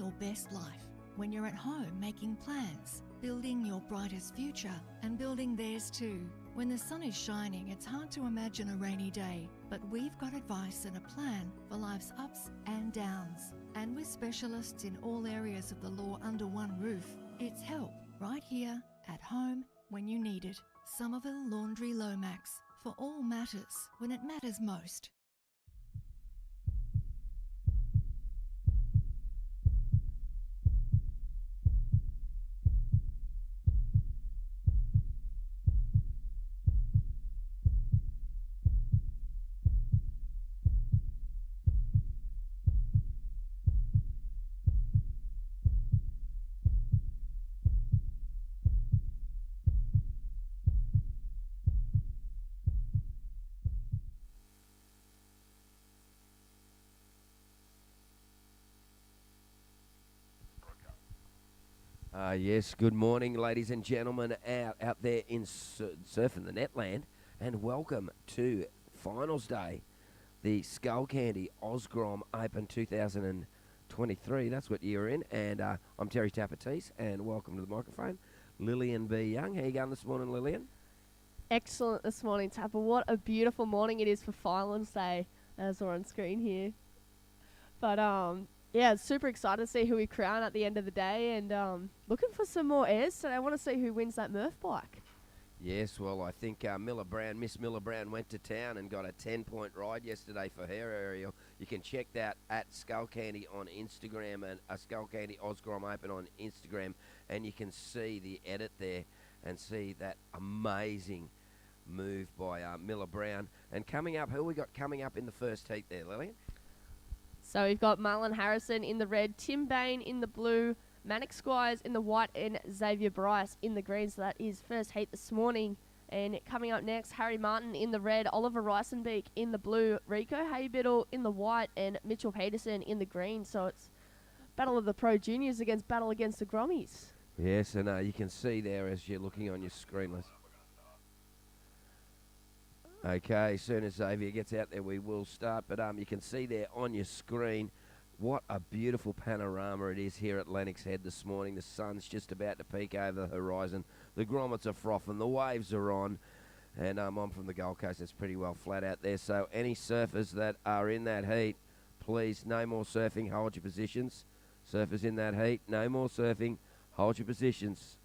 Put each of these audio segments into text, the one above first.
your best life. When you're at home making plans, building your brightest future, and building theirs too. When the sun is shining, it's hard to imagine a rainy day, but we've got advice and a plan for life's ups and downs. And with specialists in all areas of the law under one roof, it's help right here at home when you need it. Somerville Laundry Lomax, for all matters when it matters most. Yes, good morning, ladies and gentlemen, out there in surfing the netland, and welcome to Finals Day, the Skullcandy Grom Open 2023. That's what you're in, and I'm Terry Tapatis, and welcome to the microphone, Lillian B. Young. How you going this morning, Lillian? Excellent this morning, Tapper. What a beautiful morning it is for Finals Day, as we're on screen here. But yeah, super excited to see who we crown at the end of the day, and looking for some more airs today. I want to see who wins that Murph bike. Yes, well, I think Miss Miller Brown went to town and got a 10-point ride yesterday for her aerial. You can check that at Skullcandy on Instagram and Skullcandy Grom Open on Instagram, and you can see the edit there and see that amazing move by Miller Brown. And coming up, who we got coming up in the first heat there, Lillian? So we've got Marlon Harrison in the red, Tim Bain in the blue, Manic Squires in the white, and Xavier Bryce in the green. So that is first heat this morning. And coming up next, Harry Martin in the red, Oliver Reisenbeek in the blue, Rico Haybiddle in the white, and Mitchell Peterson in the green. So it's battle of the Pro Juniors against battle against the Grommies. Yes, and you can see there as you're looking on your screen list. Okay, as soon as Xavier gets out there, we will start. But you can see there on your screen what a beautiful panorama it is here at Lennox Head this morning. The sun's just about to peek over the horizon. The grommets are frothing. The waves are on. And I'm from the Gold Coast. It's pretty well flat out there. So any surfers that are in that heat, please, no more surfing. Hold your positions. Surfers in that heat, no more surfing. Hold your positions.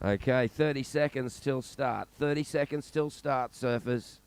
Okay, 30 seconds till start. 30 seconds till start, surfers.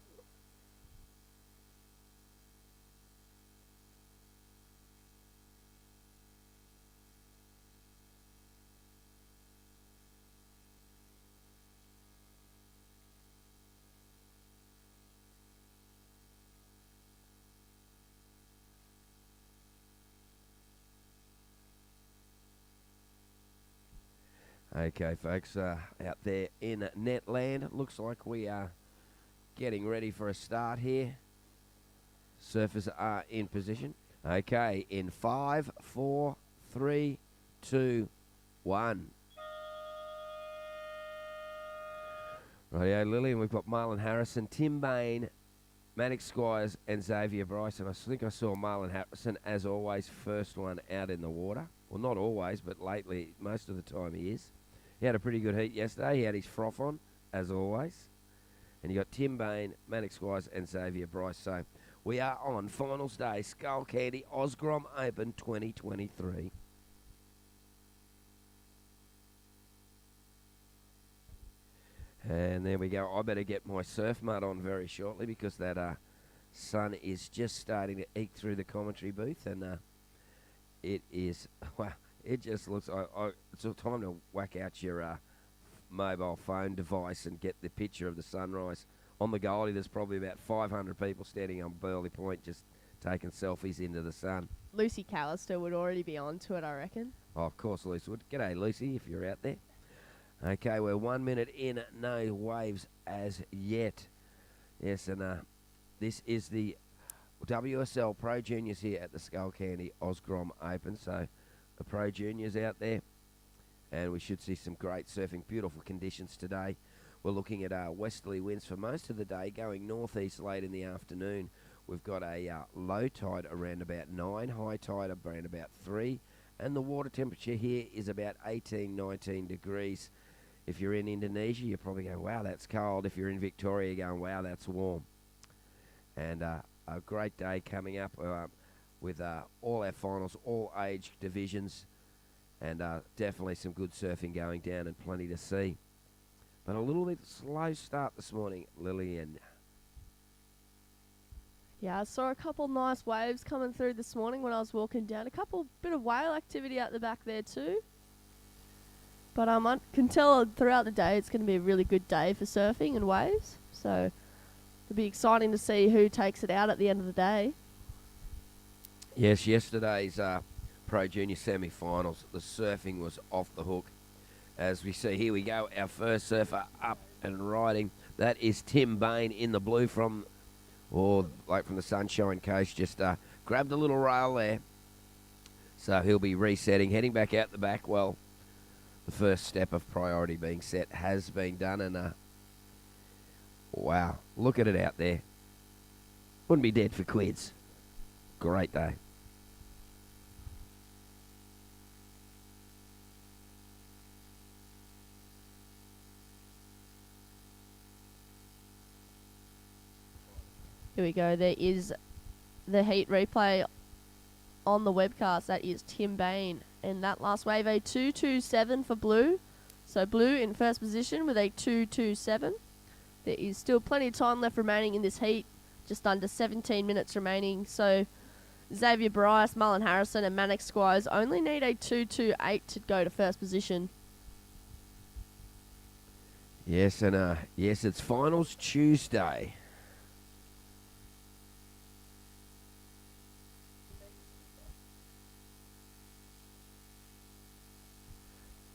Okay, folks, out there in Netland, looks like we are getting ready for a start here. Surfers are in position. Okay, in 5, 4, 3, 2, 1. Rightio, Lillian, we've got Marlon Harrison, Tim Bain, Manic Squires, and Xavier Bryce. And I think I saw Marlon Harrison, as always, first one out in the water. Well, not always, but lately, most of the time he is. He had a pretty good heat yesterday. He had his froth on, as always. And you got Tim Bain, Manic Squires, and Xavier Bryce. So we are on Finals Day, Skullcandy Grom Open 2023. And there we go. I better get my surf mud on very shortly because that sun is just starting to eke through the commentary booth. And it is... Wow. It just looks like it's time to whack out your mobile phone device and get the picture of the sunrise. On the Goldie, there's probably about 500 people standing on Burley Point just taking selfies into the sun. Lucy Callister would already be on to it, I reckon. Oh, of course, Lucy would. G'day, Lucy, if you're out there. Okay, we're 1 minute in, no waves as yet. Yes, and this is the WSL Pro Juniors here at the Skullcandy Grom Open. So the Pro Juniors out there, and we should see some great surfing, beautiful conditions today. We're looking at westerly winds for most of the day, going northeast late in the afternoon. We've got a low tide around about 9, high tide around about 3, and the water temperature here is about 18, 19 degrees. If you're in Indonesia, you're probably going, wow, that's cold. If you're in Victoria, you're going, wow, that's warm. And a great day coming up with all our finals, all age divisions, and definitely some good surfing going down and plenty to see. But a little bit slow start this morning, Lillian. Yeah, I saw a couple nice waves coming through this morning when I was walking down. A couple bit of whale activity out the back there too. But I can tell throughout the day it's going to be a really good day for surfing and waves. So it'll be exciting to see who takes it out at the end of the day. Yes, yesterday's Pro Junior semi-finals, the surfing was off the hook. As we see, here we go, our first surfer up and riding. That is Tim Bain in the blue from the Sunshine Coast. Just grabbed a little rail there. So he'll be resetting, heading back out the back. Well, the first step of priority being set has been done. And wow, look at it out there. Wouldn't be dead for quids. Great day. Here we go. There is the heat replay on the webcast. That is Tim Bain. And that last wave, a 2.27 for Blue. So Blue in first position with a 2.27. There is still plenty of time left remaining in this heat. Just under 17 minutes remaining. So Xavier Bryce, Marlon Harrison and Manic Squires only need a 2.28 to go to first position. Yes, and yes, it's finals Tuesday.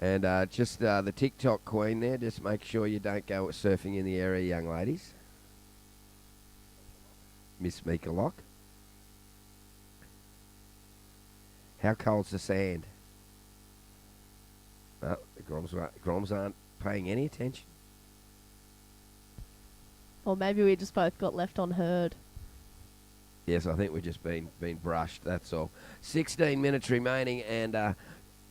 And just the TikTok queen there, just make sure you don't go surfing in the area, young ladies. Miss Mika Lock. How cold's the sand? No, the Groms aren't paying any attention. Or maybe we just both got left on herd. Yes, I think we've just been brushed, that's all. 16 minutes remaining, and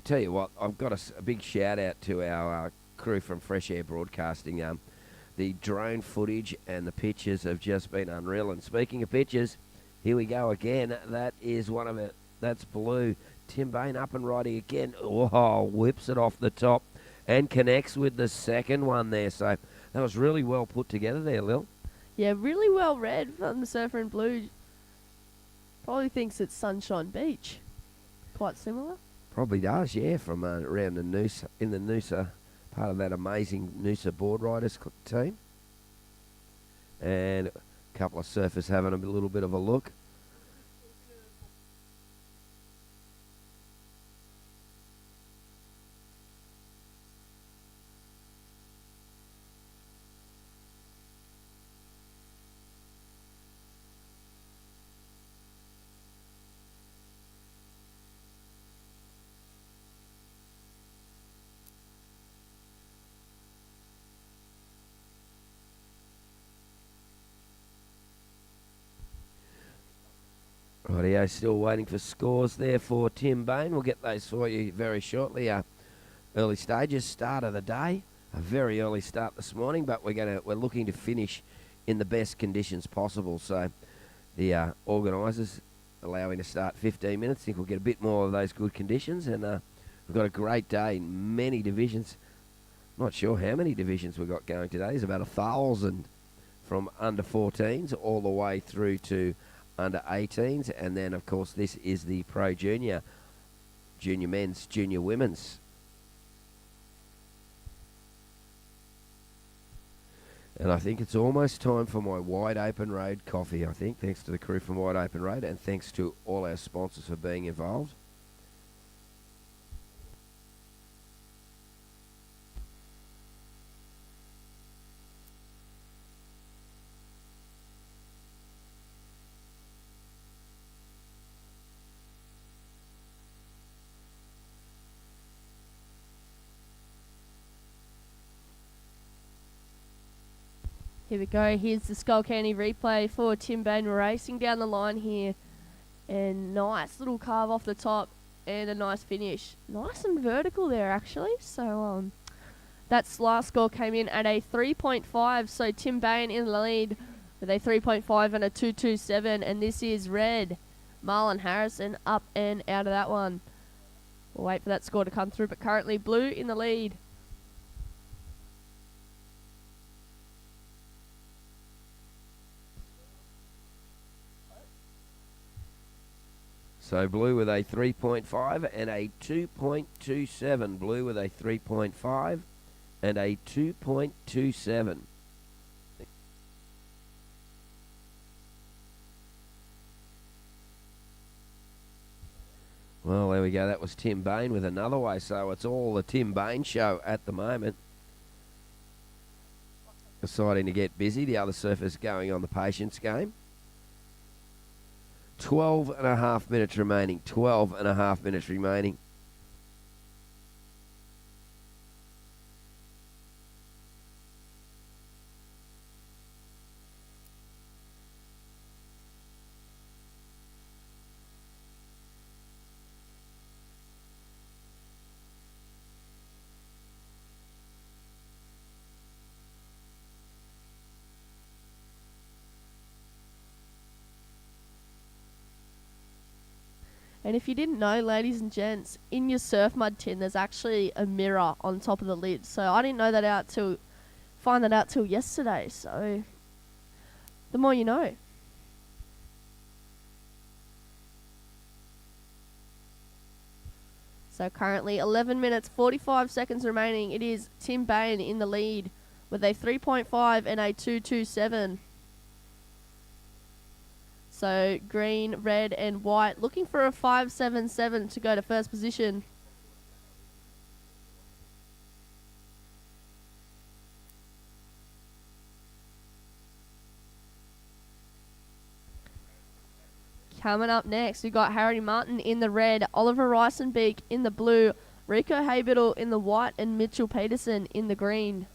tell you what, I've got a big shout out to our crew from Fresh Air Broadcasting. The drone footage and the pictures have just been unreal. And speaking of pictures, here we go again. That is one of it. That's Blue. Tim Bain up and riding again. Oh, whips it off the top and connects with the second one there. So that was really well put together there, Lil. Yeah, really well read from the surfer in blue. Probably thinks it's Sunshine Beach. Quite similar. Probably does, yeah, from around the Noosa, in the Noosa, part of that amazing Noosa board riders team. And a couple of surfers having a little bit of a look. Rightio, still waiting for scores there for Tim Bain. We'll get those for you very shortly. Early stages, start of the day. A very early start this morning, but we're looking to finish in the best conditions possible. So the organisers allowing to start 15 minutes. I think we'll get a bit more of those good conditions, and we've got a great day in many divisions. Not sure how many divisions we've got going today. There's about 1,000 from under 14s all the way through to under 18s, and then of course this is the Pro Junior, Junior Men's, Junior Women's. And I think it's almost time for my Wide Open Road coffee, I think, thanks to the crew from Wide Open Road, and thanks to all our sponsors for being involved. Here we go. Here's the Skullcandy replay for Tim Bain racing down the line here. And nice little carve off the top and a nice finish. Nice and vertical there, actually. So, that last score came in at a 3.5. So, Tim Bain in the lead with a 3.5 and a 2.27. And this is red. Marlon Harrison up and out of that one. We'll wait for that score to come through. But currently, blue in the lead. So blue with a 3.5 and a 2.27. Blue with a 3.5 and a 2.27. Well, there we go. That was Tim Bain with another way. So it's all the Tim Bain show at the moment. Deciding to get busy. The other surfers going on the patience game. 12 and a half minutes remaining. 12 and a half minutes remaining. And if you didn't know, ladies and gents, in your surf mud tin, there's actually a mirror on top of the lid. So I didn't know that find that out till yesterday. So the more you know. So currently 11 minutes, 45 seconds remaining. It is Tim Bain in the lead with a 3.5 and a 2.27. So green, red and white looking for a 5.77 to go to first position. Coming up next, we've got Harry Martin in the red, Oliver Risenbeek in the blue, Rico Haybiddle in the white and Mitchell Peterson in the green.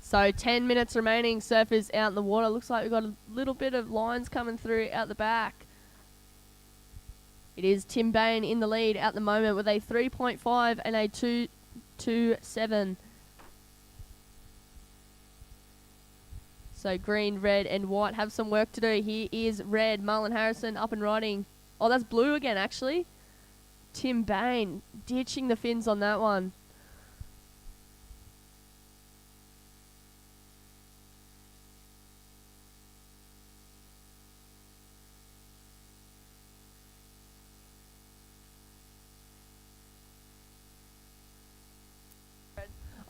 So 10 minutes remaining, surfers out in the water. Looks like we've got a little bit of lines coming through out the back. It is Tim Bain in the lead at the moment with a 3.5 and a 2.27. So green, red and white have some work to do. Here is red, Marlon Harrison up and riding. Oh, that's blue again actually. Tim Bain ditching the fins on that one.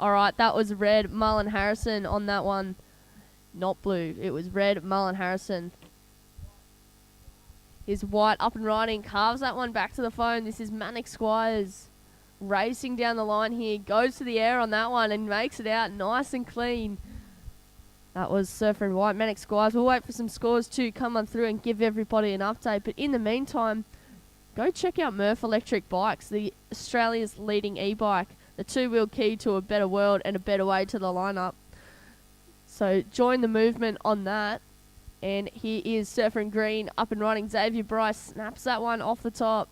Alright, that was red, Marlon Harrison on that one. Not blue, it was red, Marlon Harrison. Here's white up and riding, carves that one back to the phone. This is Manic Squires racing down the line here. Goes to the air on that one and makes it out nice and clean. That was Surfer and White, Manic Squires. We'll wait for some scores to come on through and give everybody an update. But in the meantime, go check out Murph Electric Bikes, the Australia's leading e-bike. The two-wheel key to a better world and a better way to the lineup. So join the movement on that. And here is Surfer in Green up and riding. Xavier Bryce snaps that one off the top.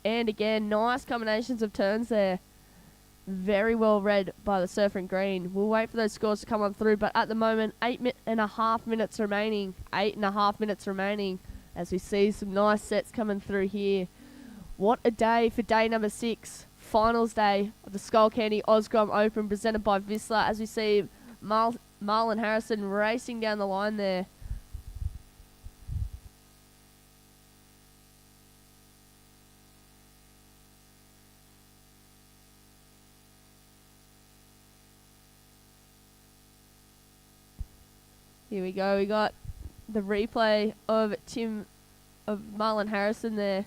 And again, nice combinations of turns there. Very well read by the surfer in green. We'll wait for those scores to come on through, but at the moment, 8.5 minutes remaining. 8.5 minutes remaining as we see some nice sets coming through here. What a day for day number 6. Finals day of the Skullcandy Grom Open presented by Vissla as we see Marlon Harrison racing down the line there. Here we go. We got the replay of Marlon Harrison there.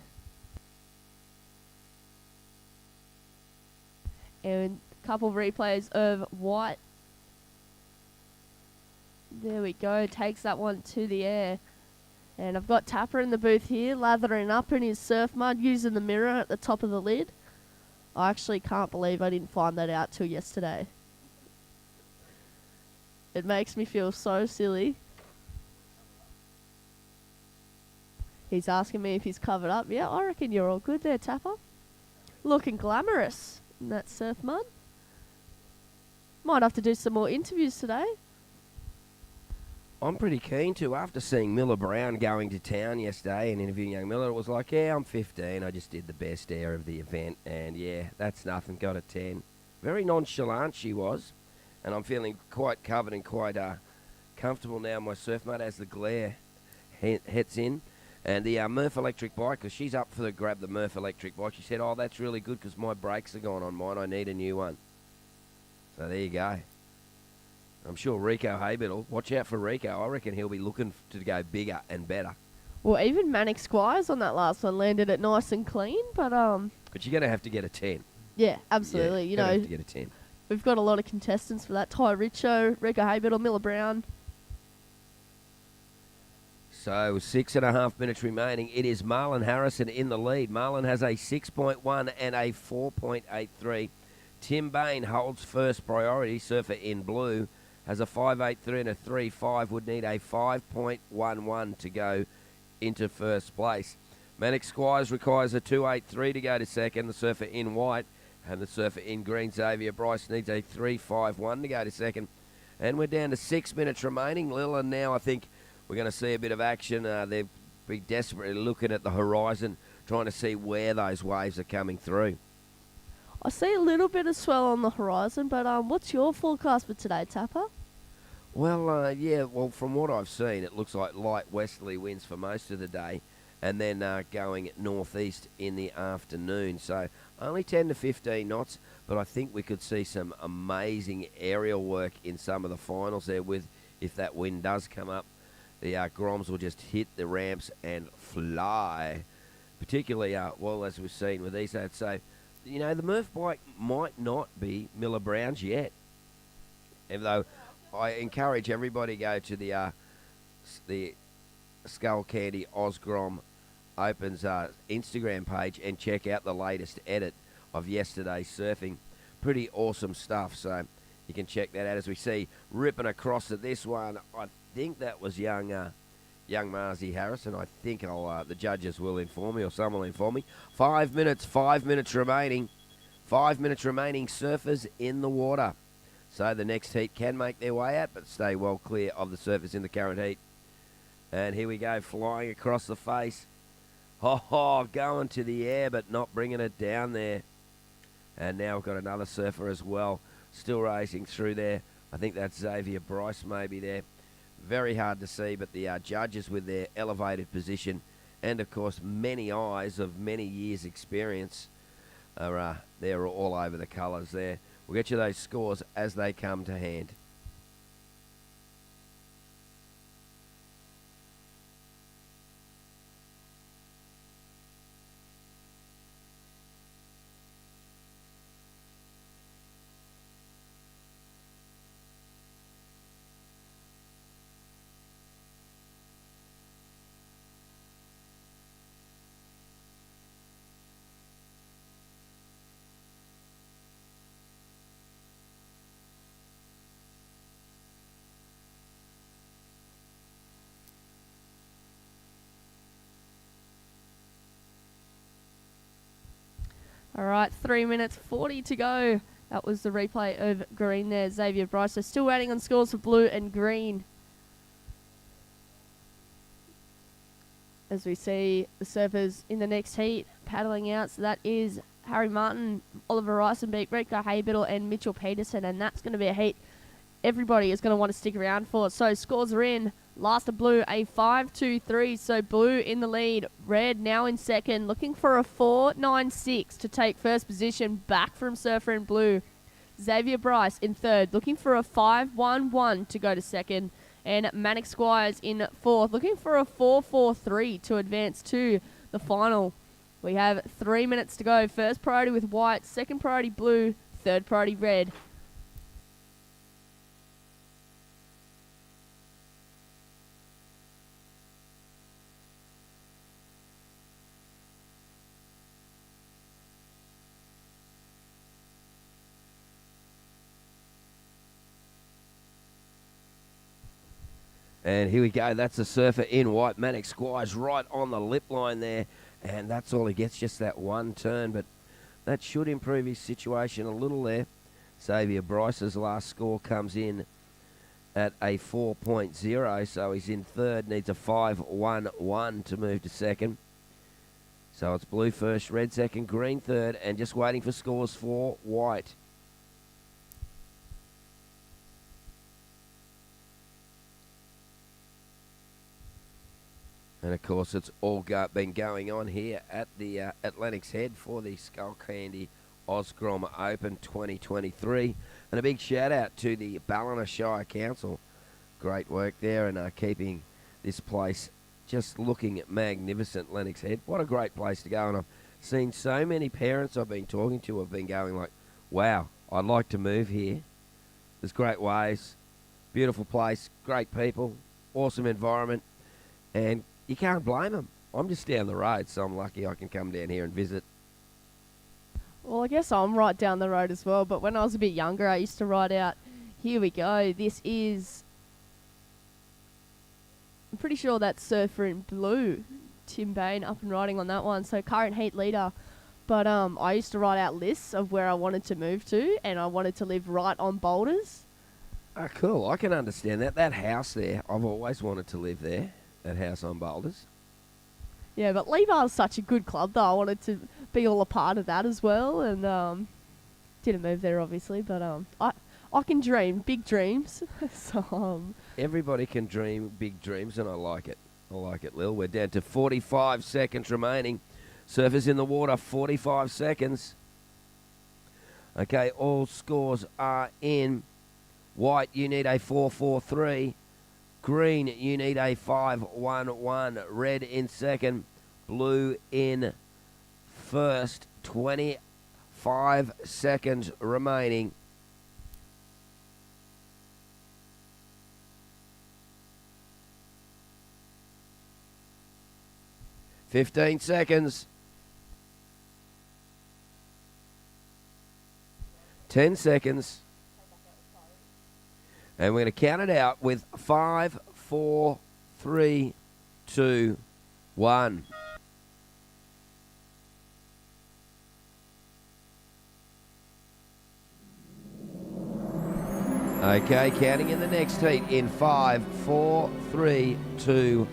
And a couple replays of White. There we go. Takes that one to the air. And I've got Tapper in the booth here, lathering up in his surf mud, using the mirror at the top of the lid. I actually can't believe I didn't find that out till yesterday. It makes me feel so silly. He's asking me if he's covered up. Yeah, I reckon you're all good there, Tapper. Looking glamorous in that surf mud. Might have to do some more interviews today. I'm pretty keen to. After seeing Miller Brown going to town yesterday and interviewing young Miller, it was like, yeah, I'm 15. I just did the best air of the event. And, yeah, that's nothing. Got a 10. Very nonchalant she was. And I'm feeling quite covered and quite comfortable now in my surf mud as the glare hits in. And the Murph electric bike, because she's up for the grab the Murph electric bike. She said, oh, that's really good because my brakes are gone on mine. I need a new one. So there you go. I'm sure Rico Haybiddle, watch out for Rico. I reckon he'll be looking to go bigger and better. Well, even Manic Squires on that last one landed it nice and clean, but But you're going to have to get a 10. Yeah, absolutely. Yeah, you know, have to get a 10. We've got a lot of contestants for that. Ty Richo, Rico Haybiddle, Miller Brown. So 6.5 minutes remaining. It is Marlon Harrison in the lead. Marlon has a 6.1 and a 4.83. Tim Bain holds first priority. Surfer in blue has a 5.83 and a 3.5. Would need a 5.11 to go into first place. Manic Squires requires a 2.83 to go to second. The surfer in white and the surfer in green, Xavier Bryce, needs a 3.51 to go to second. And we're down to 6 minutes remaining, Lil, and now I think we're going to see a bit of action. They'll be desperately looking at the horizon, trying to see where those waves are coming through. I see a little bit of swell on the horizon, but what's your forecast for today, Tapper? Well, from what I've seen, it looks like light westerly winds for most of the day, and then going northeast in the afternoon. So only 10 to 15 knots, but I think we could see some amazing aerial work in some of the finals there if that wind does come up. The Groms will just hit the ramps and fly, particularly, as we've seen with these. So, you know, the Murph bike might not be Miller Brown's yet. Even though I encourage everybody to go to the Skullcandy Grom Opens Instagram page and check out the latest edit of yesterday's surfing. Pretty awesome stuff, so you can check that out as we see ripping across at this one. I think that was young Marzi Harrison. I think the judges will inform me, or someone will inform me. 5 minutes remaining. 5 minutes remaining, surfers in the water. So the next heat can make their way out, but stay well clear of the surfers in the current heat. And here we go, flying across the face. Going to the air, but not bringing it down there. And now we've got another surfer as well, still racing through there. I think that's Xavier Bryce maybe there. Very hard to see, but the judges with their elevated position and, of course, many eyes of many years' experience are they're all over the colours there. We'll get you those scores as they come to hand. All right, 3 minutes 40 to go. That was the replay of green there, Xavier Bryce. So still waiting on scores for blue and green. As we see the surfers in the next heat paddling out. So that is Harry Martin, Oliver Eisenbeek, Redcar Haybiddle and Mitchell Peterson. And that's going to be a heat everybody is going to want to stick around for. So scores are in. Last of blue, a 5-2-3. So blue in the lead. Red now in second, looking for a 4-9-6 to take first position back from surfer in blue. Xavier Bryce in third, looking for a 5-1-1 to go to second. And Manic Squires in fourth, looking for a 4-4-3 to advance to the final. We have 3 minutes to go. First priority with white, second priority blue, third priority red. And here we go. That's the surfer in white. Manic Squires right on the lip line there. And that's all he gets, just that one turn. But that should improve his situation a little there. Xavier Bryce's last score comes in at a 4.0. So he's in third. Needs a 5-1-1 to move to second. So it's blue first, red second, green third. And just waiting for scores for white. And, of course, it's all been going on here at the at Lennox Head for the Skullcandy Grom Open 2023. And a big shout-out to the Ballina Shire Council. Great work there and keeping this place just looking magnificent, Lennox Head. What a great place to go. And I've seen so many parents I've been talking to have been going like, wow, I'd like to move here. There's great waves, beautiful place, great people, awesome environment, and you can't blame them. I'm just down the road, so I'm lucky I can come down here and visit. Well, I guess I'm right down the road as well, but when I was a bit younger, I used to ride out. Here we go. This is... I'm pretty sure that's surfer in blue. Tim Bain up and riding on that one, so current heat leader. But I used to write out lists of where I wanted to move to, and I wanted to live right on boulders. Oh, cool. I can understand that. That house there, I've always wanted to live there. That house on boulders. Yeah, but Lebar's such a good club, though. I wanted to be all a part of that as well, and didn't move there, obviously. But I can dream big dreams. So everybody can dream big dreams, and I like it. I like it, Lil. We're down to 45 seconds remaining. Surfers in the water, 45 seconds. Okay, all scores are in. White, you need a 4-4-3. Green, you need a 5-1-1. Red in second. Blue in first. 25 seconds remaining. $15 seconds. 10 seconds. And we're going to count it out with 5, 4, 3, 2, 1. Okay, counting in the next heat in 5, 4, 3, 2,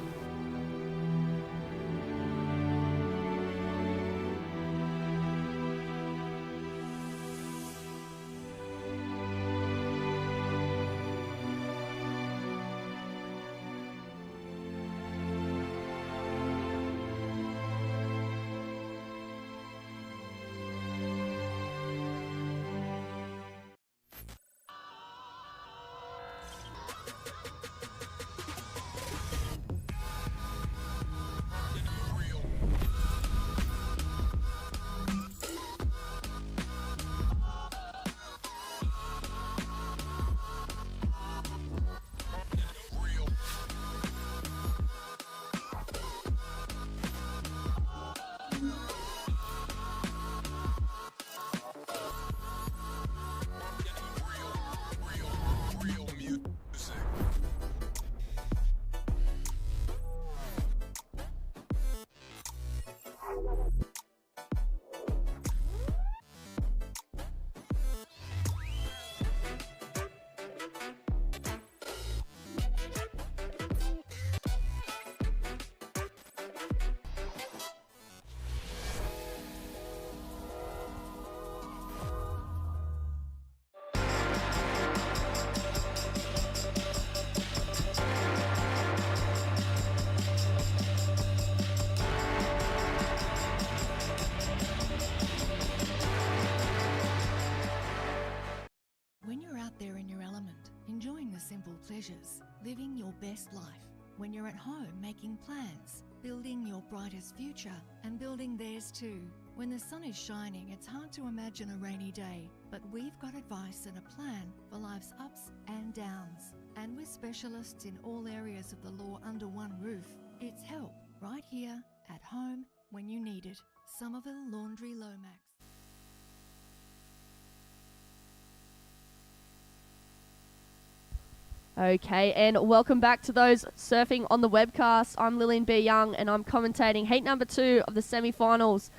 pleasures, living your best life. When you're at home making plans, building your brightest future and building theirs too. When the sun is shining, it's hard to imagine a rainy day, but we've got advice and a plan for life's ups and downs. And with specialists in all areas of the law under one roof, it's help right here at home when you need it. Somerville Laundry Lomax. Okay, and welcome back to those surfing on the webcast. I'm Lillian B. Young, and I'm commentating heat number 2 of the semi-finals.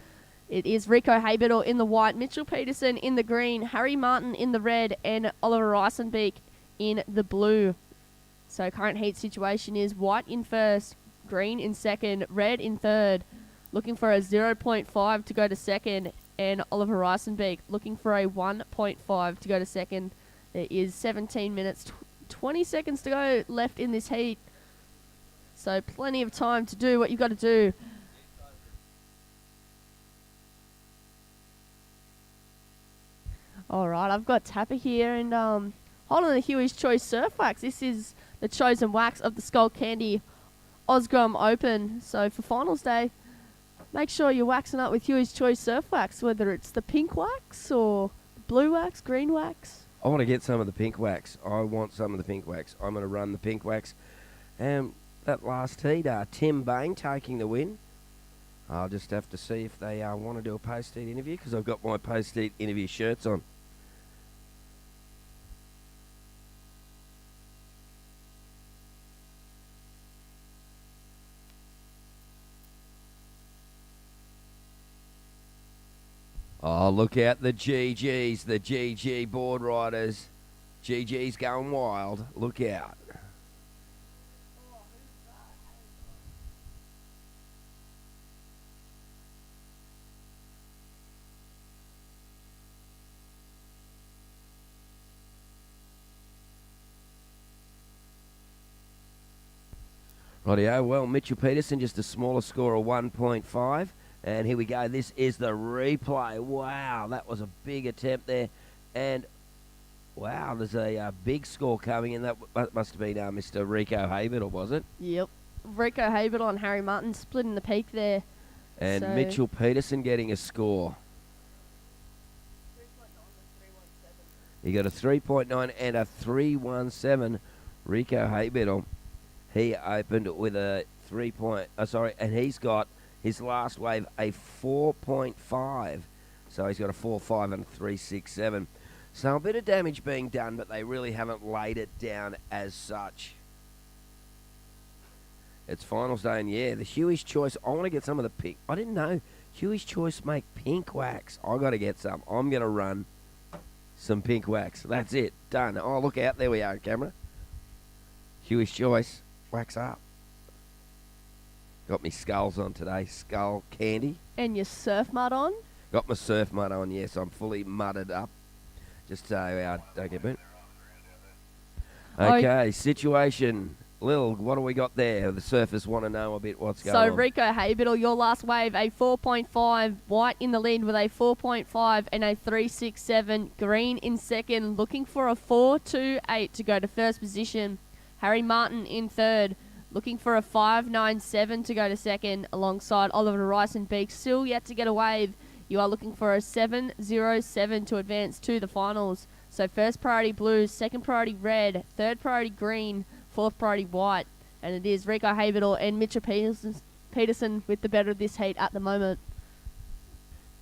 It is Rico Haberdill in the white, Mitchell Peterson in the green, Harry Martin in the red, and Oliver Reisenbeek in the blue. So current heat situation is white in first, green in second, red in third, looking for a 0.5 to go to second, and Oliver Reisenbeek looking for a 1.5 to go to second. There is 17 minutes, 20 seconds to go left in this heat. So plenty of time to do what you've got to do. Alright, I've got Tapper here and holding the Huey's Choice Surf Wax. This is the chosen wax of the Skullcandy Grom Open. So for finals day, make sure you're waxing up with Huey's Choice Surf Wax, whether it's the pink wax or blue wax, green wax. I want to get some of the pink wax. I want some of the pink wax. I'm going to run the pink wax. And that last heat, Tim Bain taking the win. I'll just have to see if they want to do a post-heat interview because I've got my post-heat interview shirts on. Oh, look out the GGs, the GG board riders. GG's going wild. Look out. Rightio, well, Mitchell Peterson, just a smaller score of 1.5. And here we go. This is the replay. Wow, that was a big attempt there. And, wow, there's a big score coming in. That must have been Mr. Rico Haberdill, was it? Yep. Rico Haberdill and Harry Martin splitting the peak there. And so Mitchell Peterson getting a score. He got a 3.9 and a 3.17. Rico Haberdill, he opened with a and he's got his last wave a 4.5. So he's got a 4.5 and 3.67. So a bit of damage being done, but they really haven't laid it down as such. It's finals day, and yeah, the Huey's Choice. I want to get some of the pink. I didn't know Huey's Choice make pink wax. I got to get some. I'm going to run some pink wax. That's it. Done. Oh, look out. There we are, camera. Huey's Choice. Wax up. Got me skulls on today. Skullcandy. And your surf mud on? Got my surf mud on, yes. I'm fully mudded up. Just so I don't get burnt. Okay, situation. Lil, what do we got there? The surfers want to know a bit what's going on. So, Rico Haberdill, your last wave, a 4.5. White in the lead with a 4.5 and a 3.67. Green in second, looking for a 4.28 to go to first position. Harry Martin in third, looking for a 5.97 to go to second, alongside Oliver Reisenbeek, still yet to get a wave. You are looking for a 7.07 to advance to the finals. So first priority blue, second priority red, third priority green, fourth priority white. And it is Rico Haberdill and Mitchell Peterson with the better of this heat at the moment.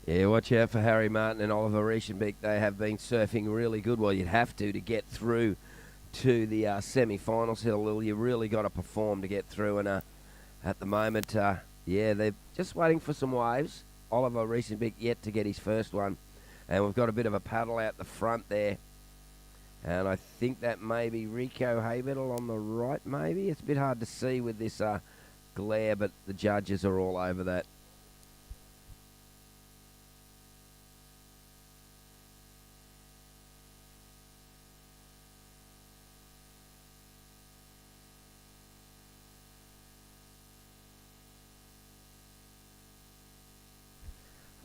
Yeah, watch out for Harry Martin and Oliver Reisenbeek. They have been surfing really good. Well, you'd have to get through to the semi-finals, Hill. You really got to perform to get through. And at the moment, yeah, they're just waiting for some waves. Oliver Reisenbeek yet to get his first one. And we've got a bit of a paddle out the front there. And I think that may be Rico Haberdill on the right, maybe. It's a bit hard to see with this glare, but the judges are all over that.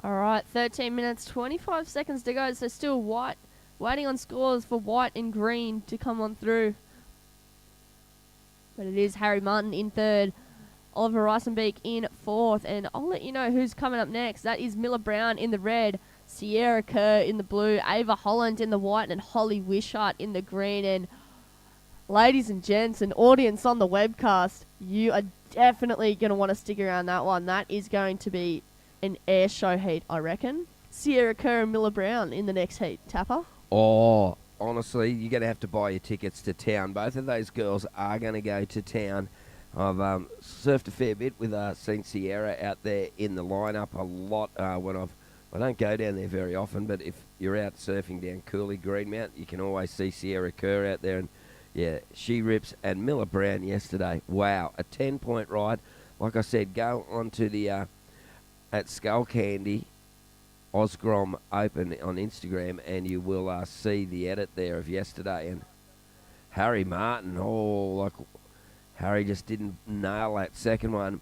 All right, 13 minutes, 25 seconds to go. So still white, waiting on scores for white and green to come on through. But it is Harry Martin in third, Oliver Reisenbeek in fourth, and I'll let you know who's coming up next. That is Miller Brown in the red, Sierra Kerr in the blue, Ava Holland in the white, and Holly Wishart in the green. And ladies and gents and audience on the webcast, you are definitely going to want to stick around that one. That is going to be an air show heat, I reckon. Sierra Kerr and Miller Brown in the next heat. Tapper? Oh, honestly, you're going to have to buy your tickets to town. Both of those girls are going to go to town. I've surfed a fair bit with St. Sierra out there in the lineup a lot when I don't go down there very often, but if you're out surfing down Cooley Greenmount, you can always see Sierra Kerr out there, and yeah, she rips. And Miller Brown yesterday, wow, a 10-point ride. Like I said, go on to the at Skullcandy Grom Open on Instagram, and you will see the edit there of yesterday. And Harry Martin, Harry just didn't nail that second one.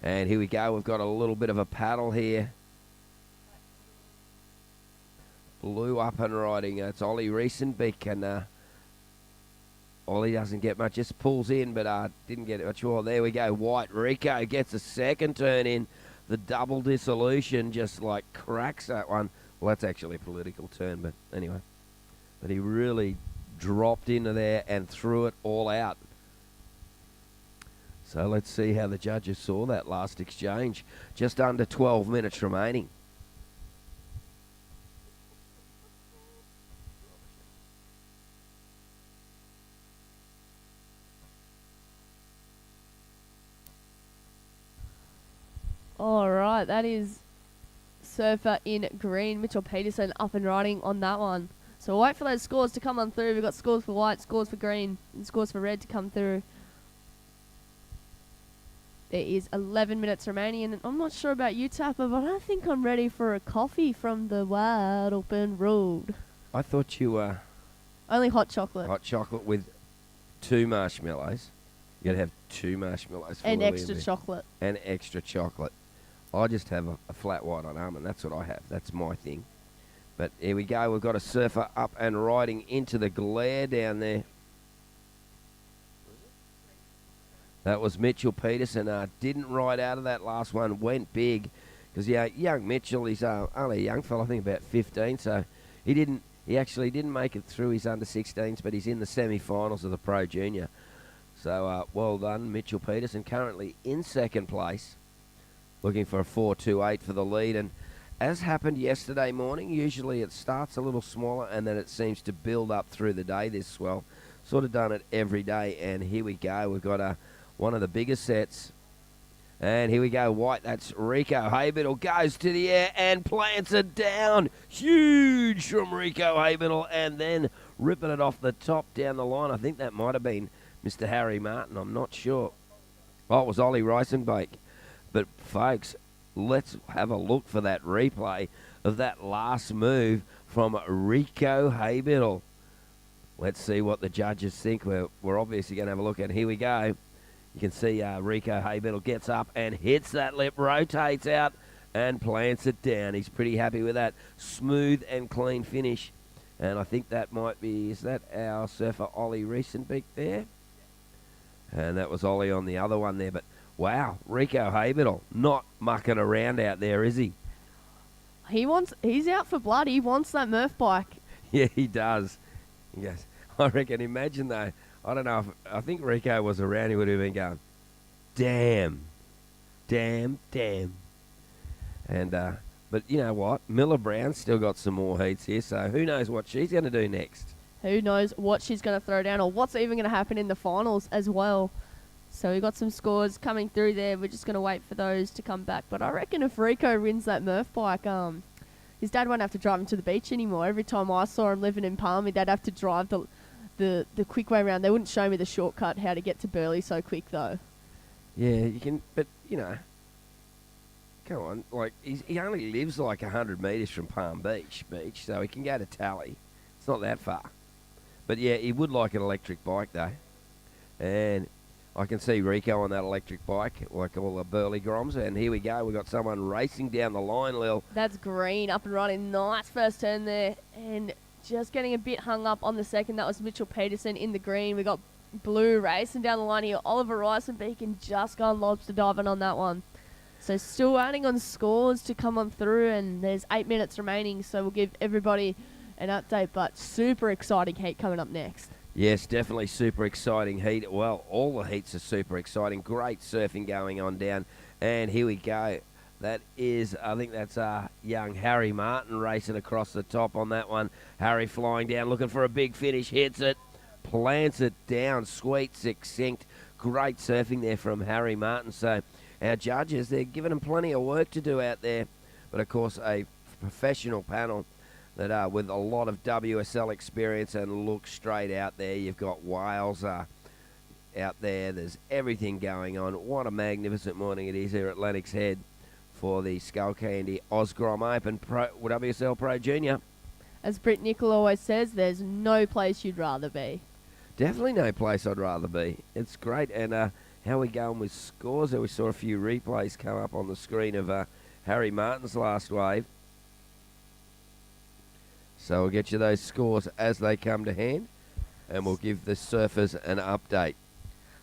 And here we go. We've got a little bit of a paddle here. Blue up and riding. It's Ollie Riesenbeek, and Ollie doesn't get much. Just pulls in, but didn't get it much more. There we go. White Rico gets a second turn in. The double dissolution just cracks that one. Well, that's actually a political turn, but anyway. But he really dropped into there and threw it all out. So let's see how the judges saw that last exchange. Just under 12 minutes remaining. All right, that is surfer in green, Mitchell Peterson, up and riding on that one. So we'll wait for those scores to come on through. We've got scores for white, scores for green, and scores for red to come through. There is 11 minutes remaining, and I'm not sure about you, Tapper, but I think I'm ready for a coffee from the wide open road. I thought you were... Only hot chocolate. Hot chocolate with 2 marshmallows. You got to have 2 marshmallows. And extra chocolate. And extra chocolate. I just have a flat white on almond. That's what I have. That's my thing. But here we go. We've got a surfer up and riding into the glare down there. That was Mitchell Peterson. Didn't ride out of that last one. Went big. Because, young Mitchell, he's only a young fella, I think about 15. So he actually didn't make it through his under-16s, but he's in the semi-finals of the Pro Junior. So, well done, Mitchell Peterson. Currently in second place. Looking for a 4.28 for the lead. And as happened yesterday morning, usually it starts a little smaller and then it seems to build up through the day, this swell. Sort of done it every day. And here we go. We've got one of the biggest sets. And here we go, white. That's Rico Haybiddle. Goes to the air and plants it down. Huge from Rico Haybiddle. And then ripping it off the top down the line. I think that might have been Mr. Harry Martin. I'm not sure. Oh, it was Ollie Reisenbeek. But, folks, let's have a look for that replay of that last move from Rico Haybiddle. Let's see what the judges think. We're obviously going to have a look at. Here we go. You can see Rico Haybiddle gets up and hits that lip, rotates out and plants it down. He's pretty happy with that smooth and clean finish. And I think that might be, is that our surfer Ollie Riesenbeek there? And that was Ollie on the other one there. But, wow, Rico Haybiddle not mucking around out there, is he? He's out for blood. He wants that Murph bike. Yeah, he does. He goes, I reckon, imagine though, I don't know if, I think Rico was around, he would have been going, damn. And, but you know what? Miller Brown's still got some more heats here, so who knows what she's going to do next. Who knows what she's going to throw down or what's even going to happen in the finals as well. So we've got some scores coming through there. We're just going to wait for those to come back. But I reckon if Rico wins that Murph bike, his dad won't have to drive him to the beach anymore. Every time I saw him living in Palmy, they'd have to drive the quick way around. They wouldn't show me the shortcut how to get to Burleigh so quick, though. Yeah, you can, but, you know, come on. Like, he only lives like 100 metres from Palm Beach, so he can go to Tally. It's not that far. But, yeah, he would like an electric bike, though. And I can see Rico on that electric bike, like all the Burleigh Groms. And here we go. We've got someone racing down the line, Lil. That's green, up and running. Nice first turn there. And just getting a bit hung up on the second. That was Mitchell Peterson in the green. We got blue racing down the line here. Oliver Risenbeacon just gone lobster diving on that one. So still waiting on scores to come on through, and there's 8 minutes remaining, so we'll give everybody an update, but super exciting heat coming up next. Yes, definitely super exciting heat. Well, all the heats are super exciting. Great surfing going on down. And here we go. That is, I think that's young Harry Martin racing across the top on that one. Harry flying down, looking for a big finish. Hits it, plants it down. Sweet, succinct. Great surfing there from Harry Martin. So our judges, they're giving him plenty of work to do out there. But, of course, a professional panel that with a lot of WSL experience and look straight out there. You've got Wales out there. There's everything going on. What a magnificent morning it is here at Lennox Head for the Skullcandy Grom Open WSL Pro Junior. As Britt Nichol always says, there's no place you'd rather be. Definitely no place I'd rather be. It's great. And how are we going with scores? There we saw a few replays come up on the screen of Harry Martin's last wave. So we'll get you those scores as they come to hand, and we'll give the surfers an update.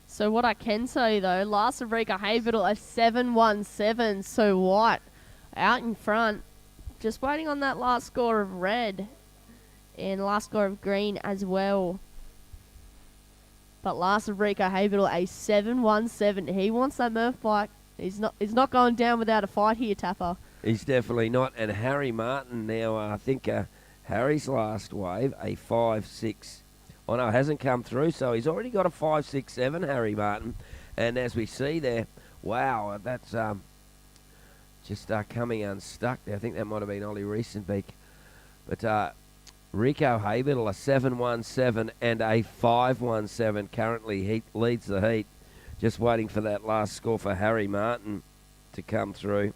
So what I can say, though, last of Rika Havertl, a 7-1-7. So White out in front. Just waiting on that last score of red and last score of green as well. But last of Rika Havertl, a 7-1-7. He wants that Murph bike. He's not going down without a fight here, Tapper. He's definitely not. And Harry Martin now, I think Harry's last wave, a 5-6. Oh, no, it hasn't come through, so he's already got a 5-6-7, Harry Martin. And as we see there, wow, that's just coming unstuck there. I think that might have been Ollie Riesenbeek. But Rico Habertle, a 7-1-7 and a 5-1-7. Currently he leads the heat. Just waiting for that last score for Harry Martin to come through.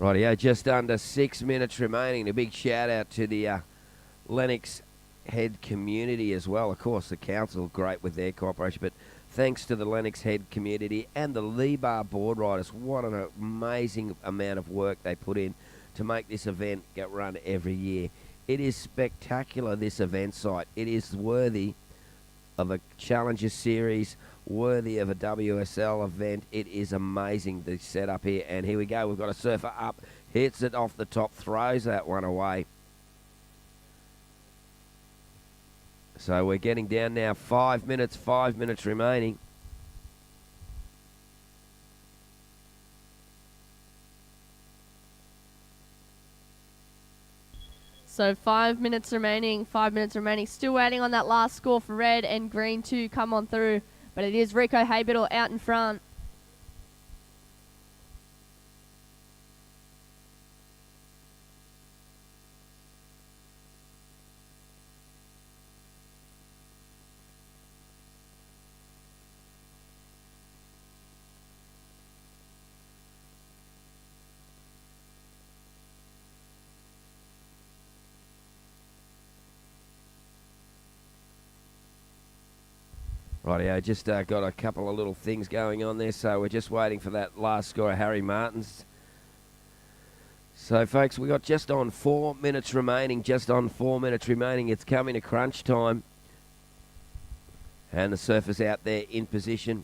Rightio, just under 6 minutes remaining. A big shout out to the Lennox Head community as well. Of course, the council, great with their cooperation, but thanks to the Lennox Head community and the Lee Bar board riders, what an amazing amount of work they put in to make this event get run every year. It is spectacular, this event site. It is worthy of a Challenger Series, worthy of a WSL event. It is amazing, the setup here. And here we go. We've got a surfer up, hits it off the top, throws that one away. So we're getting down now. 5 minutes remaining. So 5 minutes remaining. Still waiting on that last score for red and green to come on through. But it is Rico Habertle out in front. Rightio, just got a couple of little things going on there, so we're just waiting for that last score of Harry Martin's. So, folks, we got just on 4 minutes remaining. It's coming to crunch time. And the surfers out there in position,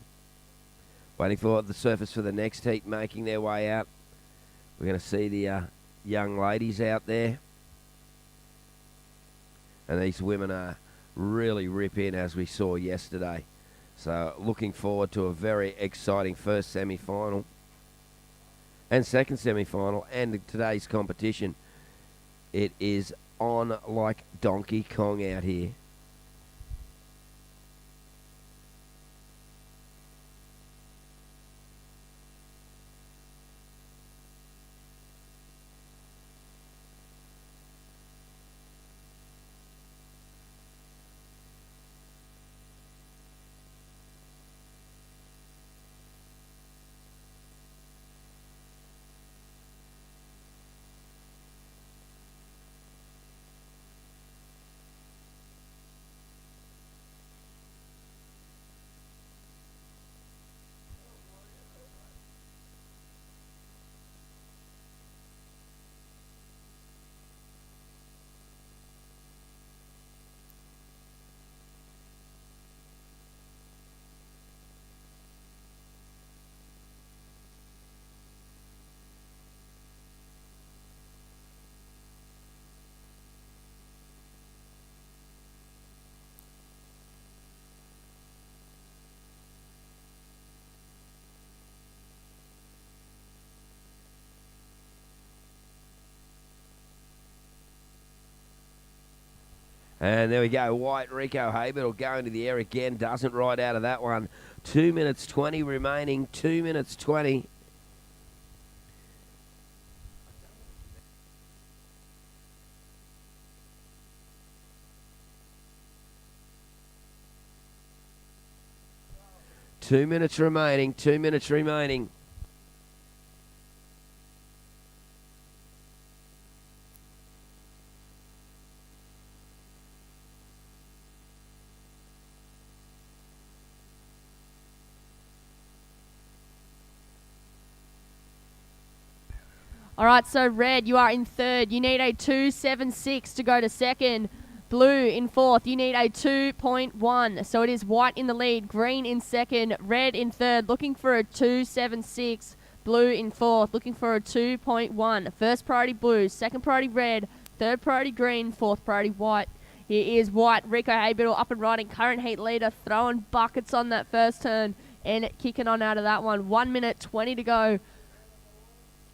waiting for the surfers for the next heat, making their way out. We're going to see the young ladies out there. And these women are really rip in, as we saw yesterday. So looking forward to a very exciting first semi-final and second semi-final, and today's competition. It is on like Donkey Kong out here. And there we go. White Rico Haberl going to the air again. Doesn't ride out of that one. 2 minutes 20 remaining. 2 minutes 20. Two minutes remaining. 2 minutes remaining. All right, so red, you are in third. You need a 2.76 to go to second. Blue in fourth. You need a 2.1. So it is white in the lead, green in second, red in third, looking for a 2.76. Blue in fourth, looking for a 2.1. First priority blue, second priority red, third priority green, fourth priority white. Here is white. Rico Haberl up and riding, current heat leader, throwing buckets on that first turn and kicking on out of that one. 1 minute 20 to go.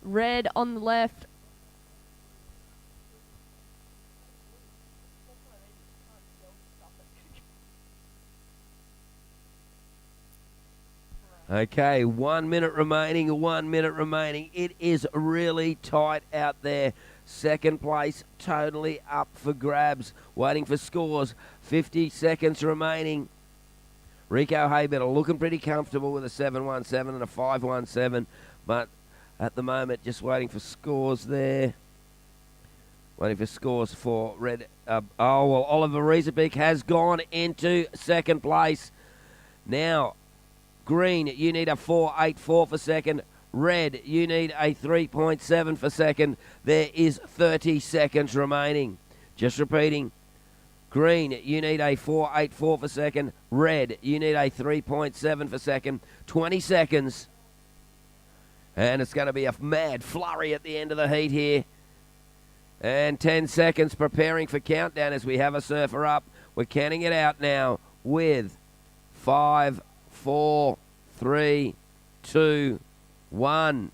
Red on the left. Okay, 1 minute remaining, 1 minute remaining. It is really tight out there. Second place totally up for grabs. Waiting for scores. 50 seconds remaining. Rico Haberl looking pretty comfortable with a 7.17 and a 5.17, but at the moment, just waiting for scores there. Waiting for scores for red. Oliver Riesebeek has gone into second place. Now, green, you need a 4.84 for second. Red, you need a 3.7 for second. There is 30 seconds remaining. Just repeating. Green, you need a 4.84 for second. Red, you need a 3.7 for second. 20 seconds. And it's going to be a mad flurry at the end of the heat here. And 10 seconds preparing for countdown as we have a surfer up. We're counting it out now with 5, 4, 3, 2, 1.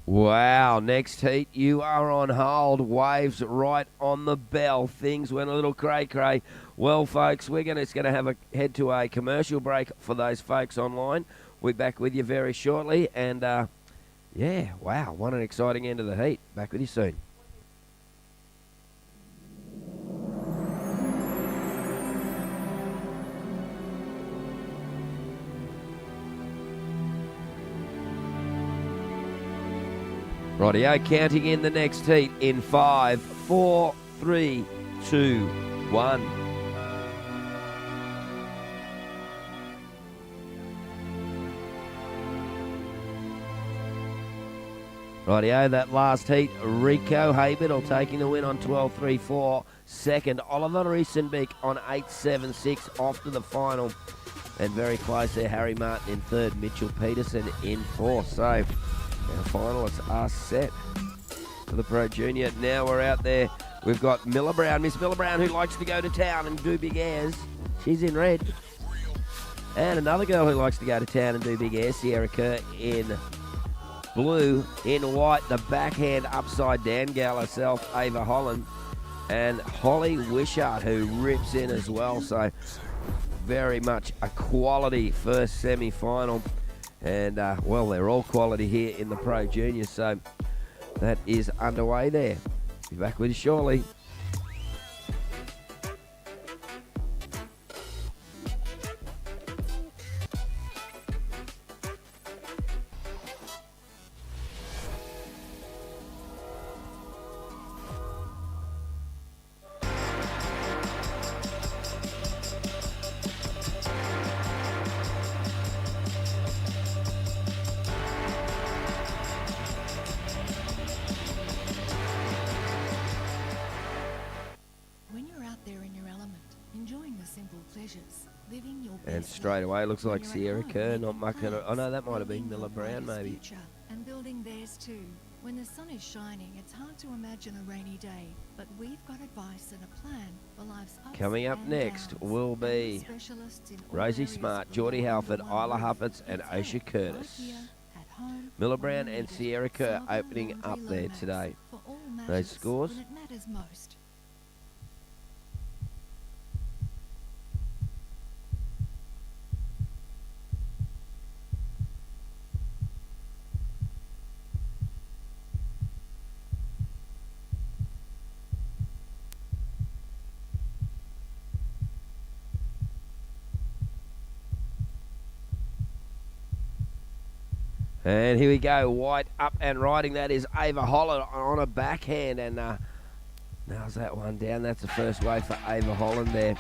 Wow, next heat, you are on hold. Waves right on the bell. Things went a little cray-cray. Well, folks, we're just going to head to a commercial break for those folks online. We'll be back with you very shortly. And, yeah, wow, what an exciting end of the heat. Back with you soon. Rightio, counting in the next heat in 5, 4, 3, 2, 1. Rightio, that last heat, Rico Haberl taking the win on 12.34. Second, Oliver Riesebeek on 8.76 off to the final. And very close there, Harry Martin in third, Mitchell Peterson in fourth. So our finalists are set for the Pro Junior. Now we're out there. We've got Miller Brown, Miss Miller Brown, who likes to go to town and do big airs. She's in red. And another girl who likes to go to town and do big airs, Sierra Kerr in blue. In white, the backhand upside down gal herself, Ava Holland. And Holly Wishart, who rips in as well. So very much a quality first semi-final. And, well, they're all quality here in the Pro Junior, so that is underway there. Be back with you shortly. And straight away, looks like Sierra Kerr not mucking it. Oh no, that might have been Miller Brown maybe. And building theirs too. When the sun is shining, it's hard to imagine a rainy day, but we've got advice and a plan for life's ups Coming up and next downs. will be Specialists in all Rosie areas Smart, of Geordie the Halford, one Isla roof. Huffitz and It's Osha there, right Curtis. here at home, Miller all Brown you and need. Sierra Kerr Salvia opening Laundry up there Lomax today. for all Those matters scores. when it matters most. And here we go, White up and riding. That is Ava Holland on a backhand, and nails that one down. That's the first wave for Ava Holland there.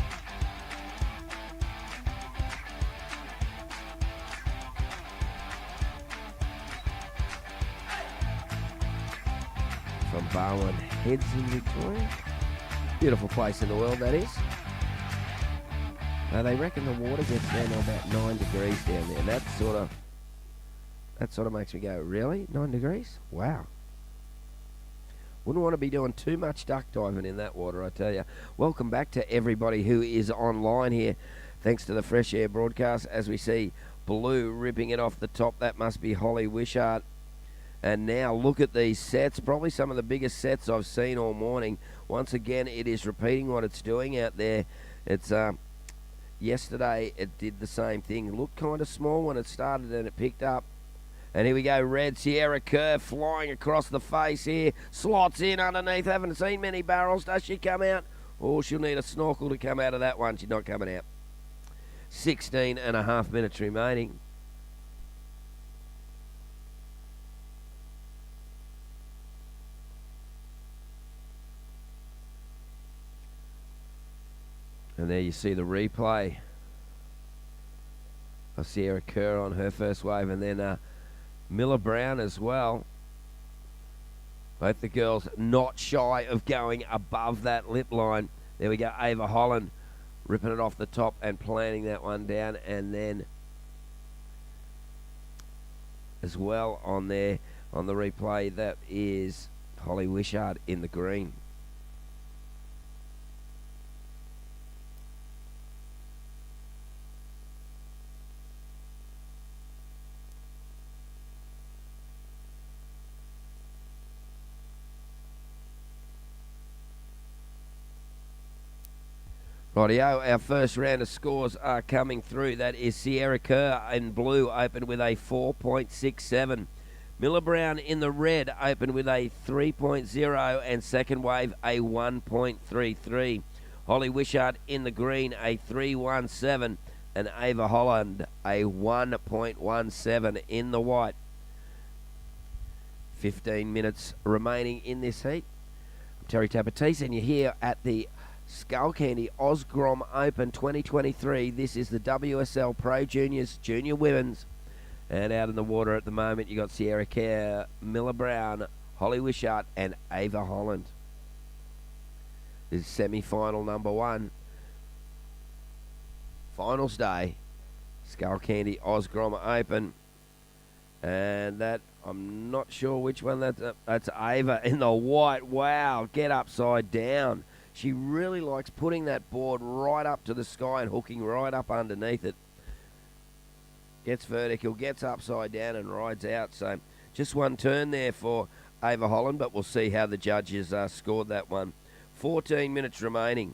From Lennox Heads in Victoria. Beautiful place in the world, that is. Now they reckon the water gets down to about 9 degrees down there. That sort of makes me go, really? 9 degrees? Wow. Wouldn't want to be doing too much duck diving in that water, I tell you. Welcome back to everybody who is online here. Thanks to the Fresh Air broadcast. As we see Blue ripping it off the top, that must be Holly Wishart. And now look at these sets, probably some of the biggest sets I've seen all morning. Once again, it is repeating what it's doing out there. It's yesterday it did the same thing. It looked kind of small when it started and it picked up. And here we go, red Sierra Kerr flying across the face here. Slots in underneath. Haven't seen many barrels. Does she come out? Oh, she'll need a snorkel to come out of that one. She's not coming out. 16.5 minutes remaining. And there you see the replay of Sierra Kerr on her first wave, and then Miller Brown as well. Both the girls not shy of going above that lip line. There we go, Ava Holland ripping it off the top and planting that one down, and then as well on there on the replay, that is Holly Wishart in the green. Rightio, our first round of scores are coming through. That is Sierra Kerr in blue, opened with a 4.67. Miller Brown in the red, opened with a 3.0, and second wave a 1.33. Holly Wishart in the green, a 3.17, and Ava Holland a 1.17 in the white. 15 minutes remaining in this heat. I'm Terry Tabatisse, and you're here at the Skullcandy Grom Open 2023. This is the WSL Pro Juniors, Junior Women's. And out in the water at the moment, you got Sierra Kerr, Miller Brown, Holly Wishart, and Ava Holland. This is semi-final number one. Finals day, Skullcandy Grom Open. And that, I'm not sure which one that's Ava in the white. Wow, get upside down. She really likes putting that board right up to the sky and hooking right up underneath it. Gets vertical, gets upside down and rides out. So just one turn there for Ava Holland, but we'll see how the judges scored that one. 14 minutes remaining.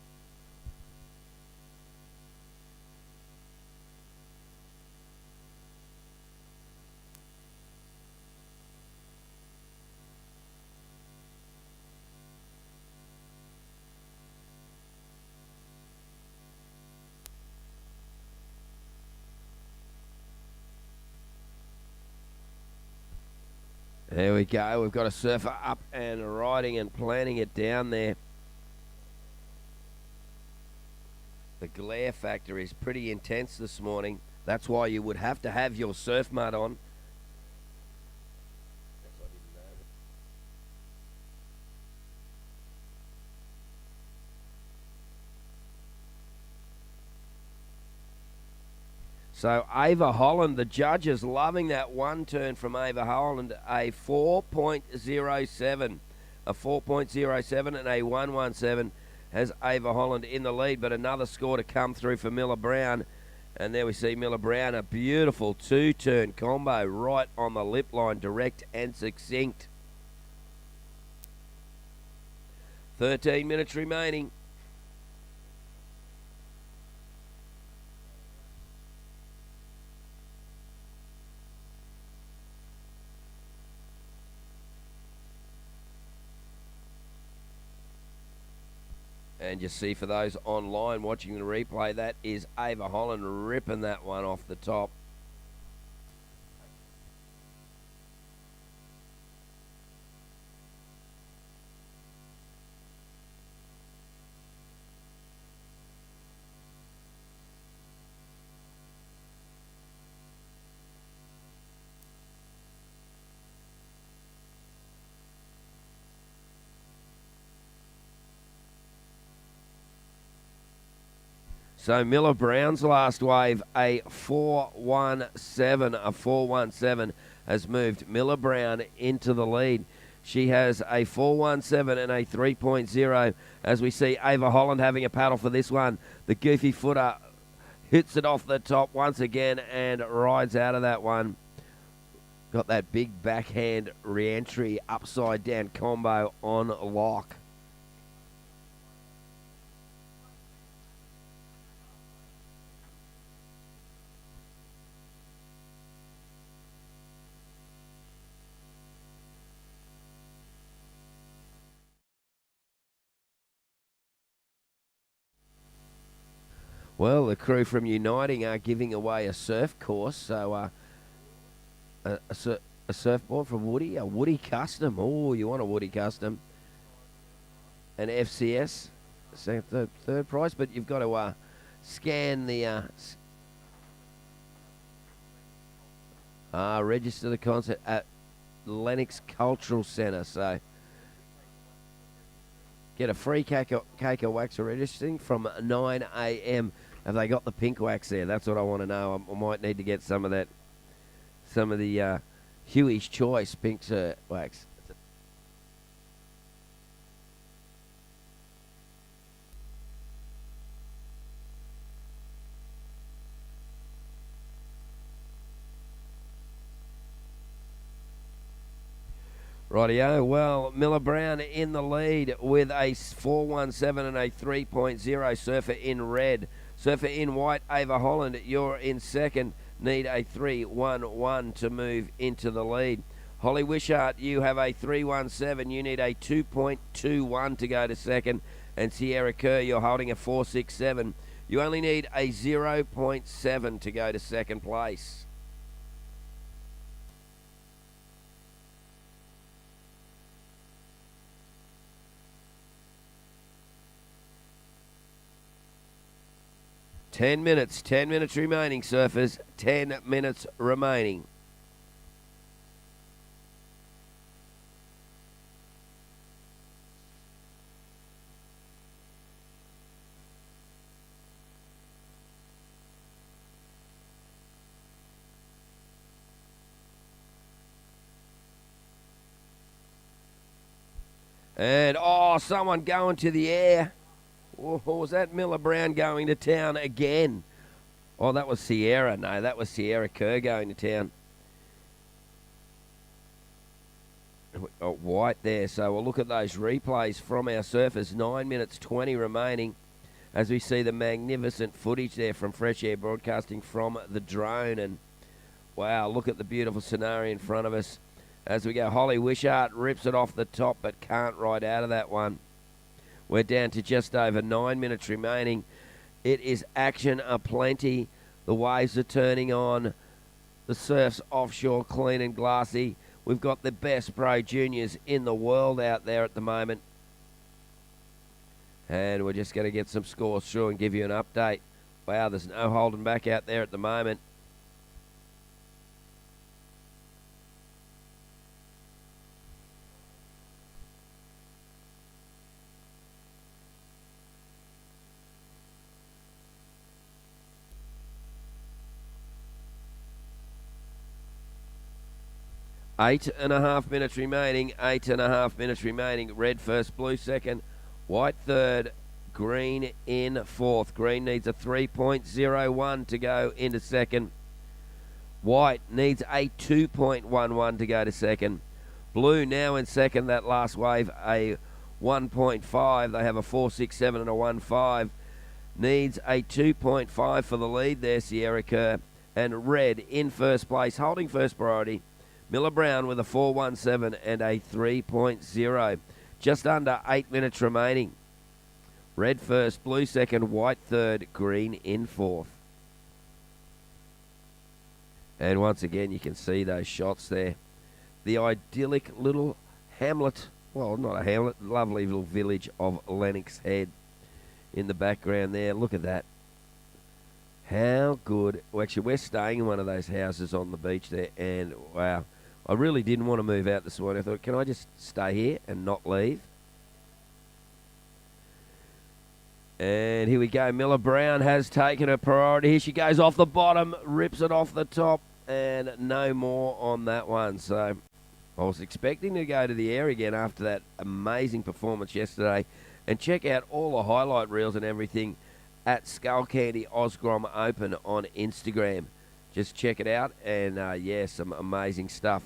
There we go. We've got a surfer up and riding and planting it down there. The glare factor is pretty intense this morning. That's why you would have to have your surf mud on. So Ava Holland, the judges loving that one turn from Ava Holland, a 4.07. A 4.07 and a 1.17 has Ava Holland in the lead, but another score to come through for Miller Brown. And there we see Miller Brown, a beautiful two-turn combo right on the lip line, direct and succinct. 13 minutes remaining. And you see, for those online watching the replay, that is Ava Holland ripping that one off the top. So Miller Brown's last wave, a 4.17, has moved Miller Brown into the lead. She has a 4.17 and a 3.0 as we see Ava Holland having a paddle for this one. The goofy footer hits it off the top once again and rides out of that one. Got that big backhand re-entry upside down combo on lock. Well, the crew from Uniting are giving away a surf course, so a surfboard from Woody, a Woody Custom. Oh, you want a Woody Custom. An FCS, third prize, but you've got to scan the... register the concert at Lennox Cultural Centre, so... Get a free cake or wax registering from 9 a.m. Have they got the pink wax there? That's what I want to know. I might need to get some of that, some of the Huey's Choice pink wax. Rightio, well, Miller Brown in the lead with a 4.17 and a 3.0. Surfer in red. Surfer in white, Ava Holland, you're in second. Need a 3.11 to move into the lead. Holly Wishart, you have a 3.17. You need a 2.21 to go to second. And Sierra Kerr, you're holding a 4.67. You only need a 0.7 to go to second place. Ten minutes remaining, surfers. 10 minutes remaining. And, someone going to the air. Oh, was that Miller Brown going to town again? Oh, that was Sierra. No, that was Sierra Kerr going to town. White there. So we'll look at those replays from our surfers. 9 minutes 20 remaining as we see the magnificent footage there from Fresh Air Broadcasting from the drone. And, wow, look at the beautiful scenario in front of us. As we go, Holly Wishart rips it off the top but can't ride out of that one. We're down to just over 9 minutes remaining. It is action aplenty. The waves are turning on. The surf's offshore clean and glassy. We've got the best pro juniors in the world out there at the moment. And we're just going to get some scores through and give you an update. Wow, there's no holding back out there at the moment. Eight and a half minutes remaining. Red first, blue second, white third, Green in fourth. Green needs a 3.01 to go into second. White needs a 2.11 to go to second. Blue now in second. That last wave, a 1.5. They have a 4.67 and a 1.5. Needs a 2.5 for the lead there, Sierra Kerr. And red in first place, holding first priority. Miller Brown with a 4.17 and a 3.0. Just under 8 minutes remaining. Red first, blue second, white third, green in fourth. And once again, you can see those shots there. The idyllic little hamlet, well, not a hamlet, lovely little village of Lennox Head in the background there. Look at that. How good. Well, actually, we're staying in one of those houses on the beach there, and wow, I really didn't want to move out this morning. I thought, can I just stay here and not leave? And here we go. Miller Brown has taken her priority. Here she goes off the bottom, rips it off the top, and no more on that one. So I was expecting to go to the air again after that amazing performance yesterday. And check out all the highlight reels and everything at Skullcandy Osgrom Open on Instagram. Just check it out, and yeah, some amazing stuff.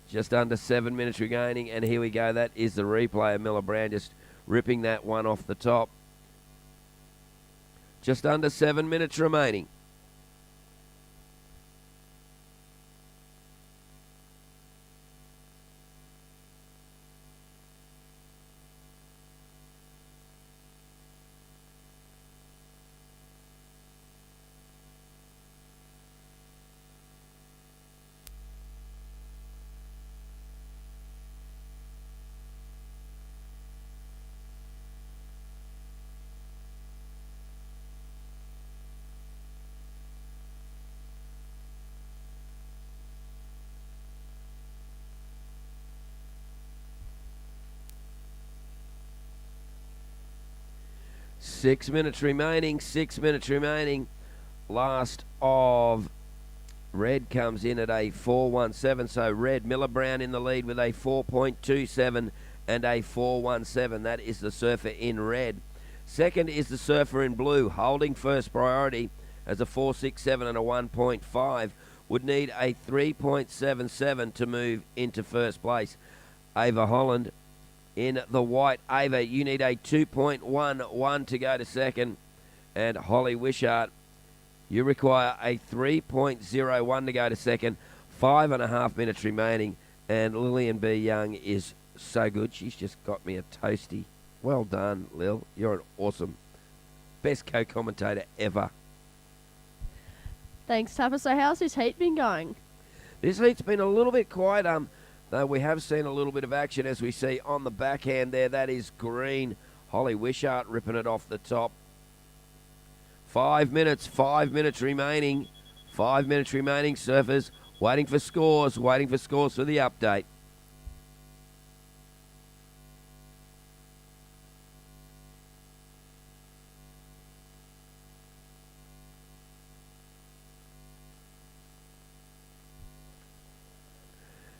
Just under 7 minutes remaining, and here we go. That is the replay of Miller Brown just ripping that one off the top. Just under 7 minutes remaining. Six minutes remaining. Last of red comes in at a 4.17. So red, Miller Brown in the lead with a 4.27 and a 4.17. That is the surfer in red. Second is the surfer in blue, holding first priority as a 4.67 and a 1.5. Would need a 3.77 to move into first place. Ava Holland in the white. Ava, you need a 2.11 to go to second. And Holly Wishart, you require a 3.01 to go to second. 5.5 minutes remaining. And Lillian B. Young is so good. She's just got me a toasty. Well done, Lil. You're an awesome, best co-commentator ever. Thanks, Tapper. So how's this heat been going? This heat's been a little bit quiet. Though we have seen a little bit of action, as we see on the backhand there. That is green. Holly Wishart ripping it off the top. 5 minutes remaining. 5 minutes remaining. Surfers waiting for scores for the update.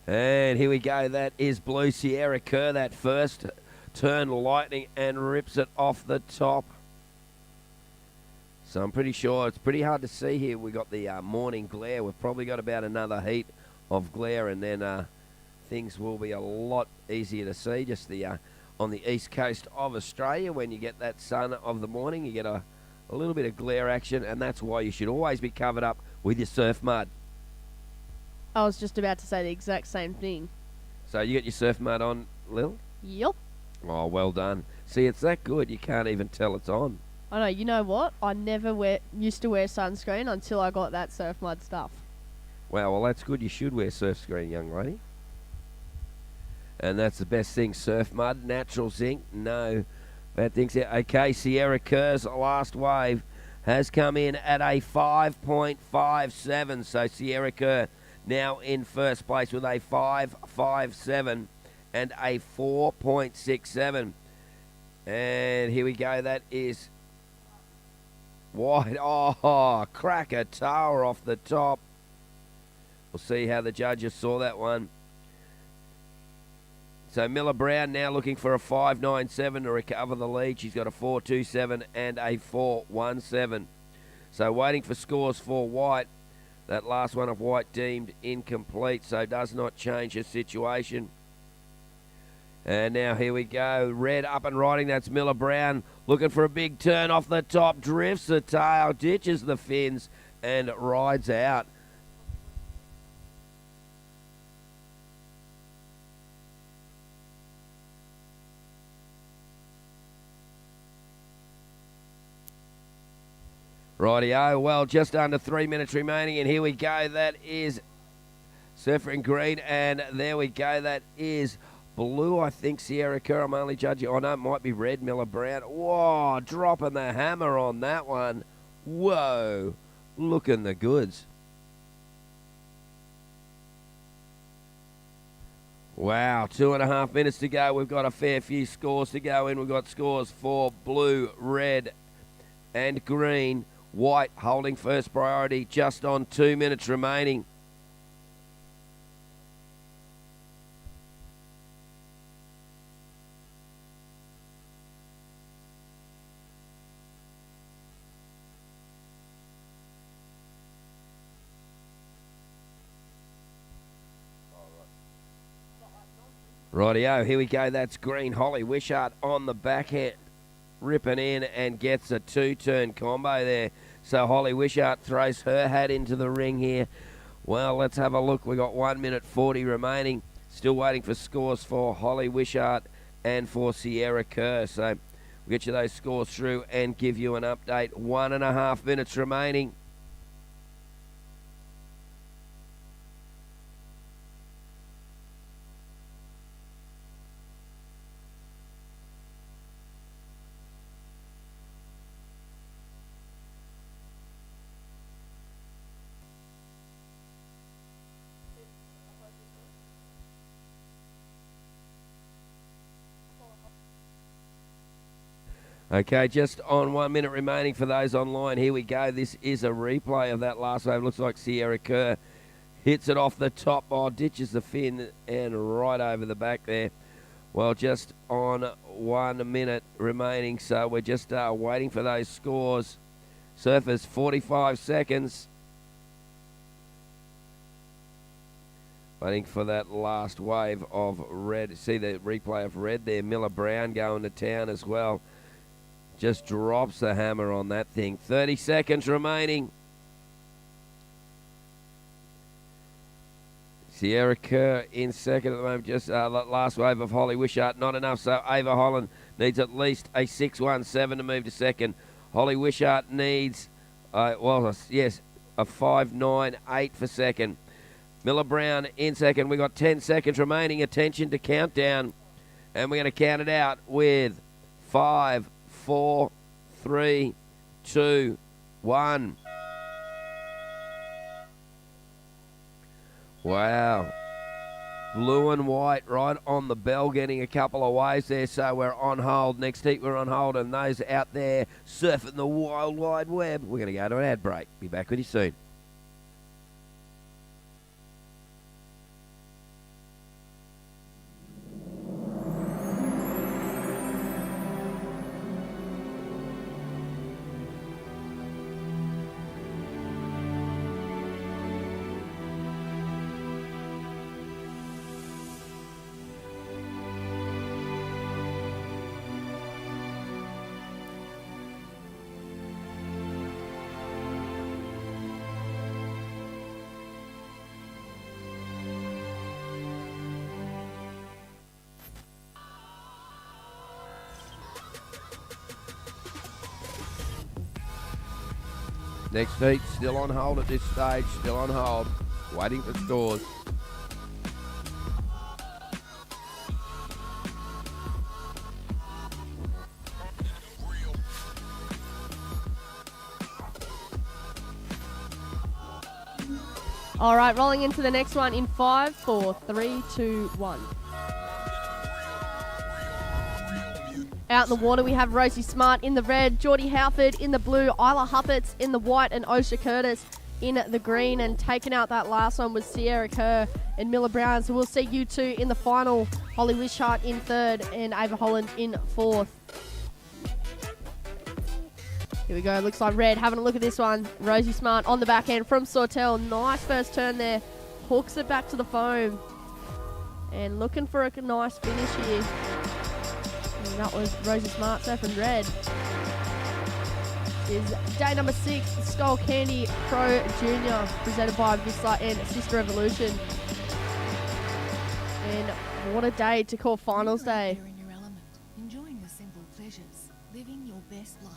And here we go. That is Blue Sierra Kerr. That first turn lightning and rips it off the top. So I'm pretty sure it's pretty hard to see here. We got the morning glare. We've probably got about another heat of glare, and then things will be a lot easier to see. Just the on the east coast of Australia, when you get that sun of the morning, you get a little bit of glare action, and that's why you should always be covered up with your surf mud. I was just about to say the exact same thing. So you got your surf mud on, Lil? Yep. Oh, well done. See, it's that good, you can't even tell it's on. I know, you know what? I never used to wear sunscreen until I got that surf mud stuff. Wow, well, that's good. You should wear surf screen, young lady. And that's the best thing, surf mud, natural zinc, no bad things there. Okay, Sierra Kerr's last wave has come in at a 5.57. So Sierra Kerr now in first place with a 5.57 and a 4.67. And here we go. That is wide. Oh, cracker tower off the top. We'll see how the judges saw that one. So Miller Brown now looking for a 5.97 to recover the lead. She's got a 4.27 and a 4.17. So waiting for scores for White. That last one of White deemed incomplete, so does not change the situation. And now here we go. Red up and riding. That's Miller Brown looking for a big turn off the top. Drifts the tail, ditches the fins, and rides out. Rightio, well, just under 3 minutes remaining, and here we go. That is Surfer in green, and there we go. That is blue, I think, Sierra Kerr. I'm only judging. Oh, no, it might be red, Miller Brown. Whoa, dropping the hammer on that one. Whoa, looking the goods. Wow, 2.5 minutes to go. We've got a fair few scores to go in. We've got scores for blue, red, and green. White holding first priority, just on 2 minutes remaining. Rightio, here we go. That's green. Holly Wishart on the backhand, ripping in and gets a two-turn combo there. So Holly Wishart throws her hat into the ring here. Well, let's have a look. We got 1 minute 40 remaining. Still waiting for scores for Holly Wishart and for Sierra Kerr. So we'll get you those scores through and give you an update. 1.5 minutes remaining. Okay, just on 1 minute remaining for those online. Here we go. This is a replay of that last wave. Looks like Sierra Kerr hits it off the top. Oh, ditches the fin and right over the back there. Well, just on 1 minute remaining, so we're just waiting for those scores. Surfers, 45 seconds. Waiting for that last wave of red. See the replay of red there. Miller Brown going to town as well. Just drops the hammer on that thing. 30 seconds remaining. Sierra Kerr in second at the moment. Just that last wave of Holly Wishart. Not enough, so Ava Holland needs at least a 6.17 to move to second. Holly Wishart needs, a 5.98 for second. Miller Brown in second. We've got 10 seconds remaining. Attention to countdown. And we're going to count it out with 5, 4, 3, 2, 1. Wow. Blue and white right on the bell, getting a couple of waves there, so we're on hold. Next heat we're on hold, and those out there surfing the wild wide web, we're going to go to an ad break. Be back with you soon. Next heat, still on hold at this stage, still on hold, waiting for scores. All right, rolling into the next one in 5, 4, 3, 2, 1. Out in the water, we have Rosie Smart in the red, Geordie Halford in the blue, Isla Hupperts in the white, and Osha Curtis in the green, and taking out that last one was Sierra Kerr and Miller Brown. So we'll see you two in the final. Holly Wishart in third and Ava Holland in fourth. Here we go. Looks like red. Having a look at this one. Rosie Smart on the back end from Sawtell. Nice first turn there. Hooks it back to the foam. And looking for a nice finish here. And that was Rosie Smart surfing red. This is day number 6, the Skullcandy Pro Junior, presented by Vissla and Sisstrevolution. And what a day to call finals day. You're in your element, enjoying the simple pleasures, living your best life.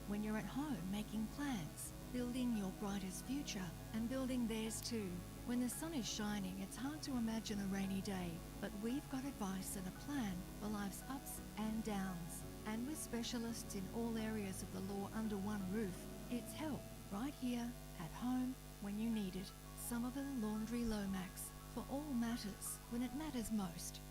When you're at home making plans, building your brightest future, and building theirs too. When the sun is shining, it's hard to imagine a rainy day, but we've got advice and a plan for life's ups and downs. And with specialists in all areas of the law under one roof, it's help right here at home when you need it. Somerville Laundry Lomax, for all matters when it matters most.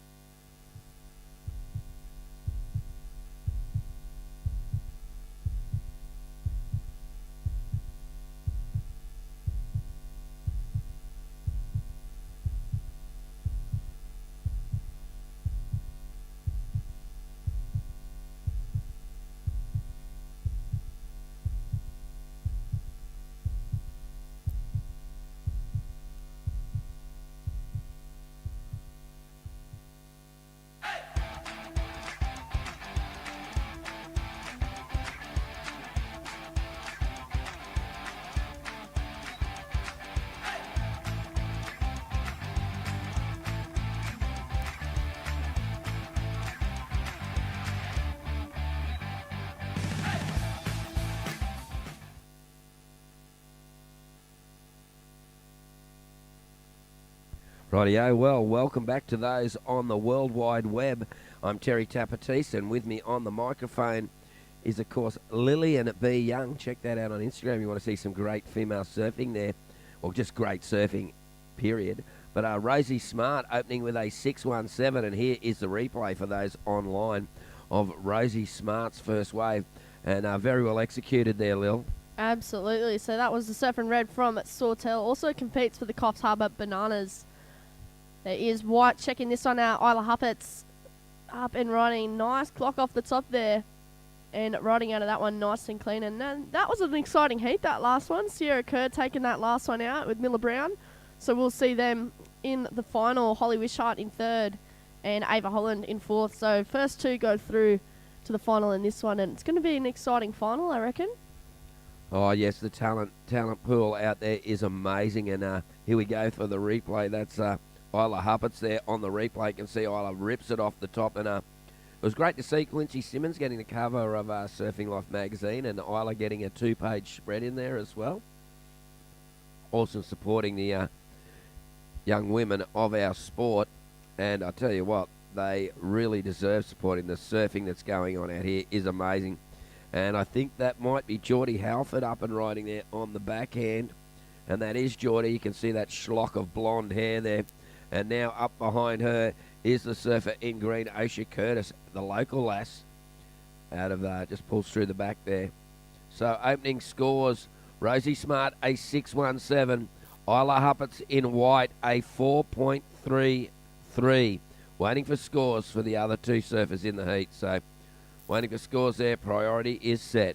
Rightio, well, welcome back to those on the World Wide Web. I'm Terry Tapatis, and with me on the microphone is, of course, Lillian B. Young. Check that out on Instagram. You want to see some great female surfing there, or just great surfing, period. But Rosie Smart opening with a 617, and here is the replay for those online of Rosie Smart's first wave, and very well executed there, Lil. Absolutely. So that was the surfing red from Sawtell. Also competes for the Coffs Harbour Bananas. There is white checking this one out. Isla Huppert's up and riding. Nice clock off the top there. And riding out of that one nice and clean. And then that was an exciting heat, that last one. Sierra Kerr taking that last one out with Miller Brown. So we'll see them in the final. Holly Wishart in third and Ava Holland in fourth. So first two go through to the final in this one. And it's going to be an exciting final, I reckon. Oh, yes, the talent pool out there is amazing. And here we go for the replay. That's Isla Huppert's there on the replay. You can see Isla rips it off the top. And it was great to see Quincy Simmons getting the cover of Surfing Life magazine, and Isla getting a 2-page spread in there as well. Also supporting the young women of our sport. And I tell you what, they really deserve supporting. The surfing that's going on out here is amazing. And I think that might be Geordie Halford up and riding there on the backhand. And that is Geordie. You can see that schlock of blonde hair there. And now up behind her is the surfer in green, Aisha Curtis, the local lass. Out of just pulls through the back there. So opening scores, Rosie Smart, a 617. Isla Huppert's in white, a 4.33. Waiting for scores for the other two surfers in the heat. So waiting for scores there. Priority is set.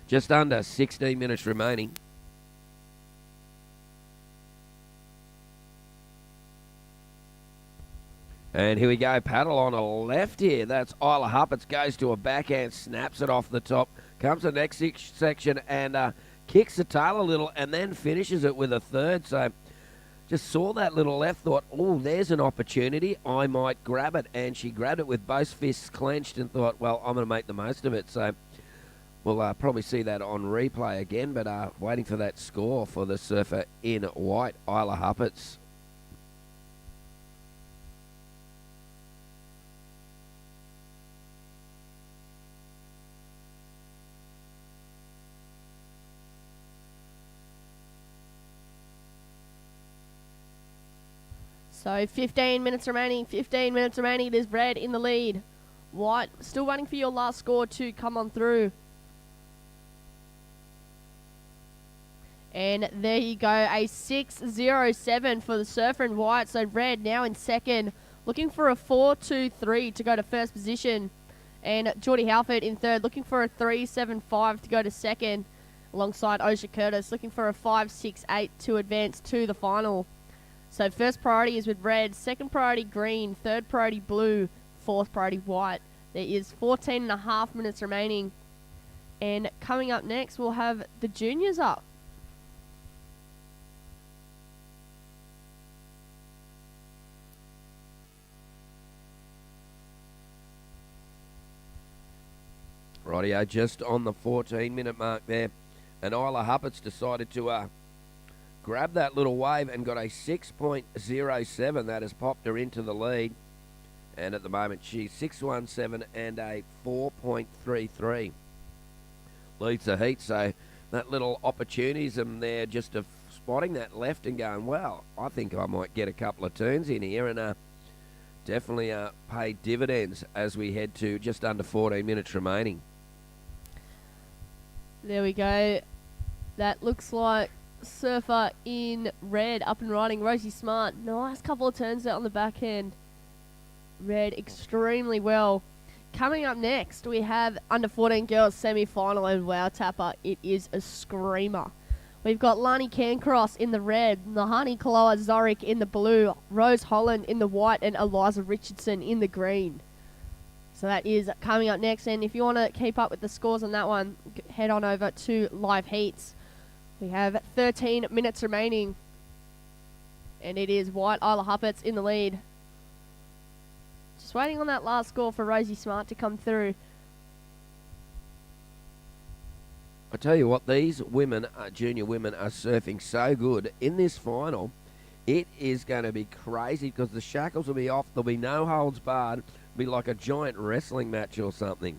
Just under 16 minutes remaining. And here we go, paddle on a left here. That's Isla Huppert's, goes to a backhand, snaps it off the top, comes to the next section and kicks the tail a little and then finishes it with a third. So just saw that little left, thought, oh, there's an opportunity. I might grab it. And she grabbed it with both fists clenched and thought, well, I'm going to make the most of it. So we'll probably see that on replay again, but waiting for that score for the surfer in white, Isla Huppert's. So 15 minutes remaining. There's red in the lead. White still waiting for your last score to come on through. And there you go, a 6.07 for the Surfer in white. So red now in second, looking for a 4.23 to go to first position. And Geordie Halford in third, looking for a 3.75 to go to second, alongside Osha Curtis, looking for a 5.68 to advance to the final. So first priority is with red, second priority green, third priority blue, fourth priority white. There is 14.5 minutes remaining. And coming up next, we'll have the juniors up. Rightio, just on the 14-minute mark there. And Isla Huppert's decided to grab that little wave and got a 6.07. That has popped her into the lead. And at the moment, she's 6.17 and a 4.33. Leads the heat, so that little opportunism there just of spotting that left and going, well, I think I might get a couple of turns in here and definitely pay dividends as we head to just under 14 minutes remaining. There we go. That looks like Surfer in red up and riding. Rosie Smart, nice couple of turns there on the back end. Red extremely well. Coming up next, we have under 14 girls semi-final, and wow, Tapper, it is a screamer. We've got Lani Cancross in the red, Nahani Kaloa Zorik in the blue, Rose Holland in the white, and Eliza Richardson in the green. So that is coming up next, and if you want to keep up with the scores on that one, head on over to Live Heats. We have 13 minutes remaining, and it is white Isla Huppert's in the lead. Just waiting on that last score for Rosie Smart to come through. I tell you what, these women, junior women, are surfing so good in this final. It is going to be crazy because the shackles will be off. There'll be no holds barred. It'll be like a giant wrestling match or something.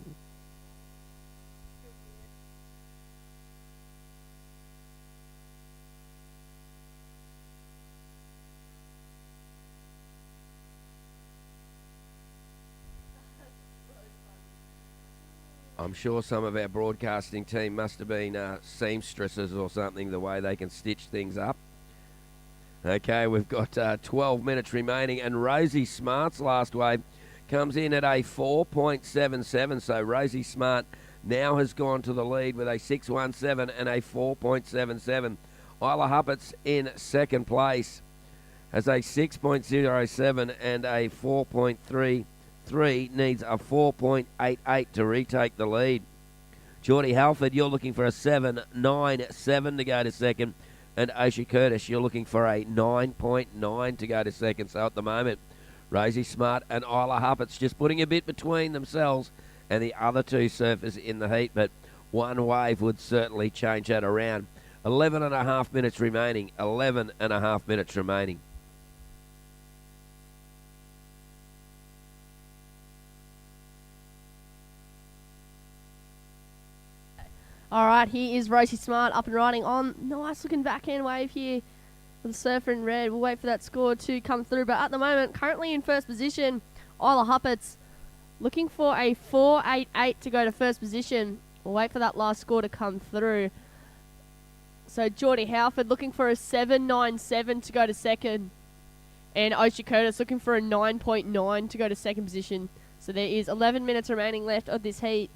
I'm sure some of our broadcasting team must have been seamstresses or something, the way they can stitch things up. Okay, we've got 12 minutes remaining, and Rosie Smart's last wave comes in at a 4.77. So Rosie Smart now has gone to the lead with a 6.17 and a 4.77. Isla Huppert's in second place has a 6.07 and a 4.33. Needs a 4.88 to retake the lead. Geordie Halford, you're looking for a 7.97 to go to second. And Osha Curtis, you're looking for a 9.9 to go to second. So at the moment, Rosie Smart and Isla Huppert's just putting a bit between themselves and the other two surfers in the heat. But one wave would certainly change that around. 11.5 minutes remaining. 11.5 minutes remaining. All right, here is Rosie Smart up and riding on. Nice looking backhand wave here for the Surfer in red. We'll wait for that score to come through. But at the moment, currently in first position, Isla Huppert's looking for a 4.88 to go to first position. We'll wait for that last score to come through. So Geordie Halford looking for a 7.97 to go to second. And Osha Curtis looking for a 9.9 to go to second position. So there is 11 minutes remaining left of this heat.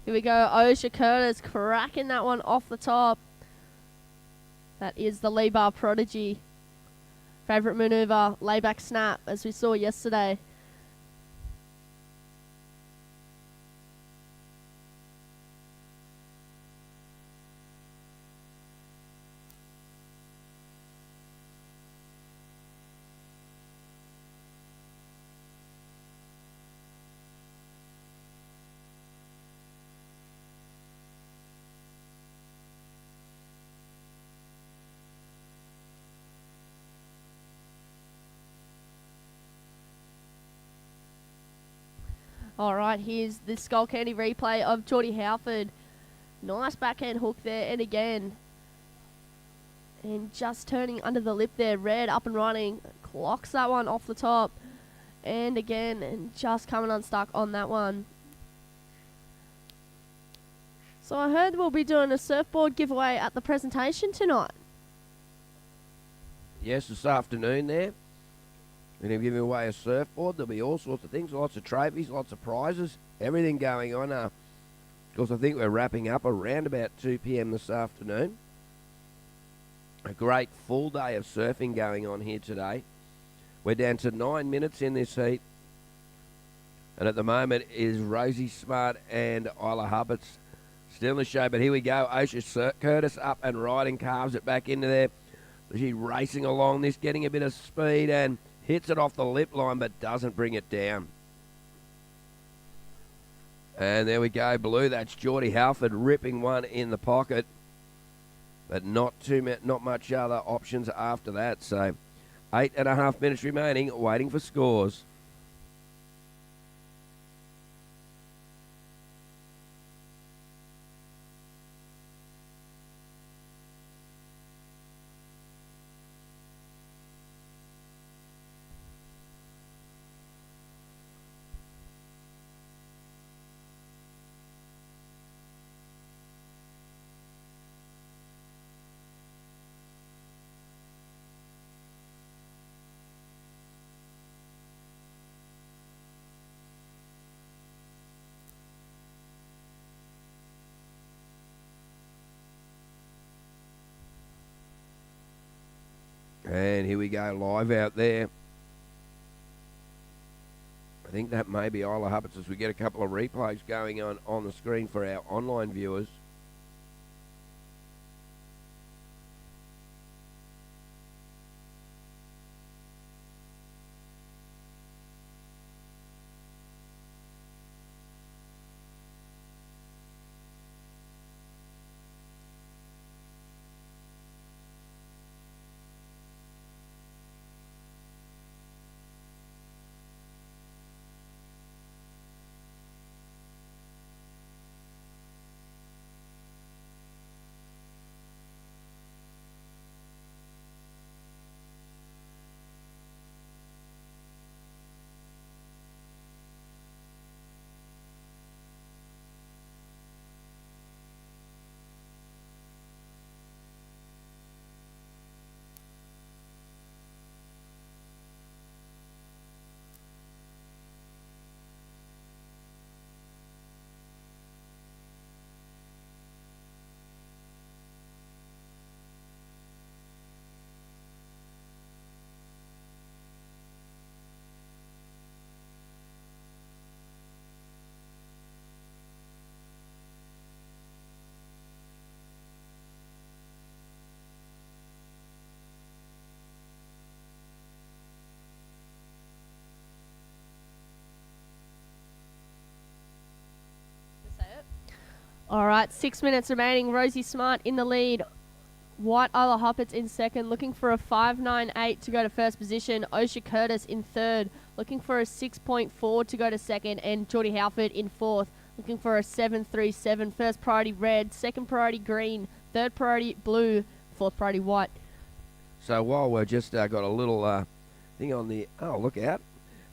Here we go, Osha Curtis cracking that one off the top. That is the lee bar prodigy. Favourite manoeuvre, layback snap, as we saw yesterday. All right, here's the Skullcandy replay of Geordie Halford. Nice backhand hook there, and again. And just turning under the lip there, Red up and running. Clocks that one off the top. And again, and just coming unstuck on that one. So I heard we'll be doing a surfboard giveaway at the presentation tonight. Yes, this afternoon there. We're going to give away a surfboard. There'll be all sorts of things, lots of trophies, lots of prizes, everything going on. Of course, I think we're wrapping up around about 2 p.m. this afternoon. A great full day of surfing going on here today. We're down to 9 minutes in this heat. And at the moment is Rosie Smart and Isla Hubbards still in the show. But here we go. Osha Curtis up and riding, carves it back into there. She's racing along this, getting a bit of speed and hits it off the lip line but doesn't bring it down. And there we go, Blue. That's Geordie Halford ripping one in the pocket. But not much other options after that. So 8.5 minutes remaining, waiting for scores. And here we go, live out there. I think that may be Isla Hubbards as we get a couple of replays going on the screen for our online viewers. All right, 6 minutes remaining. Rosie Smart in the lead. White Isla Hubbards in second, looking for a 5.98 to go to first position. Osha Curtis in third, looking for a 6.4 to go to second. And Geordie Halford in fourth, looking for a 7.37. First priority red, second priority green, third priority blue, fourth priority white. So while we're just got a little thing on the... Oh, look out.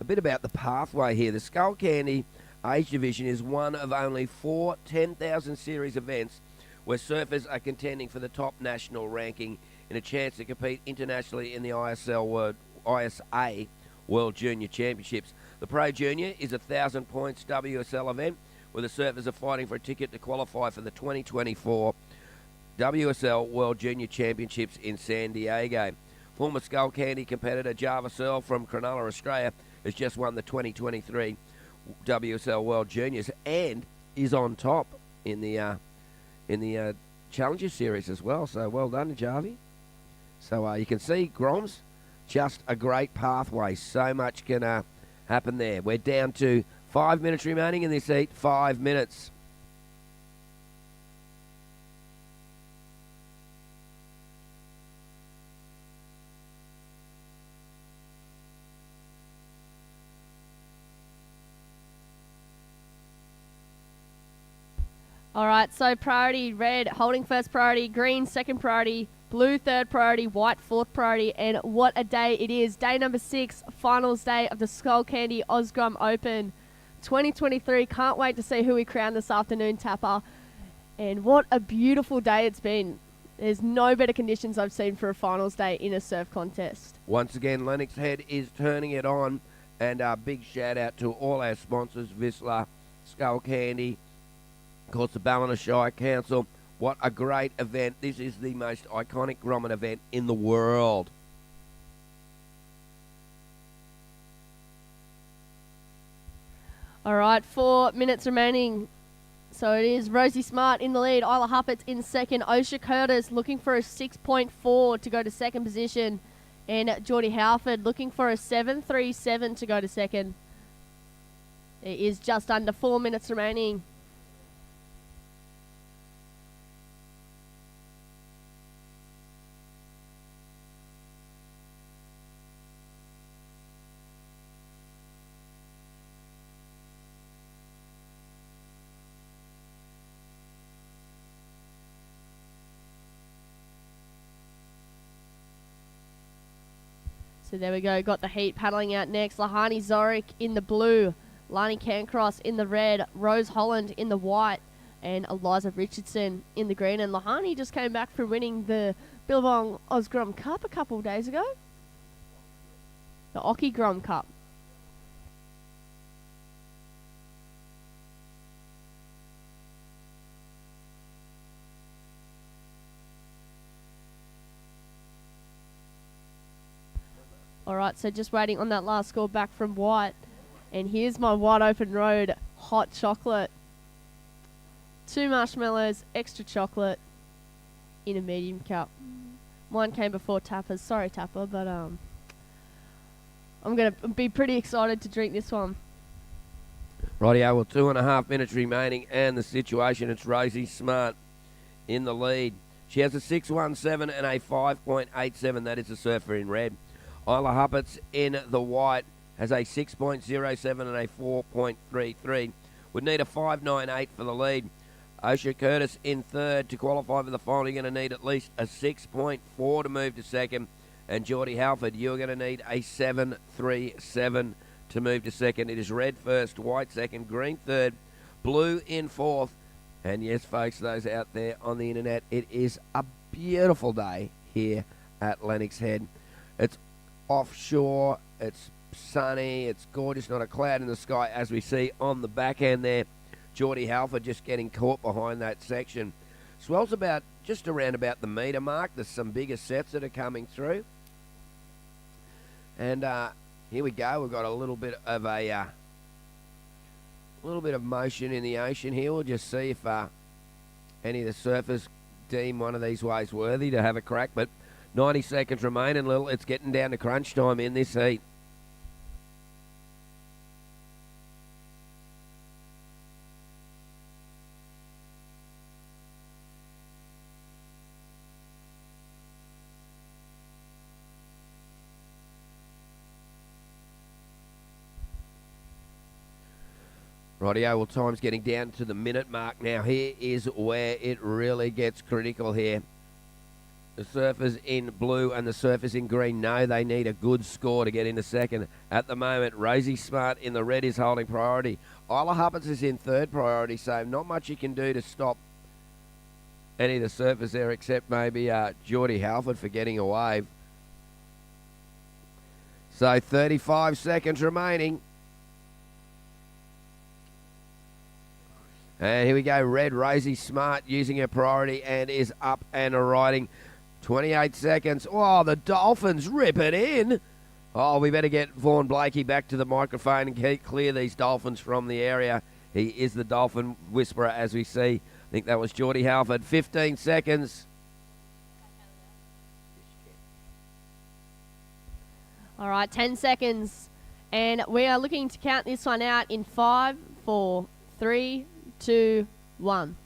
A bit about the pathway here. The Skullcandy age division is one of only 4 10,000 series events where surfers are contending for the top national ranking in a chance to compete internationally in the ISA World Junior Championships. The Pro Junior is a 1,000 points WSL event where the surfers are fighting for a ticket to qualify for the 2024 WSL World Junior Championships in San Diego. Former Skullcandy competitor Java Searle from Cronulla, Australia, has just won the 2023 WSL World Juniors and is on top in the Challenger Series as well. So well done, Javi. So you can see Grom's just a great pathway. So much can happen there. We're down to 5 minutes remaining in this heat. 5 minutes. All right, so priority red holding first priority, green second priority, blue third priority, white fourth priority, and what a day it is. Day number 6, finals day of the Skullcandy Grom Open 2023. Can't wait to see who we crown this afternoon, Tapper. And what a beautiful day it's been. There's no better conditions I've seen for a finals day in a surf contest. Once again, Lennox Head is turning it on, and a big shout out to all our sponsors, Vissla, Skullcandy, of course the Ballina Shire Council. What a great event. This is the most iconic Grommet event in the world. All right, 4 minutes remaining. So it is Rosie Smart in the lead, Isla Huppert in second, Osha Curtis looking for a 6.4 to go to second position, and Geordie Halford looking for a 7.37 to go to second. It is just under 4 minutes remaining. So there we go, got the heat paddling out next. Lahani Zorik in the blue, Lani Cancross in the red, Rose Holland in the white, and Eliza Richardson in the green. And Lahani just came back from winning the Billabong Osgrom Cup a couple of days ago. The Oki Grom Cup. All right, so just waiting on that last score back from White. And here's my Wide Open Road hot chocolate. 2 marshmallows, extra chocolate in a medium cup. Mine came before Tapper's. Sorry, Tapper, but I'm going to be pretty excited to drink this one. Rightio, well, 2.5 minutes remaining, and the situation, it's Rosie Smart in the lead. She has a 6.17 and a 5.87. That is the surfer in red. Isla Huppert's in the white, has a 6.07 and a 4.33. Would need a 5.98 for the lead. Osha Curtis in third. To qualify for the final, you're going to need at least a 6.4 to move to second. And Geordie Halford, you're going to need a 7.37 to move to second. It is red first, white second, green third, blue in fourth. And yes, folks, those out there on the internet, it is a beautiful day here at Lennox Head. It's offshore, it's sunny, it's gorgeous, not a cloud in the sky, as we see on the back end there. Geordie Halford just getting caught behind that section. Swell's about just around about the metre mark. There's some bigger sets that are coming through. And here we go. We've got a little bit of motion in the ocean here. We'll just see if any of the surfers deem one of these waves worthy to have a crack. But 90 seconds remaining, Lil. It's getting down to crunch time in this heat. Rightio, well, time's getting down to the minute mark now. Here is where it really gets critical here. The surfers in blue and the surfers in green know they need a good score to get into second. At the moment, Rosie Smart in the red is holding priority. Isla Huppert is in third priority, so not much you can do to stop any of the surfers there except maybe Geordie Halford for getting a wave. So 35 seconds remaining. And here we go, red, Rosie Smart using her priority and is up and riding. 28 seconds. Oh, the Dolphins rip it in. Oh, we better get Vaughan Blakey back to the microphone and clear these Dolphins from the area. He is the Dolphin whisperer, as we see. I think that was Geordie Halford. 15 seconds. All right, 10 seconds. And we are looking to count this one out in 5, 4, 3, 2, 1.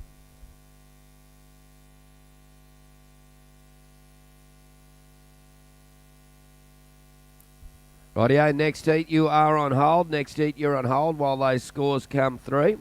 Rightio, next heat you are on hold. Next heat you're on hold while those scores come through.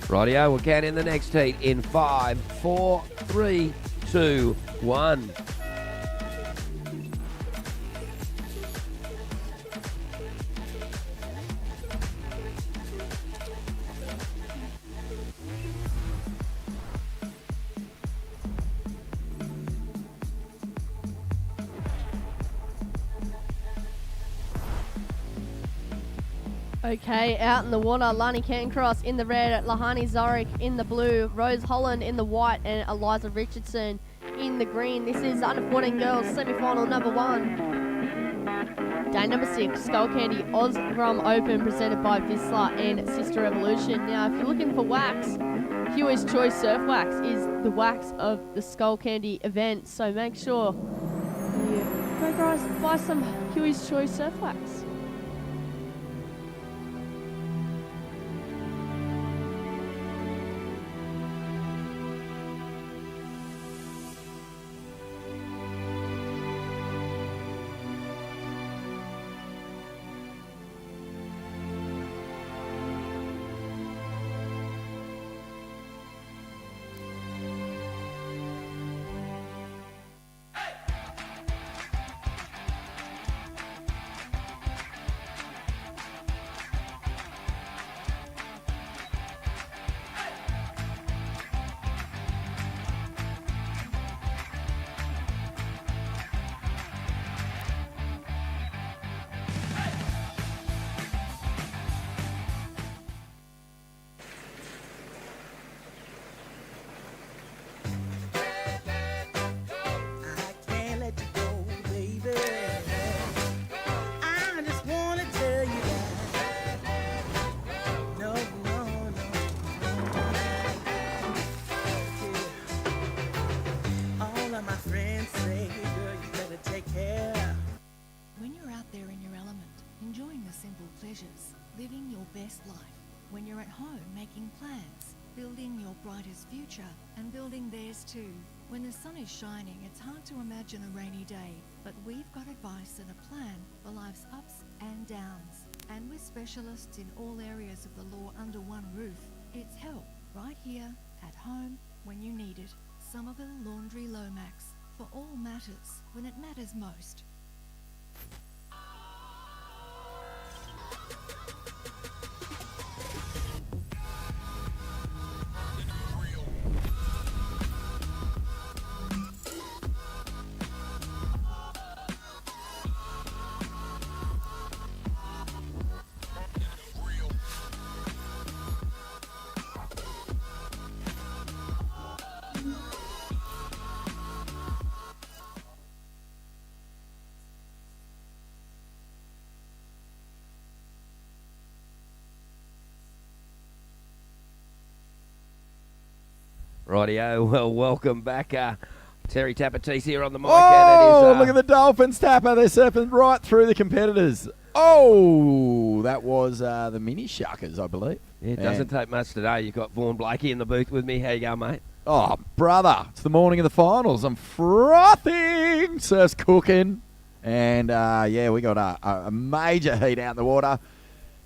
Rightio, we'll count in the next heat in 5, 4, 3, 2, 1. Okay, out in the water, Lani Cancross in the red, Lahani Zorik in the blue, Rose Holland in the white, and Eliza Richardson in the green. This is under 14 girls semi-final number 1. Day number 6, Skullcandy Oz Grom Open presented by Vissla and Sisstrevolution. Now, if you're looking for wax, Huey's Choice Surf Wax is the wax of the Skullcandy event. So make sure you go guys buy some Huey's Choice Surf Wax. Living your best life. When you're at home making plans, building your brightest future, and building theirs too. When the sun is shining, it's hard to imagine a rainy day, but we've got advice and a plan for life's ups and downs. And with specialists in all areas of the law under one roof, it's help right here at home when you need it. Somerville Laundry Lomax, for all matters when it matters most. Rightio, well, welcome back. Terry Tapatisse here on the mic. Oh, and it is, look at the Dolphins, Tapper. They're surfing right through the competitors. Oh, that was the mini sharkers, I believe. Yeah, it doesn't take much today. You've got Vaughan Blakey in the booth with me. How you going, mate? Oh, brother, it's the morning of the finals. I'm frothing. Surf's cooking. And, yeah, we got a major heat out in the water.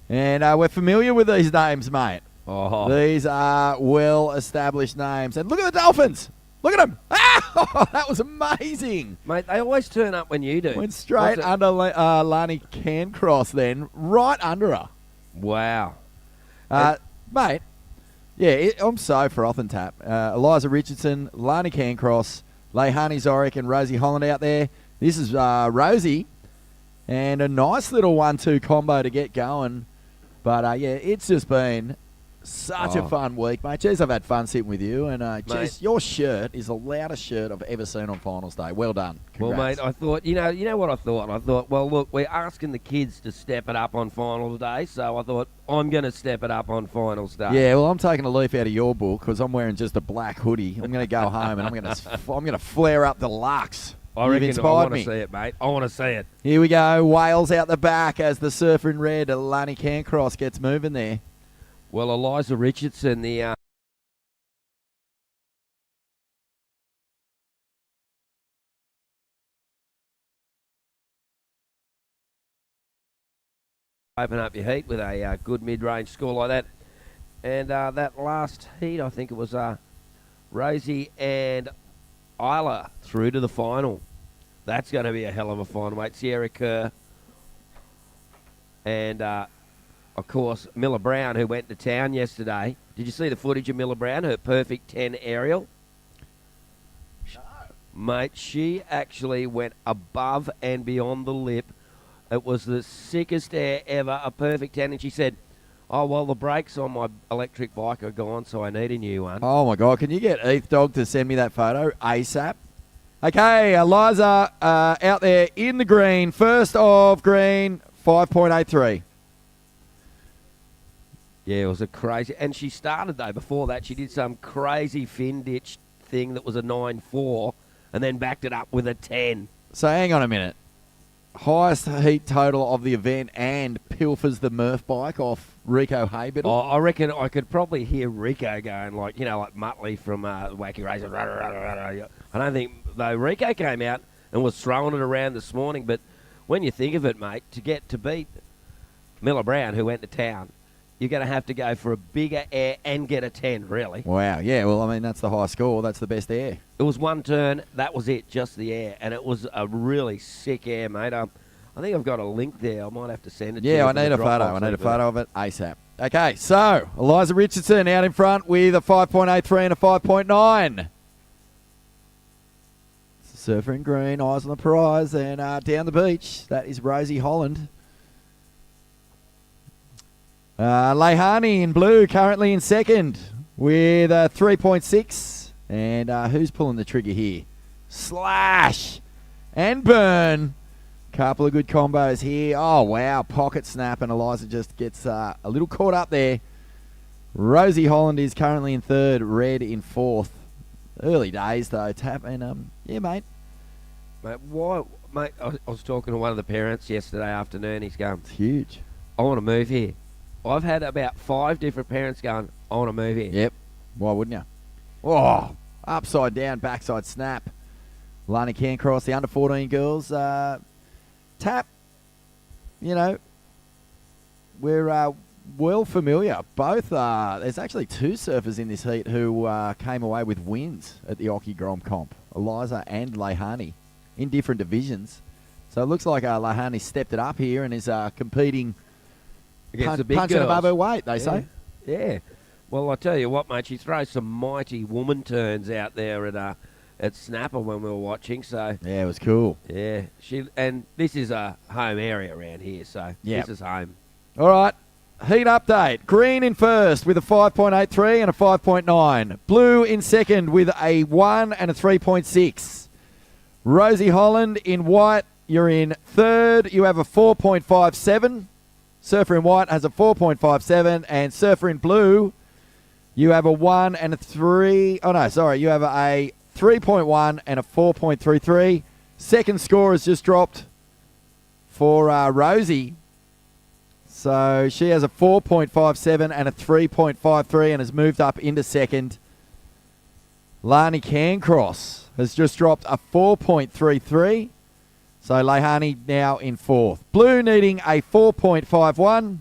And we're familiar with these names, mate. Oh. These are well-established names. And look at the Dolphins. Look at them. Ah, that was amazing. Mate, they always turn up when you do. Went straight under Lani Cancross then, right under her. Wow. Mate, yeah, I'm so frothing, Tap. Eliza Richardson, Lani Cancross, Lehani Zorik and Rosie Holland out there. This is Rosie. And a nice little 1-2 combo to get going. But, yeah, it's just been such a fun week, mate. Jeez, I've had fun sitting with you. And, jeez, your shirt is the loudest shirt I've ever seen on finals day. Well done. Congrats. Well, mate, I thought, you know what I thought? I thought, well, look, we're asking the kids to step it up on finals day, so I thought I'm going to step it up on finals day. Yeah, well, I'm taking a leaf out of your book because I'm wearing just a black hoodie. I'm going to go home and I'm going to flare up the Lux. I reckon I want to see it, mate. I want to see it. Here we go. Wales out the back as the surfer in red, Lani Cancross, gets moving there. Well, Eliza Richardson, the open up your heat with a good mid-range score like that. And that last heat, I think it was Rosie and Isla through to the final. That's going to be a hell of a final, mate. Sierra Kerr and, of course, Miller Brown, who went to town yesterday. Did you see the footage of Miller Brown, her perfect 10 aerial? No. Mate, she actually went above and beyond the lip. It was the sickest air ever, a perfect 10. And she said, oh, well, the brakes on my electric bike are gone, so I need a new one. Oh, my God. Can you get Heath Dog to send me that photo ASAP? Okay, Eliza out there in the green. First of green, 5.83. Yeah, it was a crazy... And she started, though, before that. She did some crazy fin ditch thing that was a 9.4 and then backed it up with a 10. So hang on a minute. Highest heat total of the event and pilfers the Murph bike off Rico Haybiddle. Oh, I reckon I could probably hear Rico going like, like Muttley from Wacky Racer. I don't think, though, Rico came out and was throwing it around this morning. But when you think of it, mate, to beat Miller Brown, who went to town, you're going to go for a bigger air and get a 10, really. Wow, yeah, well, I mean, that's the high score. That's the best air. It was one turn. That was it, just the air. And it was a really sick air, mate. I think I've got a link there. I might have to send it to you. Yeah, I need a photo. I need a photo of it ASAP. Okay, so Eliza Richardson out in front with a 5.83 and a 5.9. Surfer in green, eyes on the prize, and down the beach, that is Rosie Holland. Lehani in blue, currently in second with a 3.6. And who's pulling the trigger here? Slash and Burn. Couple of good combos here. Oh, wow. Pocket snap, and Eliza just gets a little caught up there. Rosie Holland is currently in third, Red in fourth. Early days, though, Tap. And, yeah, mate. Mate, why? Mate, I was talking to one of the parents yesterday afternoon. He's going, It's huge. I want to move here. I've had about 5 different parents going, I want to move here. Yep. Why wouldn't you? Oh, upside down, backside snap. Lana Cancross, the under 14 girls. Tap, we're well familiar. Both, there's actually 2 surfers in this heat who came away with wins at the Occy Grom comp. Eliza and Lehani in different divisions. So it looks like Lehani stepped it up here and is competing against the big punching girls. above her weight, they say. Yeah. Well, I tell you what, mate, she throws some mighty woman turns out there at Snapper when we were watching. So yeah, it was cool. Yeah, and this is a home area around here, so This is home. All right, heat update. Green in first with a 5.83 and a 5.9. Blue in second with a 1 and a 3.6. Rosie Holland in white, you're in third. You have a 4.57. Surfer in white has a 4.57, and Surfer in blue, you have a 1 and a 3. Oh, no, sorry. You have a 3.1 and a 4.33. Second score has just dropped for Rosie. So she has a 4.57 and a 3.53 and has moved up into second. Lani Cancross has just dropped a 4.33. So Lehani now in fourth. Blue needing a 4.51.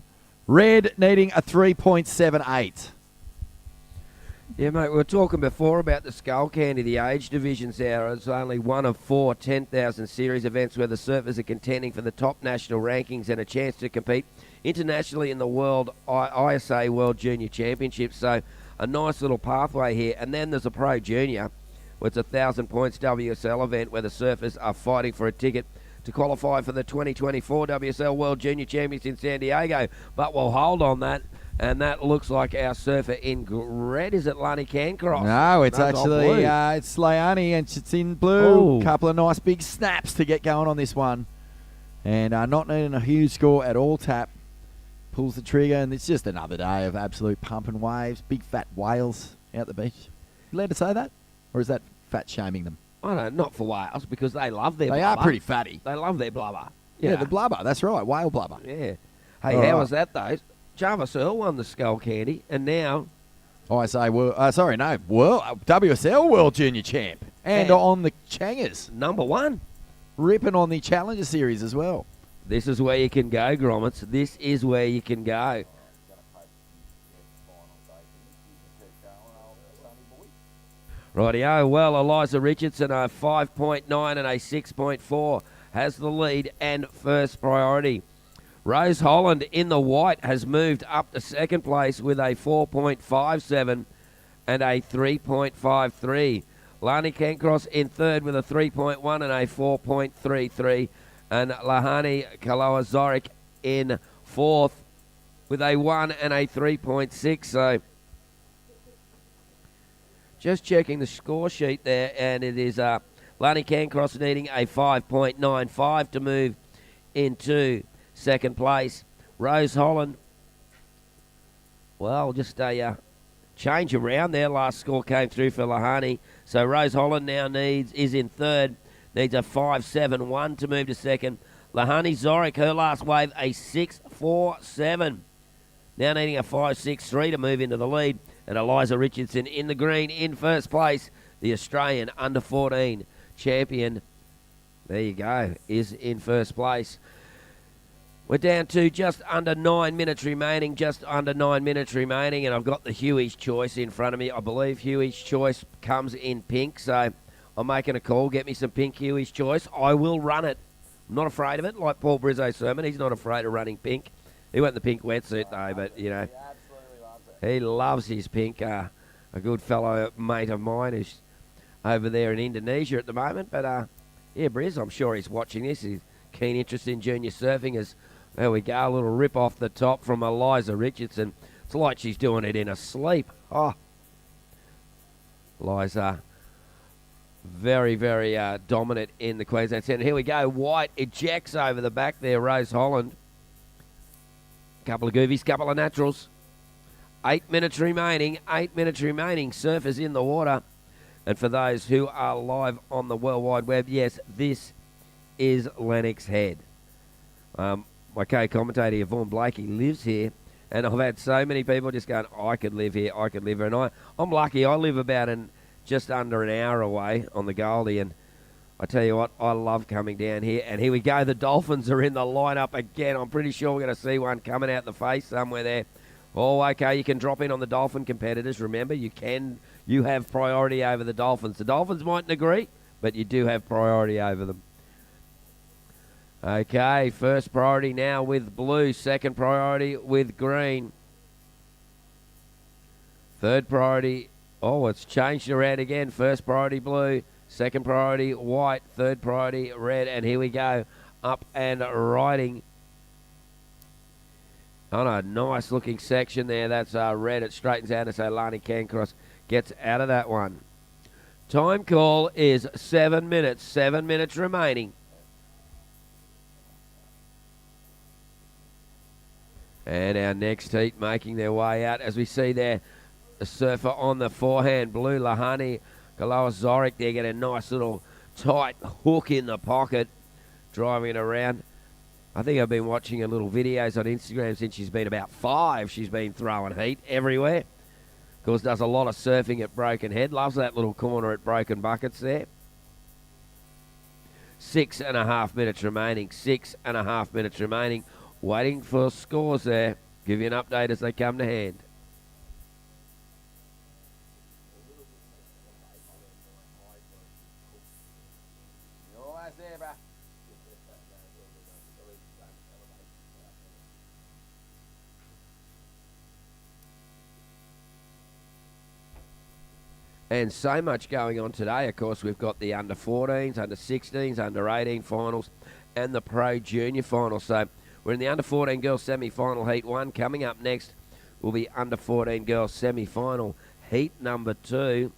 Red needing a 3.78. Yeah, mate, we were talking before about the Skullcandy, the age divisions there. It's only one of 4 10,000 series events where the surfers are contending for the top national rankings and a chance to compete internationally in the World ISA World Junior Championships. So a nice little pathway here. And then there's a Pro Junior, where it's a 1,000 points WSL event where the surfers are fighting for a ticket to qualify for the 2024 WSL World Junior Champions in San Diego. But we'll hold on that. And that looks like our surfer in red. Is it Lani Cancross? No, it's actually it's Leani, and it's in blue. Couple of nice big snaps to get going on this one. And not needing a huge score at all. Tap pulls the trigger, and it's just another day of absolute pumping waves. Big fat whales out the beach. You allowed to say that? Or is that fat shaming them? I don't know, not for whales, because they love their blubber. They are pretty fatty. They love their blubber. Yeah, the blubber. That's right, whale blubber. Yeah. Hey, how was that, though? Jarvis Earl won the Skullcandy, and now... WSL World Junior Champ. And on the Changers. Number 1. Ripping on the Challenger Series as well. This is where you can go, Grommets. This is where you can go. Rightio. Well, Eliza Richardson, a 5.9 and a 6.4 has the lead and first priority. Rose Holland in the white has moved up to second place with a 4.57 and a 3.53. Lani Cancross in third with a 3.1 and a 4.33. And Lahani Kaloa-Zorik in fourth with a 1 and a 3.6. So just checking the score sheet there, and it is Lani Cancross needing a 5.95 to move into second place. Rose Holland, well, just a change around there. Last score came through for Lahani. So Rose Holland now is in third, needs a 5.71 to move to second. Lahani Zorik, her last wave, a 6.47. Now needing a 5.63 to move into the lead. And Eliza Richardson in the green in first place. The Australian under-14 champion, there you go, is in first place. We're down to just under 9 minutes remaining, and I've got the Huey's Choice in front of me. I believe Huey's Choice comes in pink, so I'm making a call. Get me some pink Huey's Choice. I will run it. I'm not afraid of it, like Paul Brizzo's sermon. He's not afraid of running pink. He went in the pink wetsuit, though, but, you know, he loves his pink. A good fellow mate of mine who's over there in Indonesia at the moment. But, yeah, Briz, I'm sure he's watching this. He's keen interest in junior surfing. As there we go, a little rip off the top from Eliza Richardson. It's like she's doing it in her sleep. Oh, Eliza, very, very dominant in the Queensland Centre. Here we go. White ejects over the back there, Rose Holland. Couple of goofies, couple of naturals. 8 minutes remaining. Surfers in the water. And for those who are live on the World Wide Web, yes, this is Lennox Head. My co-commentator, Yvonne Blakey, lives here. And I've had so many people just going, I could live here. And I'm lucky. I live about just under an hour away on the Goldie. And I tell you what, I love coming down here. And here we go. The Dolphins are in the lineup again. I'm pretty sure we're going to see one coming out the face somewhere there. Oh, okay, you can drop in on the Dolphin competitors. Remember, you have priority over the Dolphins. The Dolphins mightn't agree, but you do have priority over them. Okay, first priority now with blue. Second priority with green. Third priority, oh, it's changed around again. First priority blue. Second priority white. Third priority red. And here we go, up and riding. On a nice looking section there. That's red. It straightens out as Lani Cancross gets out of that one. Time call is 7 minutes. 7 minutes remaining. And our next heat making their way out. As we see there, the surfer on the forehand. Blue Lahani Kaloa-Zorik there. Get a nice little tight hook in the pocket. Driving it around. I think I've been watching her little videos on Instagram since she's been about 5. She's been throwing heat everywhere. Of course, does a lot of surfing at Broken Head. Loves that little corner at Broken Buckets there. 6.5 minutes remaining. 6.5 minutes remaining. Waiting for scores there. Give you an update as they come to hand. And so much going on today. Of course, we've got the under-14s, under-16s, under-18 finals, and the Pro Junior finals. So we're in the under-14 girls semi-final heat 1. Coming up next will be under-14 girls semi-final heat number 2.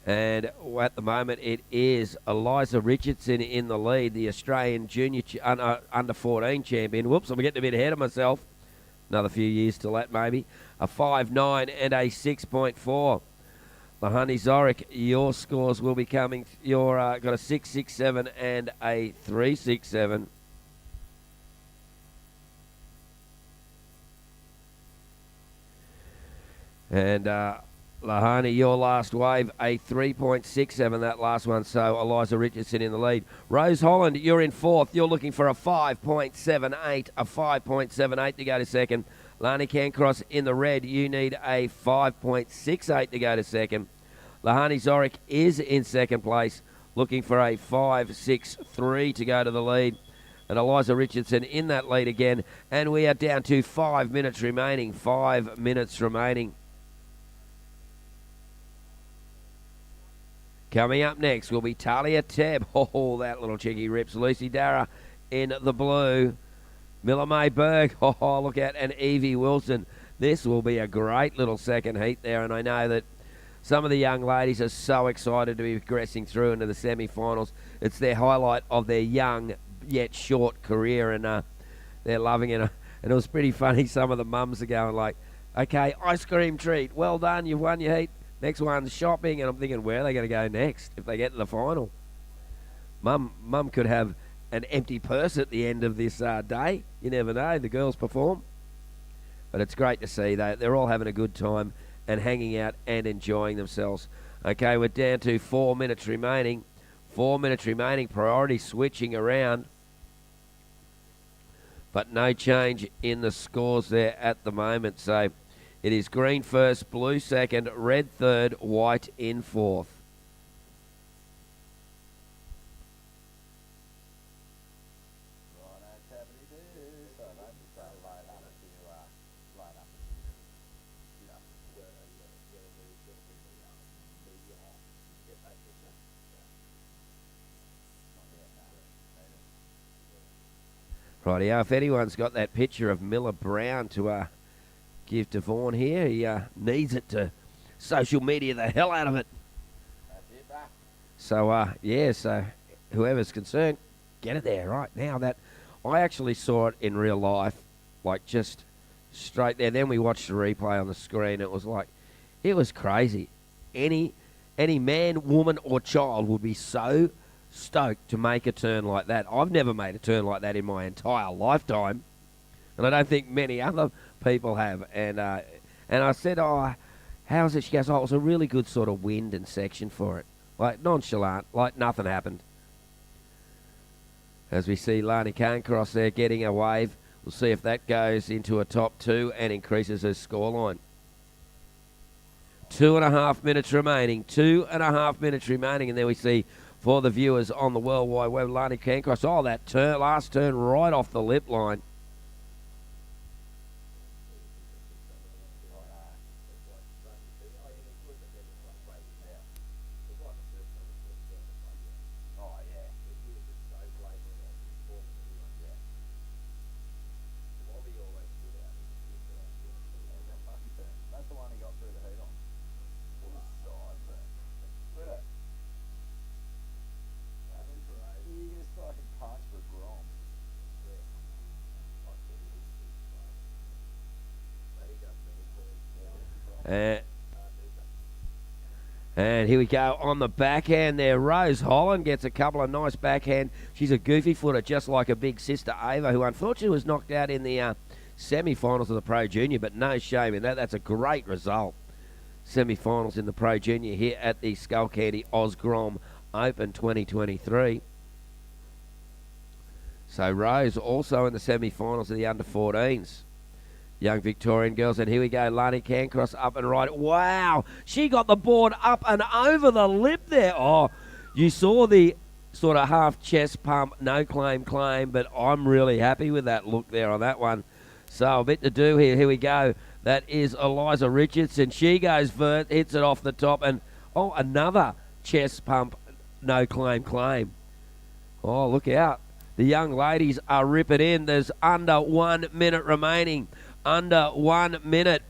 And at the moment, it is Eliza Richardson in the lead, the Australian junior under-14 champion. Whoops, I'm getting a bit ahead of myself. Another few years till that, maybe. A 5.9 and a 6.4. Lahani Zorik, your scores will be coming. You're got a 6.67 and a 3.67. And Lahani, your last wave, a 3.67, that last one. So Eliza Richardson in the lead. Rose Holland, you're in fourth. You're looking for a 5.78, to go to second. Lani Cancross in the red, you need a 5.68 to go to second. Lahani Zorik is in second place, looking for a 5.63 to go to the lead. And Eliza Richardson in that lead again. And we are down to 5 minutes remaining. 5 minutes remaining. Coming up next will be Talia Tebb. Oh, that little chickie rips. Lucy Dara in the blue. Miller May Berg. Oh, look out. And Evie Wilson. This will be a great little second heat there. And I know that some of the young ladies are so excited to be progressing through into the semi-finals. It's their highlight of their young yet short career, and they're loving it. And it was pretty funny. Some of the mums are going like, okay, ice cream treat, well done, you've won your heat. Next one's shopping. And I'm thinking, where are they going to go next if they get to the final? Mum could have an empty purse at the end of this day. You never know. The girls perform. But it's great to see they're all having a good time and hanging out and enjoying themselves. Okay, we're down to 4 minutes remaining. 4 minutes remaining. Priority switching around. But no change in the scores there at the moment. So it is green first, blue second, red third, white in fourth. Rightio, if anyone's got that picture of Miller Brown to give to Vaughan here, he needs it to social media the hell out of it. So, so whoever's concerned, get it there right now. That I actually saw it in real life, like just straight there. Then we watched the replay on the screen. It was like, it was crazy. Any man, woman or child would be so stoked to make a turn like that. I've never made a turn like that in my entire lifetime, and I don't think many other people have. And I said, oh, how's it? She goes, oh, it was a really good sort of wind and section for it, like nonchalant, like nothing happened. As we see Lani Cancross there getting a wave, we'll see if that goes into a top two and increases her scoreline. 2.5 minutes remaining. 2.5 minutes remaining, and there we see, for the viewers on the World Wide Web, Lani Cancross. Oh, that last turn right off the lip line. And here we go on the backhand there. Rose Holland gets a couple of nice backhand. She's a goofy footer, just like her big sister Ava, who unfortunately was knocked out in the semi-finals of the Pro Junior, but no shame in that. That's a great result. Semi-finals in the Pro Junior here at the Skullcandy Grom Open 2023. So Rose also in the semi-finals of the under-14s. Young Victorian girls, and here we go, Lani Cancross up and right. Wow, she got the board up and over the lip there. Oh, you saw the sort of half chest pump, no claim, but I'm really happy with that look there on that one. So a bit to do here. Here we go. That is Eliza Richardson. She goes first, hits it off the top, and oh, another chest pump, no claim. Oh, look out. The young ladies are ripping in. There's under 1 minute remaining. Under 1 minute,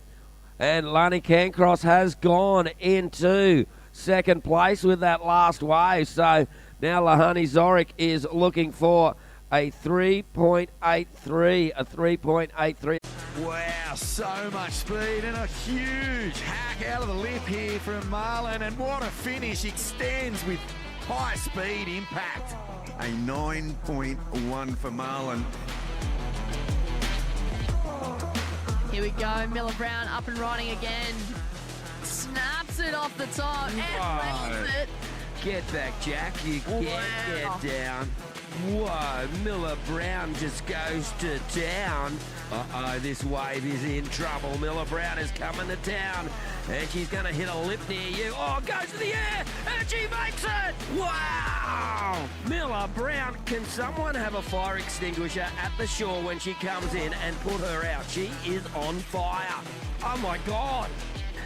and Lani Cancross has gone into second place with that last wave. So now Lahani Zorik is looking for a 3.83, a 3.83. Wow, so much speed and a huge hack out of the lip here from Marlon, and what a finish. Extends with high speed impact. A 9.1 for Marlon. Here we go, Miller Brown up and riding again. Snaps it off the top and leaves it. Get back, Jack. You can't get down. Whoa, Miller Brown just goes to town. Uh-oh, this wave is in trouble. Miller Brown is coming to town, and she's going to hit a lip near you. Oh, goes to the air, and she makes it! Wow! Miller Brown, can someone have a fire extinguisher at the shore when she comes in and put her out? She is on fire. Oh, my God.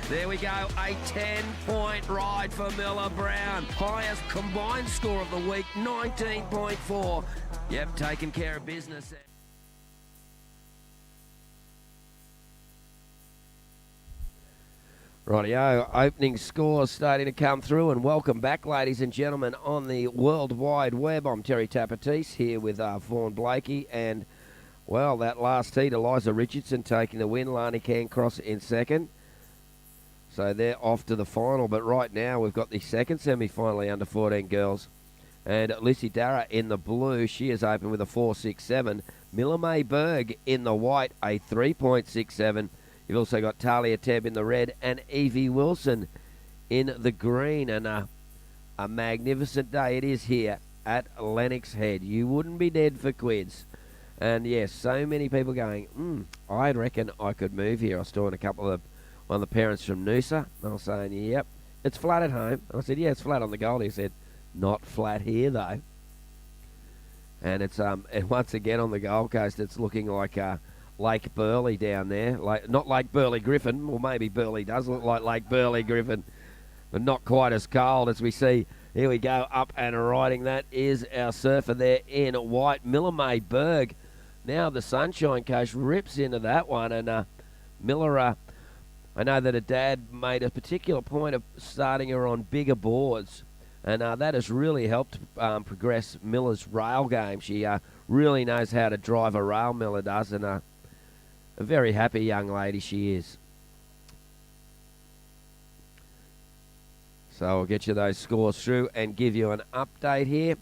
There we go, a 10-point ride for Miller Brown. Highest combined score of the week, 19.4. Yep, taking care of business. Rightio, opening scores starting to come through, and welcome back, ladies and gentlemen, on the World Wide Web. I'm Terry Tapatis here with Vaughan Blakey, and, well, that last heat, Eliza Richardson taking the win, Lani Cairncross in second. So they're off to the final, but right now we've got the second semi-final under 14 girls. And Lucy Darragh in the blue, she is open with a 4.67. Miller May Berg in the white, a 3.67. You've also got Talia Tebb in the red and Evie Wilson in the green. And a magnificent day it is here at Lennox Head. You wouldn't be dead for quids. And yes, so many people going, I reckon I could move here. I was talking to one of the parents from Noosa. I was saying, yep, it's flat at home. And I said, yeah, it's flat on the Gold. He said, not flat here, though. And it's and once again on the Gold Coast, it's looking like Lake Burleigh down there. Not Lake Burleigh Griffin. Well, maybe Burleigh does look like Lake Burleigh Griffin, but not quite as cold as we see. Here we go, up and riding. That is our surfer there in white, Miller May Berg. Now the Sunshine Coast rips into that one, and Miller... I know that her dad made a particular point of starting her on bigger boards, and that has really helped progress Miller's rail game. She really knows how to drive a rail, Miller does, and a very happy young lady she is. So I'll get you those scores through and give you an update here.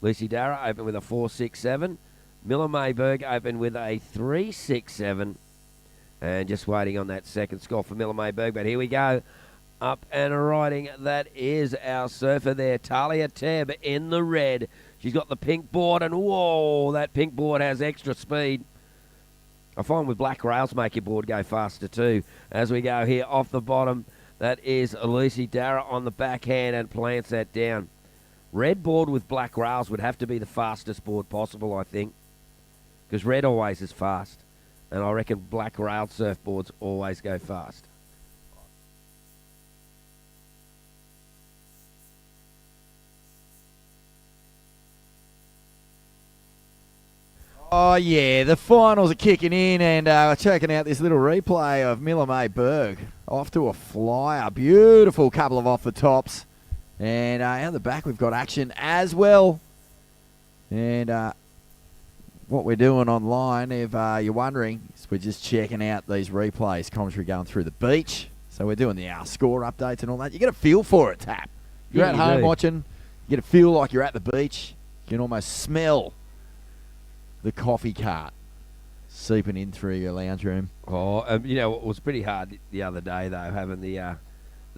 Lucy Darragh open with a 4.67. Miller May Berg open with a 3.67. And just waiting on that second score for Miller May Berg. But here we go. Up and riding. That is our surfer there. Talia Tebb in the red. She's got the pink board. And whoa, that pink board has extra speed. I find with black rails make your board go faster too. As we go here off the bottom. That is Lucy Darragh on the backhand and plants that down. Red board with black rails would have to be the fastest board possible, I think. Because red always is fast. And I reckon black rail surfboards always go fast. Oh, yeah, the finals are kicking in, and checking out this little replay of Miller May Berg. Off to a flyer. Beautiful couple of off the tops. And out the back, we've got action as well. And what we're doing online, if you're wondering, is we're just checking out these replays, commentary going through the beach. So we're doing our score updates and all that. You get a feel for it, Tap. You're at home watching, you get a feel like you're at the beach. You can almost smell the coffee cart seeping in through your lounge room. Oh, it was pretty hard the other day, though, having the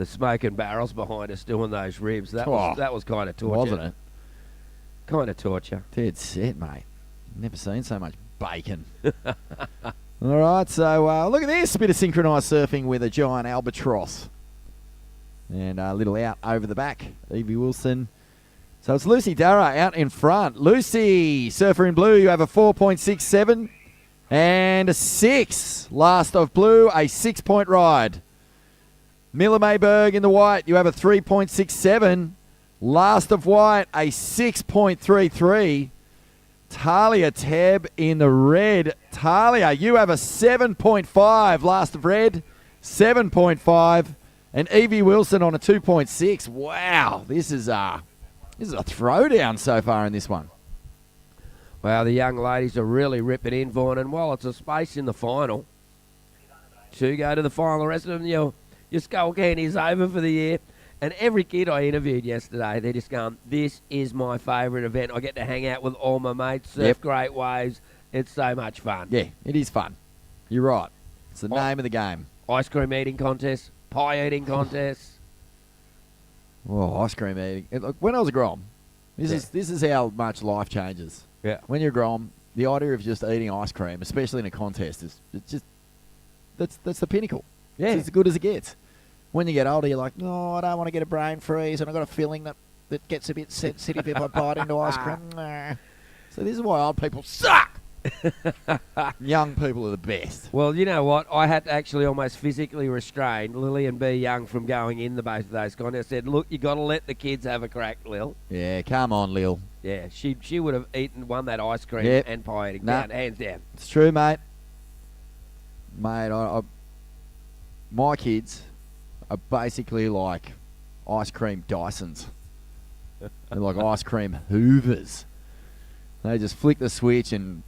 smoking barrels behind us doing those ribs. That was kind of torture. Wasn't it? Kind of torture. Dead set, mate. Never seen so much bacon. All right, so look at this. A bit of synchronised surfing with a giant albatross. And a little out over the back. Evie Wilson. So it's Lucy Darragh out in front. Lucy, surfer in blue, you have a 4.67 and a 6. Last of blue, a 6-point ride. Miller May Berg in the white, you have a 3.67. Last of white, a 6.33. Talia Tebb in the red. Talia, you have a 7.5. Last of red, 7.5. And Evie Wilson on a 2.6. Wow, this is a throwdown so far in this one. Well, the young ladies are really ripping in, Vaughan, and while it's a space in the final, to go to the final, the rest of them, your Skullcandy's over for the year. And every kid I interviewed yesterday, they're just going, this is my favourite event. I get to hang out with all my mates, surf great waves. It's so much fun. Yeah, it is fun. You're right. It's the name of the game. Ice cream eating contests, pie eating contests. Oh, ice cream eating. Look, when I was a Grom, This is how much life changes. Yeah. When you're Grom, the idea of just eating ice cream, especially in a contest, is that's the pinnacle. Yeah. It's as good as it gets. When you get older, you're like, no, I don't want to get a brain freeze, and I've got a feeling that gets a bit sensitive if I bite into ice cream. Nah. So this is why old people suck. Young people are the best. Well, you know what? I had to actually almost physically restrain Lillian B. Young from going in the both of those contests. I said, look, you got to let the kids have a crack, Lil. Yeah, come on, Lil. Yeah, she would have won that ice cream Yep. and pie eating Nah. down, hands down. It's true, mate. Mate, my kids are basically like ice cream Dysons. They're like ice cream Hoovers. They just flick the switch and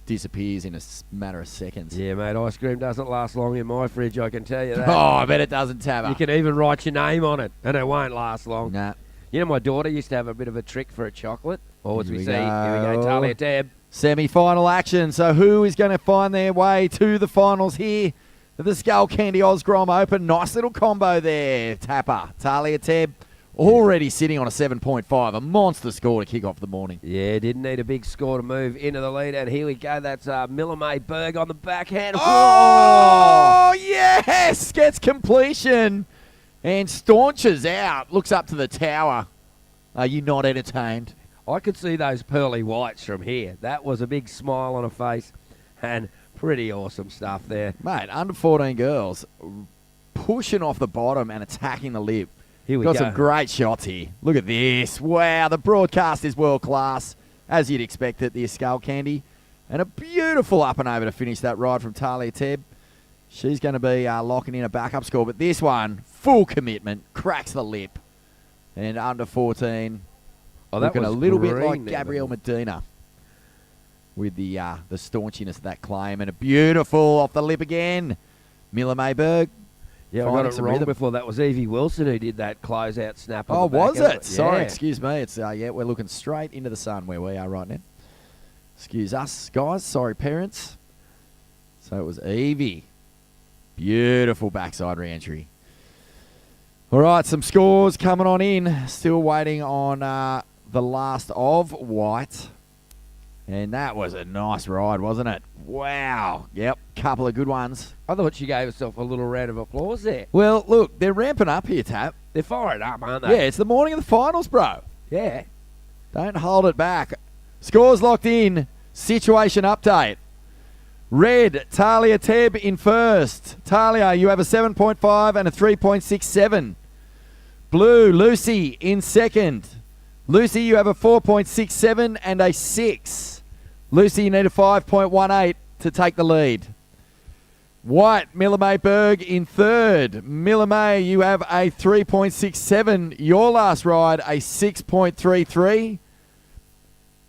disappears in a matter of seconds. Yeah, mate, ice cream doesn't last long in my fridge, I can tell you that. Oh, I bet it doesn't, Tabba. You can even write your name on it, and it won't last long. Nah. You know, my daughter used to have a bit of a trick for a chocolate. Or as Here we we see, here we go. go, Talia Tab. Semi-final action. So who is going to find their way to the finals here at the Skullcandy Grom Open? Nice little combo there, Tapper. Talia Teb already sitting on a 7.5. A monster score to kick off the morning. Yeah, didn't need a big score to move into the lead. And here we go. That's Miller May Berg on the backhand. Oh, yes! Gets completion and staunches out. Looks up to the tower. Are you not entertained? I could see those pearly whites from here. That was a big smile on her face and pretty awesome stuff there. Mate, under 14 girls pushing off the bottom and attacking the lip. Here we Got go. some great shots here. Look at this. Wow, the broadcast is world class, as you'd expect at the Skullcandy. And a beautiful up and over to finish that ride from Talia Teb. She's going to be locking in a backup score, but this one, full commitment, cracks the lip. And under 14, Oh, that looking a was little bit green like there, Gabrielle but- Medina with the staunchiness of that claim. And a beautiful off the lip again. Miller Mayberg. Yeah, I finding got it some wrong rhythm. before. That was Evie Wilson who did that closeout snap. on Oh, the back was end of it? Sorry, Yeah. excuse me. It's yeah, we're looking straight into the sun where we are right now. Excuse us, guys. Sorry, parents. So it was Evie. Beautiful backside re-entry. All right, some scores coming on in. Still waiting on the last of white. And that was a nice ride, wasn't it? Wow. Yep, couple of good ones. I thought she gave herself a little round of applause there. Well, look, they're ramping up here, Tap. They're fired up, aren't Yeah, they? it's the morning of the finals, bro. Yeah. Don't hold it back. Scores locked in. Situation update. Red, Talia Teb in first. Talia, you have a 7.5 and a 3.67. Blue, Lucy in second. Lucy, you have a 4.67 and a 6. Lucy, you need a 5.18 to take the lead. White, Miller May Berg in third. Miller May, you have a 3.67. Your last ride, a 6.33.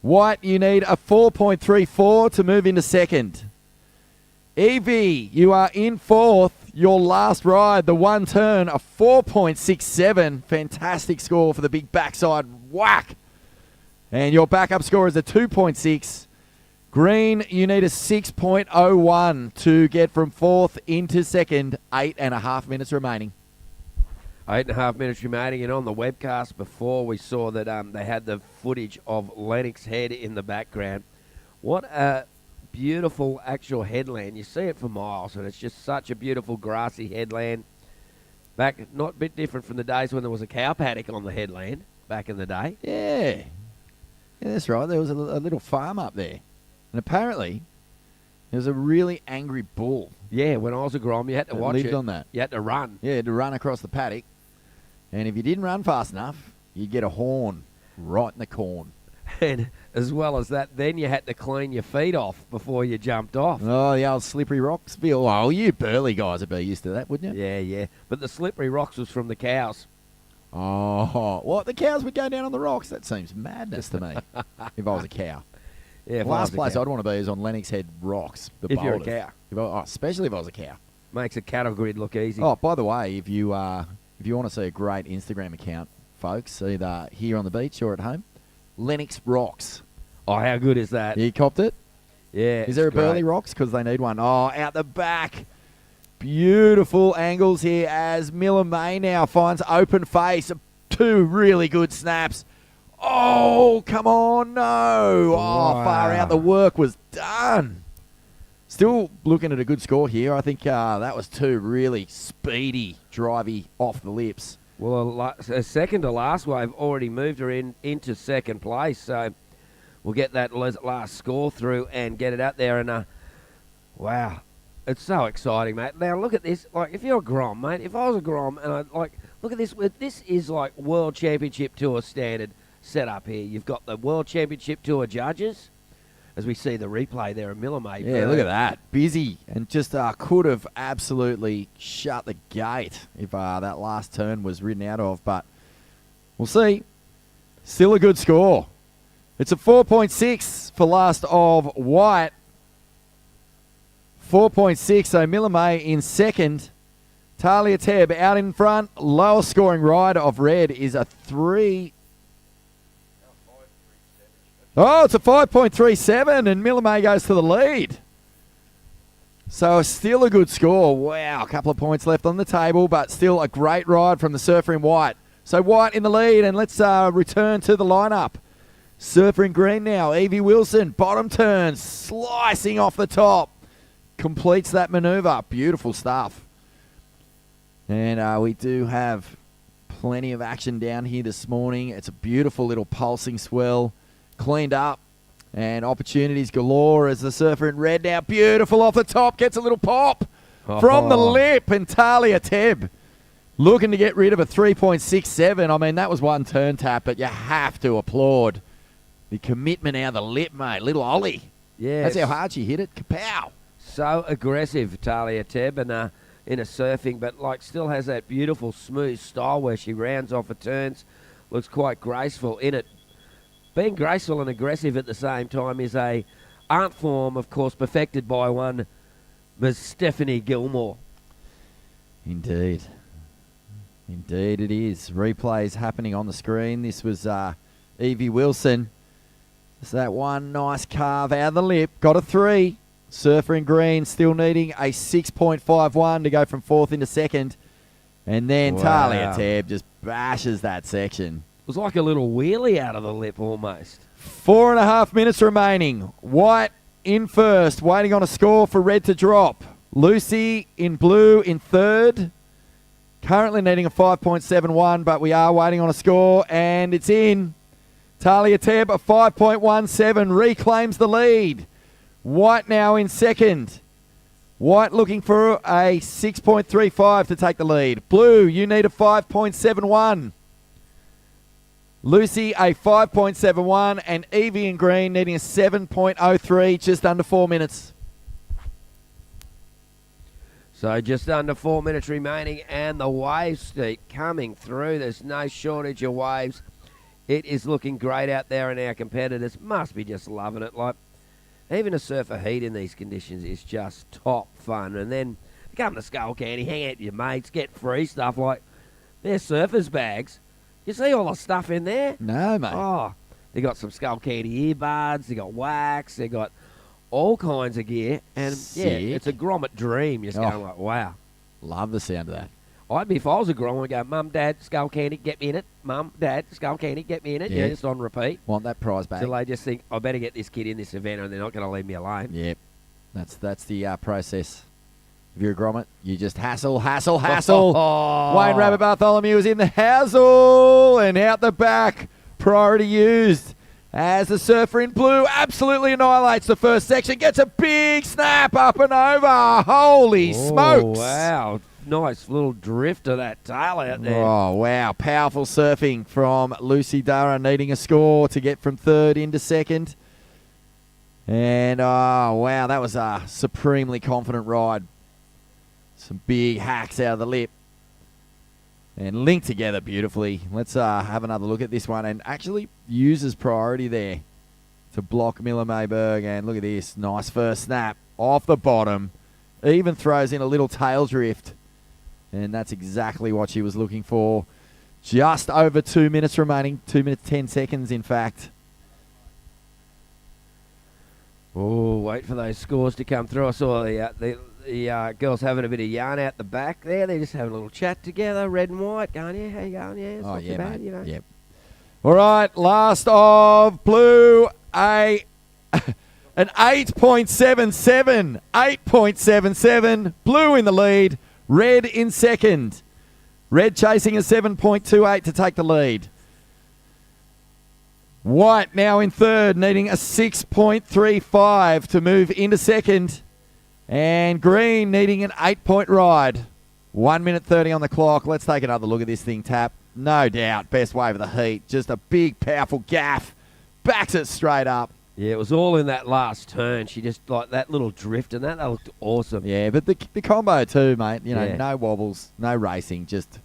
White, you need a 4.34 to move into second. Evie, you are in fourth. Your last ride, the one turn, a 4.67. Fantastic score for the big backside whack. And your backup score is a 2.6. Green, you need a 6.01 to get from fourth into second. 8.5 minutes remaining. 8.5 minutes remaining, and on the webcast before we saw that they had the footage of Lennox Head in the background. What a beautiful actual headland. You see it for miles, and it's just such a beautiful grassy headland. Back, not a bit different from the days when there was a cow paddock on the headland back in the day. Yeah. Yeah, that's right. There was a little farm up there. And apparently, there was a really angry bull. Yeah, when I was a Grom, you had to that watch lived it. on that. You had to run. Yeah, to run across the paddock. And if you didn't run fast enough, you'd get a horn right in the corn. And as well as that, then you had to clean your feet off before you jumped off. Oh, the old slippery rocks feel. Oh, you burly guys would be used to that, wouldn't you? Yeah, yeah. But the slippery rocks was from the cows. Oh, what? The cows would go down on the rocks? That seems madness to me if I was a cow. Yeah, if The I last was a place cow. I'd want to be is on Lennox Head rocks. The If you're a boulders. cow. Especially if I was a cow. Makes a cattle grid look easy. Oh, by the way, if you want to see a great Instagram account, folks, either here on the beach or at home, Lennox Rocks. Oh, how good is that? You copped it? Yeah. Is there a it's great. Burley Rocks? Because they need one. Oh, out the back. Beautiful angles here as Miller May now finds open face. Two really good snaps. Oh, come on, no. Oh, Wow. far out. The work was done. Still looking at a good score here. I think that was two really speedy, drivey, off the lips. Well, a second to last wave already moved her into second place, so we'll get that last score through and get it out there. And wow, it's so exciting, mate. Now look at this. Like, if you're a Grom, mate, if I was a Grom, and look at this. This is like World Championship Tour standard setup here. You've got the World Championship Tour judges, as we see the replay there of Millimate. Yeah, look at that. Busy, and just could have absolutely shut the gate if that last turn was ridden out of, but we'll see. Still a good score. It's a 4.6 for last of white. 4.6, so Millimate in second. Talia Tebb out in front. Lowest scoring rider of red is a 3. Oh, it's a 5.37, and Millimate goes to the lead. So still a good score. Wow, a couple of points left on the table, but still a great ride from the surfer in white. So white in the lead, and let's return to the lineup. Surfer in green now, Evie Wilson, bottom turn, slicing off the top. Completes that maneuver. Beautiful stuff. And we do have plenty of action down here this morning. It's a beautiful little pulsing swell. Cleaned up, and opportunities galore as the surfer in red now. Beautiful off the top, gets a little pop from the lip, and Talia Tebb looking to get rid of a 3.67. I mean, that was one turn tap, but you have to applaud the commitment out of the lip, mate. Little ollie. Yeah, that's how hard she hit it. Kapow. So aggressive, Talia Tebb, and in a surfing, but like still has that beautiful smooth style where she rounds off her turns. Looks quite graceful in it. Being graceful and aggressive at the same time is a art form, of course, perfected by one Ms. Stephanie Gilmore. Indeed. Indeed it is. Replays happening on the screen. This was Evie Wilson. So that one nice carve out of the lip. Got a 3. Surfer in green still needing a 6.51 to go from fourth into second. And then Talia Tebb just bashes that section. It was like a little wheelie out of the lip almost. 4.5 minutes remaining. White in first, waiting on a score for red to drop. Lucy in blue in third. Currently needing a 5.71, but we are waiting on a score, and it's in. Talia Tebb, a 5.17, reclaims the lead. White now in second. White looking for a 6.35 to take the lead. Blue, you need a 5.71. Lucy, a 5.71, and Evie in green needing a 7.03, just under 4 minutes. So just under 4 minutes remaining, and the wave steep coming through. There's no shortage of waves. It is looking great out there, and our competitors must be just loving it. Like, even a surfer heat in these conditions is just top fun. And then come to Skullcandy, hang out with your mates, get free stuff like their surfers' bags. You see all the stuff in there? No, mate. Oh, they got some Skullcandy earbuds, they got wax, they got all kinds of gear. And Sick. yeah, it's a grommet dream. You're just going like, wow. Love the sound of that. I'd be, if I was a Grom, I'd go, Mum, Dad, Skullcandy, get me in it. Mum, Dad, Skullcandy, get me in it. Yeah, just on repeat. Want that prize back. So they just think, I better get this kid in this event, and they're not going to leave me alone. Yep. That's the process. If you're a grommet, you just hassle. Wayne Rabbit Bartholomew is in the hassle, and out the back, priority used. As the surfer in blue absolutely annihilates the first section, gets a big snap up and over. Holy smokes. Wow. Nice little drift of that tail out there. Oh, wow. Powerful surfing from Lucy Durra, needing a score to get from third into second. And, oh, wow, that was a supremely confident ride. Some big hacks out of the lip. And linked together beautifully. Let's have another look at this one. And actually uses priority there to block Miller Mayberg. And look at this. Nice first snap off the bottom. Even throws in a little tail drift. And that's exactly what she was looking for. Just over 2 minutes remaining. 2 minutes, 10 seconds, in fact. Oh, wait for those scores to come through. I saw the girls having a bit of yarn out the back there. They're just having a little chat together, red and white, going, yeah, how you going? Yeah, it's not too bad, mate. you know. Yep. All right, last of blue, an 8.77. 8.77. Blue in the lead. Red in second. Red chasing a 7.28 to take the lead. White now in third, needing a 6.35 to move into second. And green needing an 8-point ride. 1 minute 30 on the clock. Let's take another look at this thing, Tap. No doubt, best wave of the heat. Just a big, powerful gaff. Backs it straight up. Yeah, it was all in that last turn. She just, like, that little drift and that looked awesome. Yeah, but the combo too, mate. You know, Yeah. no wobbles, no racing, just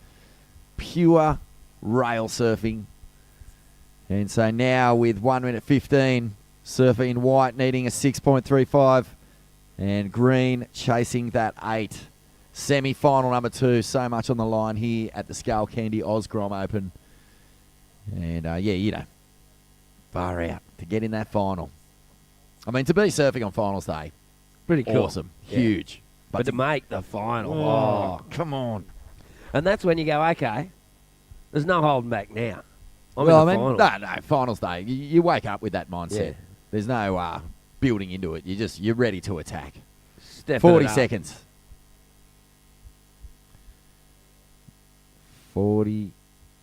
pure rail surfing. And so now with 1 minute 15, surfer in white needing a 6.35 and green chasing that 8. Semi-final number 2, so much on the line here at the Skullcandy Grom Open. And, yeah, you know, far out to get in that final. I mean, to be surfing on finals day, Pretty cool. awesome, Yeah. huge. But to make the final, Oh, come on. And that's when you go, okay, there's no holding back now. I'm Well, in the I mean, final. no, finals day. You wake up with that mindset. Yeah. There's no building into it. You're ready to attack. Stepping 40 it up. seconds. 40,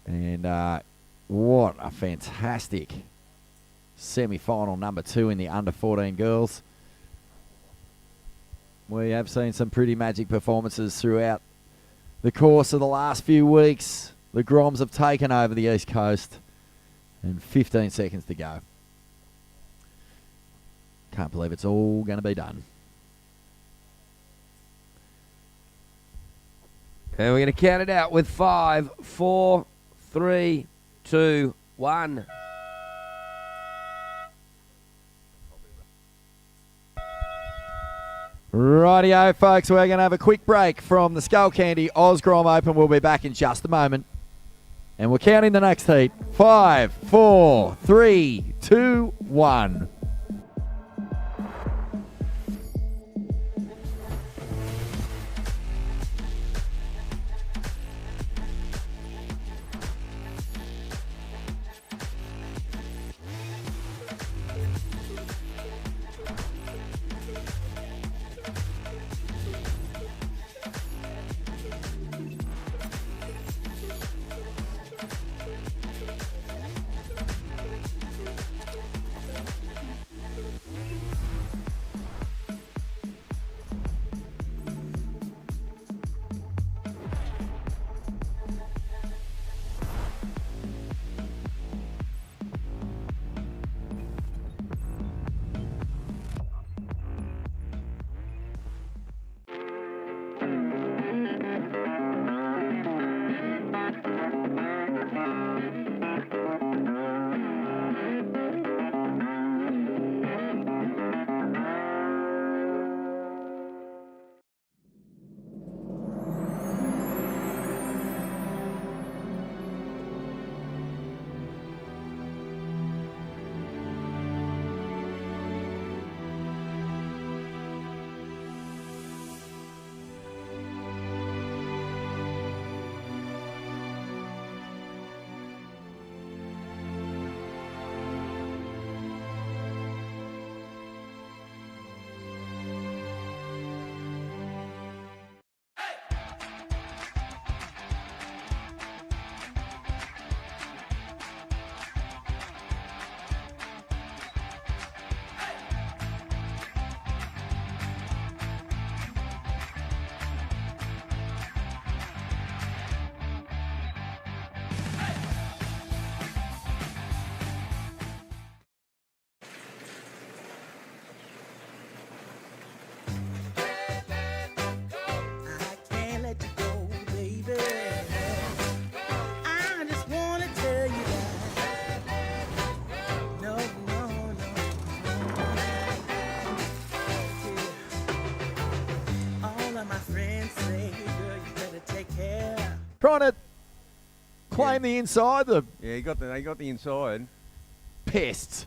and what a fantastic semi-final number 2 in the under 14 girls. We have seen some pretty magic performances throughout the course of the last few weeks. The Groms have taken over the East Coast, and 15 seconds to go. Can't believe it's all going to be done. And we're going to count it out with 5, 4, 3, 2, 1. Rightio, folks, we're going to have a quick break from the Skullcandy Grom Open. We'll be back in just a moment. And we're counting the next heat. 5, 4, 3, 2, 1. Trying to claim the inside, the Yeah, they got the inside. pests.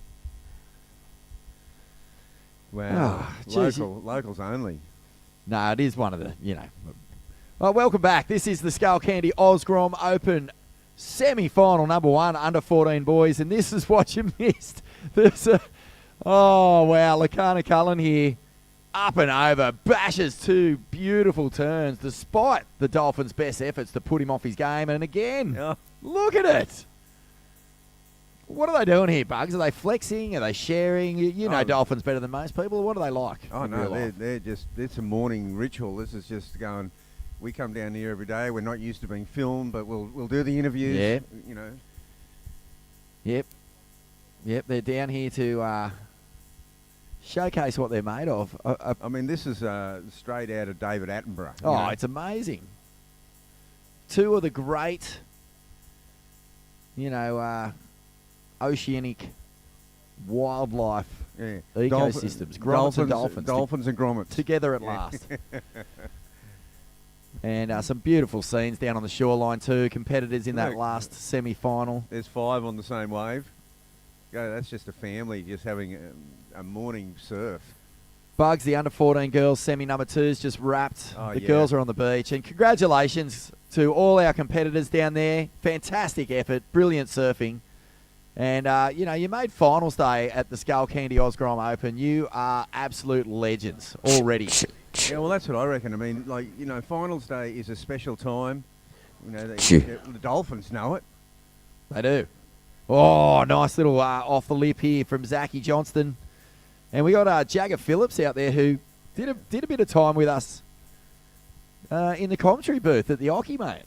Wow. Oh, geez, Locals only. No, it is one of the, you know. Well, welcome back. This is the Skullcandy Grom Open semi-final number 1, under 14 boys, and this is what you missed. Oh, wow, Lakana Cullen here, up and over, bashes 2 beautiful turns, despite the Dolphins' best efforts to put him off his game, and again, look at it. What are they doing here, Bugs? Are they flexing? Are they sharing? You know Dolphins better than most people. What are they like? Oh, no, they're just, it's a morning ritual. This is just going, we come down here every day. We're not used to being filmed, but we'll do the interviews, you know. Yep, they're down here to showcase what they're made of. I mean, this is straight out of David Attenborough. Oh, it's amazing. 2 of the great, oceanic wildlife ecosystems. Grommets and dolphins. Dolphins and grommets. Together at last. And some beautiful scenes down on the shoreline too. Competitors in that last semi-final. There's 5 on the same wave. That's just a family just having a morning surf. Bugs, the under 14 girls semi number 2's just wrapped. Oh, the girls are on the beach, and congratulations to all our competitors down there. Fantastic effort, brilliant surfing. And, you made finals day at the Skullcandy Grom Open. You are absolute legends already. Yeah, well, that's what I reckon. I mean, finals day is a special time. The Dolphins know it. They do. Oh, nice little off the lip here from Zachy Johnston. And we got Jagger Phillips out there who did a bit of time with us in the commentary booth at the Ocky, mate.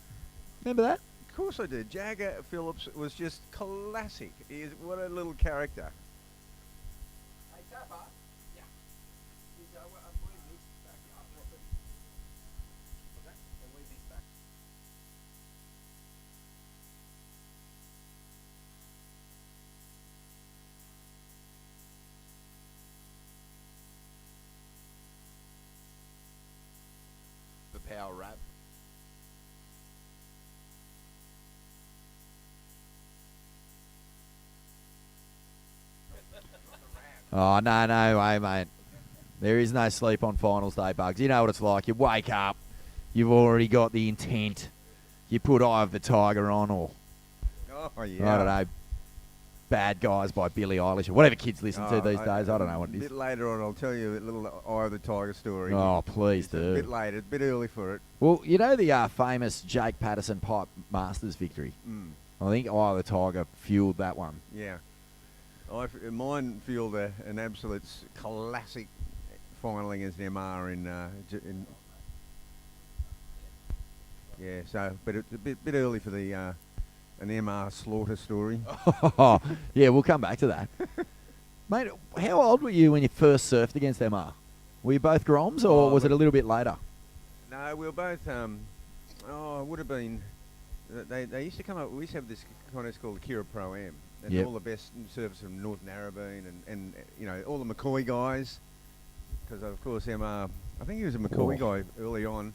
Remember that? Of course I did. Jagger Phillips was just classic. What a little character. Hey, Tapper. Yeah. The power rap. Oh, no way, mate. There is no sleep on finals day, Bugs. You know what it's like. You wake up, you've already got the intent. You put Eye of the Tiger on, or, I don't know, Bad Guys by Billie Eilish, or whatever kids listen to these days. I don't know what it is. A bit later on, I'll tell you a little Eye of the Tiger story. Oh, please do. A bit later, a bit early for it. Well, you know the famous Jake Patterson Pipe Masters victory? I think Eye of the Tiger fueled that one. Yeah. Mine fueled an absolute classic finaling as an MR in yeah. So, but it's a bit early for the an MR slaughter story. Yeah, we'll come back to that, mate. How old were you when you first surfed against MR? Were you both Groms, or was it a little bit later? No, we were both. It would have been. They used to come up. We used to have this contest called the Kira Pro Am. And all the best surfers from North Narrabeen and all the McCoy guys, because of course MR, I think he was a McCoy guy early on.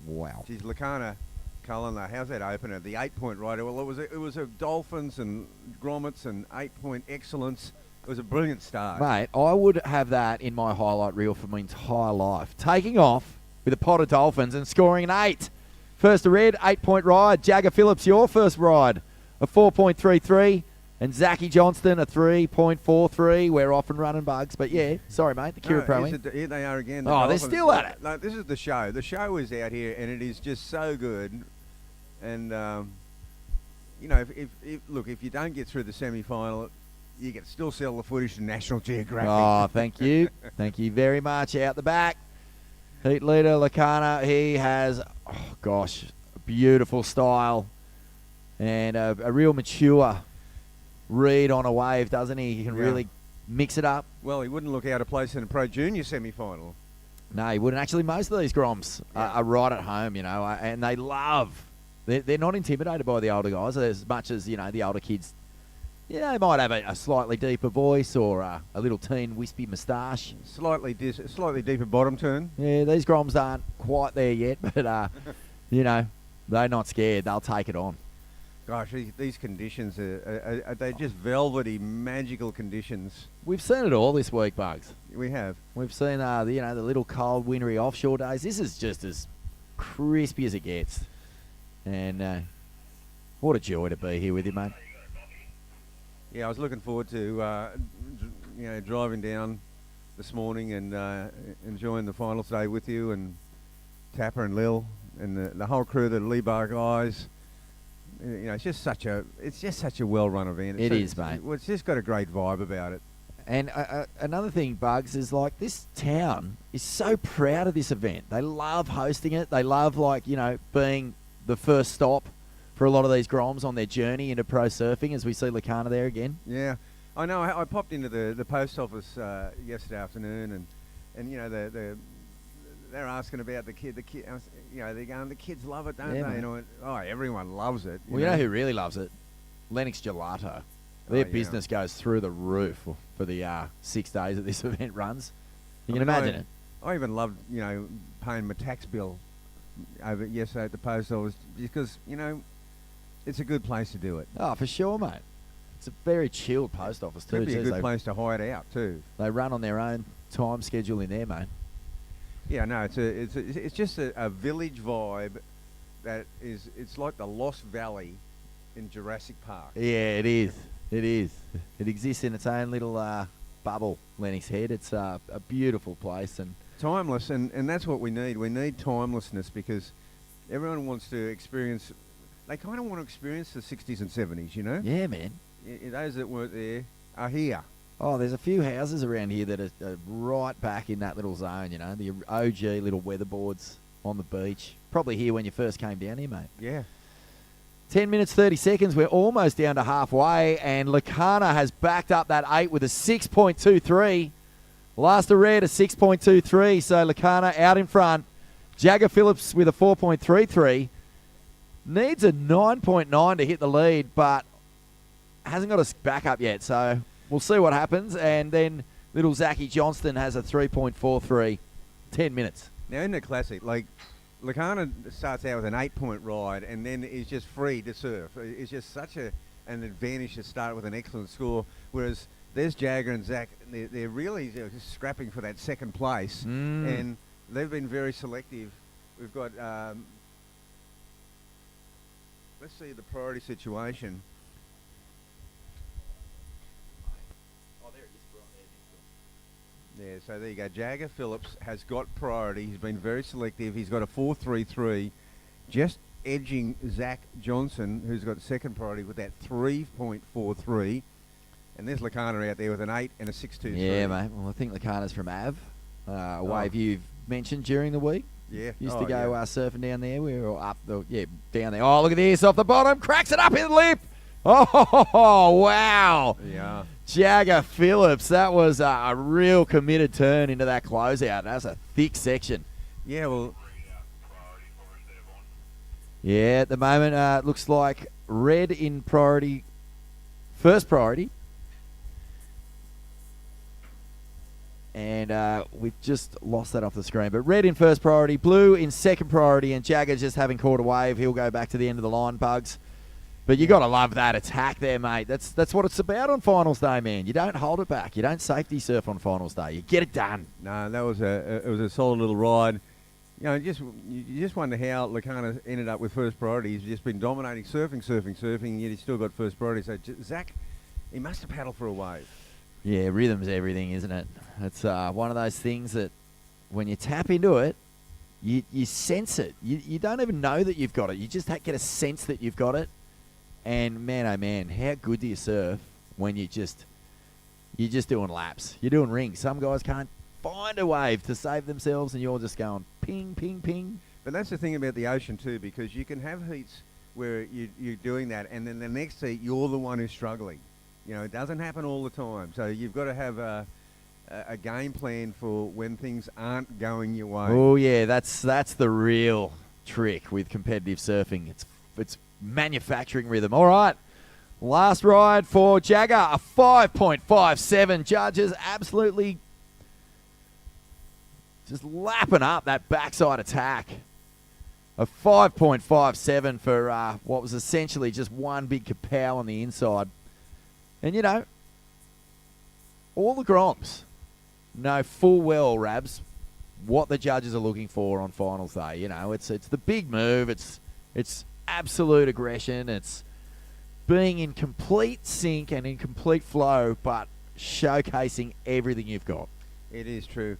Wow. Geez, Lakana Cullen, how's that opener? The 8-point rider. Well, it was a Dolphins and Grommets and 8-point excellence. It was a brilliant start. Mate, I would have that in my highlight reel for my entire life. Taking off with a pot of Dolphins and scoring an 8. First to red, 8-point ride. Jagger Phillips, your first ride, a 4.33. And Zachy Johnston, a 3.43. We're off and running, Bugs. But, yeah, sorry, mate, the Kira Pro. Here they are again. The Dolphins. They're still at it. No, this is the show. The show is out here, and it is just so good. And, if you don't get through the semi-final, you can still sell the footage to National Geographic. Oh, thank you. Thank you very much. Out the back, heat leader Lakana. He has, beautiful style and a real mature read on a wave, doesn't he? He can really mix it up. Well, he wouldn't look out of place in a Pro Junior semi-final. No, he wouldn't. Actually, most of these Groms are right at home, and they love. They're not intimidated by the older guys as much as, the older kids. Yeah, they might have a slightly deeper voice or a little teen wispy moustache. Slightly deeper bottom turn. Yeah, these Groms aren't quite there yet, but, they're not scared. They'll take it on. Gosh, these conditions they're just velvety, magical conditions. We've seen it all this week, Bugs. We have. We've seen the little cold, wintry offshore days. This is just as crispy as it gets, and What a joy to be here with you, mate. Yeah, I was looking forward to driving down this morning and enjoying the finals day with you and Tapper and Lil and the whole crew, the Lee Bar guys. It's just such a well-run event. It is, mate. It's just got a great vibe about it. And another thing, Bugs, is like this town is so proud of this event. They love hosting it. They love, being the first stop for a lot of these Groms on their journey into pro surfing, as we see Lacana there again. Yeah, I know. I popped into the post office yesterday afternoon, and they're asking about the kid. They're going, the kids love it, don't they? Mate. And I went, oh, everyone loves it. Well, you know who really loves it? Lennox Gelato. Their business goes through the roof for the 6 days that this event runs. You can imagine it. I even loved, paying my tax bill over yesterday at the post office because, it's a good place to do it. Oh, for sure, mate. It's a very chilled post office too. It'd be a good place to hide out too. They run on their own time schedule in there, mate. Yeah, no, it's just a village vibe that it's like the Lost Valley in Jurassic Park. Yeah, it is. It is. It exists in its own little bubble, Lennox Head. It's a beautiful place and timeless, and that's what we need. We need timelessness because everyone wants to experience. They kind of want to experience the 60s and 70s, you know? Yeah, man. Those that weren't there are here. Oh, there's a few houses around here that are right back in that little zone, the OG little weatherboards on the beach. Probably here when you first came down here, mate. Yeah. 10 minutes, 30 seconds. We're almost down to halfway, and Lacana has backed up that 8 with a 6.23. Last red, a 6.23, so Lacana out in front. Jagger Phillips with a 4.33. Needs a 9.9 to hit the lead, but hasn't got a backup yet, so we'll see what happens. And then little Zachy Johnston has a 3.43. 10 minutes. Now, isn't it classic? Like, Lacana starts out with an 8-point ride and then is just free to surf. It's just such an advantage to start with an excellent score, whereas there's Jagger and Zach. They're really just scrapping for that second place, and they've been very selective. We've got, let's see the priority situation. Yeah, so there you go. Jagger Phillips has got priority. He's been very selective. He's got a 4.33, just edging Zach Johnson, who's got second priority with that 3.43. And there's Lacana out there with an 8 and a 6.23. Yeah, mate. Well, I think Lacana's from Av, a wave you've mentioned during the week. Yeah. Used to go surfing down there. We were all up down there. Oh, look at this off the bottom. Cracks it up in the lip. Oh, wow. Yeah. Jagger Phillips, that was a real committed turn into that closeout. That was a thick section. Yeah, well. Yeah, at the moment, it looks like red in priority, first priority. And we've just lost that off the screen. But red in first priority, blue in second priority, and Jagger just having caught a wave. He'll go back to the end of the line, Bugs. But you got to love that attack there, mate. That's what it's about on finals day, man. You don't hold it back. You don't safety surf on finals day. You get it done. No, that was it was a solid little ride. You just wonder how Lacana ended up with first priority. He's just been dominating surfing, yet he's still got first priority. So Zach, he must have paddled for a wave. Yeah, rhythm's everything, isn't it? It's one of those things that when you tap into it, you sense it. You don't even know that you've got it. You just get a sense that you've got it. And man, oh man, how good do you surf when you're just doing laps? You're doing rings. Some guys can't find a wave to save themselves, and you're just going ping, ping, ping. But that's the thing about the ocean too, because you can have heats where you're doing that, and then the next heat you're the one who's struggling. It doesn't happen all the time. So you've got to have a game plan for when things aren't going your way. Oh yeah, that's the real trick with competitive surfing. It's manufacturing rhythm. All right, last ride for Jagger, a 5.57. Judges absolutely just lapping up that backside attack. A 5.57 for what was essentially just one big kapow on the inside. And all the Groms know full well, Rabs, what the judges are looking for on finals day. It's the big move. It's absolute aggression. It's being in complete sync and in complete flow, but showcasing everything you've got. It is true.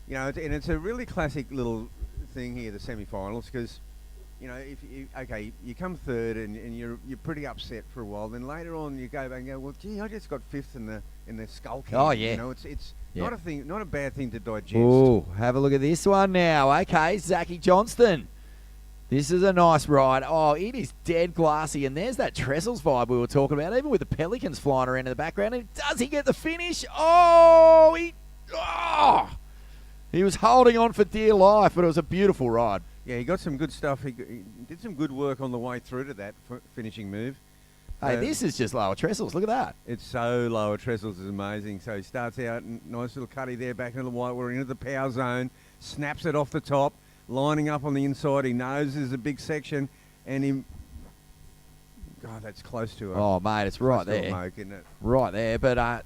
You know, and it's a really classic little thing here, the semi-finals, because, you know, if you come third and you're pretty upset for a while, then later on you go back and go, well, gee, I just got fifth in the Skullcandy. Oh, yeah. You know, it's Yeah. not a bad thing to digest. Oh, have a look at this one now. Okay, Zachy Johnston. This is a nice ride. Oh, it is dead glassy, and there's that Trestles vibe we were talking about, even with the Pelicans flying around in the background. And does he get the finish? Oh, he was holding on for dear life, but it was a beautiful ride. Yeah, he got some good stuff. He did some good work on the way through to that finishing move. Hey, this is just lower Trestles. Look at that. It's so lower Trestles is amazing. So he starts out, nice little cutty there, back into the white. We're into the power zone. Snaps it off the top, lining up on the inside. He knows there's a big section, and he. God, that's close to it. Oh, mate, it's right there. Moke, isn't it? Right there. But,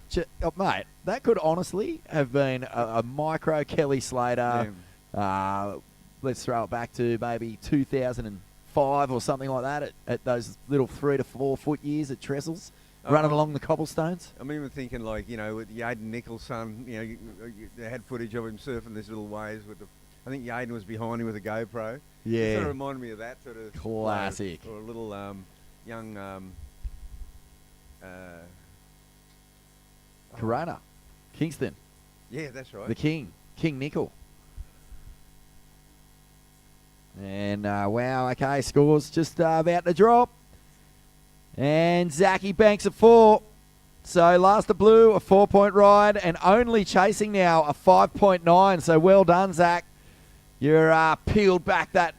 mate, that could honestly have been a micro Kelly Slater. Yeah. Let's throw it back to maybe 2005 or something like that at those little 3 to 4 foot years at Trestles, running along the cobblestones. I'm even thinking, like, you know, with Yaden Nichols' son, you know, they had footage of him surfing these little waves with the. I think Yaden was behind him with a GoPro. Yeah. It sort of reminded me of that sort of. Classic. Or a little young. Corona. Kingston. Yeah, that's right. The King Nickel. And, wow, okay, scores just about to drop. And Zachy banks a 4. So last the blue, a 4-point ride, and only chasing now a 5.9. So well done, Zach. You're peeled back that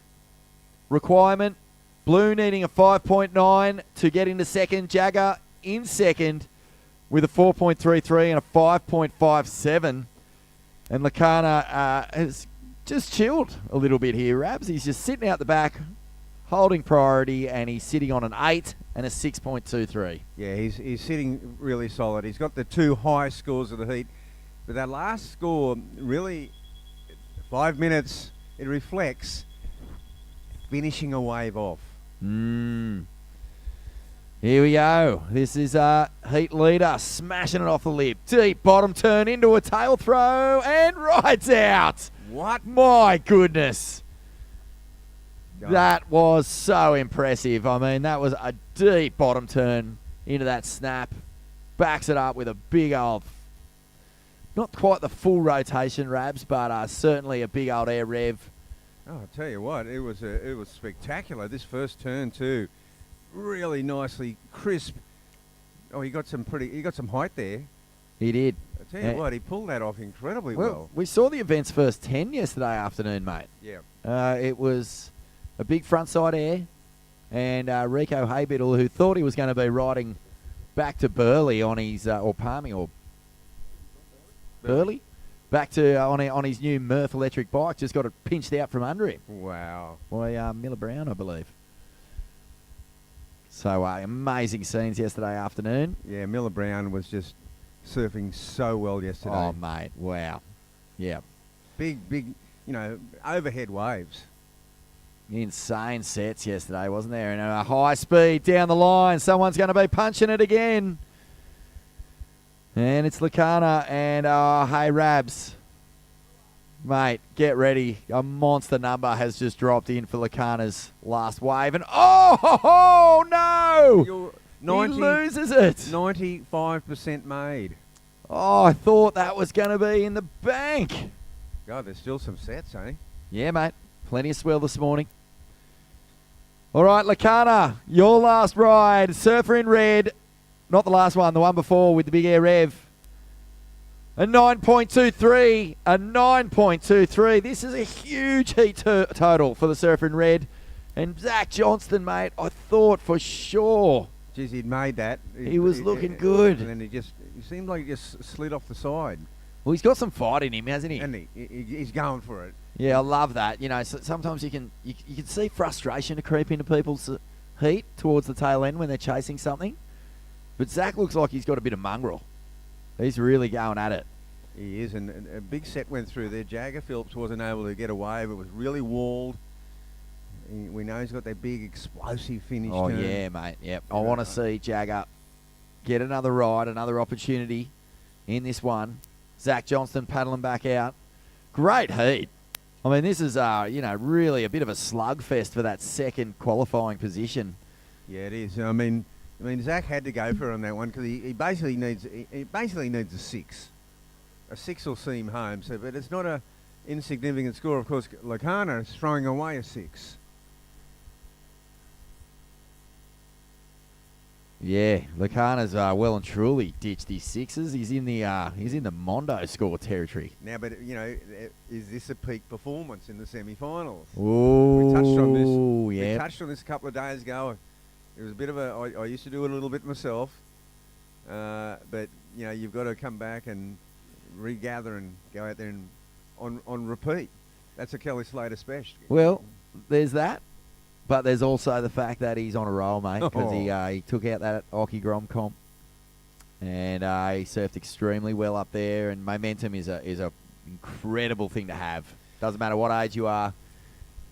requirement. Blue needing a 5.9 to get into second. Jagger in second with a 4.33 and a 5.57. And Lakana has just chilled a little bit here, Rabs. He's just sitting out the back, holding priority, and he's sitting on an 8 and a 6.23. Yeah, he's sitting really solid. He's got the 2 high scores of the heat. But that last score, really, 5 minutes, it reflects finishing a wave off. Here we go. This is heat leader smashing it off the lip. Deep bottom turn into a tail throw and rides out. What? My goodness. God. That was so impressive. I mean, that was a deep bottom turn into that snap. Backs it up with a big old, not quite the full rotation, Rabs, but certainly a big old air rev. Oh, I'll tell you what, it was spectacular. This first turn too, really nicely crisp. Oh, he got some height there. He did. I tell you what, he pulled that off incredibly well. We saw the event's first 10 yesterday afternoon, mate. Yeah. It was a big frontside air, and Rico Haybiddle, who thought he was going to be riding back to Burley on his, or Palmy, or Burley, back to on his new Murph electric bike, just got it pinched out from under him. Wow. By Miller Brown, I believe. So amazing scenes yesterday afternoon. Yeah, Miller Brown was just surfing so well yesterday. Oh, mate, wow. Yeah. Big, overhead waves. Insane sets yesterday, wasn't there? And a high speed down the line. Someone's going to be punching it again. And it's Lakana. And, hey, Rabs. Mate, get ready. A monster number has just dropped in for Lakana's last wave. And, oh no! 90, he loses it. 95% made. Oh, I thought that was going to be in the bank. God, there's still some sets, eh? Yeah, mate. Plenty of swell this morning. All right, Lakana, your last ride. Surfer in red. Not the last one, the one before with the big air rev. A 9.23. A 9.23. This is a huge heat total for the Surfer in red. And Zach Johnston, mate, I thought for sure. Geez, he'd made that. He was looking good. And then he seemed like he just slid off the side. Well, he's got some fight in him, hasn't he? And he's going for it. Yeah, I love that. You know, sometimes you can see frustration to creep into people's heat towards the tail end when they're chasing something. But Zach looks like he's got a bit of mongrel. He's really going at it. He is, and a big set went through there. Jagger Phillips wasn't able to get away, but was really walled. We know he's got that big explosive finish. Oh, turn. yeah, mate. Yep. I want to see Jagger get another ride, another opportunity in this one. Zach Johnston paddling back out. Great heat. I mean, this is, really a bit of a slugfest for that second qualifying position. Yeah, it is. I mean, Zach had to go for it on that one because he basically needs a 6. A 6 will see him home. So, but it's not a insignificant score. Of course, Lakana is throwing away a 6. Yeah, Lakana's well and truly ditched his 6s. He's in the Mondo score territory. Now, but is this a peak performance in the semi-finals? Ooh, We touched on this. Yeah. We touched on this a couple of days ago. It was a bit of I used to do it a little bit myself, but you've got to come back and regather and go out there and on repeat. That's a Kelly Slater special. Well, there's that. But there's also the fact that he's on a roll, mate, because he took out that Oki Grom comp, and he surfed extremely well up there. And momentum is a incredible thing to have. Doesn't matter what age you are,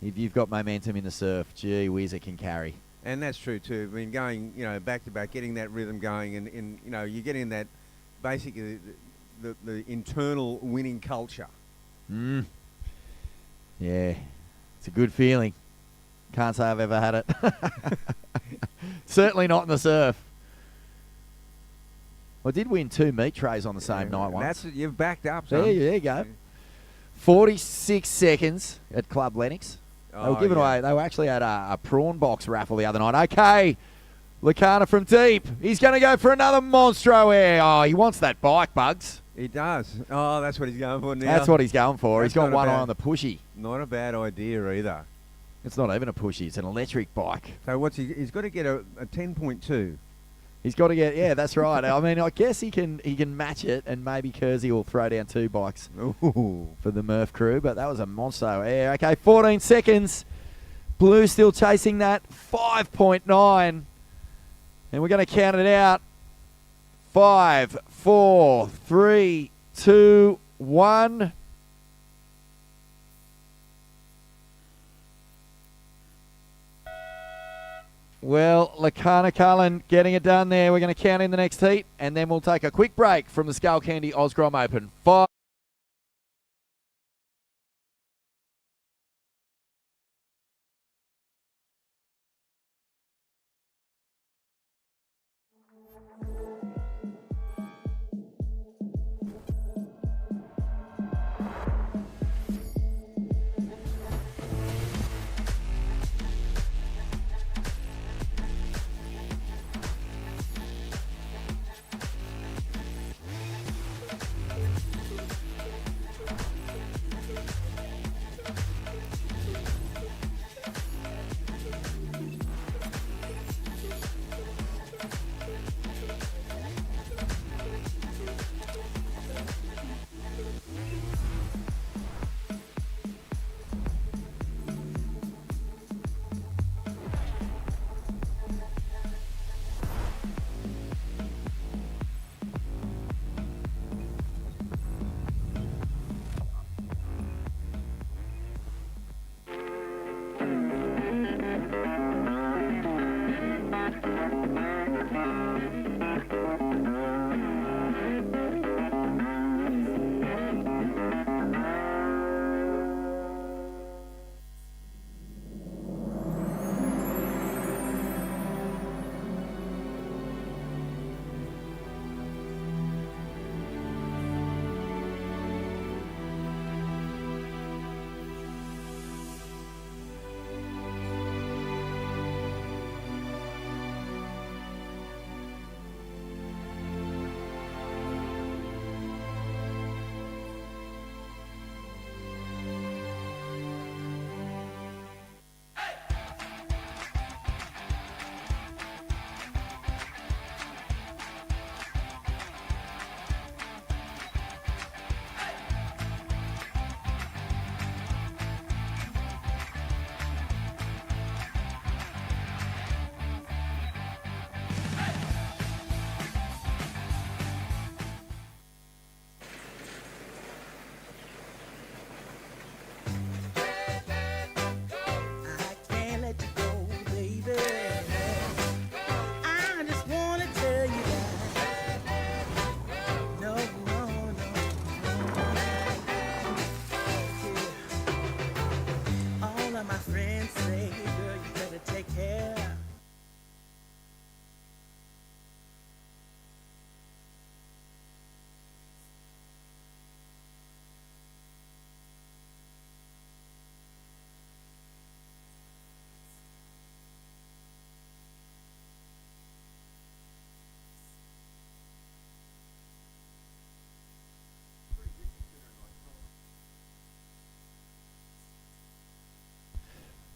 if you've got momentum in the surf, gee whiz, it can carry. And that's true too. I mean, going back to back, getting that rhythm going, and you're getting that basically the internal winning culture. Yeah, it's a good feeling. Can't say I've ever had it. Certainly not in the surf. I did win 2 meat trays on the same night once. You've backed up. Son. There you go. 46 seconds at Club Lennox. They were giving away. They actually had a prawn box raffle the other night. Okay, Lakana from deep. He's going to go for another Monstro air. Oh, he wants that bike, Bugs. He does. Oh, that's what he's going for now. That's what he's going for. He's got one eye on the pushy. Not a bad idea either. It's not even a pushy. It's an electric bike. So he's got to get a 10.2. He's got to get, yeah, that's right. I mean, I guess he can match it, and maybe Kersey will throw down 2 bikes for the Murph crew, but that was a monster. Yeah, okay, 14 seconds. Blue still chasing that, 5.9. And we're going to count it out. 5, 4, 3, 2, 1. Well, Lakana Cullen getting it done there. We're going to count in the next heat, and then we'll take a quick break from the Skullcandy Osgrom Open. 5.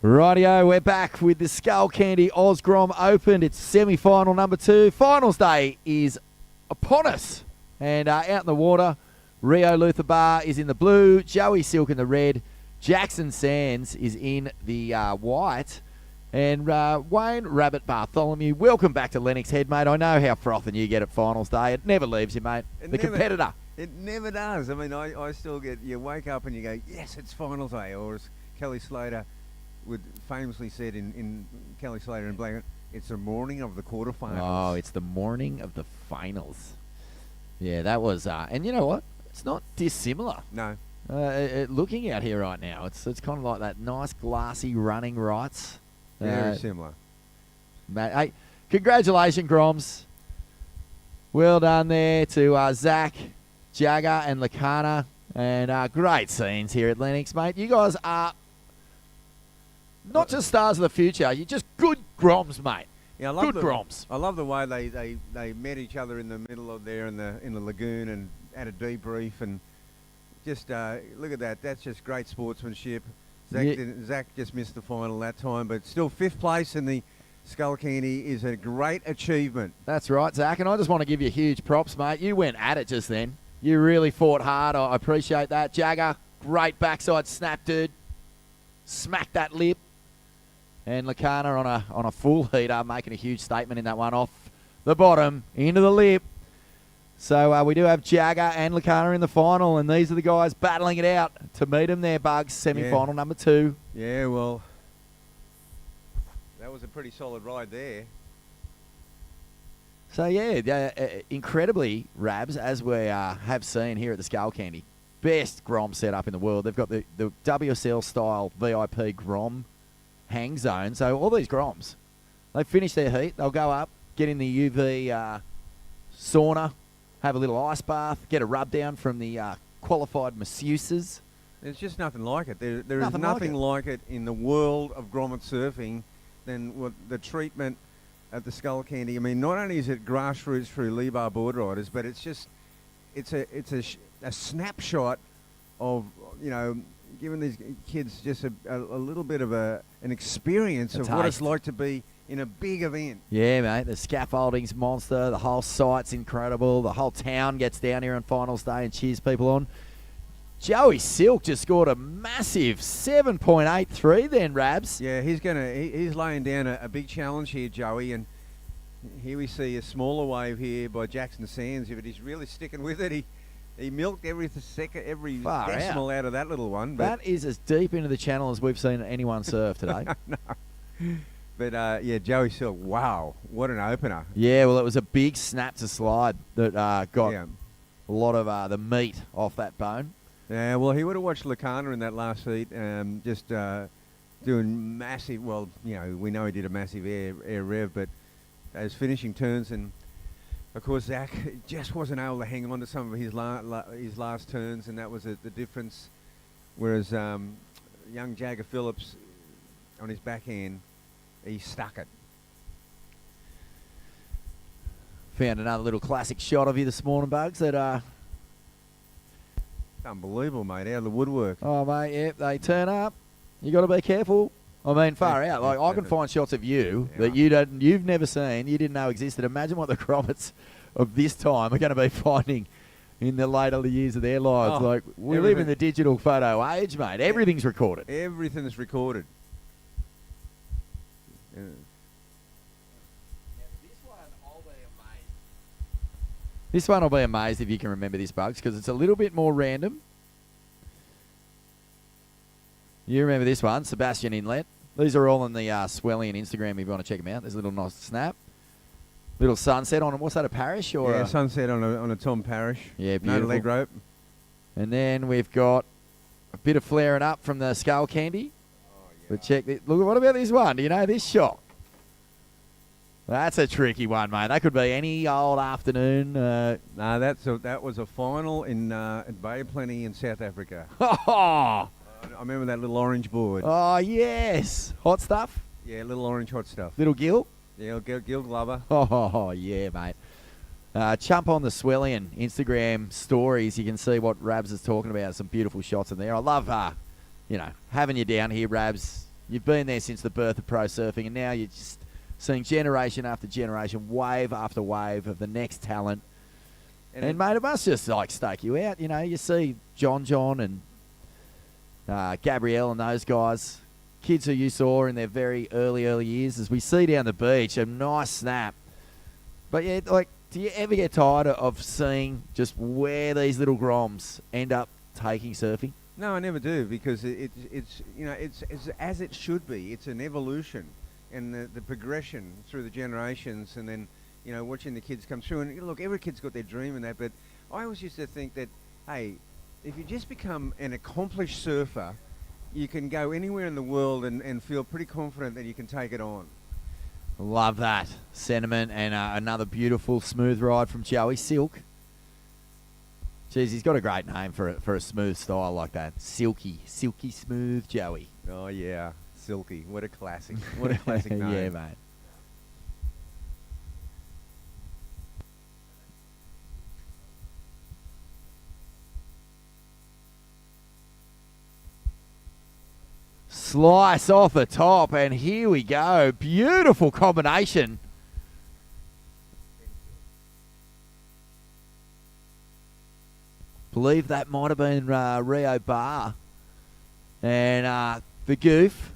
Rightio, we're back with the Skullcandy Grom Open. It's semi-final number 2. Finals day is upon us. And out in the water, Rio Luther Bar is in the blue, Joey Silk in the red, Jackson Sands is in the white, and Wayne Rabbit Bartholomew, welcome back to Lennox Head, mate. I know how frothing you get at finals day. It never leaves you, mate. Competitor. It never does. I mean, I still get, you wake up and you go, yes, it's finals day. Or as Kelly Slater would famously said in Kelly Slater and Blanket, it's the morning of the quarterfinals. Oh, it's the morning of the finals. Yeah, that was, and you know what? It's not dissimilar. No. Looking out here right now, it's kind of like that nice glassy running rights. Very similar. Mate, hey, congratulations, Groms. Well done there to Zach, Jagger, and Lakana. And great scenes here at Lennox, mate. You guys are not just stars of the future. You're just good Groms, mate. Yeah, I love good Groms. I love the way they met each other in the middle of there in the lagoon and had a debrief and just look at that. That's just great sportsmanship. Zach just missed the final that time, but still 5th place in the Skullcandy is a great achievement. That's right, Zach, and I just want to give you huge props, mate. You went at it just then. You really fought hard. I appreciate that. Jagger, great backside snap, dude. Smack that lip. And Lakana on a full heater, making a huge statement in that one off the bottom into the lip. So we do have Jagger and Lakana in the final, and these are the guys battling it out to meet them there, Bugs. Semi-final number 2. Yeah, well, that was a pretty solid ride there. So, yeah, incredibly, Rabs, as we have seen here at the Skullcandy, best Grom setup in the world. They've got the WSL-style VIP Grom hang zone. So all these Groms, they finish their heat, they'll go up, get in the UV sauna, have a little ice bath, get a rub down from the qualified masseuses. There's just nothing like it. There is nothing like it in the world of grommet surfing than what the treatment at the Skullcandy. I mean, not only is it grassroots through Lee-Bar board riders, but it's just it's a snapshot of, you know, giving these kids just a little bit of an experience of what it's like to be in a big event. Yeah, mate. The scaffolding's monster. The whole site's incredible. The whole town gets down here on finals day and cheers people on. Joey Silk just scored a massive 7.83 then, Rabs. Yeah, he's laying down a big challenge here, Joey, and here we see a smaller wave here by Jackson Sands, but he's really sticking with it. He milked every decimal out of that little one. But that is as deep into the channel as we've seen anyone surf today. No. But, yeah, Joey Silk, wow, what an opener. Yeah, well, it was a big snap to slide that got a lot of the meat off that bone. Yeah, well, he would have watched Lakana in that last heat, just doing massive, well, you know, we know he did a massive air rev, but those finishing turns, and of course, Zach just wasn't able to hang on to some of his last turns, and that was the difference. Whereas young Jagger Phillips, on his backhand, he stuck it. Found another little classic shot of you this morning, Bugs, that unbelievable, mate, out of the woodwork. Oh, mate, yeah, they turn up. You got to be careful. I mean, far out. Like, I can find shots of you that you've never seen, you didn't know existed. Imagine what the grommets of this time are going to be finding in the later years of their lives. Oh, like, we live in the digital photo age, mate. Everything's recorded. Everything's recorded. Yeah. This one I'll be amazed if you can remember this, Bugs, because it's a little bit more random. You remember this one, Sebastian Inlet. These are all on the Swellian Instagram if you want to check them out. There's a little nice snap. Little sunset on, what's that, a Parish? Or yeah, sunset on a Tom Parish. Yeah, beautiful. No leg rope. And then we've got a bit of flaring up from the Skullcandy. Oh, yeah. But check this. Look, what about this one? Do you know this shot? That's a tricky one, mate. That could be any old afternoon. No, that was a final at Bay of Plenty in South Africa. Oh, I remember that little orange board. oh, yes. Hot stuff? Yeah, little orange hot stuff. Little gill? Yeah, Gil Glover. Oh, yeah, mate. Jump on the Swellian Instagram stories. You can see what Rabs is talking about. Some beautiful shots in there. I love, having you down here, Rabs. You've been there since the birth of pro surfing, and now you're just seeing generation after generation, wave after wave of the next talent. And mate, it must just like stake you out. You know, you see John and Gabrielle and those guys, kids who you saw in their very early years, as we see down the beach, a nice snap. But yeah, like, do you ever get tired of seeing just where these little Groms end up taking surfing? No, I never do, because it's as it should be. It's an evolution, and the progression through the generations, and then watching the kids come through. And look, every kid's got their dream and that, but I always used to think that, hey, if you just become an accomplished surfer, you can go anywhere in the world and feel pretty confident that you can take it on. Love that sentiment, and another beautiful smooth ride from Joey Silk. Jeez, he's got a great name for a smooth style like that. Silky smooth Joey. Oh yeah, Silky. What a classic. What a classic name. Yeah, mate. Slice off the top, and here we go. Beautiful combination. Believe that might have been Rio Bar. And the Goof,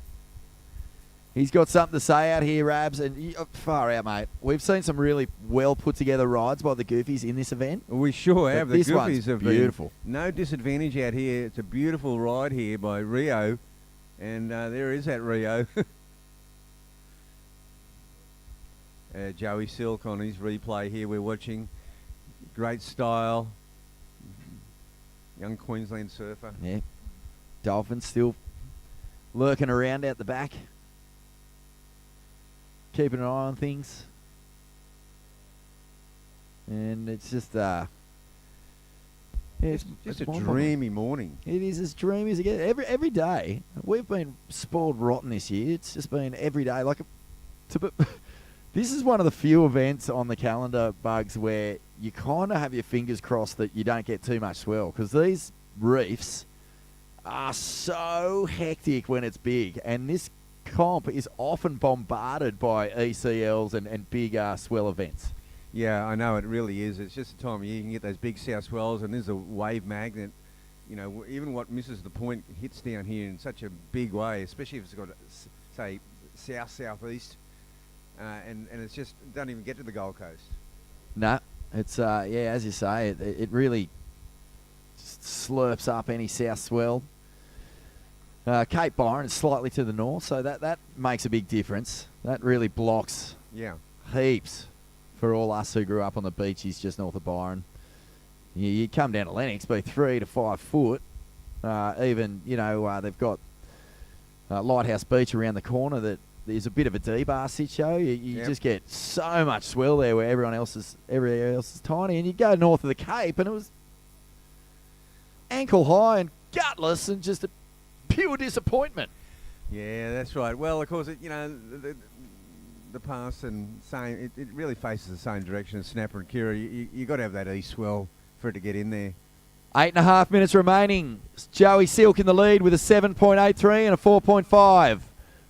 he's got something to say out here, Rabs. And far out, mate. We've seen some really well put together rides by the Goofies in this event. We sure have. The this Goofies one's have beautiful. Been no disadvantage out here. It's a beautiful ride here by Rio. And there is that Rio. Joey Silk on his replay here we're watching. Great style. Young Queensland surfer. Yeah. Dolphins still lurking around out the back. Keeping an eye on things. And it's just it's just a dreamy morning. It is as dreamy as it gets. Every day. We've been spoiled rotten this year. It's just been every day. This is one of the few events on the calendar, Bugs, where you kind of have your fingers crossed that you don't get too much swell, because these reefs are so hectic when it's big, and this comp is often bombarded by ECLs and big swell events. Yeah, I know, it really is. It's just the time of year you can get those big south swells, and there's a wave magnet. Even what misses the point hits down here in such a big way, especially if it's got, say, south-southeast. And it's just don't even get to the Gold Coast. No, it's as you say, it really slurps up any south swell. Cape Byron is slightly to the north, so that makes a big difference. That really blocks heaps for all us who grew up on the beaches just north of Byron. You come down to Lennox, be 3 to 5 foot. Even they've got Lighthouse Beach around the corner that. There's a bit of a D-bar sit show. You just get so much swell there where everyone else is tiny. And you go north of the Cape and it was ankle high and gutless and just a pure disappointment. Yeah, that's right. Well, of course, the pass and same, it really faces the same direction as Snapper and Kira. You got to have that east swell for it to get in there. 8.5 minutes remaining. Joey Silk in the lead with a 7.83 and a 4.5.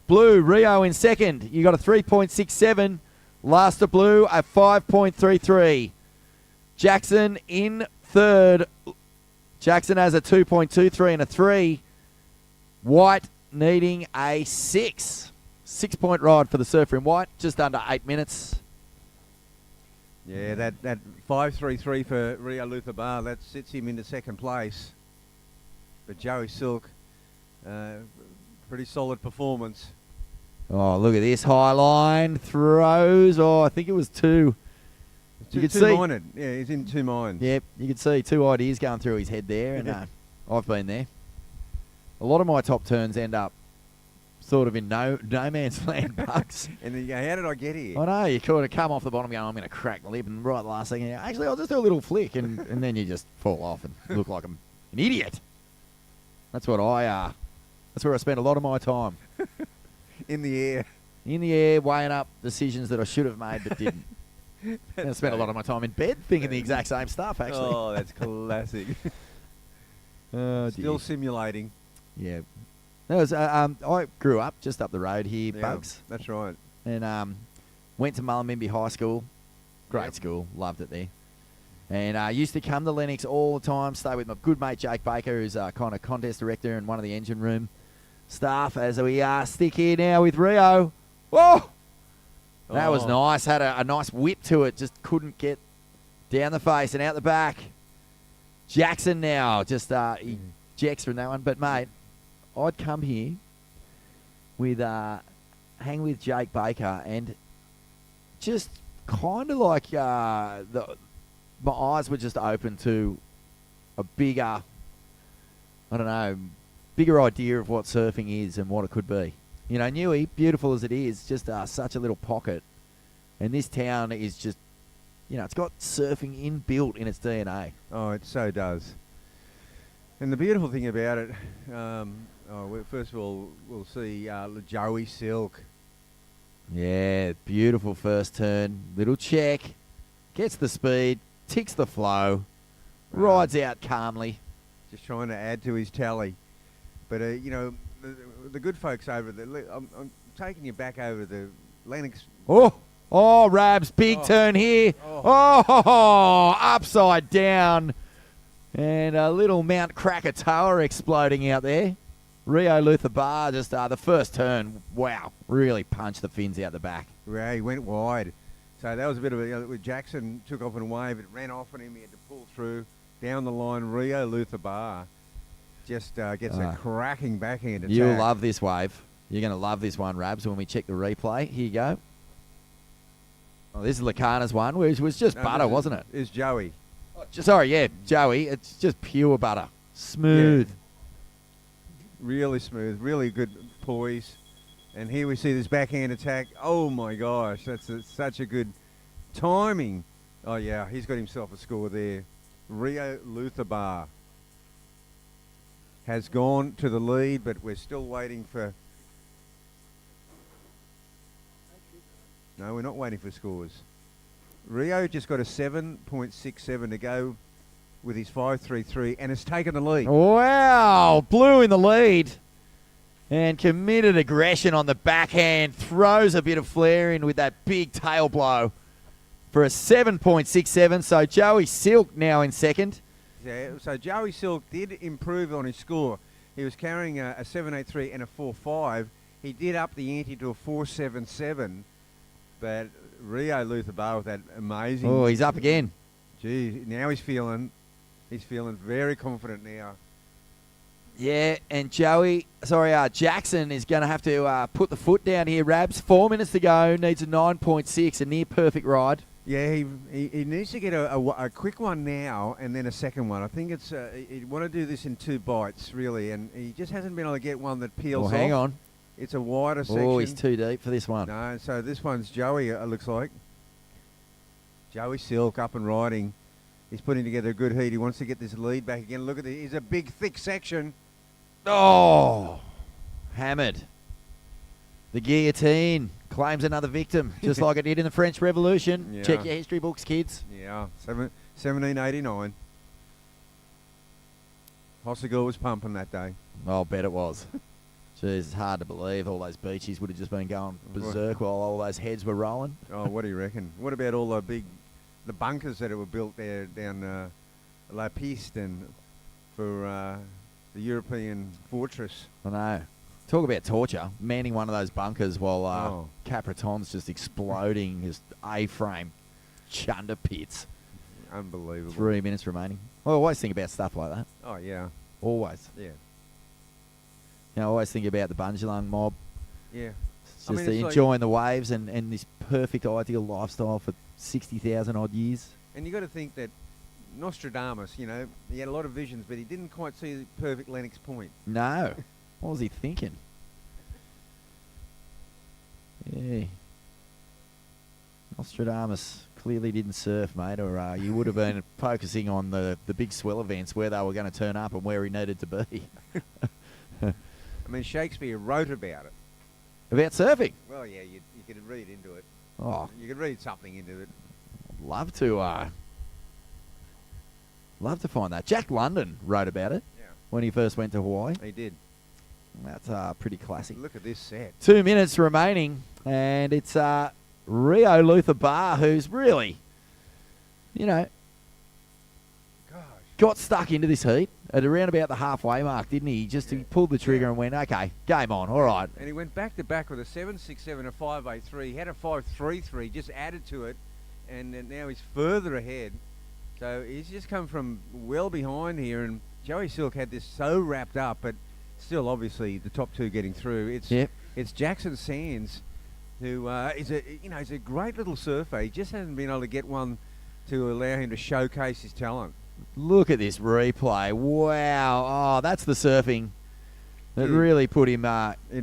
Blue, Rio in second. You got a 3.67. Lasta Blue, a 5.33. Jackson in third. Jackson has a 2.23 and a 3. White needing a 6. 6-point ride for the surfer in white, just under 8 minutes. Yeah, that 5.33 for Rio Luther Bar, that sits him into second place. But Joey Silk, pretty solid performance. Oh, look at this high line throws. Oh, I think it was 2. You could see. Two-minded. Yeah, he's in 2 minds. Yep, you could see 2 ideas going through his head there, and I've been there. A lot of my top turns end up sort of in no man's land, Bugs. And then you go, how did I get here? I know, you kind of come off the bottom going, I'm going to crack the lip, and right at the last second, actually, I'll just do a little flick, and then you just fall off and look like I'm an idiot. That's what that's where I spend a lot of my time. In the air. In the air, weighing up decisions that I should have made but didn't. And I spent a lot of my time in bed thinking the exact same stuff, actually. Oh, that's classic. Oh, Still simulating. Yeah. That was I grew up just up the road here, Yeah, Bugs, that's right. and went to Mullumbimby High School. Great Yep. school, loved it there. And I used to come to Lennox all the time, stay with my good mate Jake Baker, who's kind of contest director and one of the engine room staff, as we stick here now with Rio. Whoa! That was Oh. nice. Had a nice whip to it, just couldn't get down the face and out the back. Jackson now, just he jacks from that one. But, mate, I'd come here with hang with Jake Baker and just kind of like my eyes were just open to a bigger, I don't know, bigger idea of what surfing is and what it could be. You know, Newey, beautiful as it is, just such a little pocket. And this town is just, you know, it's got surfing inbuilt in its DNA. Oh, it so does. And the beautiful thing about it, first of all, we'll see Joey Silk. Yeah, beautiful first turn. Little check. Gets the speed. Ticks the flow. Rides out calmly. Just trying to add to his tally. But, you know, the good folks over there, I'm taking you back over the Lennox. Oh, Rabs, big Oh. turn here. Oh. Oh, upside down. And a little Mount Krakatoa exploding out there. Rio Luther Bar, just the first turn, wow, really punched the fins out the back. Yeah, he went wide. So that was a bit of a, Jackson took off in a wave, it ran off on him, he had to pull through. Down the line, Rio Luther Bar just gets a cracking backhand attack. You'll love this wave. You're going to love this one, Rabs, when we check the replay. Here you go. Oh, this is Lacana's one, which was just butter, wasn't it? It's Joey. Sorry, yeah, Joey. It's just pure butter. Smooth. Yeah. Really smooth, really good poise. And here we see this backhand attack. Oh, my gosh, that's such a good timing. Oh, yeah, he's got himself a score there. Rio Luther Bar has gone to the lead, but we're still waiting for... No, we're not waiting for scores. Rio just got a 7.67 to go with his 5.33 and has taken the lead. Wow, Blue in the lead. And committed aggression on the backhand. Throws a bit of flair in with that big tail blow for a 7.67. So Joey Silk now in second. Yeah, so Joey Silk did improve on his score. He was carrying a 7.83 and a 4.5. He did up the ante to a 4.77. But Rio Luther Bar with that amazing... Oh, he's up again. Gee, now he's feeling very confident now. Yeah, and Jackson is going to have to put the foot down here, Rabs. 4 minutes to go, needs a 9.6, a near perfect ride. Yeah, he needs to get a quick one now and then a second one. I think it's he'd want to do this in 2 bites, really, and he just hasn't been able to get one that peels off. Hang on. It's a wider section. Oh, he's too deep for this one. No, so this one's Joey, it looks like. Joey Silk up and riding. He's putting together a good heat. He wants to get this lead back again. Look at this. He's a big, thick section. Oh, hammered. The guillotine claims another victim, just like it did in the French Revolution. Yeah. Check your history books, kids. Yeah, 1789. Hossegor was pumping that day. I'll bet it was. Jeez, it's hard to believe all those beaches would have just been going berserk while all those heads were rolling. Oh, what do you reckon? What about all the bunkers that were built there down La Piste and for the European fortress? I know. Talk about torture. Manning one of those bunkers while Capraton's just exploding his A-frame chunder pits. Unbelievable. 3 minutes remaining. I always think about stuff like that. Oh, yeah. Always. Yeah. You know, I always think about the Bundjalung mob. Yeah. It's I just mean, it's enjoying the waves and this perfect ideal lifestyle for 60,000 odd years. And you got to think that Nostradamus, you know, he had a lot of visions, but he didn't quite see the perfect Lennox Point. No. What was he thinking? Yeah. Nostradamus clearly didn't surf, mate, or you would have been focusing on the big swell events where they were going to turn up and where he needed to be. I mean, Shakespeare wrote about it. About surfing? Well, yeah, you could read into it. Oh, You could read something into it. love to find that. Jack London wrote about it Yeah. when he first went to Hawaii. He did. That's pretty classic. Look at this set. 2 minutes remaining, and it's Rio Luther Bar who's really, Gosh. got stuck into this heat at around about the halfway mark, didn't he? He pulled the trigger and went, okay, game on, all right. And he went back to back with a 7.67, a 5.83. He had a 5.33, just added to it, and now he's further ahead. So he's just come from well behind here, and Joey Silk had this so wrapped up, but still, obviously, the top two getting through. It's Jackson Sands, who is he's a great little surfer. He just hasn't been able to get one to allow him to showcase his talent. Look at this replay. Wow. Oh, that's the surfing that really put him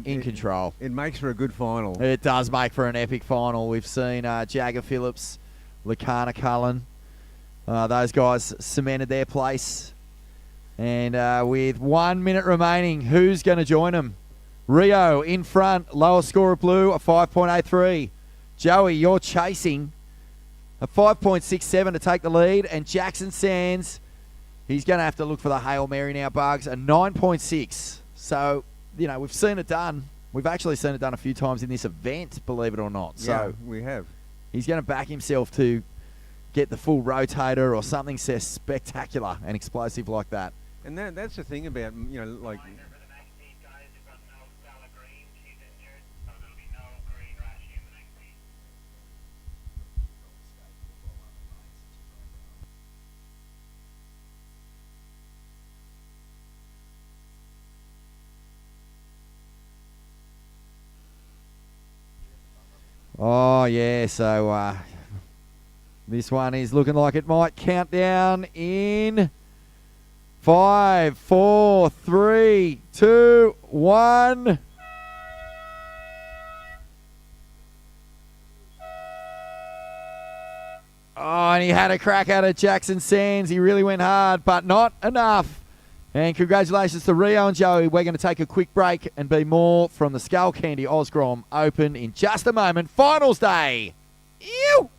in control. It makes for a good final. It does make for an epic final. We've seen Jagger Phillips, Lakana Cullen. Those guys cemented their place. And with 1 minute remaining, who's going to join them? Rio in front, lower score of blue, a 5.83. Joey, you're chasing a 5.67 to take the lead. And Jackson Sands, he's going to have to look for the Hail Mary now, Bugs, a 9.6. So, we've seen it done. We've actually seen it done a few times in this event, believe it or not. Yeah, we have. He's going to back himself to get the full rotator or something spectacular and explosive like that. And that's the thing about, like... Oh, yeah, so this one is looking like it might count down in 5, 4, 3, 2, 1. Oh, and he had a crack at it, Jackson Sands. He really went hard, but not enough. And congratulations to Rio and Joey. We're going to take a quick break and be more from the Skullcandy Grom Open in just a moment. Finals day. Ew!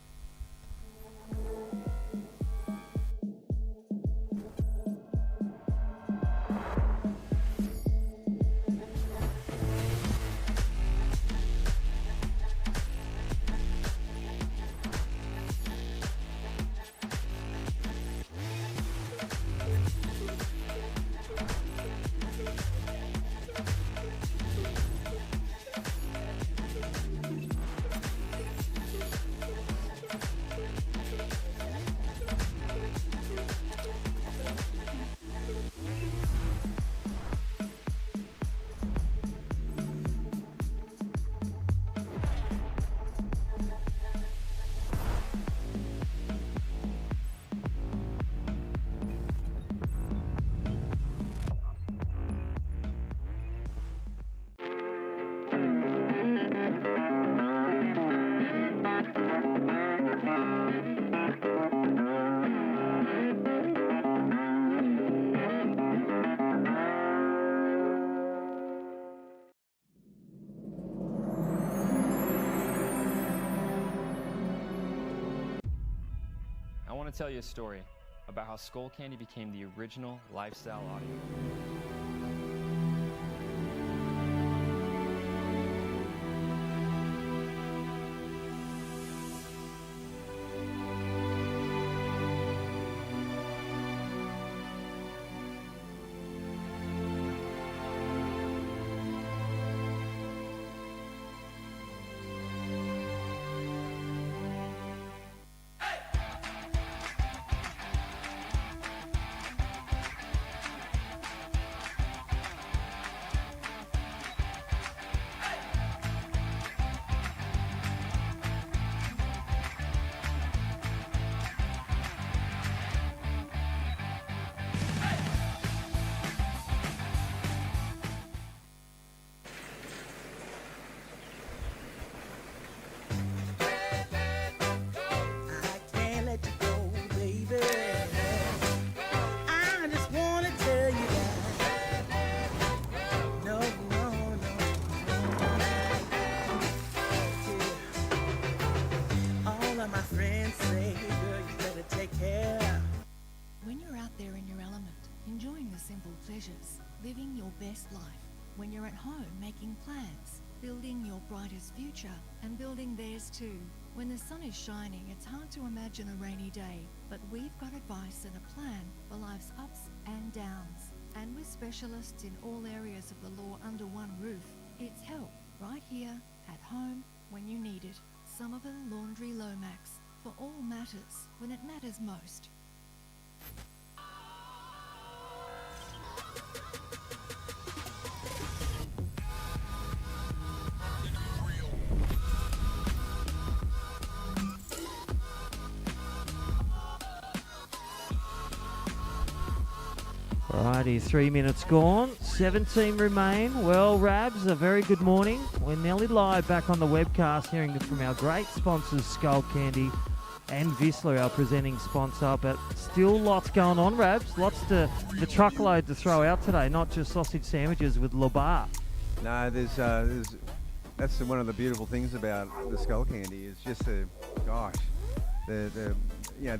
I want to tell you a story about how Skullcandy became the original lifestyle audio. When you're out there in your element, enjoying the simple pleasures, living your best life, when you're at home making plans, building your brightest future and building theirs too. When the sun is shining, it's hard to imagine a rainy day, but we've got advice and a plan for life's ups and downs. And with specialists in all areas of the law under one roof, it's help right here at home when you need it. Somerville Laundry Lomax, for all matters when it matters most. Alrighty, 3 minutes gone, 17 remain. Well, Rabs, a very good morning. We're nearly live back on the webcast, hearing from our great sponsors, Skullcandy and Vissla, our presenting sponsor. But still lots going on, Rabs. Lots the truckload to throw out today, not just sausage sandwiches with Labar. No, that's one of the beautiful things about the Skullcandy. It's just the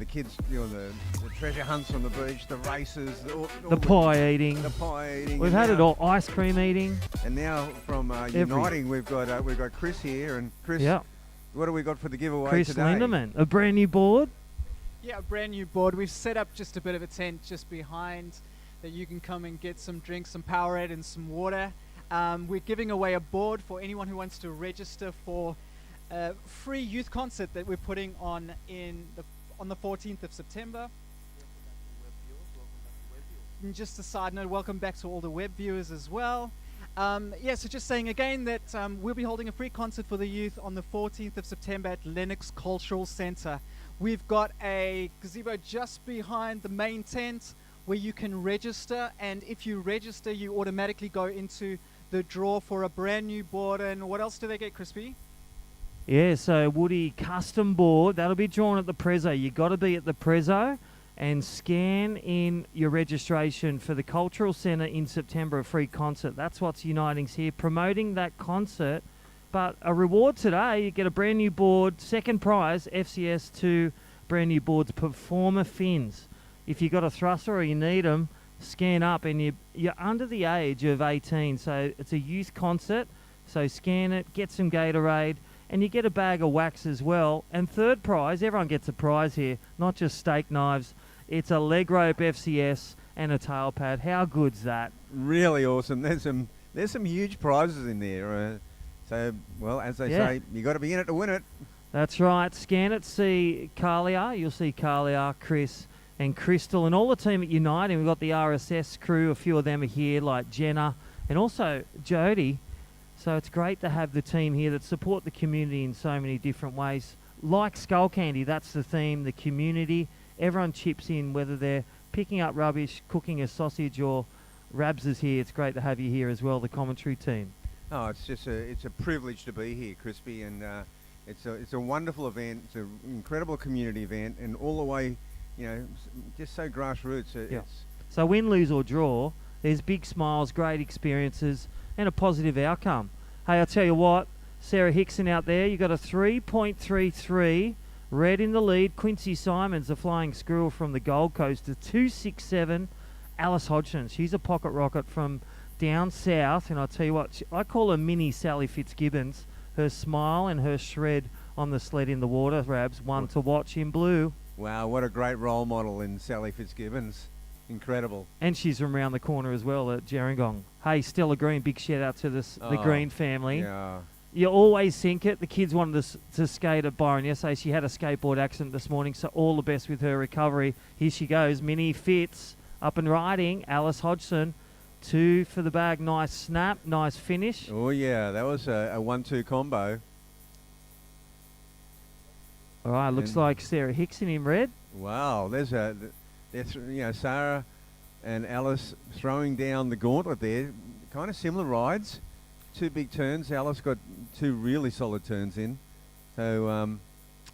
kids doing the treasure hunts on the beach, the races, The pie eating. We've had it all. Ice cream eating. And now from Uniting, we've got Chris here, and Chris, what do we got for the giveaway Chris today? Lindemann, a brand new board. Yeah, a brand new board. We've set up just a bit of a tent just behind that you can come and get some drinks, some Powerade and some water. We're giving away a board for anyone who wants to register for a free youth concert that we're putting on on the 14th of September. And just a side note, welcome back to all the web viewers as well. So just saying again that we'll be holding a free concert for the youth on the 14th of September at Lennox Cultural Centre. We've got a gazebo just behind the main tent where you can register, and if you register, you automatically go into the draw for a brand new board. And what else do they get, Crispy? Yeah, so Woody custom board, that'll be drawn at the Prezzo. You've got to be at the Prezzo and scan in your registration for the Cultural Centre in September, a free concert. That's what's Uniting's here, promoting that concert. But a reward today, you get a brand new board, second prize, FCS 2 brand new boards, Performer fins. If you've got a thruster or you need them, scan up, and you're under the age of 18, so it's a youth concert. So scan it, get some Gatorade, and you get a bag of wax as well. And third prize, everyone gets a prize here, not just steak knives. It's a leg rope FCS and a tail pad. How good's that? Really awesome. There's some huge prizes in there. As they say, you got to be in it to win it. That's right. Scan it, see Carlia. You'll see Carlia, Chris, and Crystal, and all the team at Uniting. We've got the RSS crew. A few of them are here, like Jenna, and also Jody. So it's great to have the team here that support the community in so many different ways. Like Skullcandy, that's the theme, the community. Everyone chips in, whether they're picking up rubbish, cooking a sausage, or Rabs is here. It's great to have you here as well, the commentary team. Oh, it's a privilege to be here, Crispy, and it's a wonderful event. It's an incredible community event, and all the way, just so grassroots. So win, lose or draw, there's big smiles, great experiences, and a positive outcome. Hey, I'll tell you what, Sarah Hickson out there, you got a 3.33, red in the lead. Quincy Simons, the flying squirrel from the Gold Coast, a 2.67. Alice Hodgson, she's a pocket rocket from down south, and I'll tell you what, I call her mini Sally Fitzgibbons. Her smile and her shred on the sled in the water, Rabs, one to watch in blue. Wow, what a great role model in Sally Fitzgibbons. Incredible. And she's from around the corner as well at Gerringong. Hey, Stella Green, big shout out to the Green family. Yeah. You always think it. The kids wanted to skate at Byron yesterday. She had a skateboard accident this morning, so all the best with her recovery. Here she goes. Minnie Fitz up and riding. Alice Hodgson, 2 for the bag. Nice snap, nice finish. Oh, yeah, that was a 1-2 combo. All right, looks like Sarah Hickson in red. Wow, there's Sarah and Alice throwing down the gauntlet there. Kind of similar rides. 2 big turns. Alice got 2 really solid turns in. So,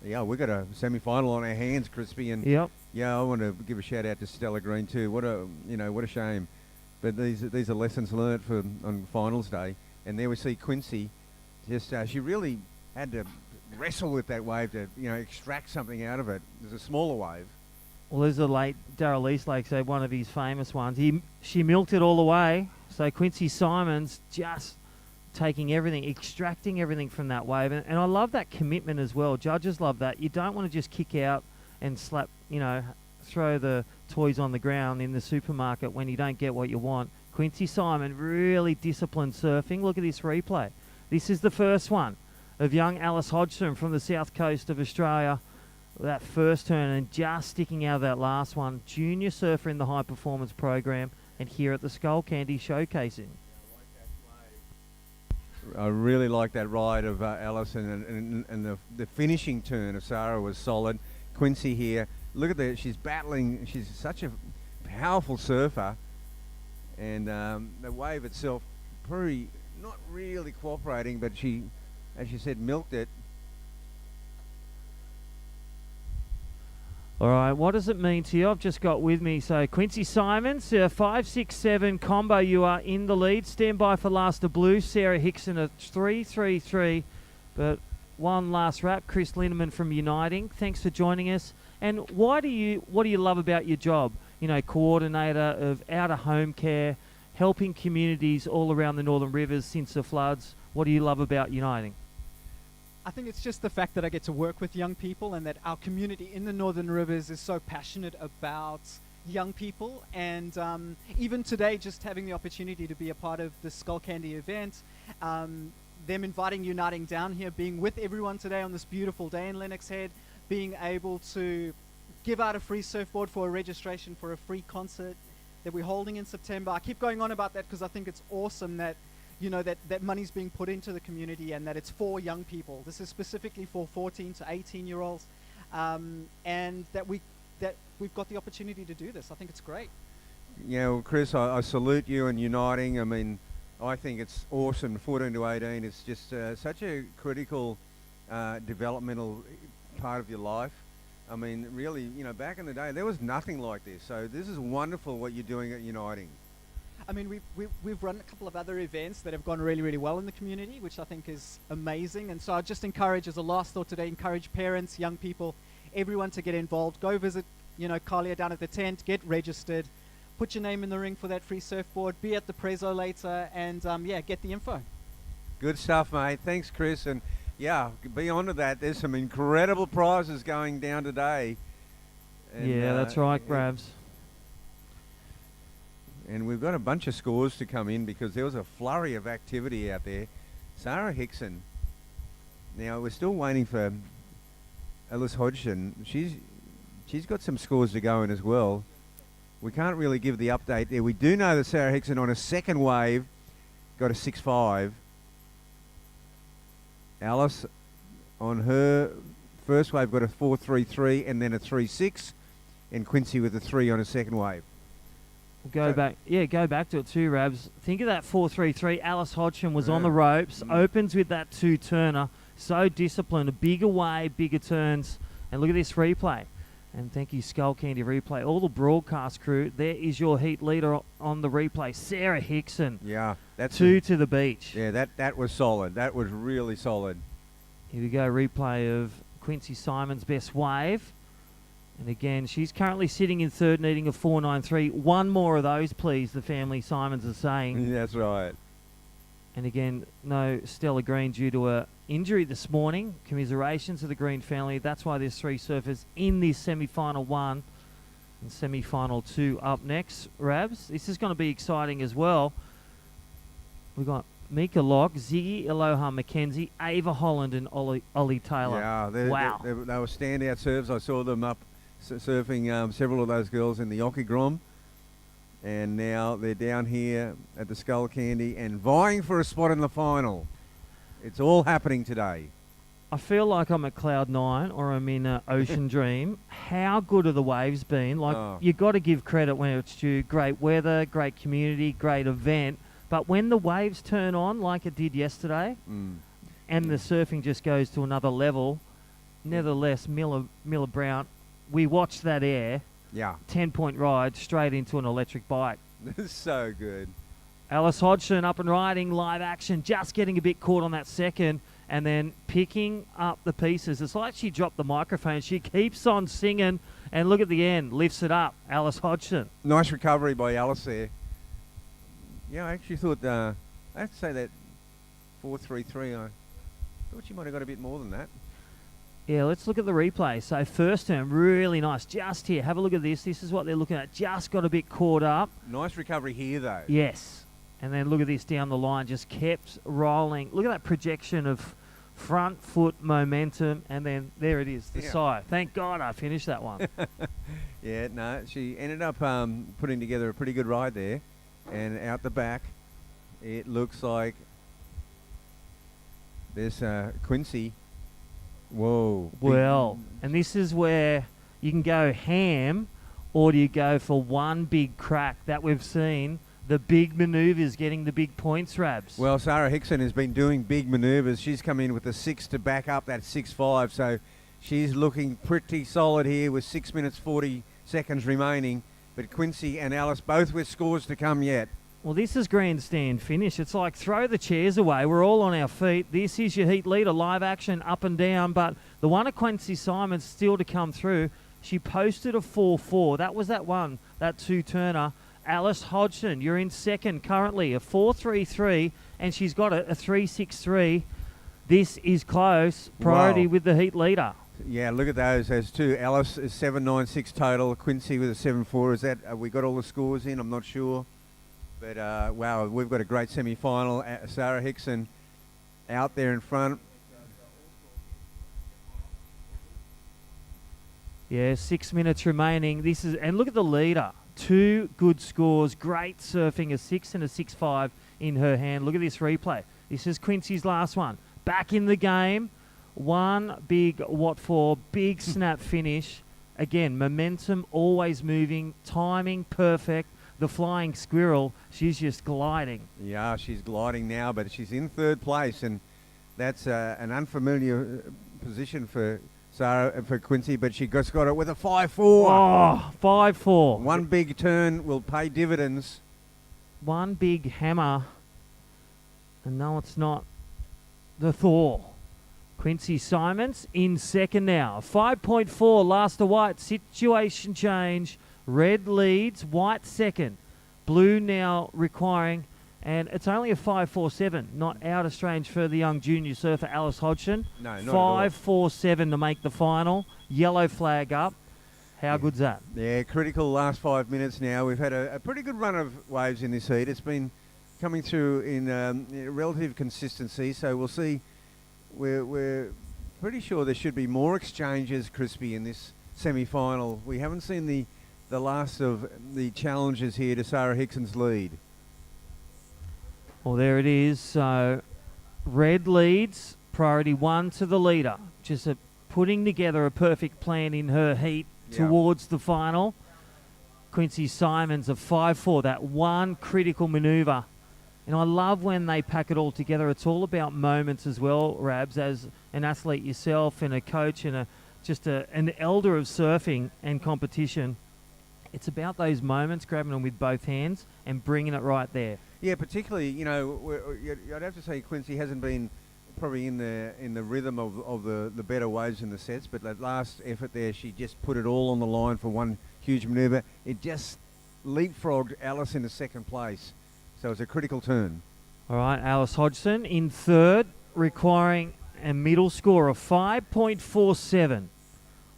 we've got a semi-final on our hands, Crispy. And I want to give a shout out to Stella Green too. What a shame. But these are lessons learnt on finals day. And there we see Quincy. Just she really had to wrestle with that wave to extract something out of it. There's a smaller wave, Well, there's the late Darryl Eastlake, so one of his famous ones. She milked it all the way. So Quincy Simons just taking everything, extracting everything from that wave. And I love that commitment as well. Judges love that. You don't want to just kick out and slap, throw the toys on the ground in the supermarket when you don't get what you want. Quincy Simon, really disciplined surfing. Look at this replay. This is the first one of young Alice Hodgson from the south coast of Australia. That first turn and just sticking out of that last one. Junior surfer in the high performance program and here at the Skullcandy showcasing. I really like that ride of Alice, and the finishing turn of Sarah was solid. Quincy here, look at she's battling. She's such a powerful surfer, and the wave itself, pretty not really cooperating, but she, as you said, milked it. All right, what does it mean to you? I've just got with me, so Quincy Simons, 5-6-7 combo, you are in the lead. Stand by for last to blue. Sarah Hickson at 3-3-3, but one last wrap. Chris Lindemann from Uniting. Thanks for joining us. And what do you love about your job? Coordinator of out-of-home care, helping communities all around the Northern Rivers since the floods. What do you love about Uniting? I think it's just the fact that I get to work with young people and that our community in the Northern Rivers is so passionate about young people. And even today, just having the opportunity to be a part of the Skullcandy event, them inviting Uniting down here, being with everyone today on this beautiful day in Lennox Head, being able to give out a free surfboard for a registration for a free concert that we're holding in September. I keep going on about that because I think it's awesome that that money's being put into the community and that it's for young people. This is specifically for 14 to 18-year-olds, and that we've got the opportunity to do this. I think it's great. Yeah, well, Chris, I salute you and Uniting. I mean, I think it's awesome. 14 to 18 is just such a critical developmental part of your life. I mean, really, back in the day, there was nothing like this. So this is wonderful what you're doing at Uniting. I mean, we've run a couple of other events that have gone really, really well in the community, which I think is amazing. And so I just encourage, as a last thought today, encourage parents, young people, everyone to get involved. Go visit, Kalia down at the tent, get registered, put your name in the ring for that free surfboard, be at the Prezzo later, and get the info. Good stuff, mate. Thanks, Chris. And yeah, be on to that. There's some incredible prizes going down today. And, that's right, Bravs. And we've got a bunch of scores to come in because there was a flurry of activity out there. Sarah Hickson. Now, we're still waiting for Alice Hodgson. She's got some scores to go in as well. We can't really give the update there. We do know that Sarah Hickson on a second wave got a 6.5. Alice on her first wave got a 4.33 and then a 3.6. And Quincy with a 3 on a second wave. Go back to it too, Rabs. Think of that 4.33. Alice Hodgson was on the ropes, opens with that two-turner. So disciplined, a bigger wave, bigger turns. And look at this replay. And thank you, Skullcandy Replay. All the broadcast crew, there is your heat leader on the replay, Sarah Hickson. Yeah. That's two to the beach. Yeah, that was solid. That was really solid. Here we go, replay of Quincy Simon's best wave. And again, she's currently sitting in third, needing a 4.93. One more of those, please, the family Simons are saying. That's right. And again, no Stella Green due to a injury this morning. Commiserations to the Green family. That's why there's 3 surfers in this semi-final 1 and semi-final 2 up next. Rabs, this is going to be exciting as well. We've got Mika Locke, Ziggy Aloha Mackenzie, Ava Holland and Ollie Taylor. Yeah, wow. They were standout serves. I saw them up surfing several of those girls in the Grom, and now they're down here at the Skullcandy and vying for a spot in the final. It's all happening today. I feel like I'm at Cloud 9 or I'm in an Ocean Dream. How good have the waves been? You got to give credit when it's due. Great weather, great community, great event. But when the waves turn on like it did yesterday and the surfing just goes to another level, nevertheless, Miller Brown, we watched that air. Yeah. 10-point ride straight into an electric bike. This is so good. Alice Hodgson up and riding, live action, just getting a bit caught on that second. and then picking up the pieces. It's like she dropped the microphone. She keeps on singing, and look at the end, lifts it up. Alice Hodgson. Nice recovery by Alice there. Yeah, I actually thought, I have to say that 4.33, I thought she might have got a bit more than that. Yeah, let's look at the replay. So first turn, really nice. Just here, have a look at this. This is what they're looking at. Just got a bit caught up. Nice recovery here, though. Yes. And then look at this down the line. Just kept rolling. Look at that projection of front foot momentum. And then there it is, the side. Thank God I finished that one. Yeah, no, she ended up putting together a pretty good ride there. And out the back, it looks like there's Quincy. Whoa. Well, and this is where you can go ham, or do you go for one big crack that we've seen, the big manoeuvres getting the big points, Rabs? Well, Sarah Hickson has been doing big manoeuvres. She's come in with a 6 to back up that 6.5, so she's looking pretty solid here with 6 minutes 40 seconds remaining. But Quincy and Alice both with scores to come yet. Well, this is grandstand finish. It's like throw the chairs away. We're all on our feet. This is your heat leader, live action, up and down. But the one of Quincy Simons still to come through. She posted a 4.4. That was that one, that two-turner. Alice Hodgson, you're in second currently, a 4.33, and she's got a 3.63. This is close. Priority with the heat leader. Yeah, look at those two. Alice is 7.96 total. Quincy with a 7.4. Is that we got all the scores in? I'm not sure. But, wow, we've got a great semi-final. Sarah Hickson out there in front. Yeah, 6 minutes remaining. And look at the leader. Two good scores. Great surfing, a 6 and a 6.5 in her hand. Look at this replay. This is Quincy's last one. Back in the game. One big what for, big snap finish. Again, momentum always moving, timing perfect. The flying squirrel, she's just gliding. Yeah, she's gliding now, but she's in third place, and that's an unfamiliar position for Quincy, but she just got it with a 5.4. Oh, 5.4. One big turn will pay dividends. One big hammer. And no, it's not the Thor. Quincy Simons in second now. 5.4, last to white. Situation change. Red leads, white second. Blue now requiring, and it's only a 5.47, not out of range for the young junior surfer Alice Hodgson. No, not at all. 5.47 to make the final. Yellow flag up. How good's that? Yeah, critical last 5 minutes now. We've had a pretty good run of waves in this heat. It's been coming through in relative consistency, so we'll see. We're pretty sure there should be more exchanges, Crispy, in this semi-final. We haven't seen the last of the challenges here to Sarah Hickson's lead. Well, there it is. So, red leads, priority 1 to the leader. Just putting together a perfect plan in her heat towards the final. Quincy Simons, a 5.4, that one critical manoeuvre. And I love when they pack it all together. It's all about moments as well, Rabs, as an athlete yourself and a coach and an elder of surfing and competition. It's about those moments, grabbing them with both hands and bringing it right there. Yeah, particularly, I'd have to say Quincy hasn't been probably in the rhythm of the better waves in the sets, but that last effort there, she just put it all on the line for one huge manoeuvre. It just leapfrogged Alice into second place, so it's a critical turn. All right, Alice Hodgson in third, requiring a middle score of 5.47.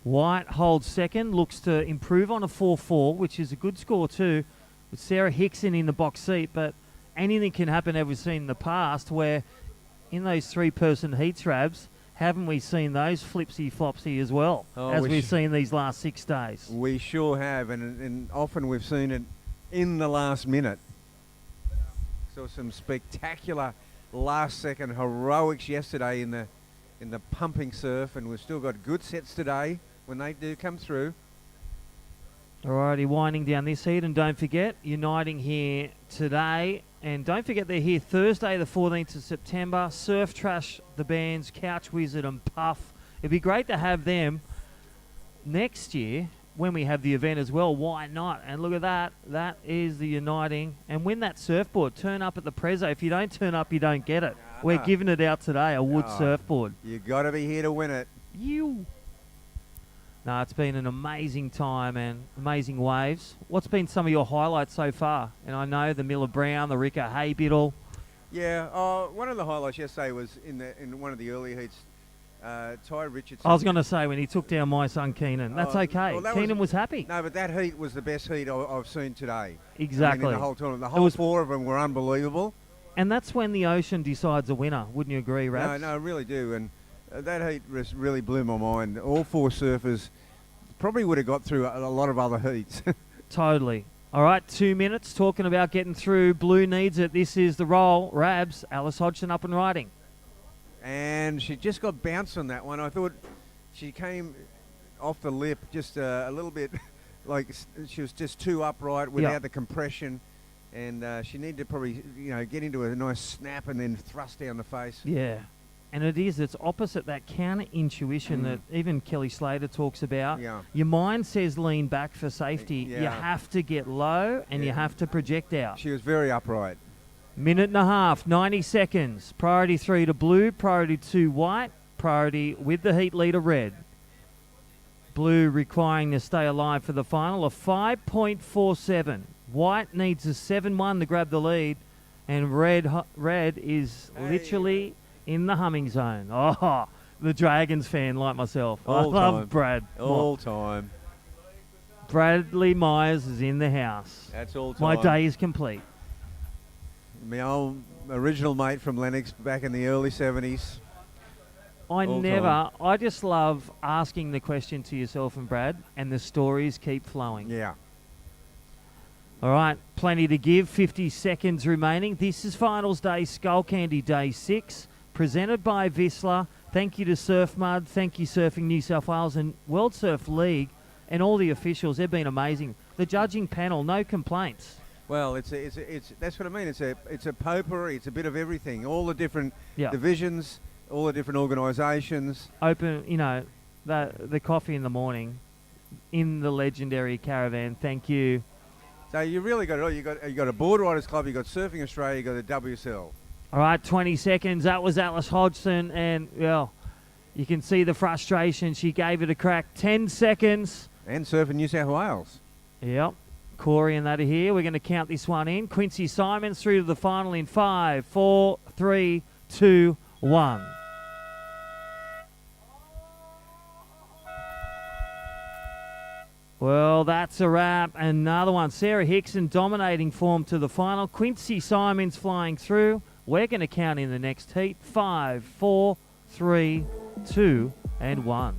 White holds second, looks to improve on a 4.4, which is a good score too, with Sarah Hickson in the box seat. But anything can happen, as we've seen in the past, where in those three-person heats, Rabs, haven't we seen those flipsy-flopsy as well, as we've seen these last 6 days? We sure have, and often we've seen it in the last minute. Saw some spectacular last-second heroics yesterday in the pumping surf, and we've still got good sets today when they do come through. Alrighty, winding down this heat, and don't forget, Uniting here today, and don't forget they're here Thursday the 14th of September. Surf Trash, the bands, Couch Wizard and Puff. It'd be great to have them next year when we have the event as well. Why not? And look at that. That is the Uniting. And win that surfboard. Turn up at the Prezzo. If you don't turn up, you don't get it. We're giving it out today, a wood Oh. surfboard. You got to be here to win it. You. No, it's been an amazing time and amazing waves. What's been some of your highlights so far? And I know the Miller Brown, the Ricker Haybiddle. Yeah, one of the highlights yesterday was in one of the early heats. Ty Richardson. I was going to say when he took down my son Keenan. That's okay. well, that Keenan was happy. No, but that heat was the best heat I've seen today. Exactly. I mean, in the whole tournament. The whole four of them were unbelievable. And that's when the ocean decides a winner. Wouldn't you agree, Rabs? No, I really do. And that heat really blew my mind. All four surfers probably would have got through a lot of other heats. Totally. All right, 2 minutes talking about getting through. Blue needs it. This is the roll. Rabs, Alice Hodgson up and riding. And she just got bounced on that one. I thought she came off the lip just a little bit like she was just too upright without the compression. And she needed to probably, get into a nice snap and then thrust down the face. Yeah. And it's opposite that counter intuition that even Kelly Slater talks about. Yeah. Your mind says lean back for safety. Yeah. You have to get low and you have to project out. She was very upright. Minute and a half, 90 seconds. Priority 3 to blue, priority 2 white, priority with the heat leader red. Blue requiring to stay alive for the final of 5.47. White needs a 7-1 to grab the lead, and red is literally in the humming zone. Oh, the Dragons fan like myself. I love Brad. All time. Bradley Myers is in the house. That's all time. My day is complete. My old original mate from Lennox back in the early 70s. I just love asking the question to yourself and Brad, and the stories keep flowing. Yeah. All right, plenty to give. 50 seconds remaining. This is Finals Day, Skullcandy Day 6, presented by Vissla. Thank you to Surf Mud. Thank you, Surfing New South Wales and World Surf League, and all the officials. They've been amazing. The judging panel, no complaints. Well, it's that's what I mean. It's a potpourri. It's a bit of everything. All the different divisions, all the different organisations. Open, the coffee in the morning, in the legendary caravan. Thank you. So you really got it all. You got a Board Riders Club. You got Surfing Australia. You got the WSL. All right, 20 seconds. That was Alice Hodgson, and you can see the frustration. She gave it a crack. 10 seconds. And Surfing New South Wales. Yep. Corey and that are here. We're going to count this one in. Quincy Simons through to the final in 5, 4, 3, 2, 1. Well, that's a wrap. Another one. Sarah Hickson dominating form to the final. Quincy Simons flying through. We're going to count in the next heat. 5, 4, 3, 2, and 1.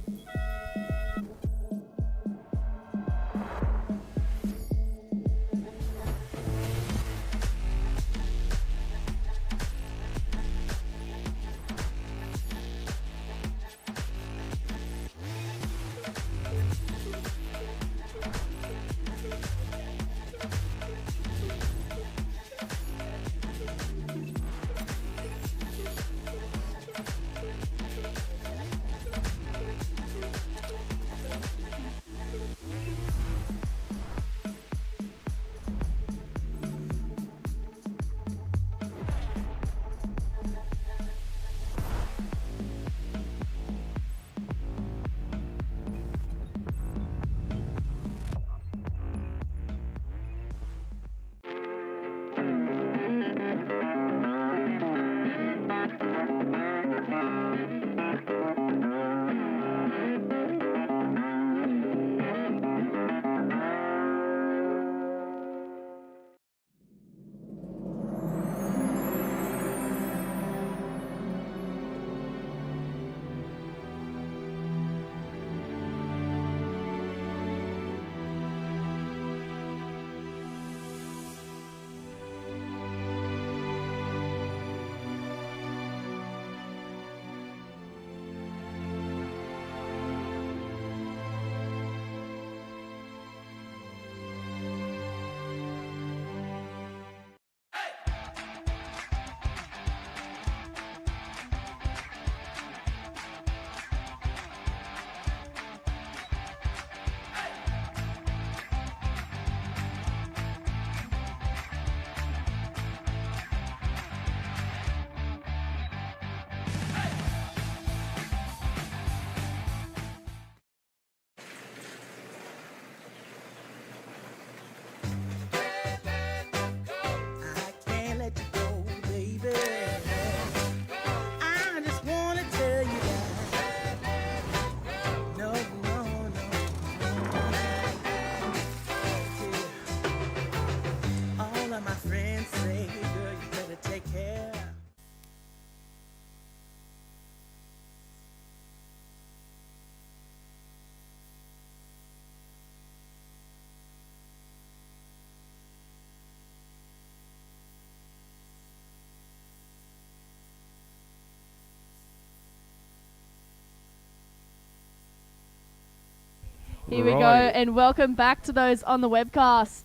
Here we go, Right. and welcome back to those on the webcast.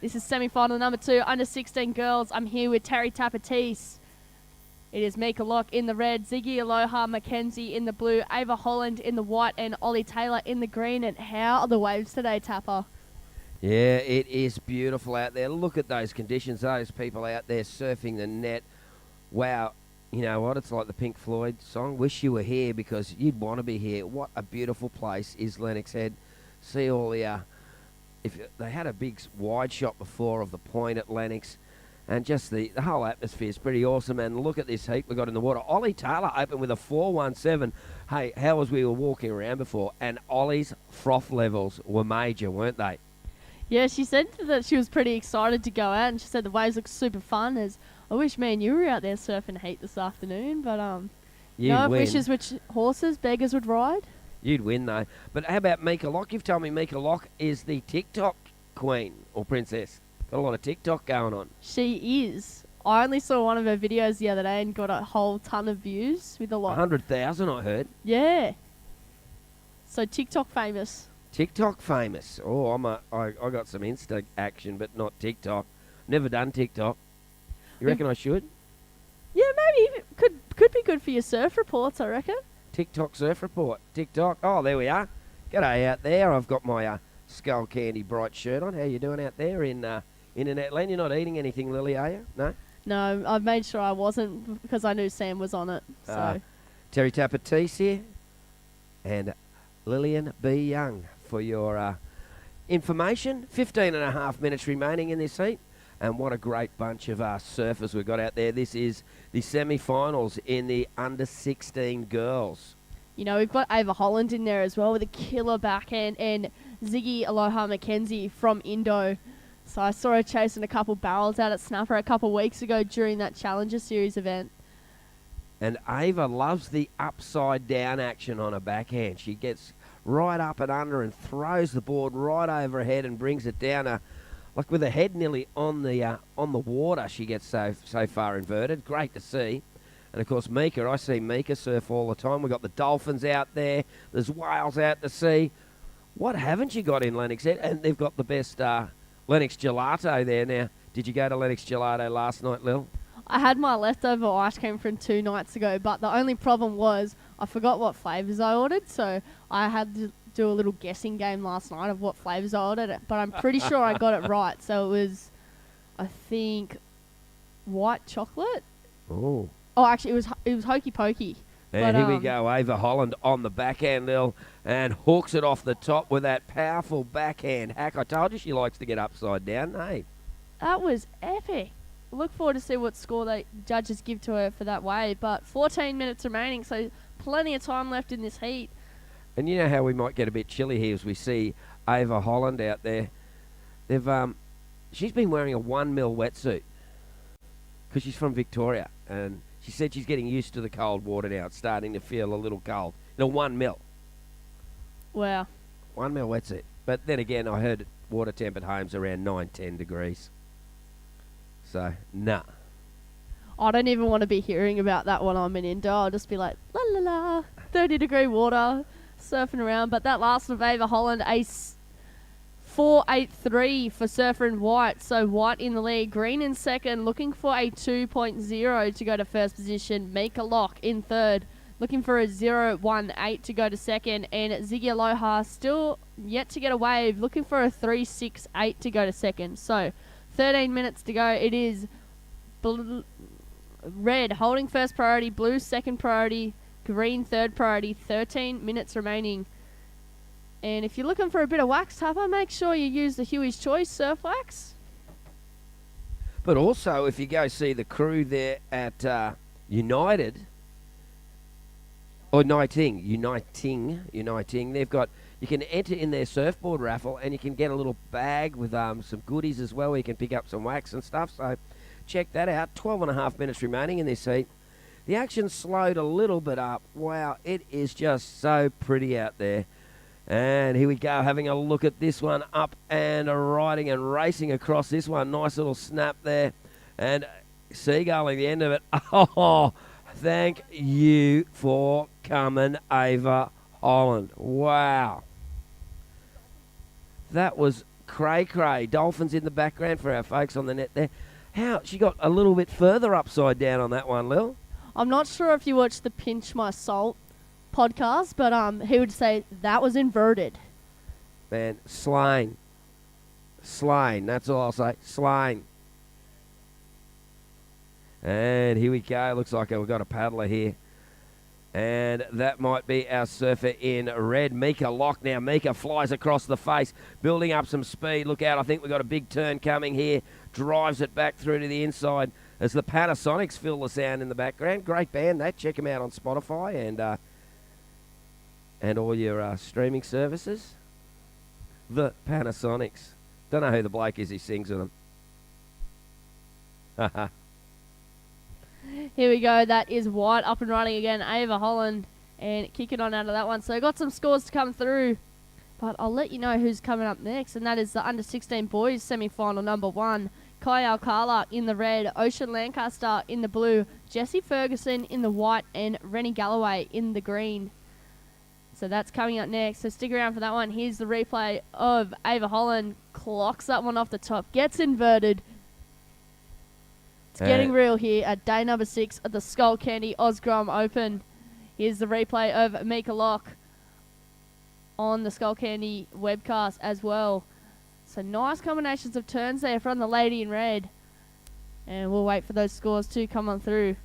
This is semi-final number 2, under 16 girls. I'm here with Terry Tapatis. It is Mika Locke in the red, Ziggy Aloha Mackenzie in the blue, Ava Holland in the white, and Ollie Taylor in the green. And how are the waves today, Tapper? Yeah, it is beautiful out there. Look at those conditions, those people out there surfing the net. Wow, you know what? It's like the Pink Floyd song, Wish You Were Here, because you'd want to be here. What a beautiful place is Lennox Head. See all the... they had a big wide shot before of the point at Lennox, and just the whole atmosphere is pretty awesome. And look at this heat we got in the water. Ollie Taylor opened with a 4.17. Hey, how was we were walking around before? And Ollie's froth levels were major, weren't they? Yeah, she said that she was pretty excited to go out, and she said the waves look super fun. As I wish me and you were out there surfing heat this afternoon, but You'd win. wishes which horses beggars would ride. You'd win, though. But how about Mika Locke? You've told me Mika Locke is the TikTok queen or princess. Got a lot of TikTok going on. She is. I only saw one of her videos the other day and got a whole ton of views with a lot. 100,000, I heard. Yeah. So TikTok famous. TikTok famous. Oh, I got some Insta action, but not TikTok. Never done TikTok. You reckon I should? Yeah, maybe it could be good for your surf reports, I reckon. TikTok surf report. TikTok. Oh, there we are. G'day out there. I've got my Skullcandy bright shirt on. How you doing out there in Internet Land? You're not eating anything, Lily, are you? No? No, I've made sure I wasn't because I knew Sam was on it. So Terry Tapatis here and Lillian B. Young for your information. 15 and a half minutes remaining in this heat. And what a great bunch of surfers we've got out there. This is the semi-finals in the under-16 girls. You know, we've got Ava Holland in there as well with a killer backhand, and Ziggy Aloha Mackenzie from Indo. So I saw her chasing a couple barrels out at Snapper a couple weeks ago during that Challenger Series event. And Ava loves the upside-down action on her backhand. She gets right up and under and throws the board right over her head and brings it down like with her head nearly on the water. She gets so far inverted. Great to see. And of course Mika, I see Mika surf all the time. We've got the dolphins out there. There's whales out to sea. What haven't you got in Lennox Head? And they've got the best Lennox Gelato there now. Did you go to Lennox Gelato last night, Lil? I had my leftover ice cream from 2 nights ago, but the only problem was I forgot what flavours I ordered, so I had to do a little guessing game last night of what flavours I ordered, but I'm pretty sure I got it right. So it was, I think, white chocolate. Oh. Oh, actually, it was Hokey Pokey. And But, here we go, Ava Holland on the backhand, Lil, and hooks it off the top with that powerful backhand hack. I told you she likes to get upside down, hey? That was epic. Look forward to see what score the judges give to her for that wave. But 14 minutes remaining, so plenty of time left in this heat. And you know how we might get a bit chilly here as we see Ava Holland out there. She's been wearing a 1 mil wetsuit because she's from Victoria, and she said she's getting used to the cold water now. It's starting to feel a little cold. 1 mil. Wow. 1 mil wetsuit. But then again, I heard water temp at home's around 9-10 degrees. So, nah. I don't even want to be hearing about that when I'm in Indo. I'll just be like, la la la, 30 degree water, surfing around. But that last of Ava Holland, a 4.83 for surfer in white. So white in the lead, green in second, looking for a 2.0 to go to first position. Mika Locke in third, looking for a 0.18 to go to second. And Ziggy Aloha still yet to get a wave, looking for a 3.68 to go to second. So 13 minutes to go. It is red holding first priority, blue second priority, green third priority. 13 minutes remaining. And if you're looking for a bit of wax, Tapper, make sure you use the Huey's Choice surf wax. But also, if you go see the crew there at Uniting, they've got, you can enter in their surfboard raffle and you can get a little bag with some goodies as well where you can pick up some wax and stuff. So check that out. 12 and a half minutes remaining in this heat. The action slowed a little bit up. Wow, it is just so pretty out there. And here we go, having a look at this one, up and riding and racing across this one. Nice little snap there. And seagulling the end of it. Oh, thank you for coming, Ava Holland. Wow. That was cray-cray. Dolphins in the background for our folks on the net there. How? She got a little bit further upside down on that one, Lil. I'm not sure if you watched the Pinch My Salt podcast, but he would say that was inverted. Man, slain. Slain. That's all I'll say. Slain. And here we go. Looks like we've got a paddler here. And that might be our surfer in red. Mika Lock now. Mika flies across the face, building up some speed. Look out. I think we've got a big turn coming here. Drives it back through to the inside as the Panasonics fill the sound in the background. Great band, that. Check them out on Spotify and all your streaming services. The Panasonics. Don't know who the bloke is who sings with them. Here we go. That is White up and running again. Ava Holland and kicking on out of that one. So got some scores to come through. But I'll let you know who's coming up next. And that is the under-16 boys semi-final number 1. Kai Alcala in the red. Ocean Lancaster in the blue. Jessie Ferguson in the white. And Rennie Galloway in the green. So that's coming up next. So stick around for that one. Here's the replay of Ava Holland. Clocks that one off the top. Gets inverted. It's getting real here at day number 6 of the Skullcandy Grom Open. Here's the replay of Mika Lock on the Skullcandy webcast as well. So nice combinations of turns there from the lady in red. And we'll wait for those scores to come on through.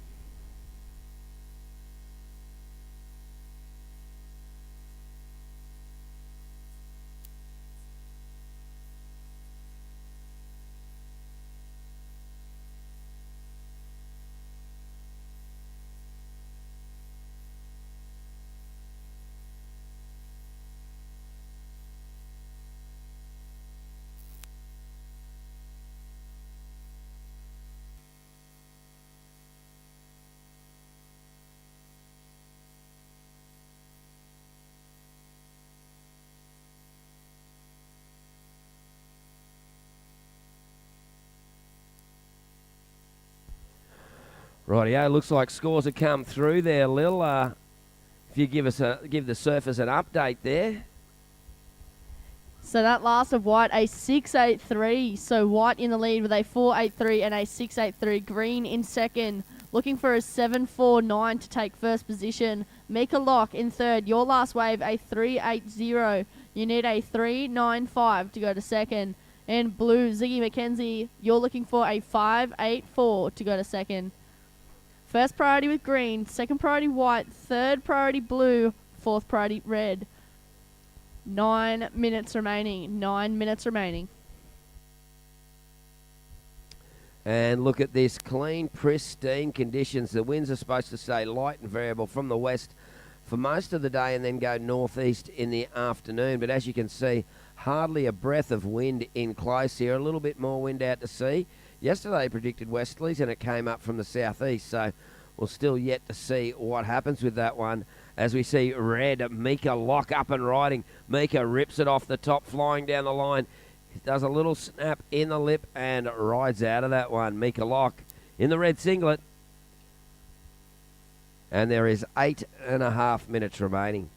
Rightio, looks like scores have come through there, Lil. If you give the surfers an update there. So that last of White, a 6.83. So White in the lead with a 4.83 and a 6.83. Green in second, looking for a 7.49 to take first position. Mika Lock in third. Your last wave, a 3.80. You need a 3.95 to go to second. And blue, Ziggy McKenzie, you're looking for a 5.84 to go to second. First priority with green, second priority white, third priority blue, fourth priority red. 9 minutes remaining. 9 minutes remaining. And look at this, clean, pristine conditions. The winds are supposed to stay light and variable from the west for most of the day and then go northeast in the afternoon. But as you can see, hardly a breath of wind in close here. A little bit more wind out to sea. Yesterday predicted westerlies and it came up from the southeast, so we'll still yet to see what happens with that one. As we see red, Mika Lock up and riding. Mika rips it off the top, flying down the line. Does a little snap in the lip and rides out of that one. Mika Lock in the red singlet. And there is 8.5 minutes remaining.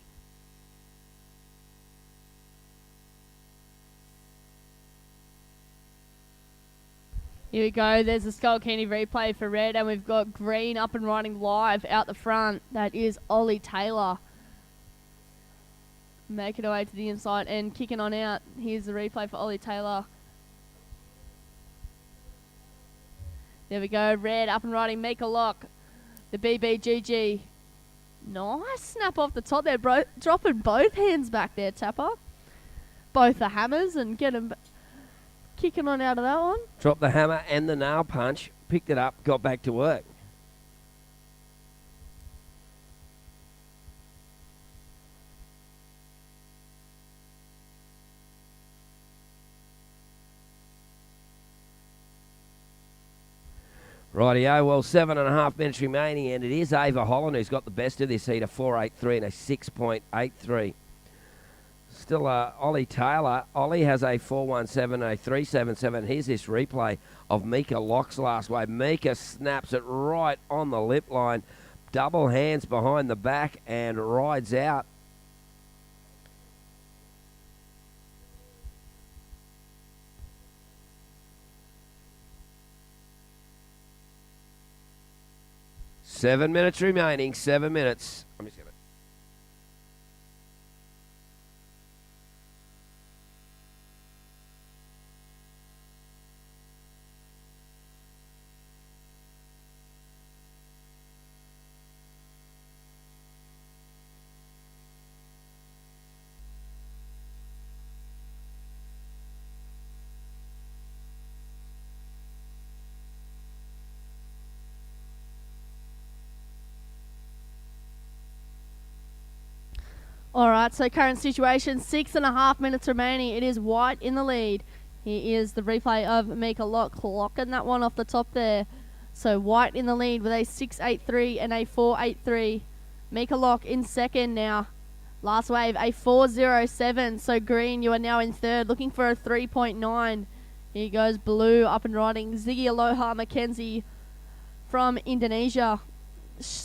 Here we go. There's the Skullcandy replay for red, and we've got green up and riding live out the front. That is Ollie Taylor. Making her way to the inside and kicking on out. Here's the replay for Ollie Taylor. There we go. Red up and riding. Mika Lock. The BBGG. Nice snap off the top there, bro. Dropping both hands back there, Tapper. Both the hammers and get them kicking on out of that one. Dropped the hammer and the nail punch. Picked it up. Got back to work. Rightio, well, 7.5 minutes remaining, and it is Ava Holland who's got the best of this heat, a 4.83 and a 6.83. Still Ollie Taylor. Ollie has a 4.17 and a 3.77. Here's this replay of Mika Lock's last wave. Mika snaps it right on the lip line, double hands behind the back, and rides out. 7 minutes remaining. 7 minutes. I'm just going to... All right, so current situation, 6.5 minutes remaining. It is White in the lead. Here is the replay of Mika Lock clocking that one off the top there. So White in the lead with a 6.83 and a 4.83. Mika Lock in second now. Last wave, a 4.07. So Green, you are now in third, looking for a 3.9. Here goes Blue up and riding. Ziggy Aloha Mackenzie from Indonesia.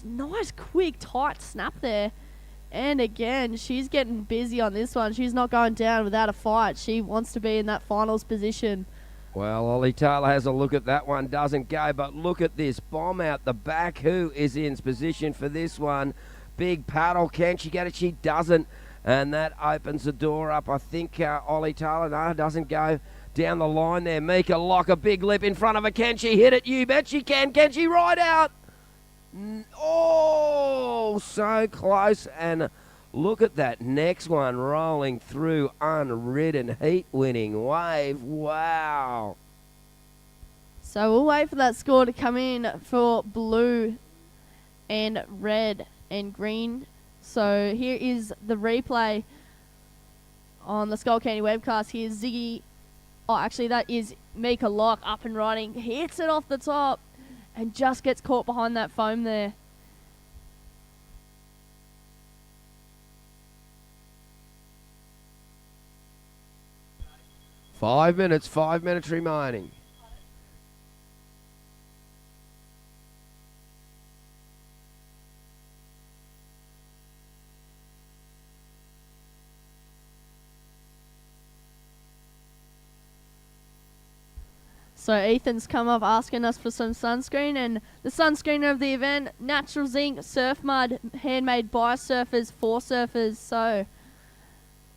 Nice, quick, tight snap there. And again, she's getting busy on this one. She's not going down without a fight. She wants to be in that finals position. Well, Ollie Taylor has a look at that one. Doesn't go, but look at this bomb out the back. Who is in position for this one? Big paddle. Can she get it? She doesn't. And that opens the door up. I think Ollie Taylor, no, doesn't go down the line there. Mika Lock, a big lip in front of her. Can she hit it? You bet she can. Can she ride out? Oh, so close. And look at that next one rolling through, unridden, heat-winning wave. Wow. So we'll wait for that score to come in for Blue and Red and Green. So here is the replay on the Skullcandy webcast. Here's Ziggy. Oh, actually, that is Mika Lock up and riding. Hits it off the top and just gets caught behind that foam there. Five minutes remaining. So Ethan's come up asking us for some sunscreen, and the sunscreen of the event, Natural Zinc Surf Mud, handmade by surfers for surfers. So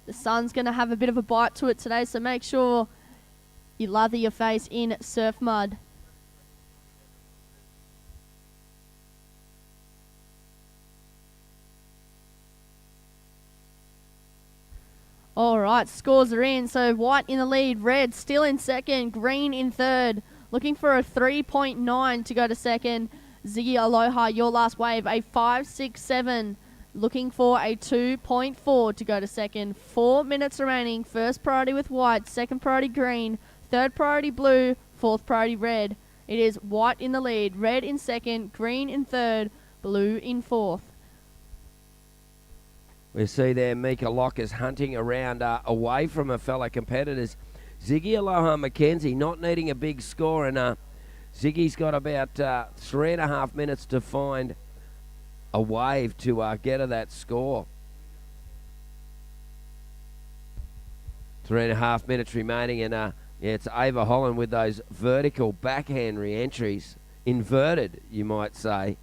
the sun's going to have a bit of a bite to it today, so make sure you lather your face in surf mud. Alright, scores are in. So White in the lead, Red still in second, Green in third. Looking for a 3.9 to go to second. Ziggy Aloha, your last wave, a 5.67. Looking for a 2.4 to go to second. 4 minutes remaining. First priority with White, second priority Green, third priority Blue, fourth priority Red. It is White in the lead, Red in second, Green in third, Blue in fourth. We see there Mika Lock is hunting around away from her fellow competitors. Ziggy Aloha Mackenzie not needing a big score, and Ziggy's got about 3.5 minutes to find a wave to get her that score. 3.5 minutes remaining, and yeah, it's Ava Holland with those vertical backhand re-entries. Inverted, you might say.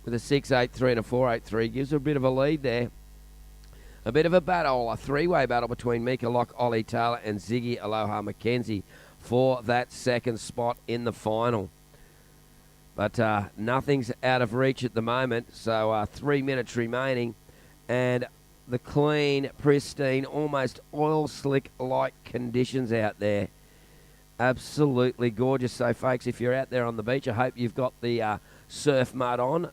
With a 6.83 and a 4.83, gives her a bit of a lead there. A bit of a battle, a three-way battle between Mika Lock, Ollie Taylor and Ziggy Aloha Mackenzie for that second spot in the final. But nothing's out of reach at the moment, so 3 minutes remaining. And the clean, pristine, almost oil slick-like conditions out there. Absolutely gorgeous. So, folks, if you're out there on the beach, I hope you've got the surf mud on.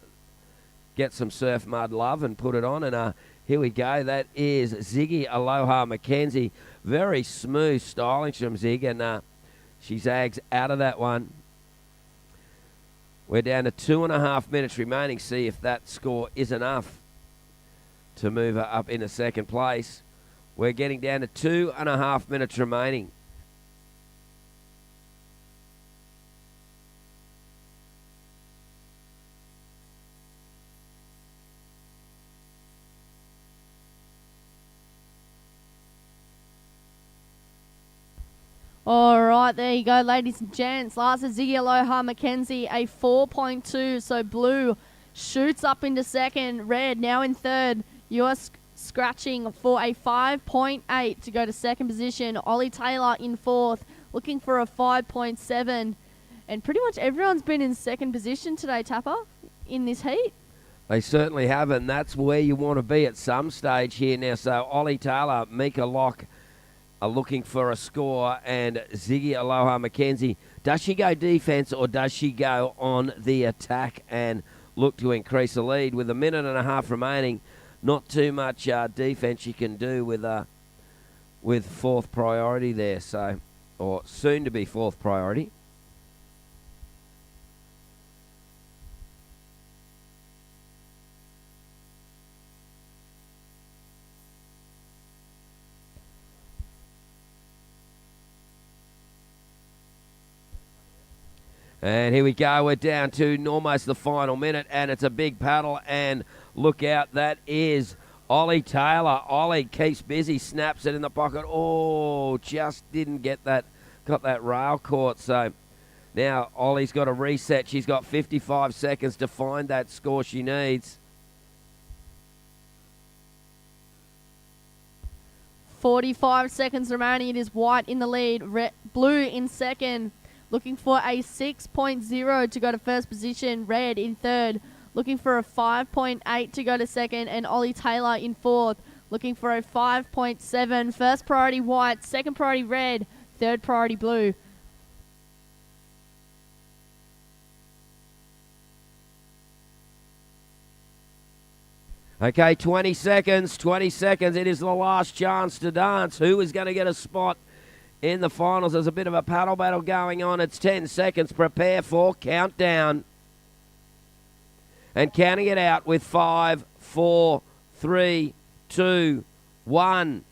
Get some surf mud love and put it on, and here we go. That is Ziggy Aloha Mackenzie. Very smooth styling from Zig, and she zags out of that one. We're down to 2.5 minutes remaining. See if that score is enough to move her up into second place. We're getting down to 2.5 minutes remaining. All right, there you go, ladies and gents. Last is Ziggy Aloha Mackenzie, a 4.2. So Blue shoots up into second. Red now in third. You are scratching for a 5.8 to go to second position. Ollie Taylor in fourth, looking for a 5.7. And pretty much everyone's been in second position today, Tapper, in this heat. They certainly have, and that's where you want to be at some stage here now. So Ollie Taylor, Mika Locke are looking for a score, and Ziggy Aloha Mackenzie. Does she go defence or does she go on the attack and look to increase the lead? With a minute and a half remaining, not too much defence she can do with fourth priority there, so, or soon to be fourth priority. And here we go. We're down to almost the final minute, and it's a big paddle. And look out, that is Ollie Taylor. Ollie keeps busy, snaps it in the pocket. Oh, just didn't get that, got that rail caught. So now Ollie's got a reset. She's got 55 seconds to find that score she needs. 45 seconds remaining. It is white in the lead, blue in second. Looking for a 6.0 to go to first position. Red in third. Looking for a 5.8 to go to second. And Ollie Taylor in fourth. Looking for a 5.7. First priority white. Second priority red. Third priority blue. Okay, 20 seconds. 20 seconds. It is the last chance to dance. Who is going to get a spot in the finals? There's a bit of a paddle battle going on. It's 10 seconds. Prepare for countdown. And counting it out with 5, 4, 3, 2, 1.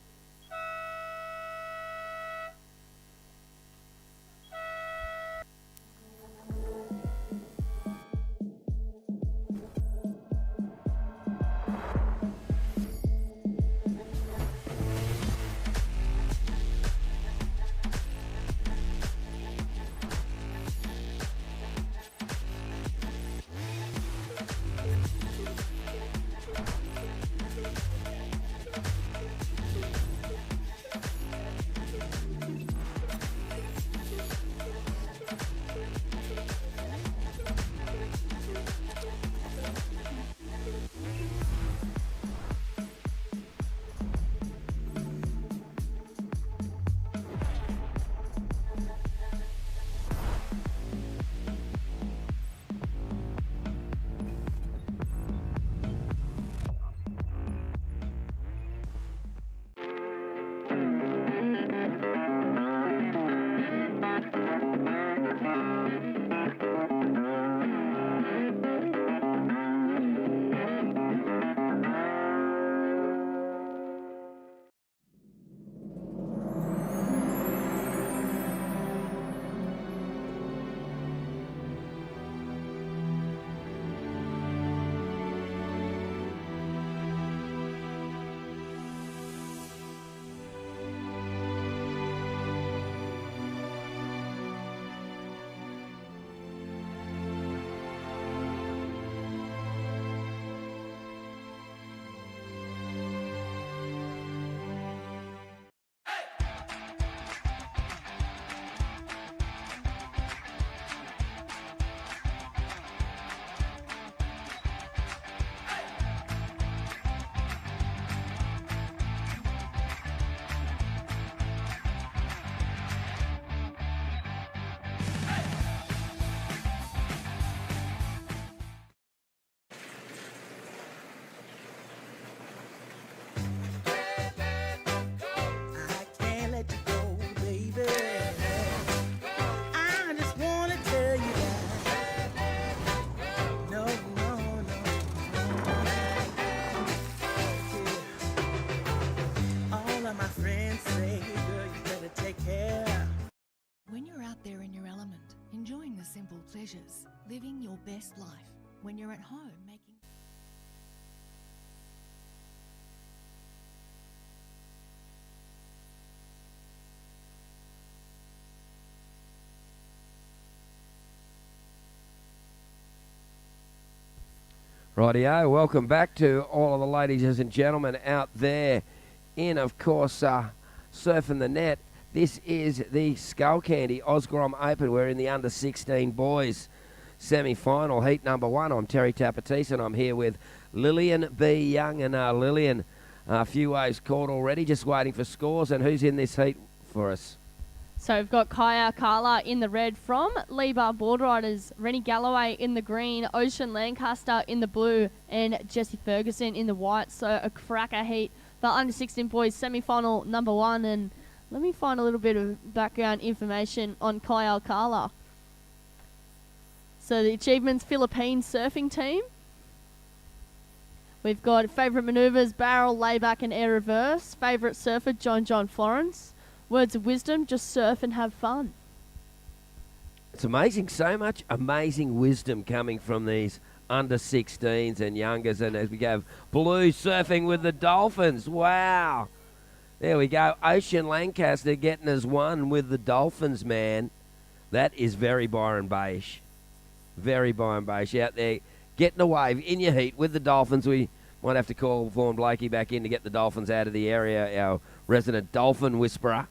simple pleasures, living your best life. When you're at home making... Rightio, welcome back to all of the ladies and gentlemen out there in, of course, surfing the net. This is the Skullcandy Grom Open. We're in the under-16 boys semi-final, heat number 1. I'm Terry Tapatis, and I'm here with Lillian B. Young. And Lillian, a few waves caught already, just waiting for scores. And who's in this heat for us? So we've got Kaya Carla in the red from Lee Bar Board Riders, Rennie Galloway in the green, Ocean Lancaster in the blue, and Jesse Ferguson in the white. So a cracker heat for under-16 boys semi-final number 1. And let me find a little bit of background information on Kaya Carla. So the Achievements Philippines surfing team. We've got favourite manoeuvres, barrel, layback and air reverse. Favourite surfer, John Florence. Words of wisdom, just surf and have fun. It's amazing, so much amazing wisdom coming from these under-16s and youngers. And as we go, Blue surfing with the Dolphins. Wow. There we go. Ocean Lancaster getting us one with the Dolphins, man. That is very Byron Bayish. Very Byron Bayish out there getting a wave in your heat with the Dolphins. We might have to call Vaughan Blakey back in to get the Dolphins out of the area, our resident Dolphin whisperer.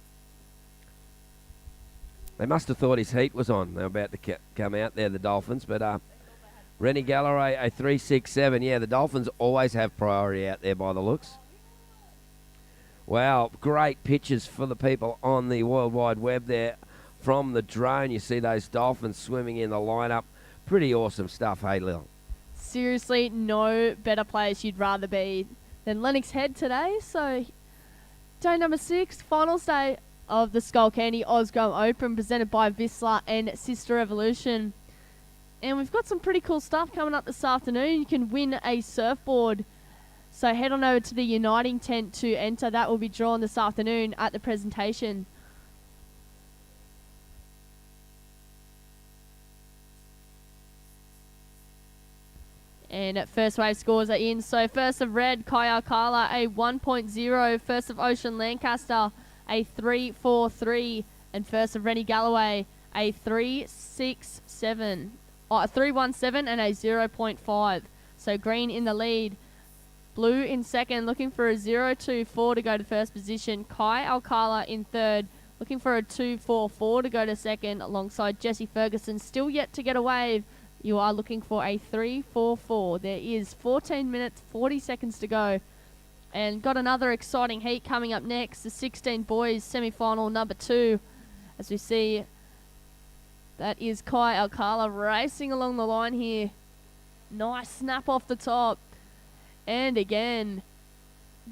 They must have thought his heat was on. They were about to come out there, the Dolphins. But Rennie Galloway, a 3.67. Yeah, the Dolphins always have priority out there by the looks. Wow, great pictures for the people on the World Wide Web there from the drone. You see those Dolphins swimming in the lineup. Pretty awesome stuff, hey, Lil? Seriously, no better place you'd rather be than Lennox Head today. So, day number 6, finals day of the Skullcandy Grom Open, presented by Vissla and Sisstrevolution. And we've got some pretty cool stuff coming up this afternoon. You can win a surfboard. So head on over to the Uniting tent to enter. That will be drawn this afternoon at the presentation. And first wave scores are in. So first of red, Kaya Carla, a 1.0. First of Ocean Lancaster, a 3.43. And first of Rennie Galloway, a 3.67. A 3.17 and a 0.5. So green in the lead. Blue in second, looking for a 0.24 to go to first position. Kai Alcala in third, looking for a 2.44 to go to second, alongside Jesse Ferguson, still yet to get a wave. You are looking for a 3.44. There is 14 minutes, 40 seconds to go. And got another exciting heat coming up next, the 16 boys semi-final number 2. As we see, that is Kai Alcala racing along the line here. Nice snap off the top. And again,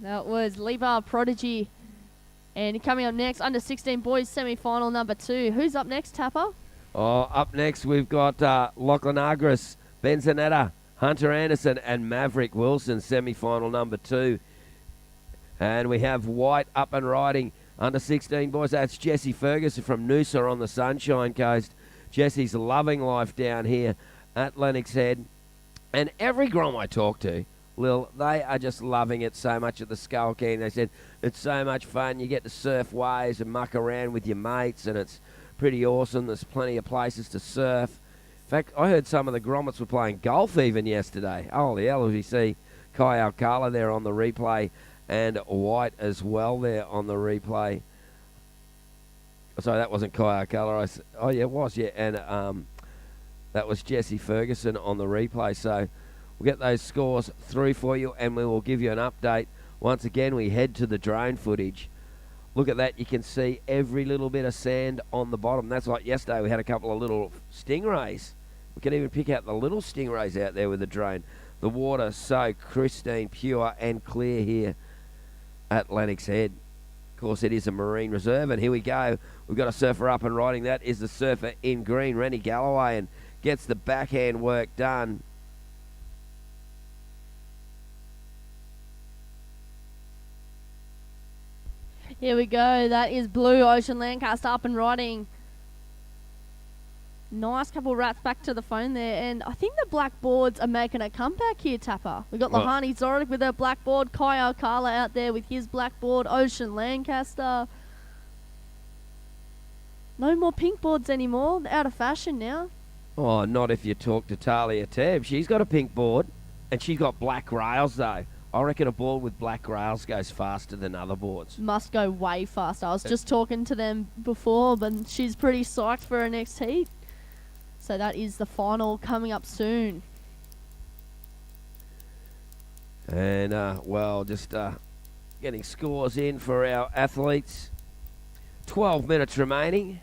that was Libar Prodigy. And coming up next, under 16 boys semi-final number 2. Who's up next, Tapper? Oh, up next we've got Lachlan Agris, Benzanetta, Hunter Anderson and Maverick Wilson, semi-final number 2. And we have White up and riding, under 16 boys. That's Jesse Ferguson from Noosa on the Sunshine Coast. Jesse's loving life down here at Lennox Head. And every Grom I talk to, Lil, they are just loving it so much at the Skullcandy. They said it's so much fun. You get to surf waves and muck around with your mates, and it's pretty awesome. There's plenty of places to surf. In fact, I heard some of the Grommets were playing golf even yesterday. Holy hell, as we see Kai Alcala there on the replay, and White as well there on the replay. Sorry, that wasn't Kai Alcala. Oh, yeah, it was, yeah. And that was Jesse Ferguson on the replay. So we'll get those scores through for you, and we will give you an update. Once again, we head to the drone footage. Look at that. You can see every little bit of sand on the bottom. That's like yesterday. We had a couple of little stingrays. We can even pick out the little stingrays out there with the drone. The water so pristine, pure and clear here at Lennox Head. Of course, it is a marine reserve, and here we go. We've got a surfer up and riding. That is the surfer in green, Rennie Galloway, and gets the backhand work done. Here we go. That is Blue Ocean Lancaster up and riding. Nice couple of rats back to the phone there. And I think the blackboards are making a comeback here, Tapper. We've got Lahani Zorik with her blackboard. Kai Alcala out there with his blackboard. Ocean Lancaster. No more pink boards anymore. They're out of fashion now. Oh, not if you talk to Talia Tebb. She's got a pink board. And she's got black rails, though. I reckon a board with black rails goes faster than other boards. Must go way faster. I was just talking to them before, but she's pretty psyched for her next heat. So that is the final coming up soon. And, just getting scores in for our athletes. 12 minutes remaining.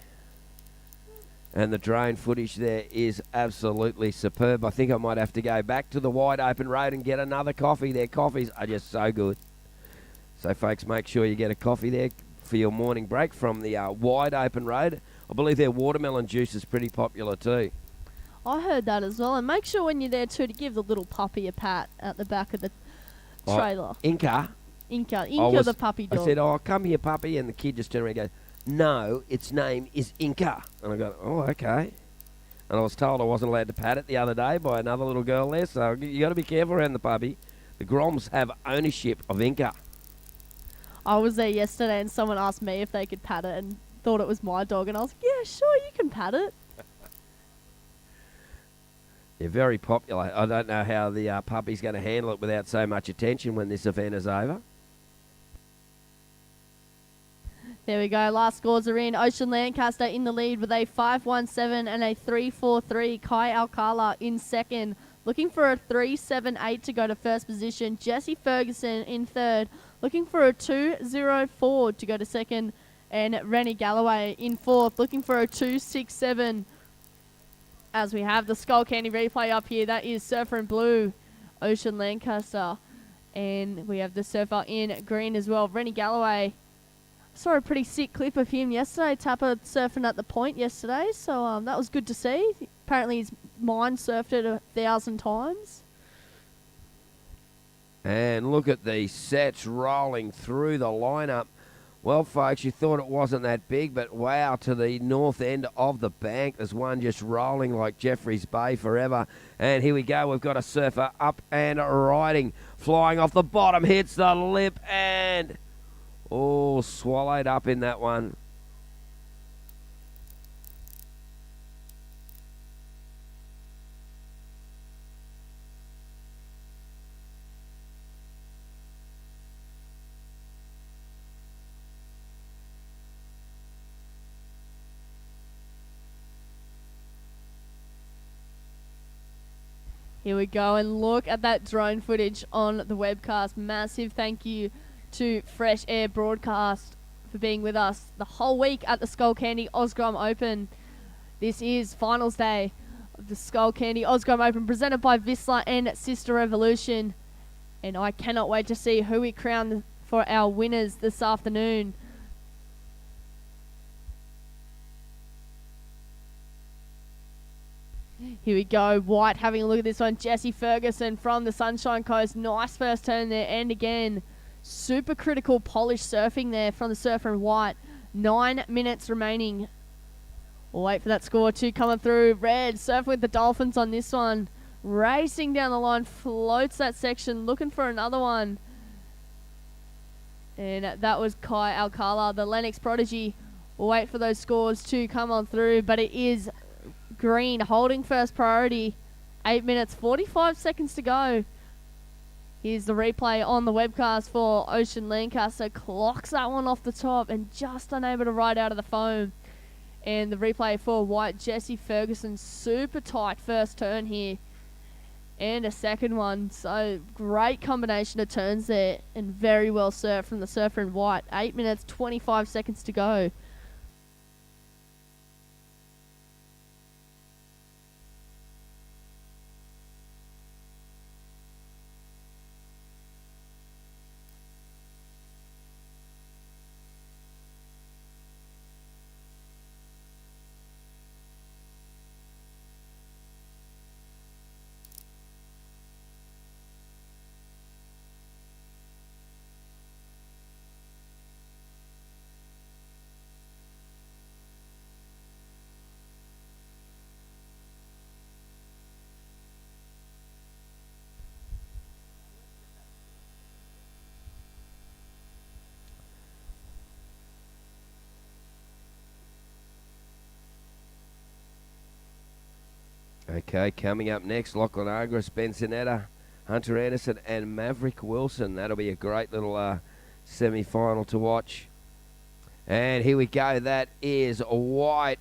And the drone footage there is absolutely superb. I think I might have to go back to the wide open road and get another coffee. Their coffees are just so good. So, folks, make sure you get a coffee there for your morning break from the wide open road. I believe their watermelon juice is pretty popular too. I heard that as well. And make sure when you're there too to give the little puppy a pat at the back of the trailer. Inca The puppy dog. I said, "Oh, come here, puppy," and the kid just turned around and goes, "No, its name is Inca." And I go, "Oh, okay." And I was told I wasn't allowed to pat it the other day by another little girl there, so you got to be careful around the puppy. The Groms have ownership of Inca. I was there yesterday and someone asked me if they could pat it and thought it was my dog, and I was like, yeah, sure, you can pat it. They're very popular. I don't know how the puppy's going to handle it without so much attention when this event is over. There we go. Last scores are in. Ocean Lancaster in the lead with a 5.17 and a 3.43. Kai Alcala in second, looking for a 3.78 to go to first position. Jesse Ferguson in third, looking for a 2.04 to go to second. And Rennie Galloway in fourth, looking for a 2.67. As we have the Skullcandy replay up here, that is Surfer in blue, Ocean Lancaster. And we have the Surfer in green as well, Rennie Galloway. Saw a pretty sick clip of him yesterday, Tapper surfing at the point yesterday, so that was good to see. Apparently his mind surfed it 1,000 times. And look at the sets rolling through the lineup. Well, folks, you thought it wasn't that big, but wow, to the north end of the bank, there's one just rolling like Jeffreys Bay forever. And here we go, we've got a surfer up and riding, flying off the bottom, hits the lip, and oh, swallowed up in that one. Here we go, and look at that drone footage on the webcast. Massive thank you to Fresh Air Broadcast for being with us the whole week at the Skullcandy Osgrom Open. This is finals day of the Skullcandy Osgrom Open, presented by Vissla and Sisstrevolution. And I cannot wait to see who we crown for our winners this afternoon. Here we go, White having a look at this one. Jesse Ferguson from the Sunshine Coast. Nice first turn there, and again, super critical polished surfing there from the surfer in White. 9 minutes remaining. We'll wait for that score to come through. Red surfing with the Dolphins on this one. Racing down the line, floats that section, looking for another one. And that was Kai Alcala, the Lennox prodigy. We'll wait for those scores to come on through, but it is Green holding first priority. 8 minutes, 45 seconds to go. Here's the replay on the webcast for Ocean Lancaster. Clocks that one off the top and just unable to ride out of the foam. And the replay for White, Jesse Ferguson. Super tight first turn here. And a second one. So great combination of turns there. And very well surfed from the surfer in White. 8 minutes, 25 seconds to go. Okay, coming up next, Lachlan Agras, Bensonetta, Hunter Anderson and Maverick Wilson. That'll be a great little semi-final to watch. And here we go. That is white.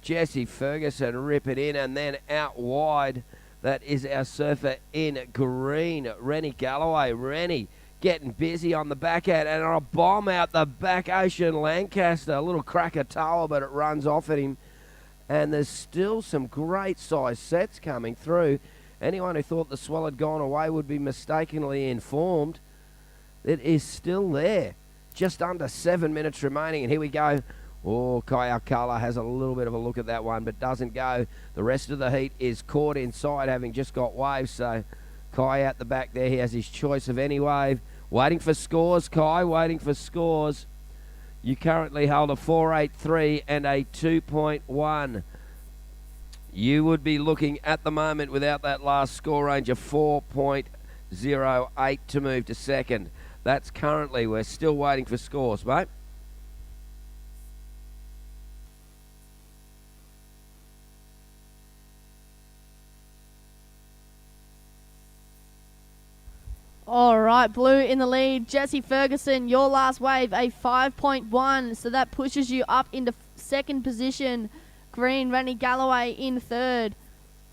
Jesse Ferguson rip it in, and then out wide. That is our surfer in green, Rennie Galloway. Rennie getting busy on the backhand, and a bomb out the back, Ocean Lancaster. A little Krakatoa, but it runs off at him. And there's still some great size sets coming through. Anyone who thought the swell had gone away would be mistakenly informed. It is still there. Just under 7 minutes remaining, and here we go. Oh, Kai Alcala has a little bit of a look at that one, but doesn't go. The rest of the heat is caught inside, having just got waves. So Kai out the back there, he has his choice of any wave. Waiting for scores, Kai, waiting for scores. You currently hold a 4.83 and a 2.1. You would be looking at the moment without that last score range of 4.08 to move to second. That's currently, we're still waiting for scores, mate. All right, blue in the lead. Jesse Ferguson, your last wave, a 5.1. So that pushes you up into second position. Green, Rennie Galloway in third.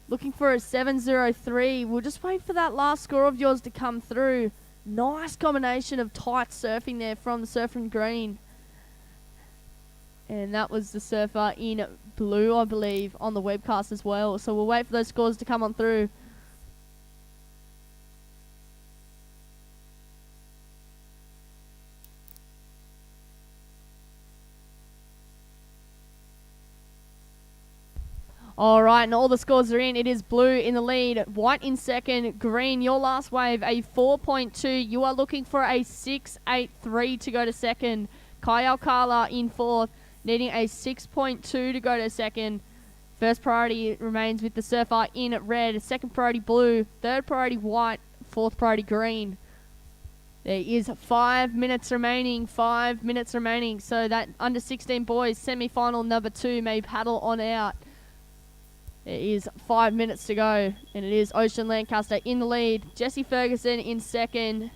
Looking for a 7.03. We'll just wait for that last score of yours to come through. Nice combination of tight surfing there from the surfer in green. And that was the surfer in blue, I believe, on the webcast as well. So we'll wait for those scores to come on through. All right, and all the scores are in. It is blue in the lead, white in second, green, your last wave, a 4.2. You are looking for a 6.83 to go to second. Kai Alcala in fourth, needing a 6.2 to go to second. First priority remains with the surfer in red, second priority blue, third priority white, fourth priority green. There is 5 minutes remaining, 5 minutes remaining. So that under 16 boys semi-final number 2 may paddle on out. It is 5 minutes to go, and it is Ocean Lancaster in the lead. Jesse Ferguson in second.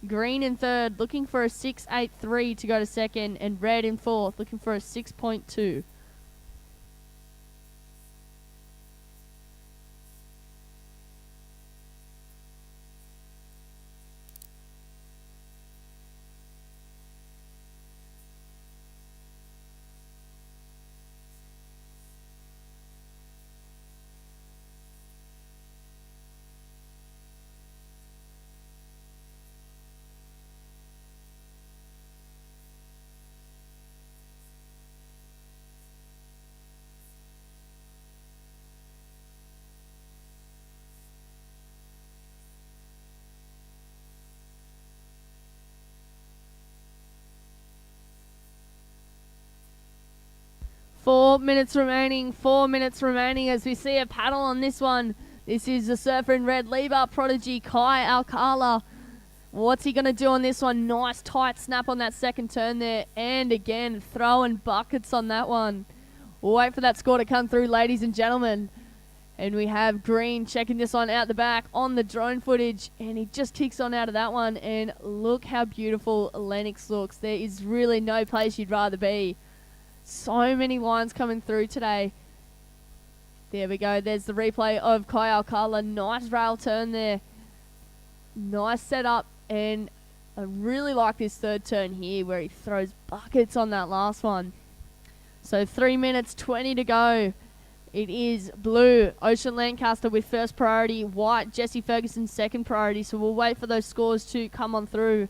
Green in third, looking for a 6.83 to go to second. And red in fourth, looking for a 6.2. Four minutes remaining as we see a paddle on this one. This is the surfer in red, Liba prodigy Kai Alcala. What's he going to do on this one? Nice tight snap on that second turn there. And again, throwing buckets on that one. We'll wait for that score to come through, ladies and gentlemen. And we have Green checking this one out the back on the drone footage. And he just kicks on out of that one. And look how beautiful Lennox looks. There is really no place you'd rather be. So many lines coming through today. There we go. There's the replay of Kai Alcala. Nice rail turn there. Nice setup. And I really like this third turn here where he throws buckets on that last one. So 3 minutes 20 to go. It is blue, Ocean Lancaster with first priority. White, Jesse Ferguson second priority. So we'll wait for those scores to come on through.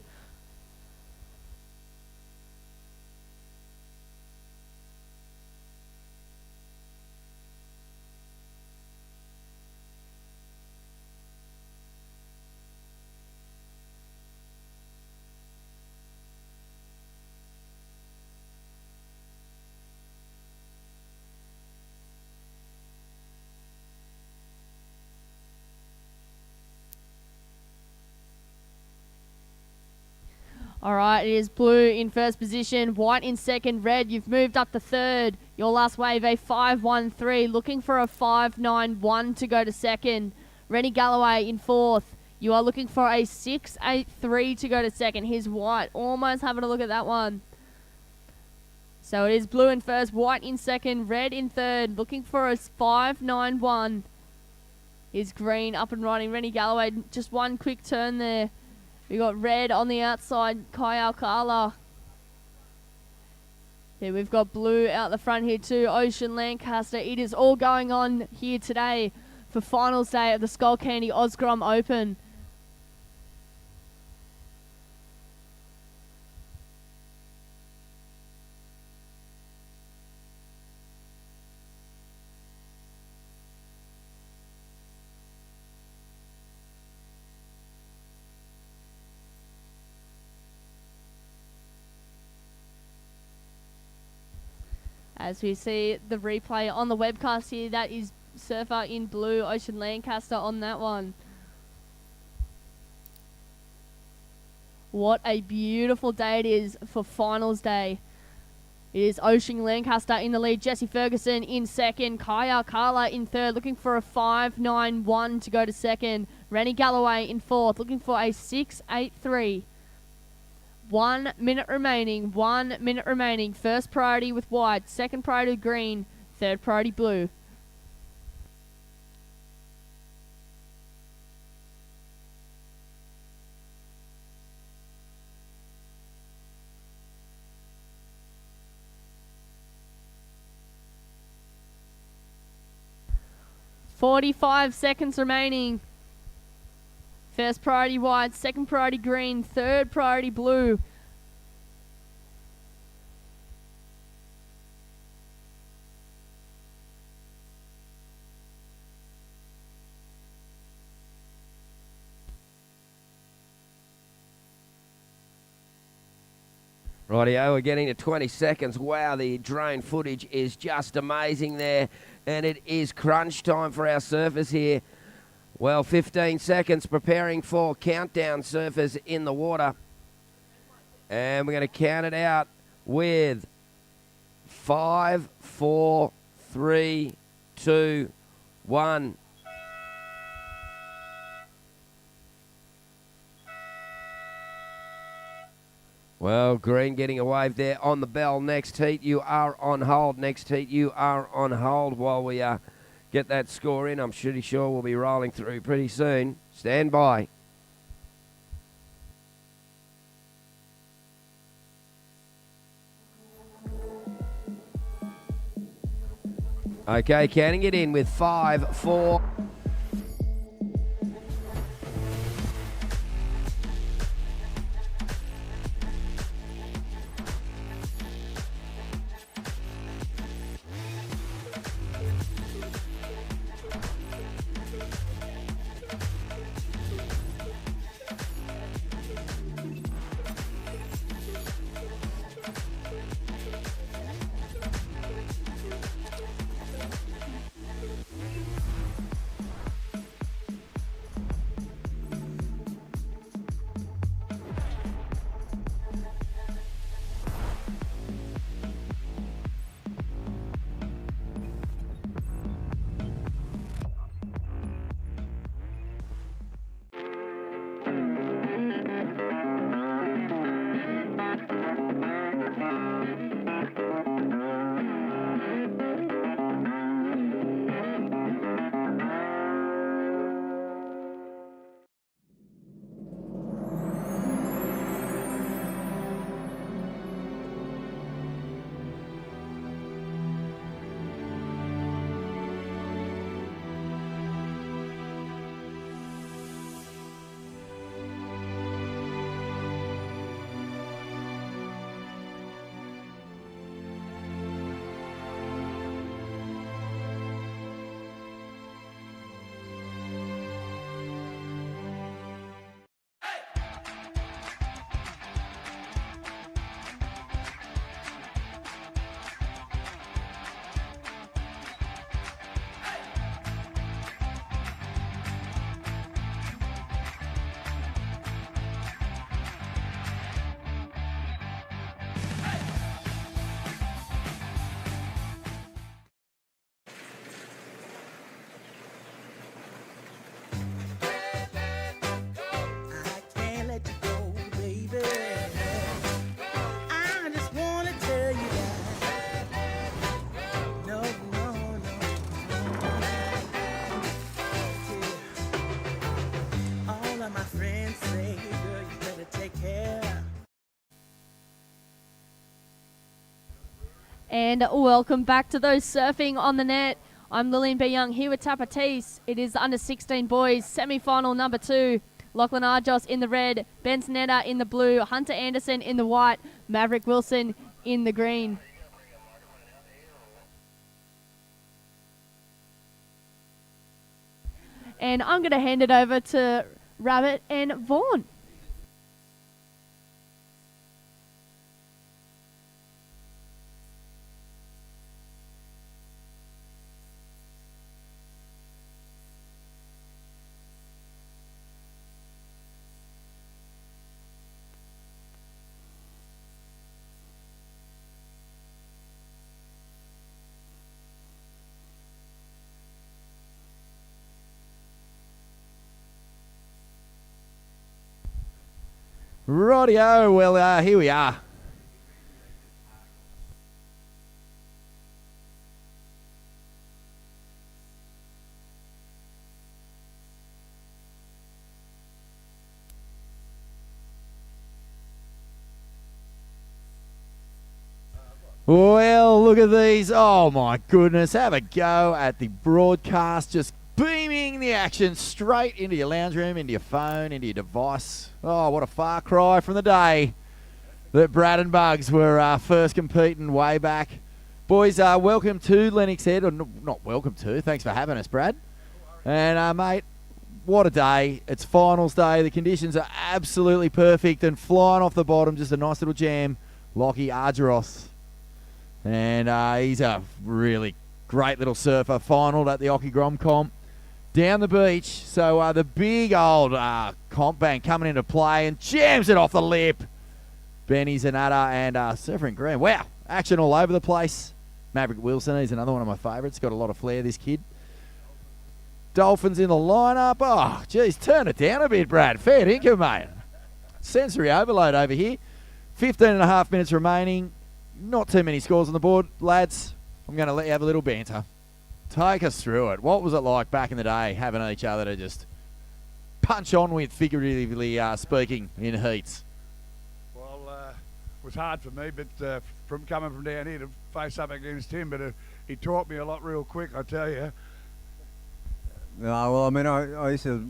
All right, it is blue in first position, white in second, red. You've moved up to third. Your last wave, a 5.13, looking for a 5.91 to go to second. Rennie Galloway in fourth. You are looking for a 6.83 to go to second. Here's White almost having a look at that one. So it is blue in first, white in second, red in third. Looking for a 5.91. Is green up and running. Rennie Galloway, just one quick turn there. We got red on the outside, Kai Alcala. Yeah, we've got blue out the front here too, Ocean Lancaster. It is all going on here today for finals day of the Skullcandy Grom Open. As we see the replay on the webcast here, that is surfer in blue, Ocean Lancaster on that one. What a beautiful day it is for finals day. It is Ocean Lancaster in the lead, Jesse Ferguson in second, Kaya Carla in third, looking for a 5.91 to go to second. Rennie Galloway in fourth, looking for a 6.83. 1 minute remaining, 1 minute remaining. First priority with white, second priority with green, third priority blue. "45 seconds remaining. First priority white, second priority green, third priority blue. Rightio, we're getting to 20 seconds. Wow, the drone footage is just amazing there. And it is crunch time for our surfers here. Well, 15 seconds preparing for countdown, surfers in the water. And we're going to count it out with 5, 4, 3, 2, 1. Well, green getting a wave there on the bell. Next heat, you are on hold. Next heat, you are on hold while we get that score in. I'm pretty sure we'll be rolling through pretty soon. Stand by. Okay, counting it in with 5, 4... And welcome back to those surfing on the net. I'm Lillian B. Young here with Tapatis. It is the under-16 boys semi-final number 2. Lachlan Arjos in the red, Benson Etta in the blue, Hunter Anderson in the white, Maverick Wilson in the green. And I'm going to hand it over to Rabbit and Vaughn. Rightio, well, here we are. Well, look at these. Oh, my goodness. Have a go at the broadcast. Just beaming the action straight into your lounge room, into your phone, into your device. Oh, what a far cry from the day that Brad and Bugs were first competing way back. Boys, welcome to Lennox Head. Or not welcome to. Thanks for having us, Brad. And, mate, what a day. It's finals day. The conditions are absolutely perfect. And flying off the bottom, just a nice little jam, Lockie Argyros. And he's a really great little surfer. Finaled at the Occy Grom comp down the beach. So the big old comp bank coming into play and jams it off the lip. Benny Zanata and Surfer in Green. Wow, action all over the place. Maverick Wilson, he's another one of my favourites. Got a lot of flair, this kid. Dolphins in the lineup. Oh, geez, turn it down a bit, Brad. Fair dinkum, mate. Sensory overload over here. 15 and a half minutes remaining. Not too many scores on the board. Lads, I'm going to let you have a little banter. Take us through it. What was it like back in the day, having each other to just punch on with, figuratively speaking, in heats? Well, it was hard for me, but from coming from down here to face up against him, but he taught me a lot real quick, I tell you. No, well, I mean, I used to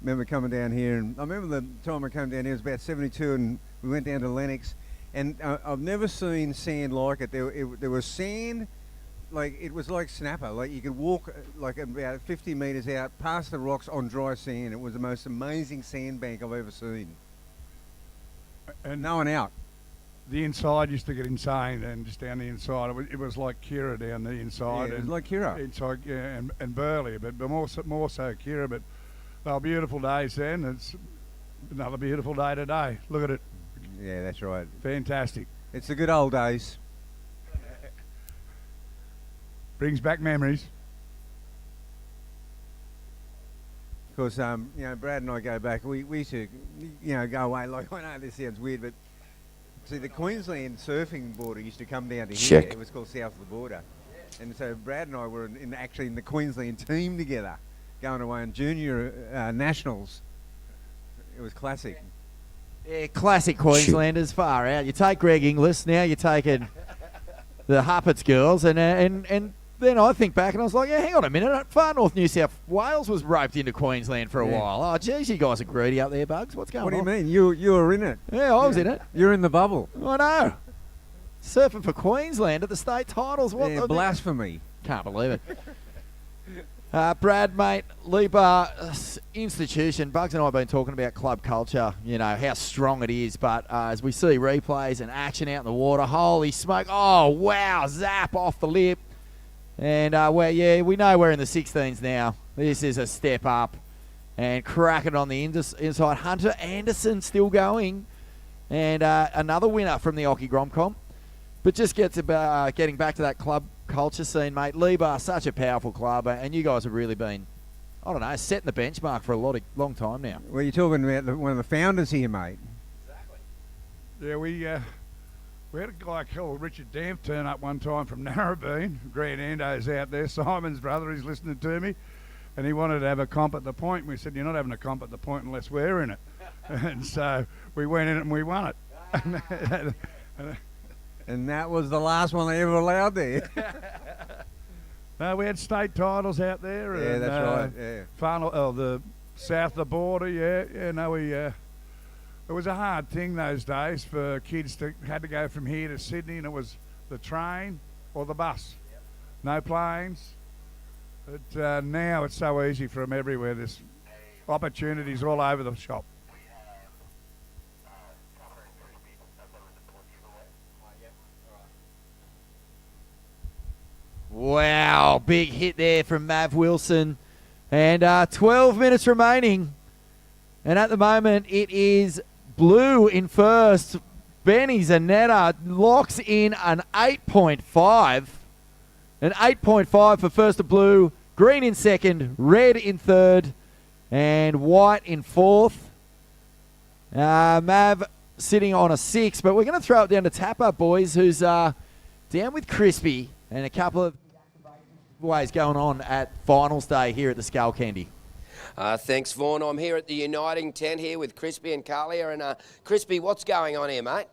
remember coming down here, and I remember the time I came down here, it was about 72, and we went down to Lennox, and I've never seen sand like it. There was sand, like, it was like snapper. Like, you could walk, like, about 50 metres out past the rocks on dry sand. It was the most amazing sandbank I've ever seen. And no one out. The inside used to get insane, and just down the inside, it was like Kira down the inside. Yeah, it was like Kira. Inside, yeah, and Burley, but more so Kira. But they were beautiful days then. It's another beautiful day today. Look at it. Yeah, that's right. Fantastic. It's the good old days. Brings back memories. Because, you know, Brad and I go back, we used to, you know, go away, like, I know this sounds weird, but see, the Queensland surfing border used to come down to here. It was called South of the Border. And so Brad and I were actually in the Queensland team together, going away on junior nationals. It was classic. Yeah, classic Queenslanders, far out. You take Greg Inglis, now you're taking the Huppets girls, and then I think back and I was like, yeah, hang on a minute, Far North New South Wales was roped into Queensland for a while. Oh, geez, you guys are greedy up there, Bugs. What's going on? What do you mean? You were in it. Yeah, I was in it. You're in the bubble. I know. Surfing for Queensland at the state titles. What? Yeah, blasphemy. Can't believe it. Brad, mate, Lipa institution. Bugs and I have been talking about club culture, you know, how strong it is. But as we see replays and action out in the water, holy smoke. Oh, wow, zap off the lip. And, well, yeah, we know we're in the 16s now. This is a step up. And cracking on the inside. Hunter Anderson still going. And another winner from the Occy Grom comp. But just getting back to that club culture scene, mate. Liba, such a powerful club, and you guys have really been, I don't know, setting the benchmark for a long time now. Well, you're talking about one of the founders here, mate. Exactly. Yeah, we had a guy called Richard Damp turn up one time from Narrabeen. Grand Ando's out there, Simon's brother, he's listening to me, and he wanted to have a comp at the point. We said, you're not having a comp at the point unless we're in it. And so we went in it and we won it. And that was the last one they ever allowed there. No, we had state titles out there. Yeah, and, that's right. Yeah. Final, the south of the border. Yeah. No, it was a hard thing those days for kids to had to go from here to Sydney, and it was the train or the bus. Yep. No planes. But now it's so easy for them everywhere. There's opportunities all over the shop. Wow, big hit there from Mav Wilson. And 12 minutes remaining. And at the moment, it is blue in first. Benny Zanetta locks in an 8.5. An 8.5 for first of blue. Green in second. Red in third. And white in fourth. Mav sitting on a 6. But we're going to throw it down to Tapper, boys, who's down with Crispy. And a couple of ways going on at finals day here at the Skullcandy. Thanks, Vaughan. I'm here at the Uniting tent here with Crispy and Carlia. And Crispy, what's going on here, mate?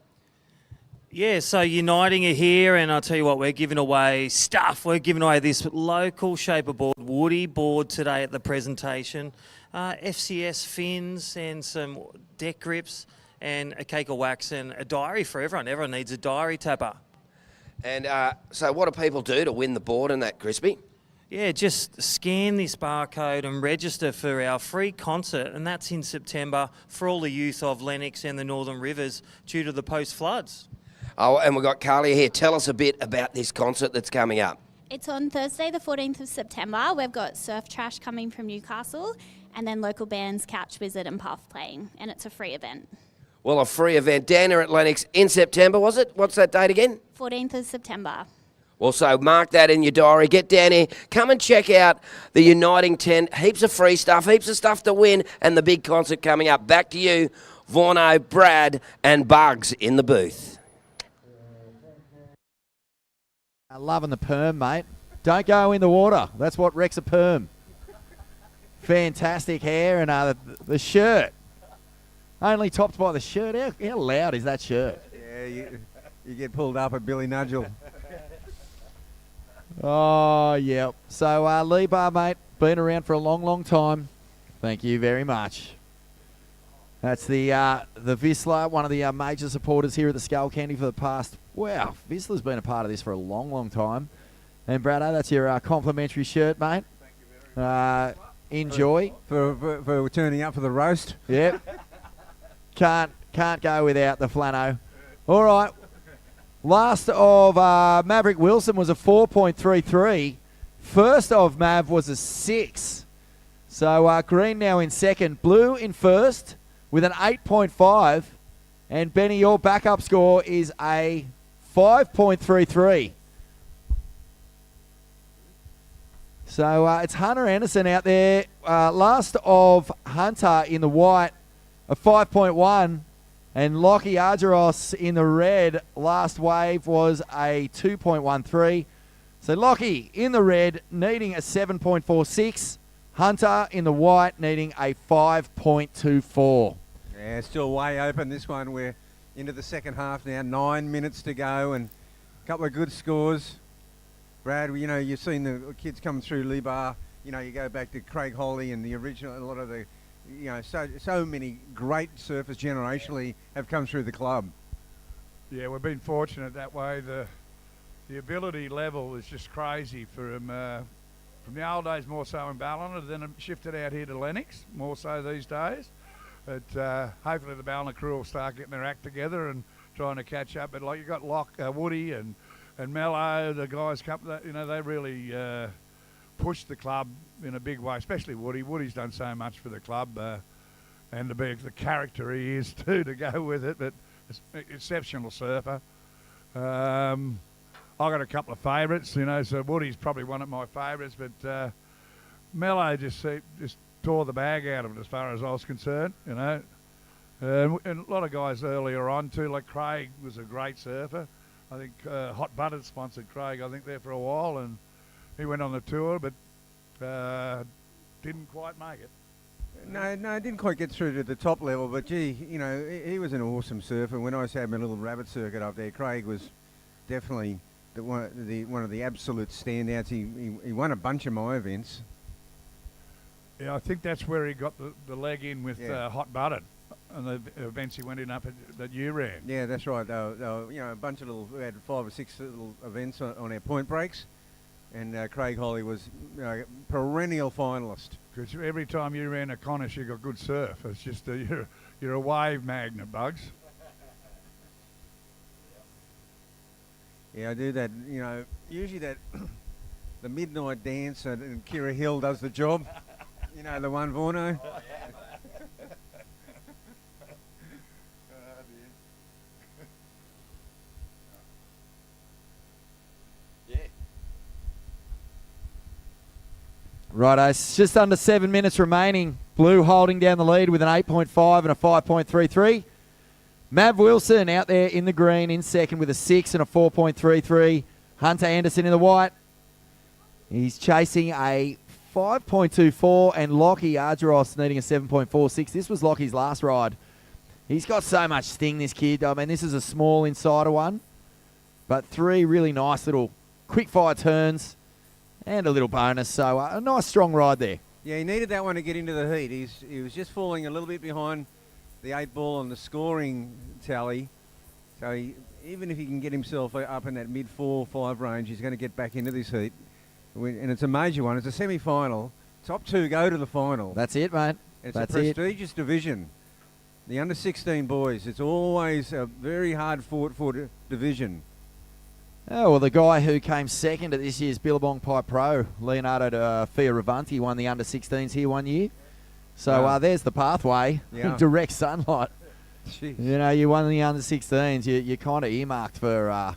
Yeah, so Uniting are here, and I'll tell you what, we're giving away stuff. We're giving away this local shaper board, Woody board today at the presentation. FCS fins and some deck grips and a cake of wax and a diary for everyone. Everyone needs a diary, Tapper. And so what do people do to win the board and that, Crispy? Yeah, just scan this barcode and register for our free concert, and that's in September for all the youth of Lennox and the Northern Rivers due to the post-floods. Oh, and we've got Carlia here. Tell us a bit about this concert that's coming up. It's on Thursday, the 14th of September. We've got Surf Trash coming from Newcastle, and then local bands Couch Wizard and Puff playing, and it's a free event. Well, a free event down here at Lennox in September, was it? What's that date again? 14th of September. Well, so mark that in your diary. Get down here. Come and check out the Uniting tent. Heaps of free stuff, heaps of stuff to win, and the big concert coming up. Back to you, Vaughno, Brad, and Bugs in the booth. Loving the perm, mate. Don't go in the water. That's what wrecks a perm. Fantastic hair and the shirt. Only topped by the shirt. How loud is that shirt? Yeah, you get pulled up at Billy Nudgel. Oh, yeah. So, Lee Bar, mate, been around for a long, long time. Thank you very much. That's the Vissla, one of the major supporters here at the Skullcandy for the past. Wow, Vissla's been a part of this for a long, long time. And Brado, that's your complimentary shirt, mate. Thank you very much. Enjoy for turning up for the roast. Yep. Can't go without the flannel. All right. Last of Maverick Wilson was a 4.33. First of Mav was a 6. So green now in second. Blue in first with an 8.5. And Benny, your backup score is a 5.33. So it's Hunter Anderson out there. Last of Hunter in the white, a 5.1. And Lockie Argeros in the red, last wave was a 2.13. So Lockie in the red, needing a 7.46. Hunter in the white, needing a 5.24. Yeah, still way open. This one, we're into the second half now. 9 minutes to go and a couple of good scores. Brad, you know, you've seen the kids come through Libar. You know, you go back to Craig Holly and the original, a lot of the, you know, so many great surfers generationally have come through the club. Yeah, we've been fortunate that way. The ability level is just crazy from the old days, more so in Ballina, then it shifted out here to Lennox, more so these days. But hopefully the Ballina crew will start getting their act together and trying to catch up. But like you got Woody and Mello, the guys, you know, they really pushed the club in a big way, especially Woody. Woody's done so much for the club, and to be the character he is too, to go with it. But it's an exceptional surfer. I got a couple of favourites, you know. So Woody's probably one of my favourites, but Mello just tore the bag out of it as far as I was concerned, you know. And a lot of guys earlier on too, like Craig was a great surfer. I think Hot Buttered sponsored Craig, I think, there for a while, and he went on the tour, but didn't quite make it. No, didn't quite get through to the top level, but gee, you know, he was an awesome surfer. When I was having a little rabbit circuit up there, Craig was definitely one of the absolute standouts. He won a bunch of my events. Yeah, I think that's where he got the leg in with Hot Butted and the events he went in that you ran. Yeah, that's right. They were, you know, a bunch of we had 5 or 6 little events on our point breaks, and Craig Holly was perennial finalist. Because every time you ran a Connis, you got good surf. It's just you're a wave magnet, Bugs. Yeah, I do that. You know, usually that the midnight dance and Kira Hill does the job. You know, the one, Vorno. Righto, it's just under 7 minutes remaining. Blue holding down the lead with an 8.5 and a 5.33. Mav Wilson out there in the green in second with a 6 and a 4.33. Hunter Anderson in the white. He's chasing a 5.24, and Lockie Argyros needing a 7.46. This was Lockie's last ride. He's got so much sting, this kid. I mean, this is a small insider one, but 3 really nice little quick fire turns and a little bonus. So a nice strong ride there. Yeah, he needed that one to get into the heat. He was just falling a little bit behind the 8 ball on the scoring tally. So even if he can get himself up in that mid 4-5 range, he's going to get back into this heat. And it's a major one. It's a semi-final. Top 2 go to the final. That's it, mate. It's That's a prestigious division. The under-16 boys. It's always a very hard-fought division. Oh, well, the guy who came second at this year's Billabong Pipe Pro, Leonardo Fioravanti, won the under-16s here one year. So there's the pathway. Yeah. Direct sunlight. Jeez. You know, you won the under-16s. You're kind of earmarked for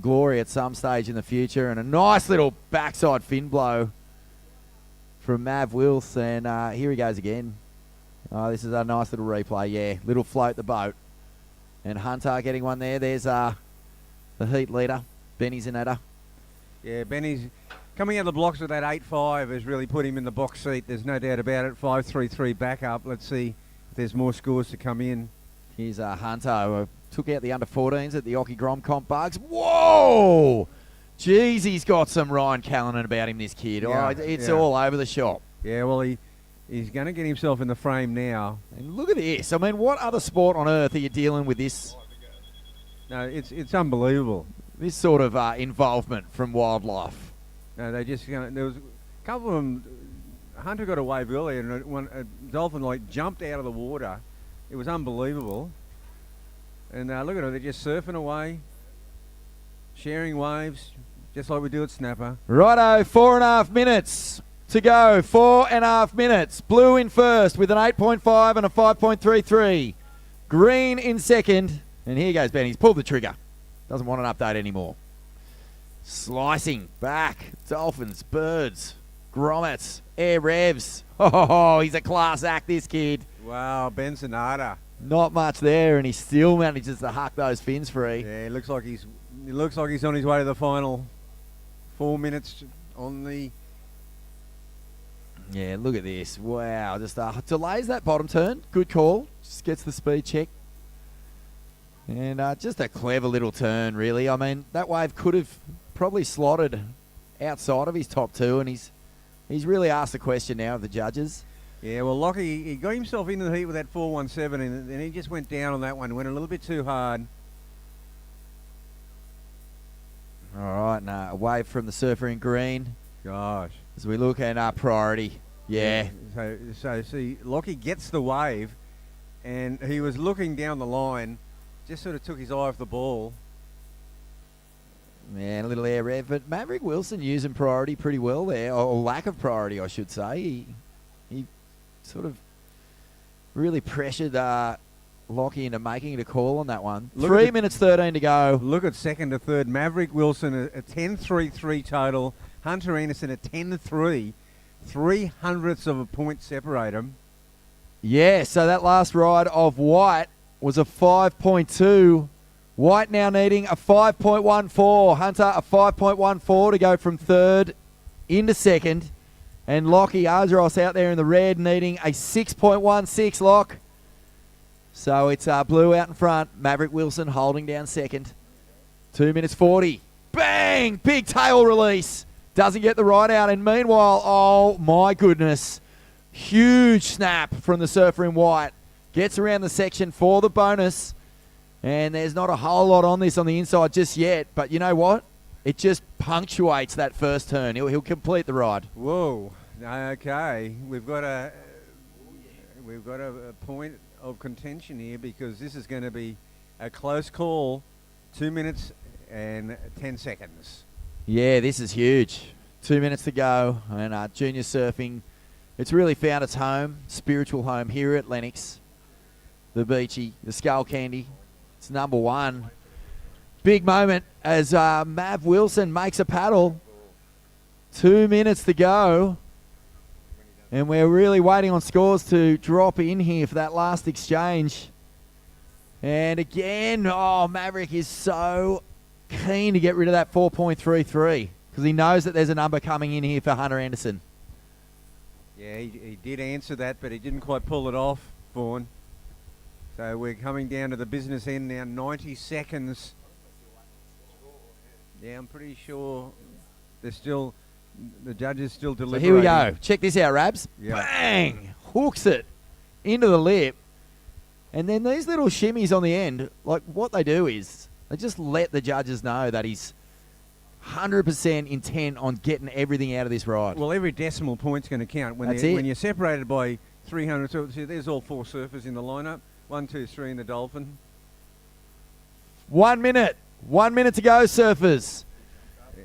glory at some stage in the future. And a nice little backside fin blow from Mav Wills. And here he goes again. Oh, this is a nice little replay. Yeah, little float the boat. And Hunter getting one there. There's the heat leader, Benny Zanetta. Yeah, Benny's coming out of the blocks with that 8.5 has really put him in the box seat. There's no doubt about it. 5.33 back up. Let's see if there's more scores to come in. Here's Hunter, who took out the under-14s at the Oki Grom Comp Bugs. Whoa! Jeez, he's got some Ryan Callanan about him, this kid. Yeah, It's all over the shop. Yeah, well, he's going to get himself in the frame now. And look at this. I mean, what other sport on earth are you dealing with this? No, it's unbelievable. This sort of involvement from wildlife. No, they just, there was a couple of them. Hunter got a wave earlier, and a dolphin jumped out of the water. It was unbelievable. And look at it, they're just surfing away, sharing waves, just like we do at Snapper. Righto, 4.5 minutes to go. 4.5 minutes. Blue in first with an 8.5 and a 5.33. Green in second. And here goes Ben. He's pulled the trigger. Doesn't want an update anymore. Slicing back. Dolphins, birds, grommets, air revs. Oh, he's a class act, this kid. Wow, Ben Sonata. Not much there, and he still manages to huck those fins free. Yeah, it looks like he's on his way to the final. 4 minutes on the. Yeah, look at this. Wow, just delays that bottom turn. Good call. Just gets the speed check. And just a clever little turn, really. I mean, that wave could have probably slotted outside of his top 2, and he's really asked the question now of the judges. Yeah, well, Lockie, he got himself into the heat with that 4.17, and then he just went down on that one. Went a little bit too hard. All right, now a wave from the surfer in green. Gosh. As we look at our priority. Yeah. So see, Lockie gets the wave, and he was looking down the line. Just sort of took his eye off the ball. Man, a little air rev. But Maverick Wilson using priority pretty well there. Or lack of priority, I should say. He sort of really pressured Lockie into making it a call on that one. 3 minutes 13 to go. Look at second to third. Maverick Wilson, a 10.33 total. Hunter Anderson, a 10.3. 0.03 of a point separate them. Yeah, so that last ride of White was a 5.2. White now needing a 5.14. Hunter a 5.14 to go from third into second. And Lockie Argyros out there in the red needing a 6.16 lock. So it's Blue out in front. Maverick Wilson holding down second. 2 minutes 40. Bang! Big tail release. Doesn't get the ride out. And meanwhile, oh my goodness. Huge snap from the surfer in white. Gets around the section for the bonus. And there's not a whole lot on this on the inside just yet. But you know what? It just punctuates that first turn. He'll complete the ride. Whoa. Okay. We've got a point of contention here because this is going to be a close call. 2 minutes and 10 seconds. Yeah, this is huge. 2 minutes to go. And junior surfing, it's really found its home, spiritual home here at Lennox. The Beachy, the Skullcandy. It's number one. Big moment as Mav Wilson makes a paddle. 2 minutes to go. And we're really waiting on scores to drop in here for that last exchange. And again, Maverick is so keen to get rid of that 4.33 because he knows that there's a number coming in here for Hunter Anderson. Yeah, he did answer that, but he didn't quite pull it off, Vaughan. So we're coming down to the business end now, 90 seconds. Yeah, I'm pretty sure the judges still So deliberating. here we go. Check this out, Rabs. Yeah. Bang! Hooks it into the lip. And then these little shimmies on the end, like what they do is they just let the judges know that he's 100% intent on getting everything out of this ride. Well, every decimal point's going to count. When you're separated by 300, so there's all 4 surfers in the lineup. 1, 2, 3 in the Dolphin. 1 minute. 1 minute to go, surfers.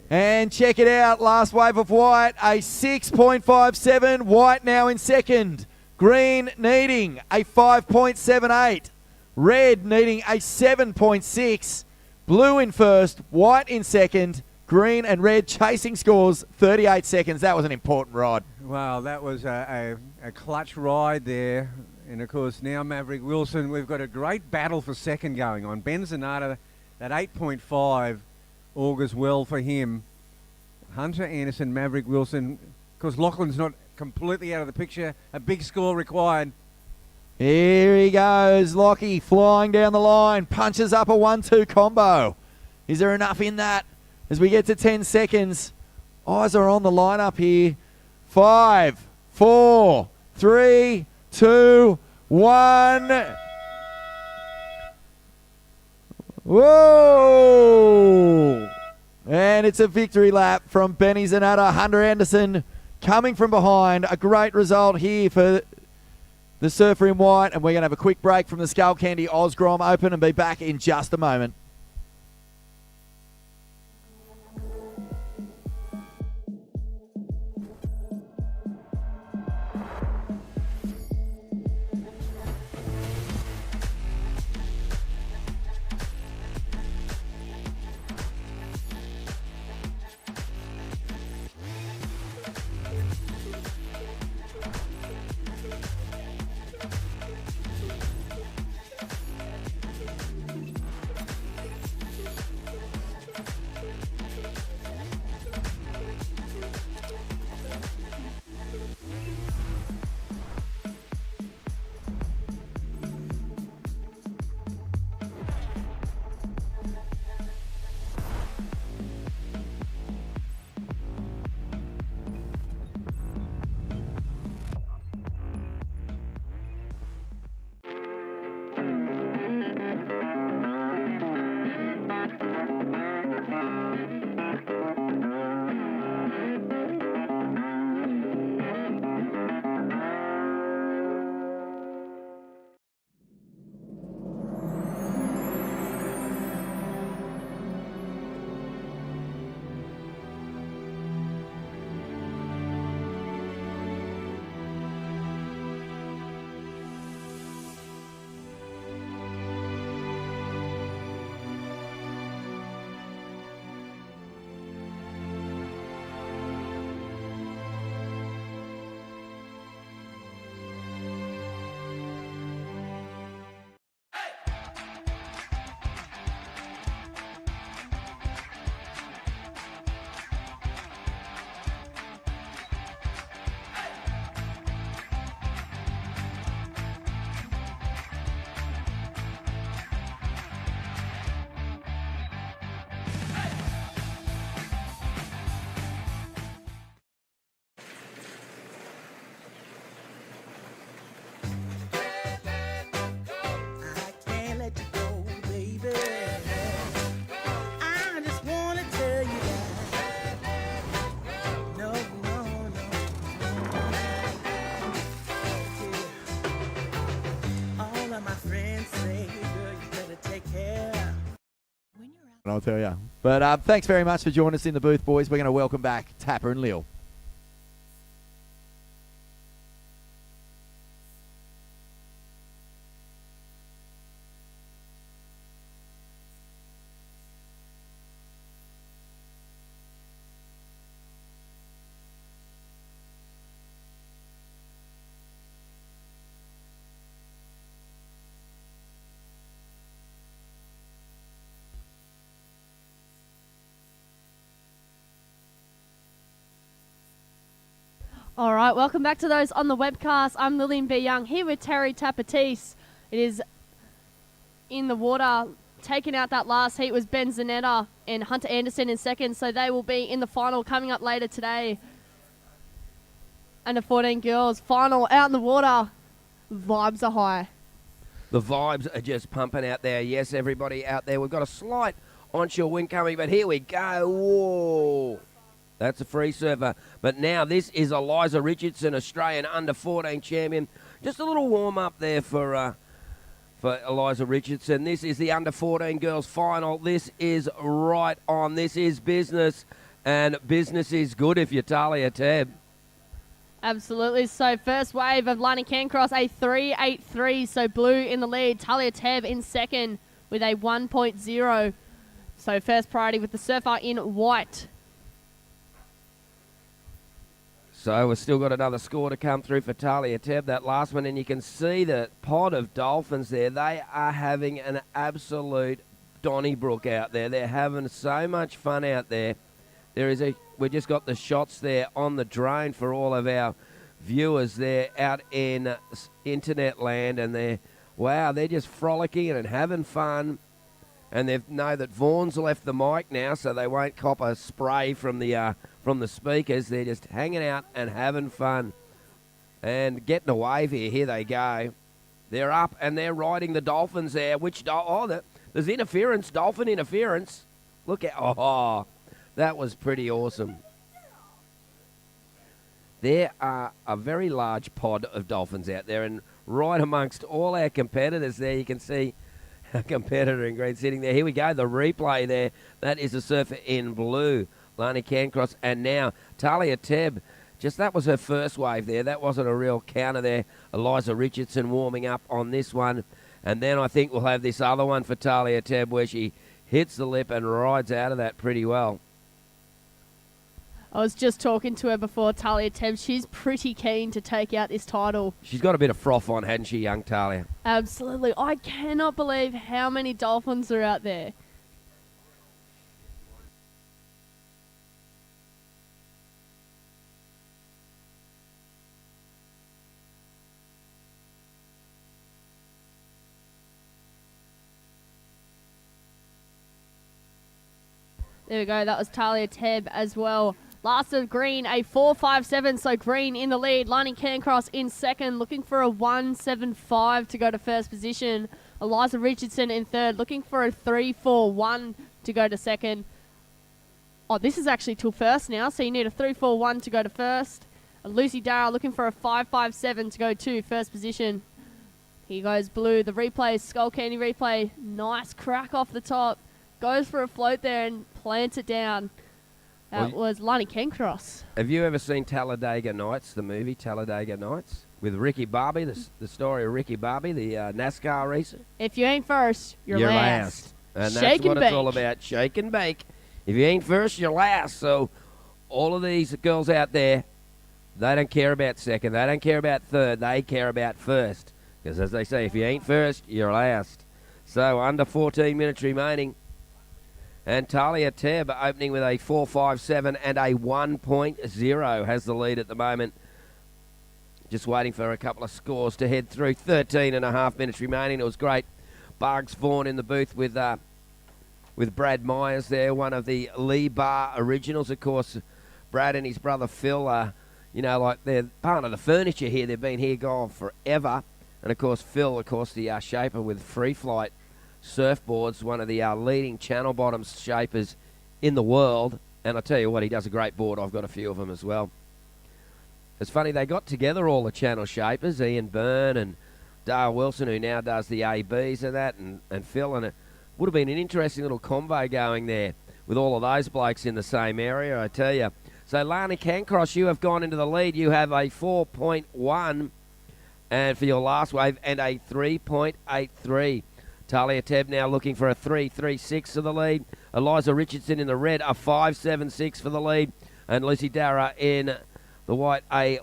And check it out. Last wave of white, a 6.57. White now in second. Green needing a 5.78. Red needing a 7.6. Blue in first. White in second. Green and red chasing scores. 38 seconds. That was an important ride. Wow, that was a clutch ride there. And, of course, now Maverick Wilson. We've got a great battle for second going on. Ben Zanata, that 8.5 augurs well for him. Hunter Anderson, Maverick Wilson. Of course, Lachlan's not completely out of the picture. A big score required. Here he goes. Lockie flying down the line. Punches up a 1-2 combo. Is there enough in that? As we get to 10 seconds, eyes are on the lineup here. 5, 4, 3, 2, 1. Whoa! And it's a victory lap from Benny Zanata. Hunter Anderson coming from behind. A great result here for the surfer in white. And we're going to have a quick break from the Skullcandy Oz Grom Open and be back in just a moment. I'll tell you. But thanks very much for joining us in the booth, boys. We're going to welcome back Tapper and Lil. All right, welcome back to those on the webcast. I'm Lillian B. Young here with Terry Tapatis. It is in the water. Taking out that last heat was Ben Zanetta and Hunter Anderson in second, so they will be in the final coming up later today. Under 14 girls, final out in the water. Vibes are high. The vibes are just pumping out there. Yes, everybody out there. We've got a slight onshore wind coming, but here we go. Whoa. That's a free server. But now this is Eliza Richardson, Australian under-14 champion. Just a little warm-up there for Eliza Richardson. This is the under-14 girls final. This is right on. This is business, and business is good if you're Talia Tebb. Absolutely. So first wave of Lani Cancross, a 3.83. So blue in the lead. Talia Tebb in second with a 1.0. So first priority with the surfer in white. So we've still got another score to come through for Talia Tebb, that last one, and you can see the pod of dolphins there. They are having an absolute Donnybrook out there. They're having so much fun out there. We just got the shots there on the drone for all of our viewers there out in internet land, and they're just frolicking and having fun. And they know that Vaughan's left the mic now, so they won't cop a spray from the speakers. They're just hanging out and having fun and getting a wave here. Here they go. They're up and they're riding the dolphins there. There's interference, dolphin interference. Look at, that was pretty awesome. There are a very large pod of dolphins out there, and right amongst all our competitors there, you can see our competitor in green sitting there. Here we go, the replay there. That is a surfer in blue, Lani Cancross, and now Talia Tebb. That was her first wave there. That wasn't a real counter there. Eliza Richardson warming up on this one. And then I think we'll have this other one for Talia Tebb where she hits the lip and rides out of that pretty well. I was just talking to her before, Talia Tebb. She's pretty keen to take out this title. She's got a bit of froth on, hadn't she, young Talia? Absolutely. I cannot believe how many dolphins are out there. There we go. That was Talia Tebb as well. Last of green, a 4.57, so green in the lead. Lani Cancross in second, looking for a 1.75 to go to first position. Eliza Richardson in third, looking for a 3.41 to go to second. Oh, this is actually till first now, so you need a 3.41 to go to first. Lucy Darrell looking for a 5.57 to go to first position. Here goes blue, the replay, Skullcandy replay. Nice crack off the top. Goes for a float there and plants it down. That was Lani Cancross. Have you ever seen Talladega Nights, the movie Talladega Nights? With Ricky Bobby, the story of Ricky Bobby, the NASCAR racer? If you ain't first, you're last. And Shake that's and what bake. It's all about, shake and bake. If you ain't first, you're last. So all of these girls out there, they don't care about second. They don't care about third. They care about first. Because as they say, if you ain't first, you're last. So under 14 minutes remaining. And Talia Tebb opening with a 4.57 and a 1.0 has the lead at the moment. Just waiting for a couple of scores to head through. 13 and a half minutes remaining. It was great. Bugs Vaughan in the booth with Brad Myers there, one of the Lee Bar originals. Of course, Brad and his brother Phil, they're part of the furniture here. They've been here gone forever. And, of course, Phil, the shaper with Free Flight surfboards, one of the leading channel bottoms shapers in the world. And I tell you what, he does a great board. I've got a few of them as well. It's funny, they got together all the channel shapers, Ian Byrne and Dale Wilson, who now does the ABs and that, and Phil, and Would have been an interesting little convo going there with all of those blokes in the same area, I tell you. So Lani Cancross, you have gone into the lead. You have a 4.1 and for your last wave and a 3.83. Talia Teb now looking for a 3.36 for the lead. Eliza Richardson in the red, a 5.76 for the lead. And Lucy Dara in the white, a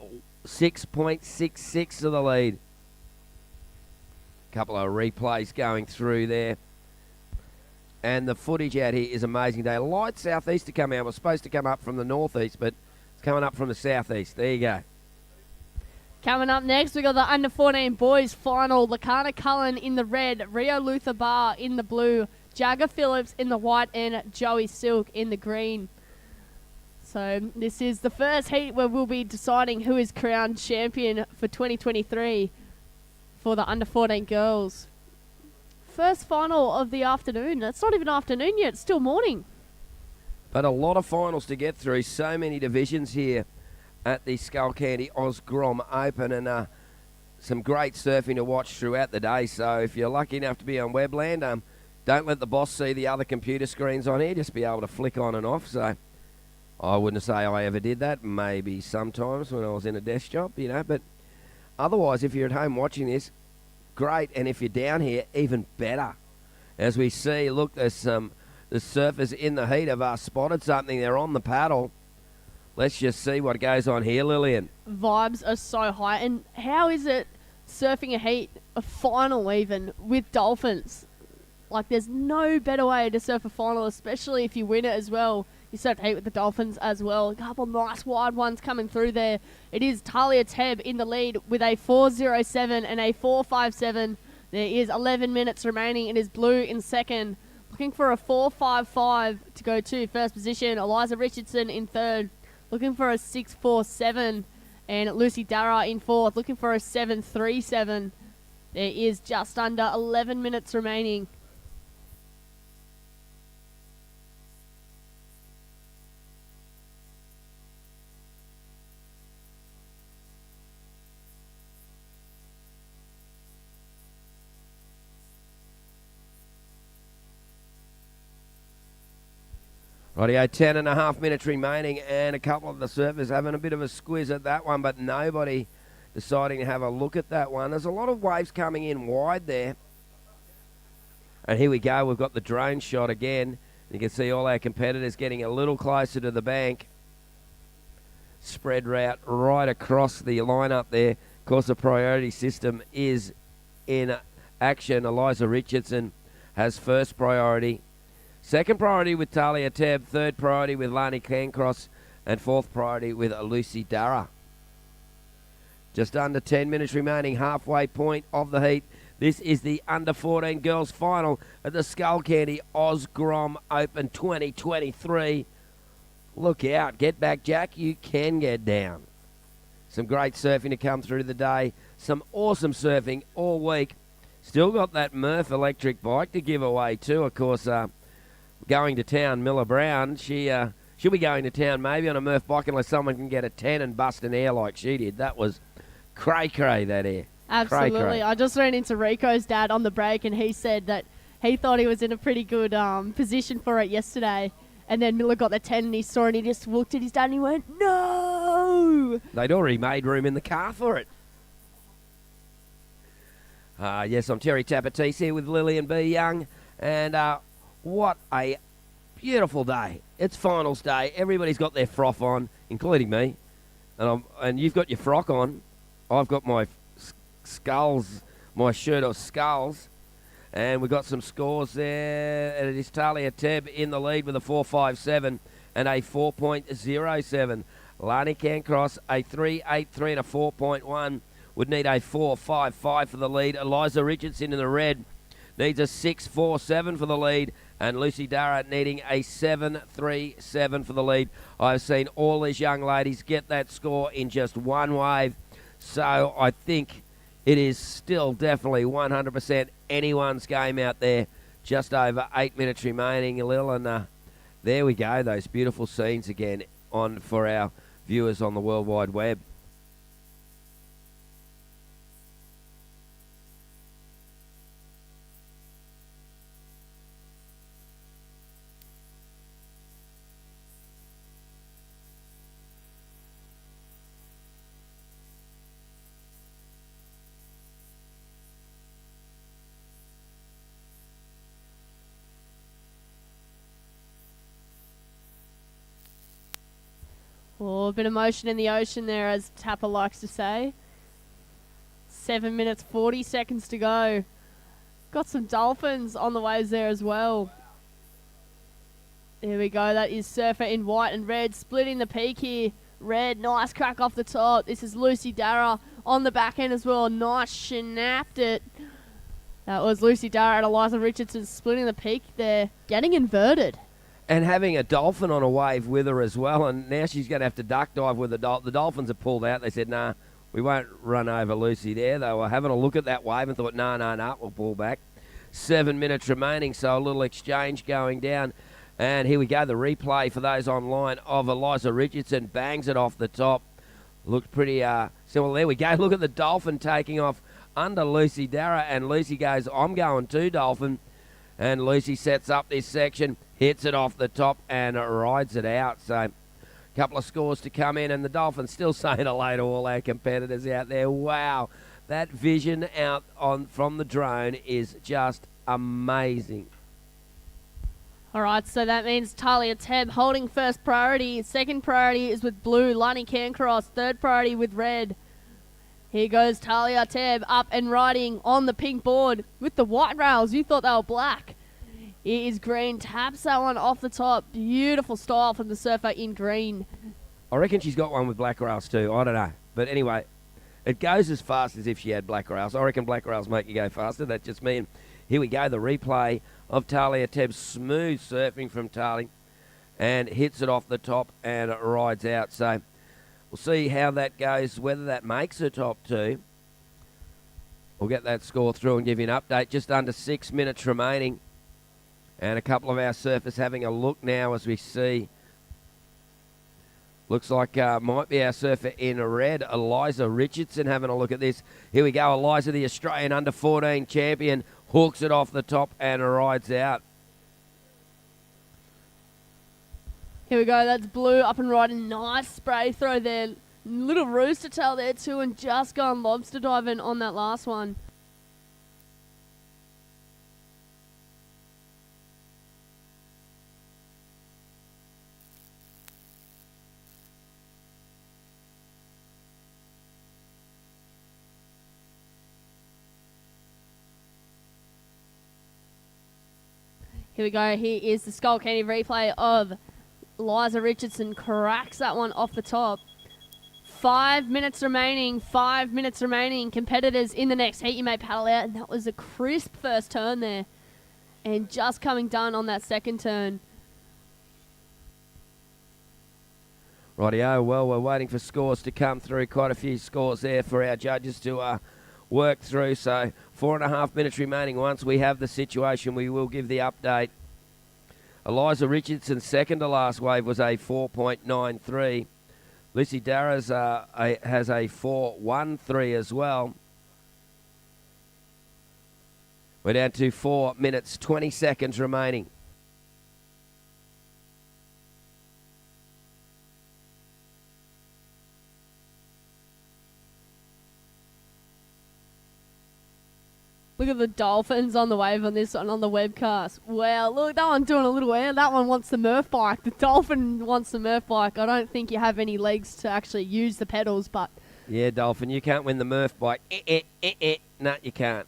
6.66 for the lead. Couple of replays going through there. And the footage out here is amazing today. Light southeast to come out. It was supposed to come up from the northeast, but it's coming up from the southeast. There you go. Coming up next, we got the under-14 boys final. Lakana Cullen in the red, Rio Luther Bar in the blue, Jagger Phillips in the white, and Joey Silk in the green. So this is the first heat where we'll be deciding who is crowned champion for 2023 for the under-14 girls. First final of the afternoon. It's not even afternoon yet. It's still morning. But a lot of finals to get through. So many divisions here at the Skullcandy Oz Grom Open, and some great surfing to watch throughout the day. So if you're lucky enough to be on Webland, don't let the boss see the other computer screens on here. Just be able to flick on and off. So I wouldn't say I ever did that. Maybe sometimes when I was in a desk job, but otherwise, if you're at home watching this, great. And if you're down here, even better. As we see, look, there's the surfers in the heat have spotted something. They're on the paddle. Let's just see what goes on here, Lillian. Vibes are so high. And how is it surfing a heat, a final even, with dolphins? Like, there's no better way to surf a final, especially if you win it as well. You surf a heat with the dolphins as well. A couple nice wide ones coming through there. It is Talia Teb in the lead with a 4.07 and a 4.57. There is 11 minutes remaining. It is Blue in second. Looking for a 4.55 to go to first position. Eliza Richardson in third. Looking for a 6.47, and Lucy Dara in fourth, looking for a 7.37. There is just under 11 minutes remaining. Rightio, 10.5 minutes remaining, and a couple of the surfers having a bit of a squiz at that one, but nobody deciding to have a look at that one. There's a lot of waves coming in wide there. And here we go. We've got the drone shot again. You can see all our competitors getting a little closer to the bank. Spread route right across the lineup there. Of course, the priority system is in action. Eliza Richardson has first priority. Second priority with Talia Teb, third priority with Lani Cancross, and fourth priority with Lucy Dara. Just under 10 minutes remaining, halfway point of the heat. This is the under-14 girls final at the Skullcandy Oz Grom Open 2023. Look out, get back, Jack, you can get down. Some great surfing to come through the day. Some awesome surfing all week. Still got that Murph electric bike to give away too, of course. Going to town, Miller Brown, she'll be going to town maybe on a Murph bike unless someone can get a 10 and bust an air like she did. That was cray-cray, that air. Absolutely. Cray-cray. I just ran into Rico's dad on the break, and he said that he thought he was in a pretty good position for it yesterday. And then Miller got the 10 and he saw it and he just looked at his dad and he went, no! They'd already made room in the car for it. Yes, I'm Terry Tapatis here with Lillian B. Young, and what a beautiful day. It's finals day. Everybody's got their froth on, including me. And you've got your frock on. I've got my skulls, my shirt of skulls. And we've got some scores there. And it is Talia Teb in the lead with a 4.57 and a 4.07. Lani Cancross, a 3.83 and a 4.1. Would need a 4.55 for the lead. Eliza Richardson in the red needs a 6.47 for the lead. And Lucy Dara needing a 7.37 for the lead. I've seen all these young ladies get that score in just one wave. So I think it is still definitely 100% anyone's game out there. Just over 8 minutes remaining, Lil. And there we go. Those beautiful scenes again on for our viewers on the World Wide Web. Oh, a bit of motion in the ocean there, as Tapper likes to say. 7 minutes, 40 seconds to go. Got some dolphins on the waves there as well. There we go. That is Surfer in white and red, splitting the peak here. Red, nice crack off the top. This is Lucy Darragh on the back end as well. Nice, snapped it. That was Lucy Darragh and Eliza Richardson splitting the peak there, getting inverted. And having a dolphin on a wave with her as well, and now she's going to have to duck dive with the the dolphins have pulled out. They said, nah, we won't run over Lucy there. They were having a look at that wave and thought, no, we'll pull back. 7 minutes remaining, so a little exchange going down. And here we go, the replay for those online of Eliza Richardson. Bangs it off the top. Looked pretty similar. There we go. Look at the dolphin taking off under Lucy Darragh, and Lucy goes, I'm going too, dolphin. And Lucy sets up this section, hits it off the top, and rides it out. So a couple of scores to come in, and the Dolphins still saying hello to all our competitors out there. Wow, that vision out from the drone is just amazing. All right, so that means Talia Tebb holding first priority. Second priority is with blue, Lani Cancross. Third priority with red. Here goes Talia Tebb up and riding on the pink board with the white rails. You thought they were black. It is green. Taps that one off the top. Beautiful style from the surfer in green. I reckon she's got one with black rails too. I don't know. But anyway, it goes as fast as if she had black rails. I reckon black rails make you go faster. That's just me. And here we go, the replay of Talia Tebb. Smooth surfing from Talia. And hits it off the top and rides out. So we'll see how that goes, whether that makes her top two. We'll get that score through and give you an update. Just under 6 minutes remaining. And a couple of our surfers having a look now as we see. Looks like might be our surfer in red, Eliza Richardson, having a look at this. Here we go, Eliza, the Australian under-14 champion, hooks it off the top and rides out. Here we go, that's blue up and riding. Nice spray throw there. Little rooster tail there too, and just gone lobster diving on that last one. Here we go, here is the Skullcandy replay of Eliza Richardson. Cracks that one off the top. 5 minutes remaining, 5 minutes remaining. Competitors in the next heat, you may paddle out. And that was a crisp first turn there. And just coming done on that second turn. Rightio, well, we're waiting for scores to come through. Quite a few scores there for our judges to work through. So 4.5 minutes remaining. Once we have the situation, we will give the update. Eliza Richardson's second to last wave was a 4.93. Lucy Darragh's has a 4.13 as well. We're down to 4 minutes, 20 seconds remaining. Look at the dolphins on the wave on this one on the webcast. Wow, look, that one doing a little air. That one wants the Murph bike. The dolphin wants the Murph bike. I don't think you have any legs to actually use the pedals, but... Yeah, dolphin, you can't win the Murph bike. No, you can't.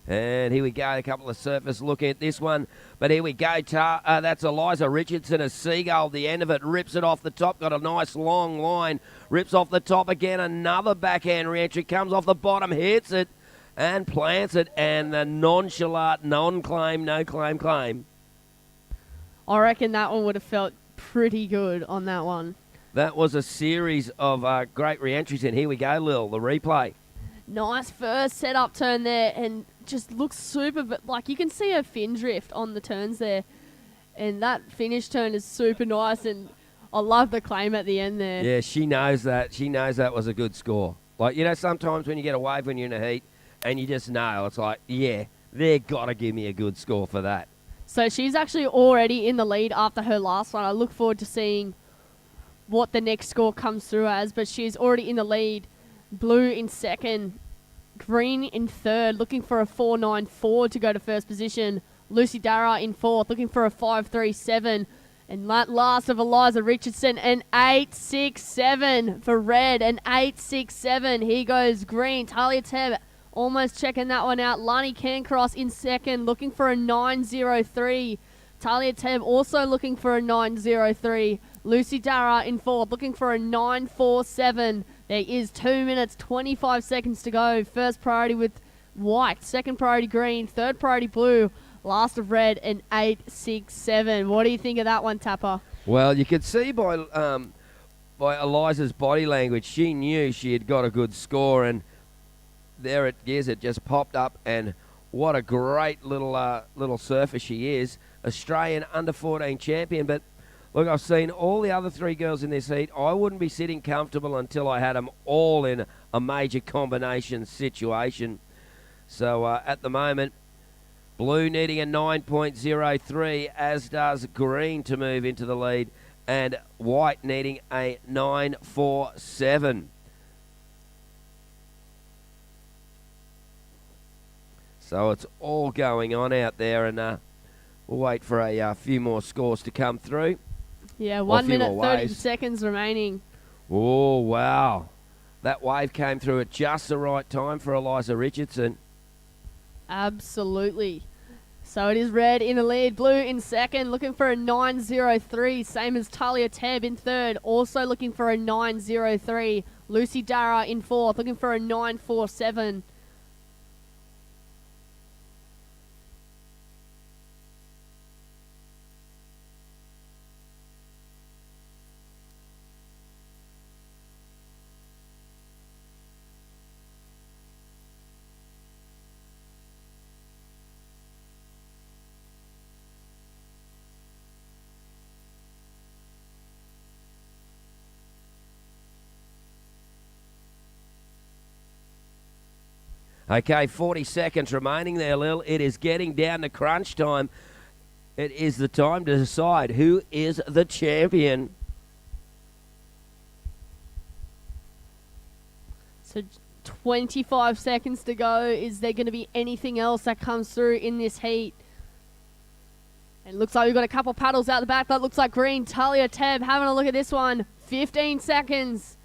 And here we go, a couple of surfers looking at this one. But here we go, that's Eliza Richardson, a seagull. The end of it, rips it off the top, got a nice long line. Rips off the top again, another backhand re-entry, comes off the bottom, hits it. And plants it, and the nonchalant, non-claim, no-claim claim. I reckon that one would have felt pretty good on that one. That was a series of great re-entries, and here we go, Lil, the replay. Nice first set-up turn there, and just looks super, but like you can see her fin drift on the turns there. And that finish turn is super nice, and I love the claim at the end there. Yeah, she knows that. She knows that was a good score. Like, you know, sometimes when you get a wave when you're in a heat, and you just know, it's like, yeah, they've got to give me a good score for that. So she's actually already in the lead after her last one. I look forward to seeing what the next score comes through as, but she's already in the lead. Blue in second, green in third, looking for a 4.94 to go to first position. Lucy Darragh in fourth, looking for a 5.37. And last of Eliza Richardson, an 8.67 for red, an 8.67. Here goes green. Talia Tebb almost checking that one out. Lani Cancross in second, looking for a 9.03. Talia Tebb also looking for a 9.03. Lucy Dara in fourth, looking for a 9.47. There is 2 minutes, 25 seconds to go. First priority with white, second priority green, third priority blue. Last of red, an 8.67. What do you think of that one, Tapper? Well, you could see by Eliza's body language, she knew she had got a good score, and there it is. It just popped up, and what a great little surfer she is. Australian under-14 champion. But look, I've seen all the other three girls in this heat. I wouldn't be sitting comfortable until I had them all in a major combination situation. So at the moment, blue needing a 9.03, as does green to move into the lead, and white needing a 9.47. So it's all going on out there, and we'll wait for a few more scores to come through. Yeah, 1 minute, 30 seconds remaining. Oh, wow. That wave came through at just the right time for Eliza Richardson. Absolutely. So it is red in the lead, blue in second, looking for a 9.03, same as Talia Tebb in third, also looking for a 9.03. Lucy Dara in fourth, looking for a 9.47. Okay, 40 seconds remaining there, Lil. It is getting down to crunch time. It is the time to decide who is the champion. So 25 seconds to go. Is there going to be anything else that comes through in this heat? And it looks like we've got a couple paddles out the back. That looks like green. Talia Tebb having a look at this one. 15 seconds.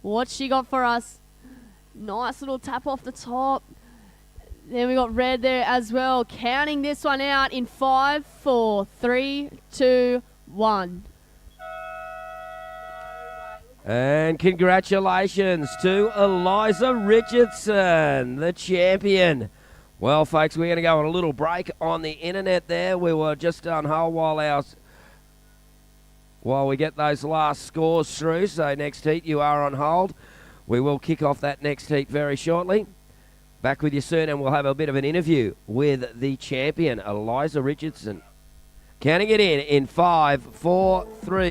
What's she got for us? Nice little tap off the top. Then we got red there as well. Counting this one out in 5, 4, 3, 2, 1. And congratulations to Eliza Richardson, the champion. Well, folks, we're going to go on a little break on the internet there. We were just on hold while we get those last scores through. So next heat, you are on hold. We will kick off that next heat very shortly. Back with you soon, and we'll have a bit of an interview with the champion, Eliza Richardson. Counting it in 5, 4, 3.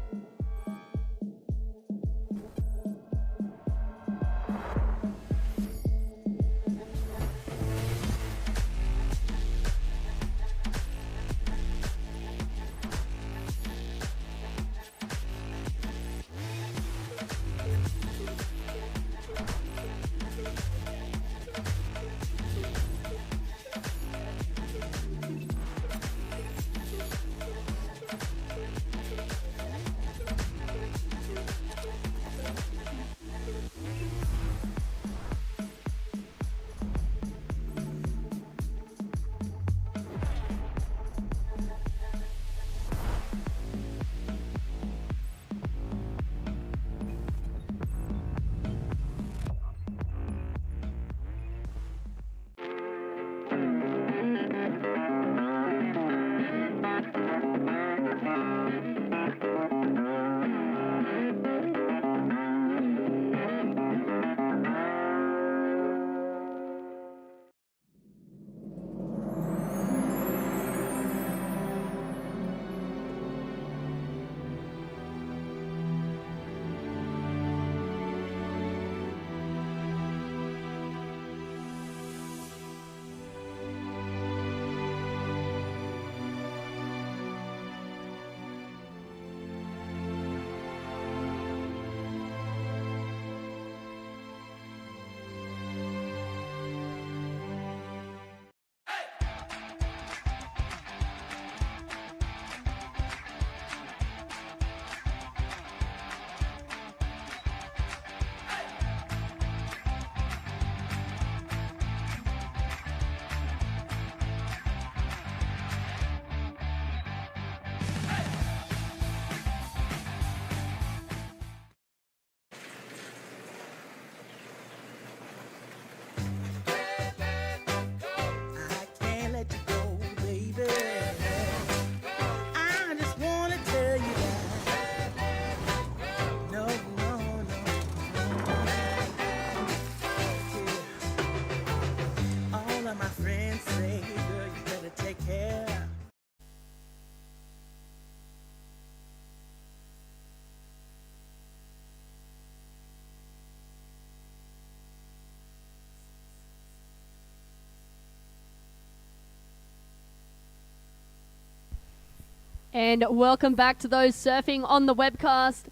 And welcome back to those surfing on the webcast.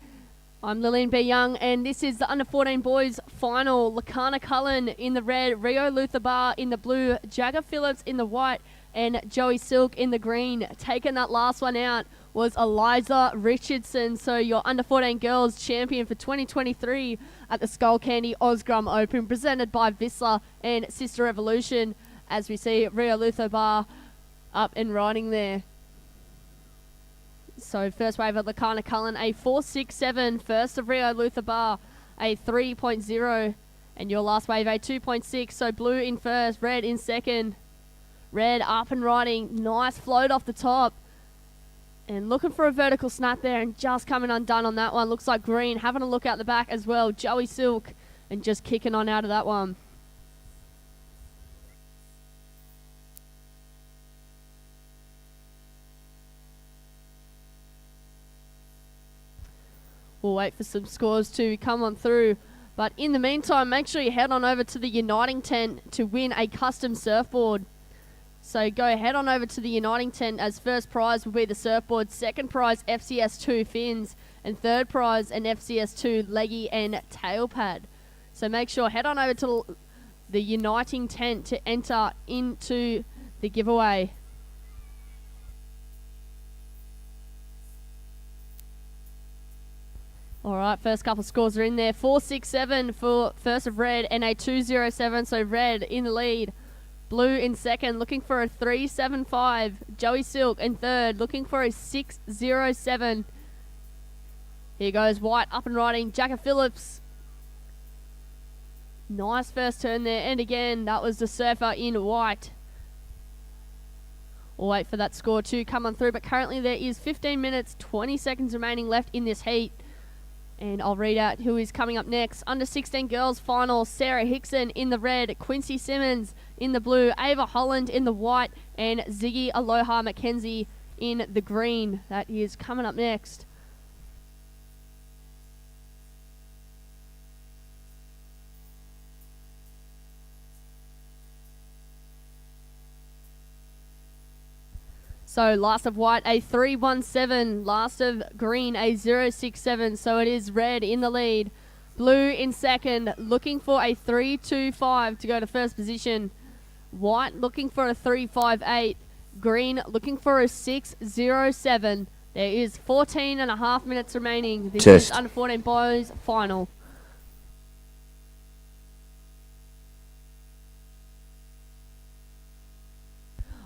I'm Lillian B. Young, and this is the Under-14 Boys Final. Lakana Cullen in the red, Rio Lutherbar in the blue, Jagger Phillips in the white, and Joey Silk in the green. Taking that last one out was Eliza Richardson. So your Under-14 Girls Champion for 2023 at the Skullcandy Osgrum Open, presented by Vissla and Sisstrevolution, as we see Rio Lutherbar up and riding there. So first wave of Lakana Cullen, a 4.67. First of Rio Lutherbar, a 3.0. And your last wave, a 2.6. So blue in first, red in second. Red up and riding. Nice float off the top. And looking for a vertical snap there and just coming undone on that one. Looks like green having a look out the back as well. Joey Silk and just kicking on out of that one. We'll wait for some scores to come on through. But in the meantime, make sure you head on over to the Uniting Tent to win a custom surfboard. So go head on over to the Uniting Tent, as first prize will be the surfboard, second prize FCS2 fins, and third prize an FCS2 leggy and tail pad. So make sure head on over to the Uniting Tent to enter into the giveaway. All right, first couple scores are in there. 4.67 for first of red and a 2.07, so red in the lead. Blue in second, looking for a 3.75. Joey Silk in third, looking for a 6.07. Here goes white up and riding. Jagger Phillips. Nice first turn there, and again, that was the surfer in white. We'll wait for that score to come on through, but currently there is 15 minutes, 20 seconds remaining left in this heat. And I'll read out who is coming up next. Under 16 girls final, Sarah Hickson in the red, Quincy Simmons in the blue, Ava Holland in the white, and Ziggy Aloha McKenzie in the green. That is coming up next. So last of white, a 3.17. Last of green, a 0.67. So it is red in the lead. Blue in second, looking for a 3.25 to go to first position. White looking for a 3.58. Green looking for a 6.07. There is 14 and a half minutes remaining. This is Under 14 Boys Final.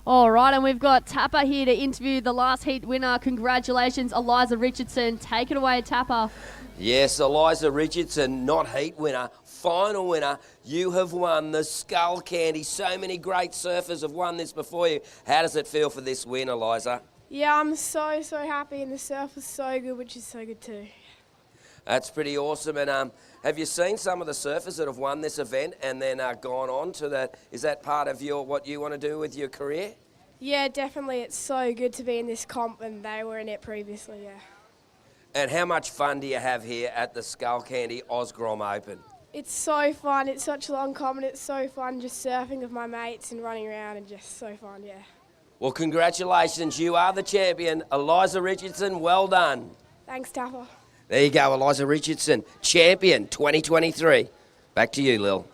All right, and we've got Tapper here to interview the last heat winner. Congratulations, Eliza Richardson. Take it away, Tapper. Yes, Eliza Richardson, not heat winner, final winner. You have won the Skullcandy. So many great surfers have won this before you. How does it feel for this win, Eliza? Yeah, I'm so happy, and the surf was so good, which is so good too. That's pretty awesome. And have you seen some of the surfers that have won this event and then gone on to that? Is that part of what you want to do with your career? Yeah, definitely. It's so good to be in this comp, and they were in it previously, yeah. And how much fun do you have here at the Skullcandy Osgrom Open? It's so fun. It's such a long comp, and it's so fun just surfing with my mates and running around, and just so fun, yeah. Well, congratulations. You are the champion. Eliza Richardson, well done. Thanks, Tapper. There you go, Eliza Richardson, champion 2023. Back to you, Lil.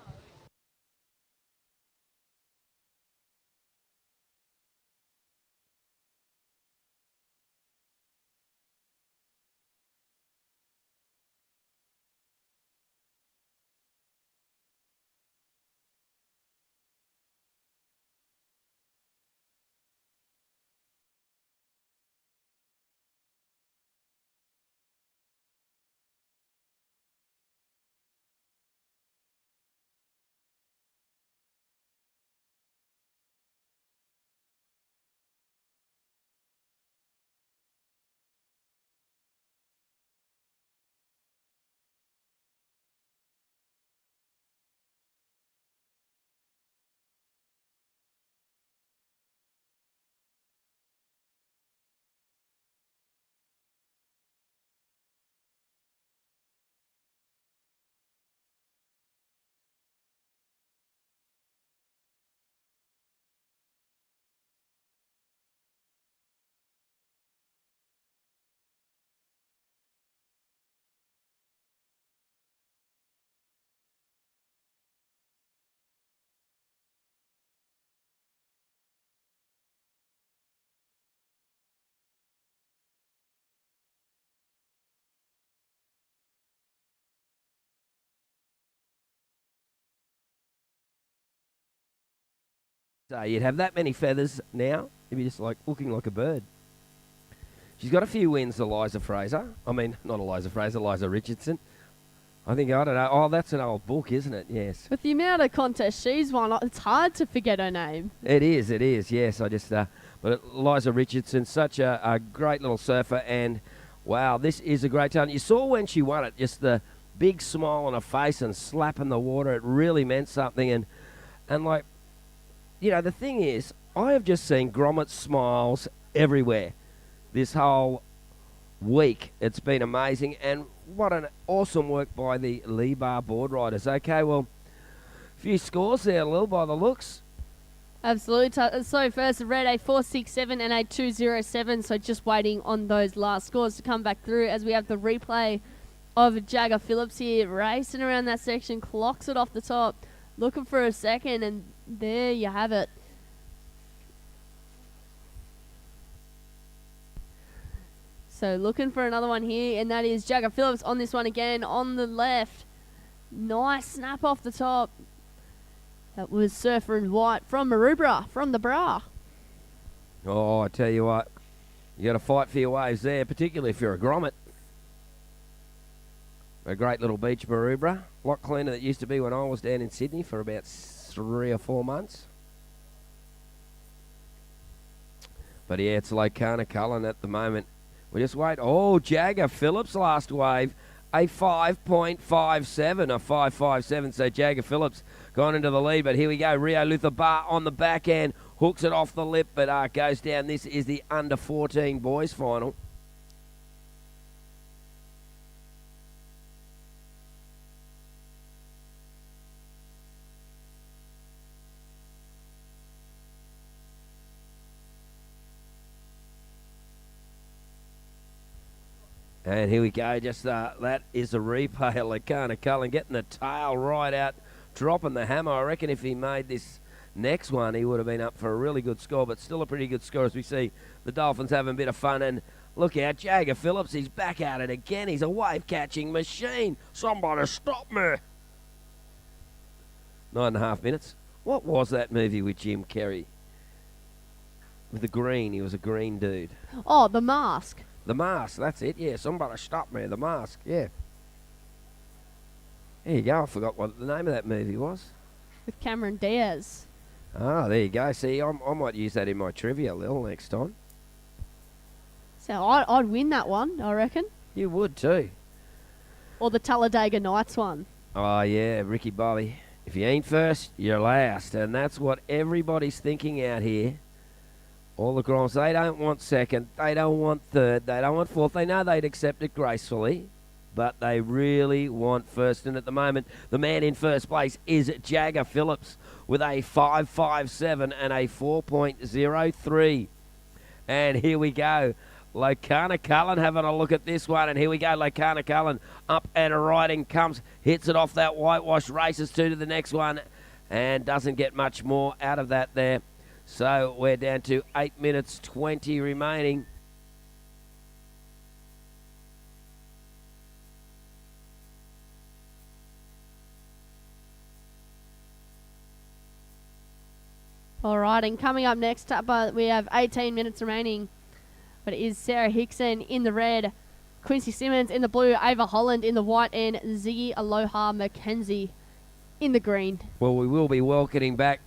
So you'd have that many feathers now, you'd be just like looking like a bird. She's got a few wins, Eliza Fraser. I mean, not Eliza Fraser, Eliza Richardson. I think, I don't know. Oh, that's an old book, isn't it? Yes. With the amount of contests she's won, it's hard to forget her name. It is, yes. I just, but Eliza Richardson, such a great little surfer, and wow, this is a great talent. You saw when she won it, just the big smile on her face and slapping the water. It really meant something, and like, you know, the thing is, I have just seen grommet smiles everywhere this whole week. It's been amazing, and what an awesome work by the Lee Bar board riders. Okay, well, a few scores there, Lil, by the looks. Absolutely. So first, red a 467 and a 207. So just waiting on those last scores to come back through as we have the replay of Jagger Phillips here racing around that section, clocks it off the top, looking for a second, and there you have it. So looking for another one here, and that is Jagger Phillips on this one again on the left. Nice snap off the top. That was Surfer in White from Maroubra, from the Bra. Oh, I tell you what, you got to fight for your waves there, particularly if you're a grommet. A great little beach, Maroubra. A lot cleaner than it used to be when I was down in Sydney for about 3 or 4 months. But yeah, it's Locana Cullen at the moment. We just wait. Oh, Jagger Phillips last wave, a 5.57, a 5.57. So Jagger Phillips gone into the lead. But here we go. Rio Luther Bar on the back end. Hooks it off the lip, but goes down. This is the under 14 boys final. And here we go, just that is a replay of Lacana Cullen getting the tail right out, dropping the hammer. I reckon if he made this next one, he would have been up for a really good score, but still a pretty good score as we see the Dolphins having a bit of fun. And look out, Jagger Phillips, he's back at it again. He's a wave-catching machine. Somebody stop me. 9.5 minutes. What was that movie with Jim Carrey? With the green, he was a green dude. Oh, The Mask. The Mask, that's it, yeah. Somebody stop me, The Mask, yeah. There you go, I forgot what the name of that movie was. With Cameron Diaz. Ah, there you go. See, I might use that in my trivia, Lil, next time. So I'd win that one, I reckon. You would too. Or the Talladega Nights one. Oh, yeah, Ricky Bobby. If you ain't first, you're last. And that's what everybody's thinking out here. All the Groms, they don't want second, they don't want third, they don't want fourth. They know they'd accept it gracefully, but they really want first. And at the moment, the man in first place is Jagger Phillips with a 5.57 and a 4.03. And here we go. Locana Cullen having a look at this one. And here we go. Locana Cullen up and riding comes, hits it off that whitewash, races to the next one, and doesn't get much more out of that there. So we're down to 8 minutes 20 remaining. All right, and coming up next up, we have 18 minutes remaining. But it is Sarah Hickson in the red, Quincy Simmons in the blue, Ava Holland in the white, and Ziggy Aloha McKenzie in the green. Well, we will be welcoming back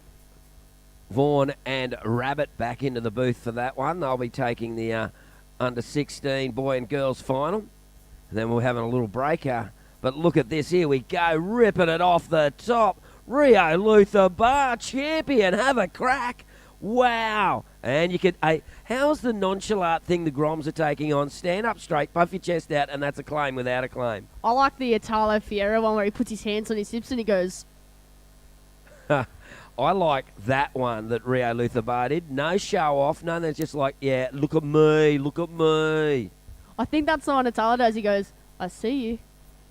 Vaughan and Rabbit back into the booth for that one. They'll be taking the under 16 boy and girls final. And then we're having a little breaker. But look at this. Here we go. Ripping it off the top. Rio Luther Bar champion. Have a crack. Wow. And you could... how's the nonchalant thing the Groms are taking on? Stand up straight, puff your chest out, and that's a claim without a claim. I like the Italo Fiera one where he puts his hands on his hips and he goes... I like that one that Rio Luther Bar did. No show off. No, that's just like, yeah, look at me, look at me. I think that's the one Italo does. He goes, I see you.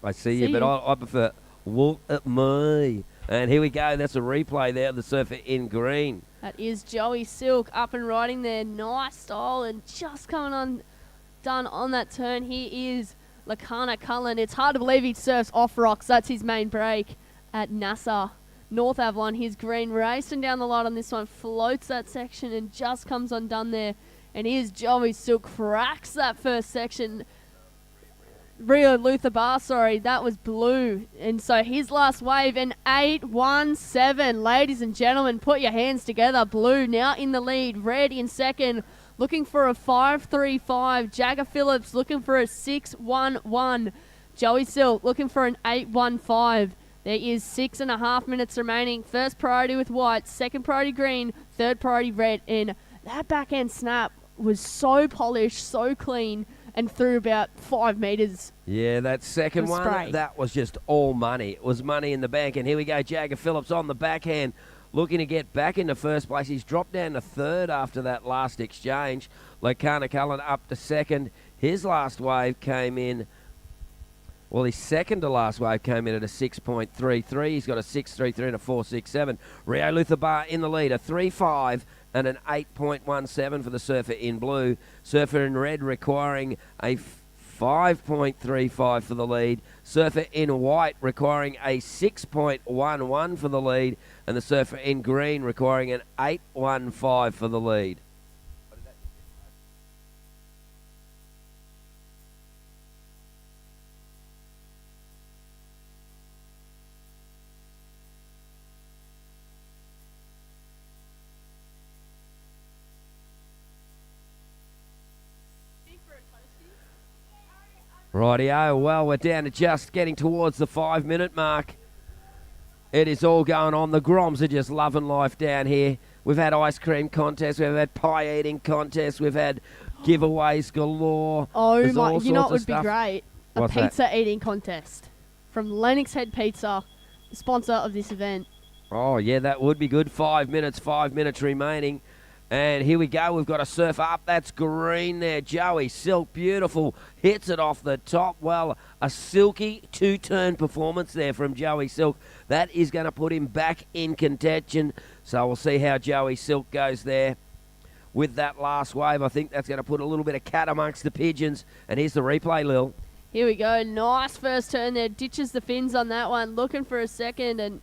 I see you, but I prefer look at me. And here we go. That's a replay there of the surfer in green. That is Joey Silk up and riding there. Nice style and just coming on, done on that turn. He is Lacana Cullen. It's hard to believe he surfs off rocks. That's his main break at NASA. North Avalon. Here's Green racing down the line on this one, floats that section and just comes undone there. And here's Joey Silk, cracks that first section. Rio Luther Bar, sorry, that was Blue. And so his last wave, an 8-1-7. Ladies and gentlemen, put your hands together. Blue now in the lead, Red in second, looking for a 5-3-5. Jagger Phillips looking for a 6-1-1. Joey Silk looking for an 8-1-5. There is 6.5 minutes remaining. First priority with white, second priority green, third priority red. And that backhand snap was so polished, so clean, and through about 5 metres. Yeah, that second one, spray. that was just all money. It was money in the bank. And here we go, Jagger Phillips on the backhand, looking to get back into first place. He's dropped down to third after that last exchange. Lakana Cullen up to second. His last wave came in, well, his second to last wave came in at a 6.33. He's got a 6.33 and a 4.67. Rio Luther Bar in the lead, a 3.5 and an 8.17 for the surfer in blue. Surfer in red requiring a 5.35 for the lead. Surfer in white requiring a 6.11 for the lead. And the surfer in green requiring an 8.15 for the lead. Rightio, well, we're down to just getting towards the 5-minute mark. It is all going on. The Groms are just loving life down here. We've had ice cream contests, we've had pie eating contests, we've had giveaways galore. Oh There's my, all you know what sorts would of be stuff. great? What's a that? pizza eating contest from Lennox Head Pizza, the sponsor of this event. Oh, yeah, that would be good. 5 minutes remaining. And here we go. We've got a surfer up. That's green there. Joey Silk, beautiful. Hits it off the top. Well, a silky two-turn performance there from Joey Silk. That is going to put him back in contention. So we'll see how Joey Silk goes there with that last wave. I think that's going to put a little bit of cat amongst the pigeons. And here's the replay, Lil. Here we go. Nice first turn there. Ditches the fins on that one. Looking for a second, and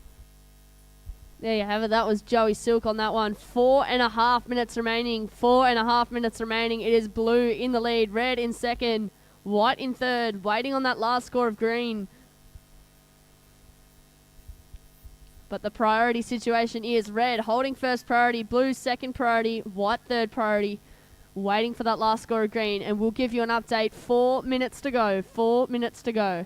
there you have it. That was Joey Silk on that one. 4.5 minutes remaining. 4.5 minutes remaining. It is blue in the lead. Red in second. White in third. Waiting on that last score of green. But the priority situation is red holding first priority. Blue second priority. White third priority. Waiting for that last score of green. And we'll give you an update. 4 minutes to go. 4 minutes to go.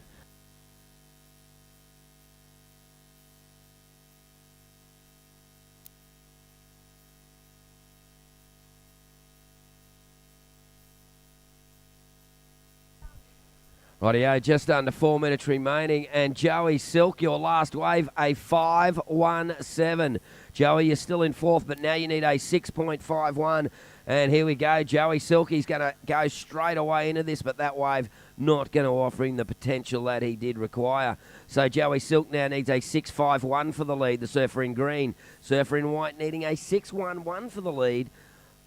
Rightio, just under 4 minutes remaining. And Joey Silk, your last wave, a 5.17. Joey, you're still in fourth, but now you need a 6.51. And here we go. Joey Silk, he's going to go straight away into this, but that wave not going to offer him the potential that he did require. So Joey Silk now needs a 6.51 for the lead. The surfer in green. Surfer in white needing a 6.11 for the lead.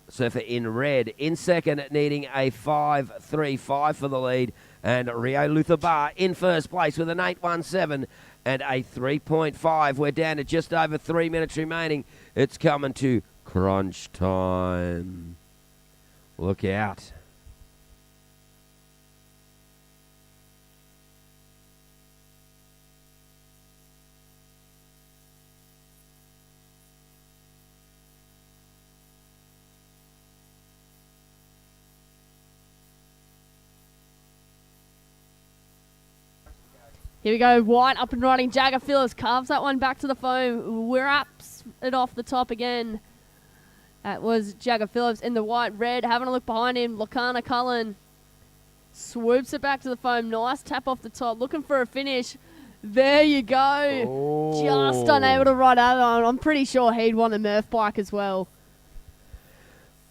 Surfer in red in second, needing a 5.35 for the lead. And Rio Luther Bar in first place with an 8.17 and a 3.5. We're down to just over 3 minutes remaining. It's coming to crunch time. Look out. Here we go. White up and running. Jagger Phillips carves that one back to the foam. We're up it off the top again. That was Jagger Phillips in the white. Red having a look behind him. Lakana Cullen swoops it back to the foam. Nice tap off the top. Looking for a finish. There you go. Oh. Just unable to ride out on. I'm pretty sure he'd want a Murph bike as well.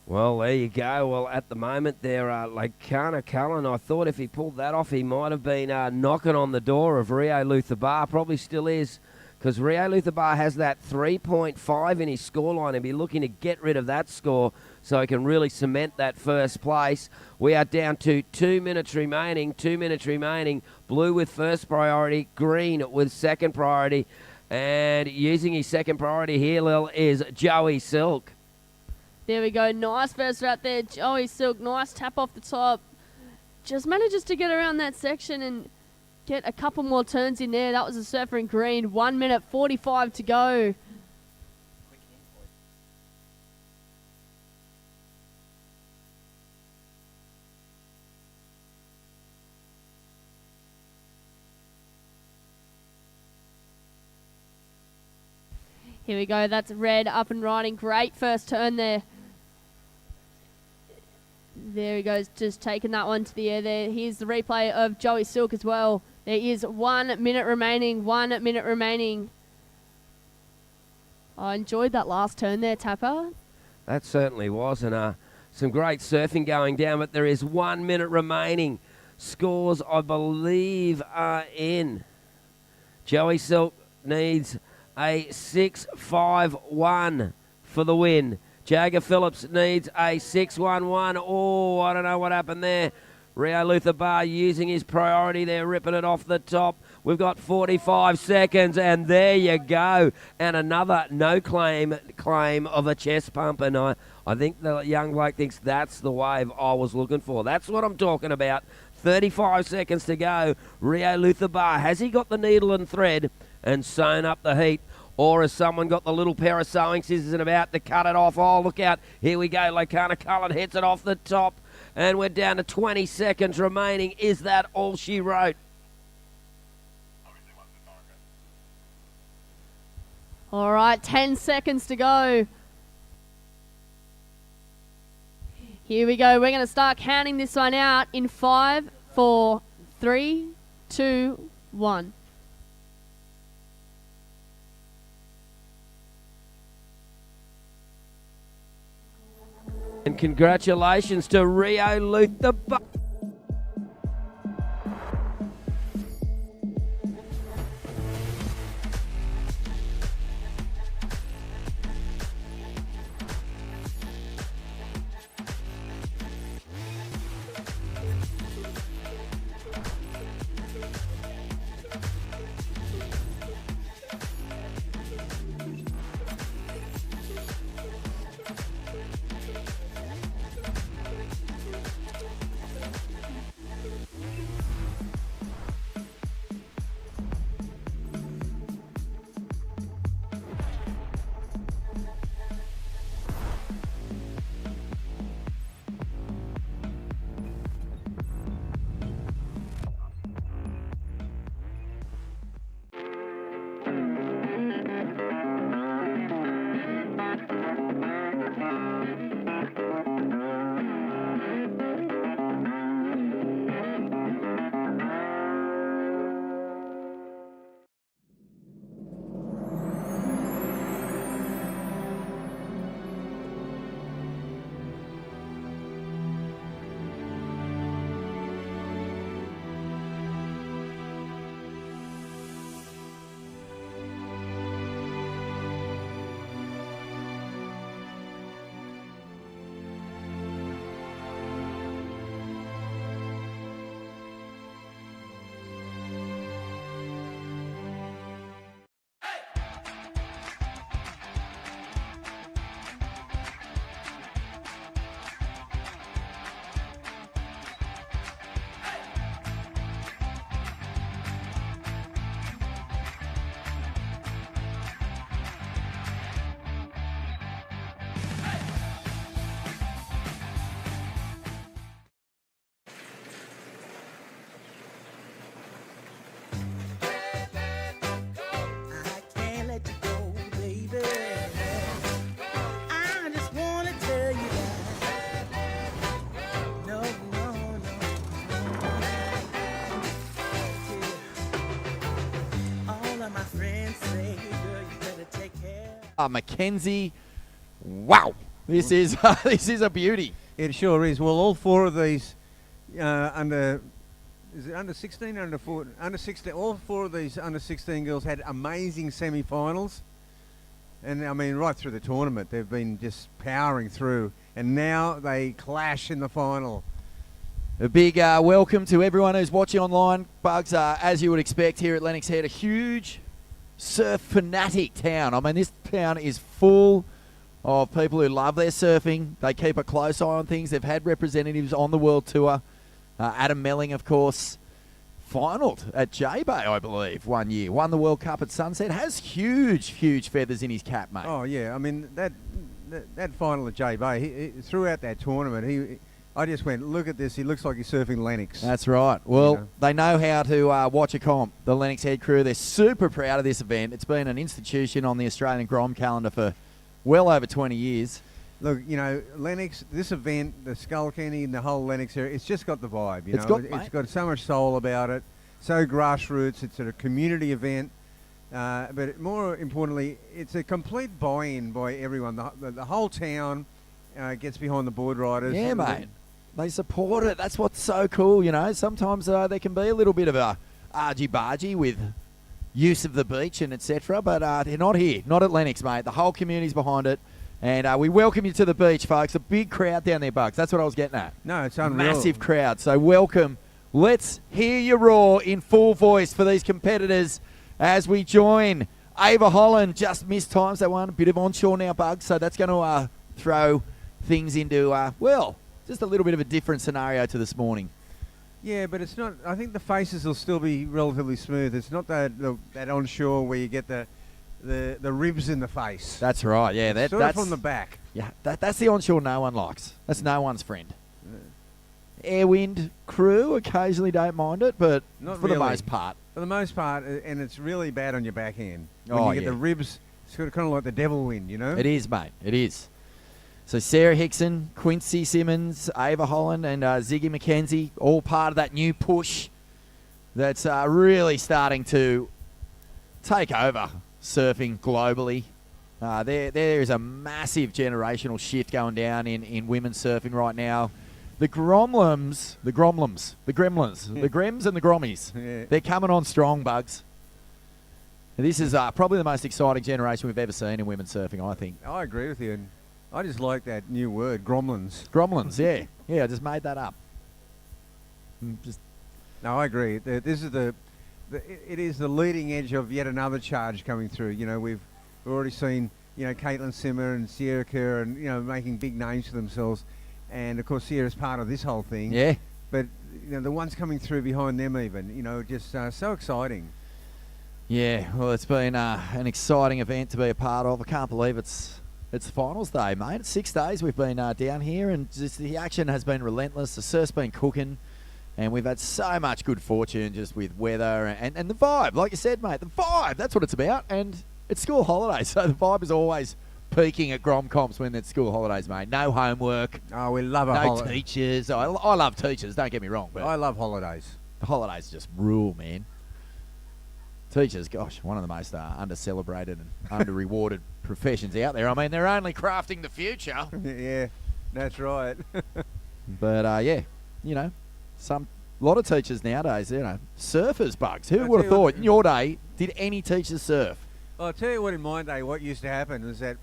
Well, there you go. Well, at the moment there, Lakana Cullen, I thought if he pulled that off, he might have been knocking on the door of Rio Luther Bar. Probably still is, because Rio Luther Bar has that 3.5 in his scoreline and be looking to get rid of that score so he can really cement that first place. We are down to 2 minutes remaining. 2 minutes remaining. Blue with first priority, green with second priority. And using his second priority here, Lil, is Joey Silk. There we go. Nice first out there. Joey Silk, nice tap off the top. Just manages to get around that section and get a couple more turns in there. That was a surfer in green. 1 minute 45 to go. Here we go. That's red up and riding. Great first turn there. There he goes, just taking that one to the air there. Here's the replay of Joey Silk as well. There is 1 minute remaining. 1 minute remaining. I enjoyed that last turn there, Tapper. That certainly was, and some great surfing going down, but there is 1 minute remaining. Scores, I believe, are in. Joey Silk needs a 6.51 for the win. Jagger Phillips needs a 6.11. Oh, I don't know what happened there. Rio Luther Bar using his priority there, ripping it off the top. We've got 45 seconds, and there you go. And another no claim of a chest pump, and I think the young bloke thinks that's the wave I was looking for. That's what I'm talking about. 35 seconds to go. Rio Luther Bar, has he got the needle and thread and sewn up the heat? Or has someone got the little pair of sewing scissors and about to cut it off? Oh, look out. Here we go. Lacana Cullen hits it off the top. And we're down to 20 seconds remaining. Is that all she wrote? All right, 10 seconds to go. Here we go. We're going to start counting this one out in 5, 4, 3, 2, 1. And congratulations to Rio Luther Bar. Mackenzie. Wow. This is this is a beauty. It sure is. Well, all four of these under 16, under 4, under 16, all four of these under 16 girls had amazing semi-finals. And I mean, right through the tournament, they've been just powering through. And now they clash in the final. A big welcome to everyone who's watching online. Bugs, as you would expect here at Lennox Head, a huge surf fanatic town. I mean, this town is full of people who love their surfing. They keep a close eye on things. They've had representatives on the World Tour. Adam Melling, of course, finalled at J-Bay, I believe, one year. Won the World Cup at Sunset. Has huge, huge feathers in his cap, mate. Oh, yeah. I mean, that final at J-Bay, throughout that tournament, I just went, look at this. He looks like he's surfing Lennox. That's right. Well, they know how to watch a comp, the Lennox Head crew. They're super proud of this event. It's been an institution on the Australian Grom calendar for well over 20 years. Look, Lennox, this event, the Skullcandy and the whole Lennox area, it's just got the vibe, It's got so much soul about it, so grassroots. It's a community event. But more importantly, it's a complete buy-in by everyone. The whole town gets behind the board riders. Yeah, mate. They support it. That's what's so cool, Sometimes there can be a little bit of a argy-bargy with use of the beach and etc. But they're not here. Not at Lennox, mate. The whole community's behind it. And we welcome you to the beach, folks. A big crowd down there, Bugs. That's what I was getting at. No, it's unreal. Massive crowd. So welcome. Let's hear you roar in full voice for these competitors as we join Ava Holland. Just missed times that one. A bit of onshore now, Bugs. So that's going to throw things into, just a little bit of a different scenario to this morning. Yeah, but it's not. I think the faces will still be relatively smooth. It's not that onshore where you get the ribs in the face. That's right. Yeah, that's from the back. Yeah, that's the onshore no one likes. That's no one's friend. Airwind crew occasionally don't mind it, but not for really. the most part. For the most part, and it's really bad on your backhand. When Oh, you get yeah. the ribs, it's kind of like the devil wind, It is, mate. It is. So Sarah Hickson, Quincy Simmons, Ava Holland, and Ziggy McKenzie, all part of that new push that's really starting to take over surfing globally. There is a massive generational shift going down in women's surfing right now. The Gremlins, the Grems and the Grommies, Yeah. they're coming on strong, Bugs. This is probably the most exciting generation we've ever seen in women's surfing, I think. I agree with you. And I just like that new word, gromlins. Gremlins, yeah. Yeah, I just made that up. No, I agree. This is it is the leading edge of yet another charge coming through. We've already seen, Caitlin Simmer and Sierra Kerr and, making big names for themselves. And, of course, Sierra's part of this whole thing. Yeah. But, the ones coming through behind them even, just so exciting. Yeah, well, it's been an exciting event to be a part of. I can't believe it's finals day, mate. It's 6 days we've been down here, and just the action has been relentless. The surf's been cooking, and we've had so much good fortune just with weather and the vibe. Like you said, mate, the vibe, that's what it's about. And it's school holidays, so the vibe is always peaking at Grom comps when it's school holidays, mate. No homework. Oh, we love no teachers. I love teachers, don't get me wrong. But I love holidays. the holidays just rule, man. Teachers, gosh, one of the most under-celebrated and under-rewarded professions out there. I mean, they're only crafting the future. Yeah, that's right. But, a lot of teachers nowadays, surfers, Bugs. Who I'll would tell have you thought what- in your day, did any teachers surf? Well, I'll tell you what, in my day, what used to happen was that,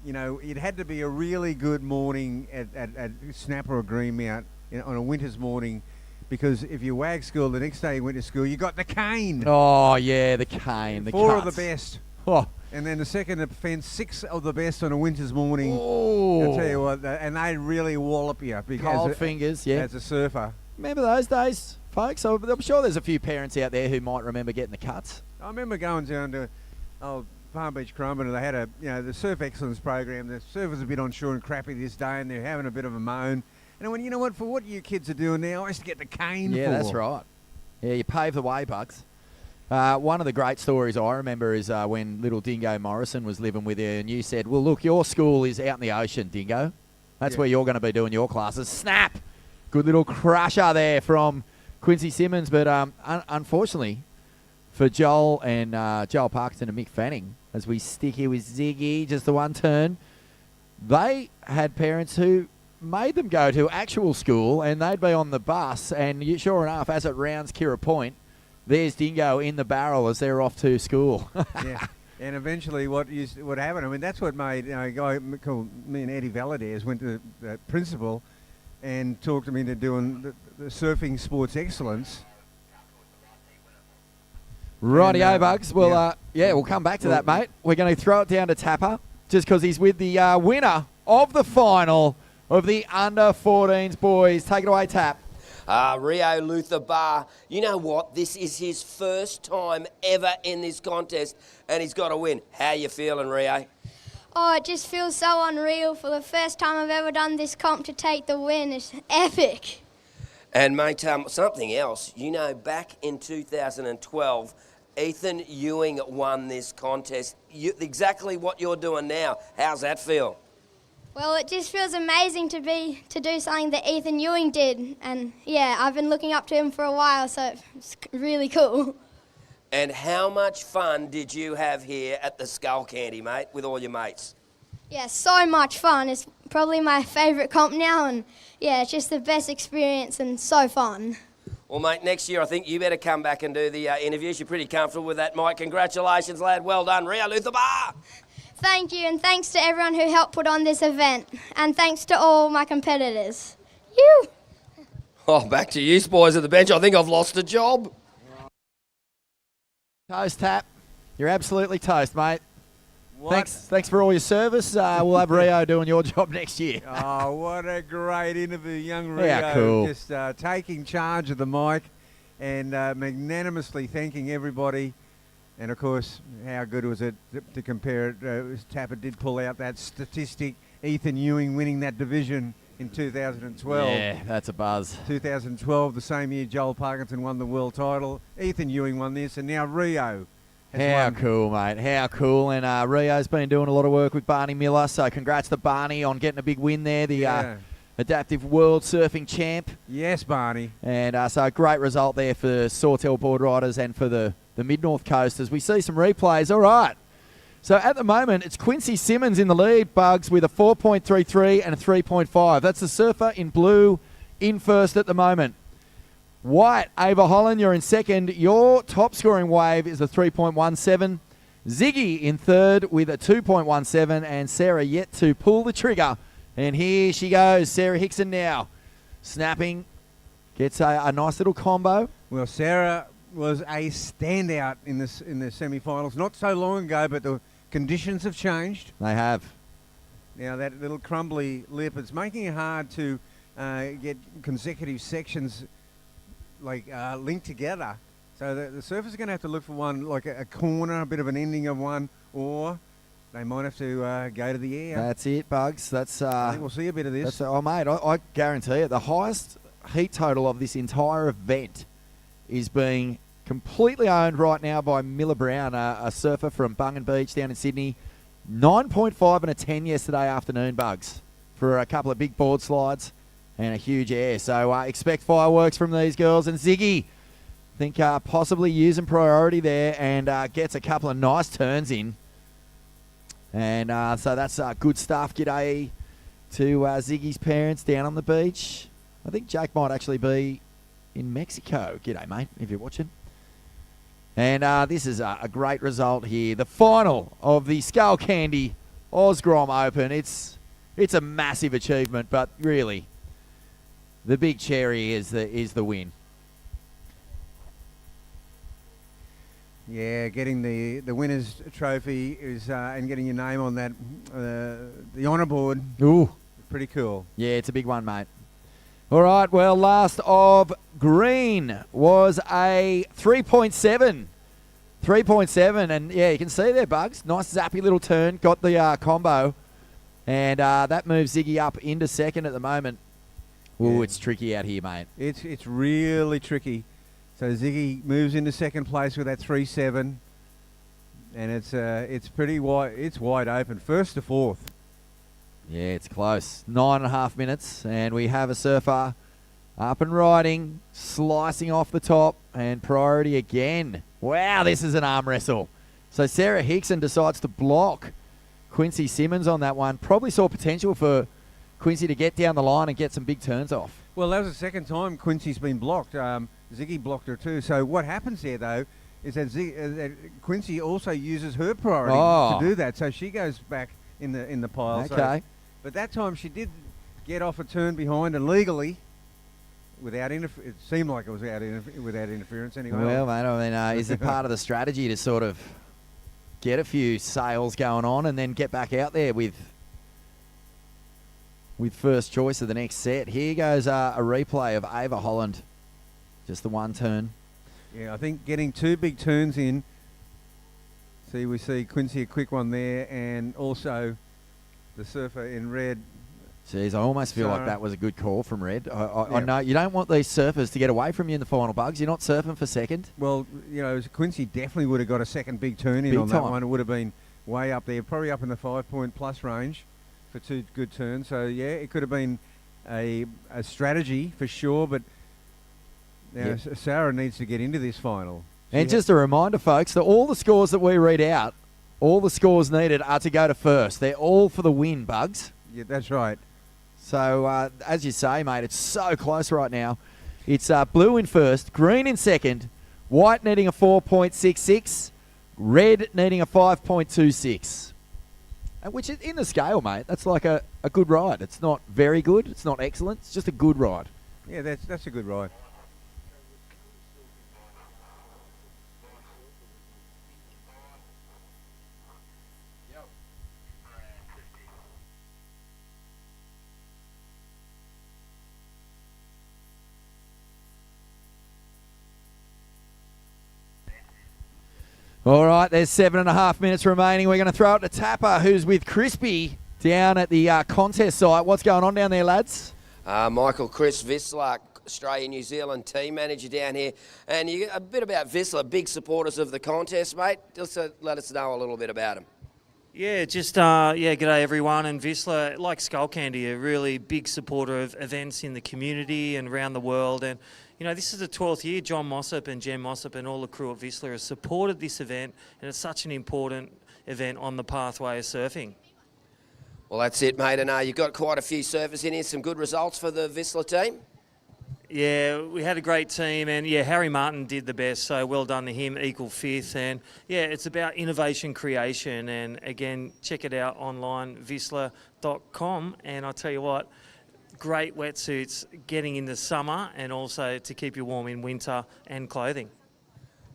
it had to be a really good morning at Snapper or Greenmount on a winter's morning, because if you wagged school, the next day you went to school, you got the cane. Oh, yeah, the cane, the Four cuts. of the best. Oh. And then the second offence, 6 of the best on a winter's morning. Oh. I'll tell you what, and they really wallop you. Cold fingers, yeah. As a surfer. Remember those days, folks? I'm sure there's a few parents out there who might remember getting the cuts. I remember going down to Palm Beach Currumbin, and they had the Surf Excellence program. The surf was a bit onshore and crappy this day, and they're having a bit of a moan. And I went, you know what, for what you kids are doing now, I used to get the cane Yeah, for. that's right. Yeah, you pave the way, Bugs. One of the great stories I remember is when little Dingo Morrison was living with you, and you said, well, look, your school is out in the ocean, Dingo. That's where you're going to be doing your classes. Snap! Good little crusher there from Quincy Simmons. But unfortunately for Joel and Joel Parkinson and Mick Fanning, as we stick here with Ziggy, just the one turn, they had parents who made them go to actual school, and they'd be on the bus, and sure enough, as it rounds Kira Point, there's Dingo in the barrel as they're off to school. Yeah. And eventually what happened, I mean, that's what made a guy called me and Eddie Valadez went to the principal and talked him into doing the surfing sports excellence. Rightio, And, Bugs. Well, we'll come back to that, mate. We're going to throw it down to Tapper just because he's with the winner of the final of the under-14s boys. Take it away, Tap. Rio Luther Bar, you know what? This is his first time ever in this contest, and he's got to win. How you feeling, Rio? Oh, it just feels so unreal. For the first time I've ever done this comp to take the win. It's epic. And, mate, something else. You know, back in 2012, Ethan Ewing won this contest. Exactly what you're doing now. How's that feel? Well, it just feels amazing to do something that Ethan Ewing did. And, yeah, I've been looking up to him for a while, so it's really cool. And how much fun did you have here at the Skullcandy, mate, with all your mates? Yeah, so much fun. It's probably my favourite comp now, and, yeah, it's just the best experience and so fun. Well, mate, next year I think you better come back and do the interviews. You're pretty comfortable with that, Mike. Congratulations, lad. Well done. Rio Luther Bar. Thank you, and thanks to everyone who helped put on this event. And thanks to all my competitors. You. Oh, back to you, boys at the bench. I think I've lost a job. Toast, Tap. You're absolutely toast, mate. What? Thanks for all your service. We'll have Rio doing your job next year. Oh, what a great interview, young Rio. Yeah, cool. Just taking charge of the mic and magnanimously thanking everybody. And, of course, how good was it to compare it? Tapper did pull out that statistic, Ethan Ewing winning that division in 2012. Yeah, that's a buzz. 2012, the same year Joel Parkinson won the world title. Ethan Ewing won this, and now Rio has How won. cool, mate. How cool. And Rio's been doing a lot of work with Barney Miller, so congrats to Barney on getting a big win there, the Adaptive World Surfing Champ. Yes, Barney. And so a great result there for Sawtell board riders and for the Mid-North Coast as we see some replays. All right. So at the moment, it's Quincy Simmons in the lead, Bugs, with a 4.33 and a 3.5. That's the surfer in blue in first at the moment. White, Ava Holland, you're in second. Your top-scoring wave is a 3.17. Ziggy in third with a 2.17, and Sarah yet to pull the trigger. And here she goes, Sarah Hickson now. Snapping, gets a nice little combo. Well, Sarah was a standout in the semi-finals not so long ago, but the conditions have changed. They have. Now that little crumbly lip, it's making it hard to get consecutive sections linked together. So the surfer's going to have to look for one, like a corner, a bit of an ending of one, or they might have to go to the air. That's it, Bugs. That's. I think we'll see a bit of this. Oh, mate, I guarantee it. The highest heat total of this entire event is being completely owned right now by Miller Brown, a surfer from Bungan Beach down in Sydney. 9.5 and a 10 yesterday afternoon, Bugs, for a couple of big board slides and a huge air. So expect fireworks from these girls. And Ziggy, I think possibly using priority there and gets a couple of nice turns in. And so that's good stuff. G'day to Ziggy's parents down on the beach. I think Jake might actually be in Mexico. G'day, mate, if you're watching. And this is a great result here. The final of the Skullcandy Grom Open. It's a massive achievement, but really, the big cherry is the win. Yeah, getting the winner's trophy is and getting your name on that the honour board. Ooh, pretty cool. Yeah, it's a big one, mate. All right, well, last of green was a 3.7. 3.7, and yeah, you can see there, Bugs. Nice zappy little turn, got the combo, and that moves Ziggy up into second at the moment. Ooh, Yeah. It's tricky out here, mate. It's really tricky. So Ziggy moves into second place with that 3.7, and it's pretty wide. It's wide open, first to fourth. Yeah, it's close. 9.5 minutes, and we have a surfer up and riding, slicing off the top, and priority again. Wow, this is an arm wrestle. So Sarah Hickson decides to block Quincy Simmons on that one. Probably saw potential for Quincy to get down the line and get some big turns off. Well, that was the second time Quincy's been blocked. Ziggy blocked her too. So what happens there, though, is that Quincy also uses her priority to do that. So she goes back in the pile. Okay. But that time she did get off a turn behind and legally without it seemed like it was without interference anyway. Well, mate, I mean, is it part of the strategy to sort of get a few sales going on and then get back out there with first choice of the next set? Here goes a replay of Ava Holland. Just the one turn. Yeah, I think getting 2 big turns in. See, we see Quincy a quick one there, and also the surfer in red. Jeez, I almost feel like that was a good call from Red. I Yeah. know you don't want these surfers to get away from you in the final, Bugs. You're not surfing for second. Well, you know, Quincy definitely would have got a second big turn in Big on that time. one. It would have been way up there, probably up in the 5-point plus range for 2 good turns. So, yeah, it could have been a strategy for sure, but now Sarah needs to get into this final. And just a reminder, folks, that all the scores that we read out, all the scores needed are to go to first. They're all for the win, Bugs. Yeah, that's right. So, as you say, mate, it's so close right now. It's blue in first, green in second, white needing a 4.66, red needing a 5.26. Which is in the scale, mate. That's like a good ride. It's not very good. It's not excellent. It's just a good ride. Yeah, that's a good ride. All right, there's 7.5 minutes remaining. We're going to throw it to Tapper, who's with Crispy down at the contest site. What's going on down there, lads? Michael Chris Vissla, Australia-New Zealand team manager down here. And you a bit about Vissla, big supporters of the contest, mate. Just let us know a little bit about them. Yeah, g'day everyone. And Vissla, like Skullcandy, a really big supporter of events in the community and around the world. And you know, this is the 12th year John Mossop and Jen Mossop and all the crew at Vissla have supported this event, and it's such an important event on the pathway of surfing. Well, that's it, mate. And you've got quite a few surfers in here. Some good results for the Vissla team. Yeah, we had a great team, and yeah, Harry Martin did the best, so well done to him, equal fifth. And yeah, it's about innovation creation, and again, check it out online, vissla.com. And I tell you what, great wetsuits getting into summer and also to keep you warm in winter and clothing.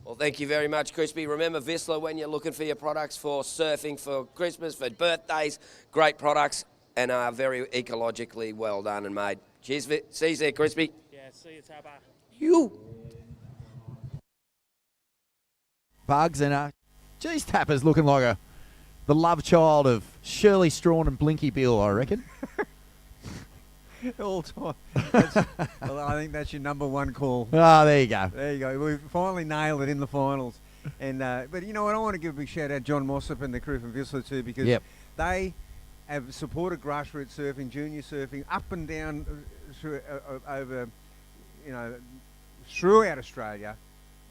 Well, thank you very much, Crispy. Remember, Vissla, when you're looking for your products for surfing, for Christmas, for birthdays, great products and are very ecologically well done and made. Cheers. See you there, Crispy. Yeah, see you, Tapper. You. Bugs and geez, Tapper's looking like the love child of Shirley Strawn and Blinky Bill, I reckon. All time. Well, I think that's your number one call. Ah, there you go. There you go. We've finally nailed it in the finals. And but you know what? I want to give a big shout out John Mossop and the crew from Vissla too, because they have supported grassroots surfing, junior surfing, up and down through, over, you know, throughout Australia,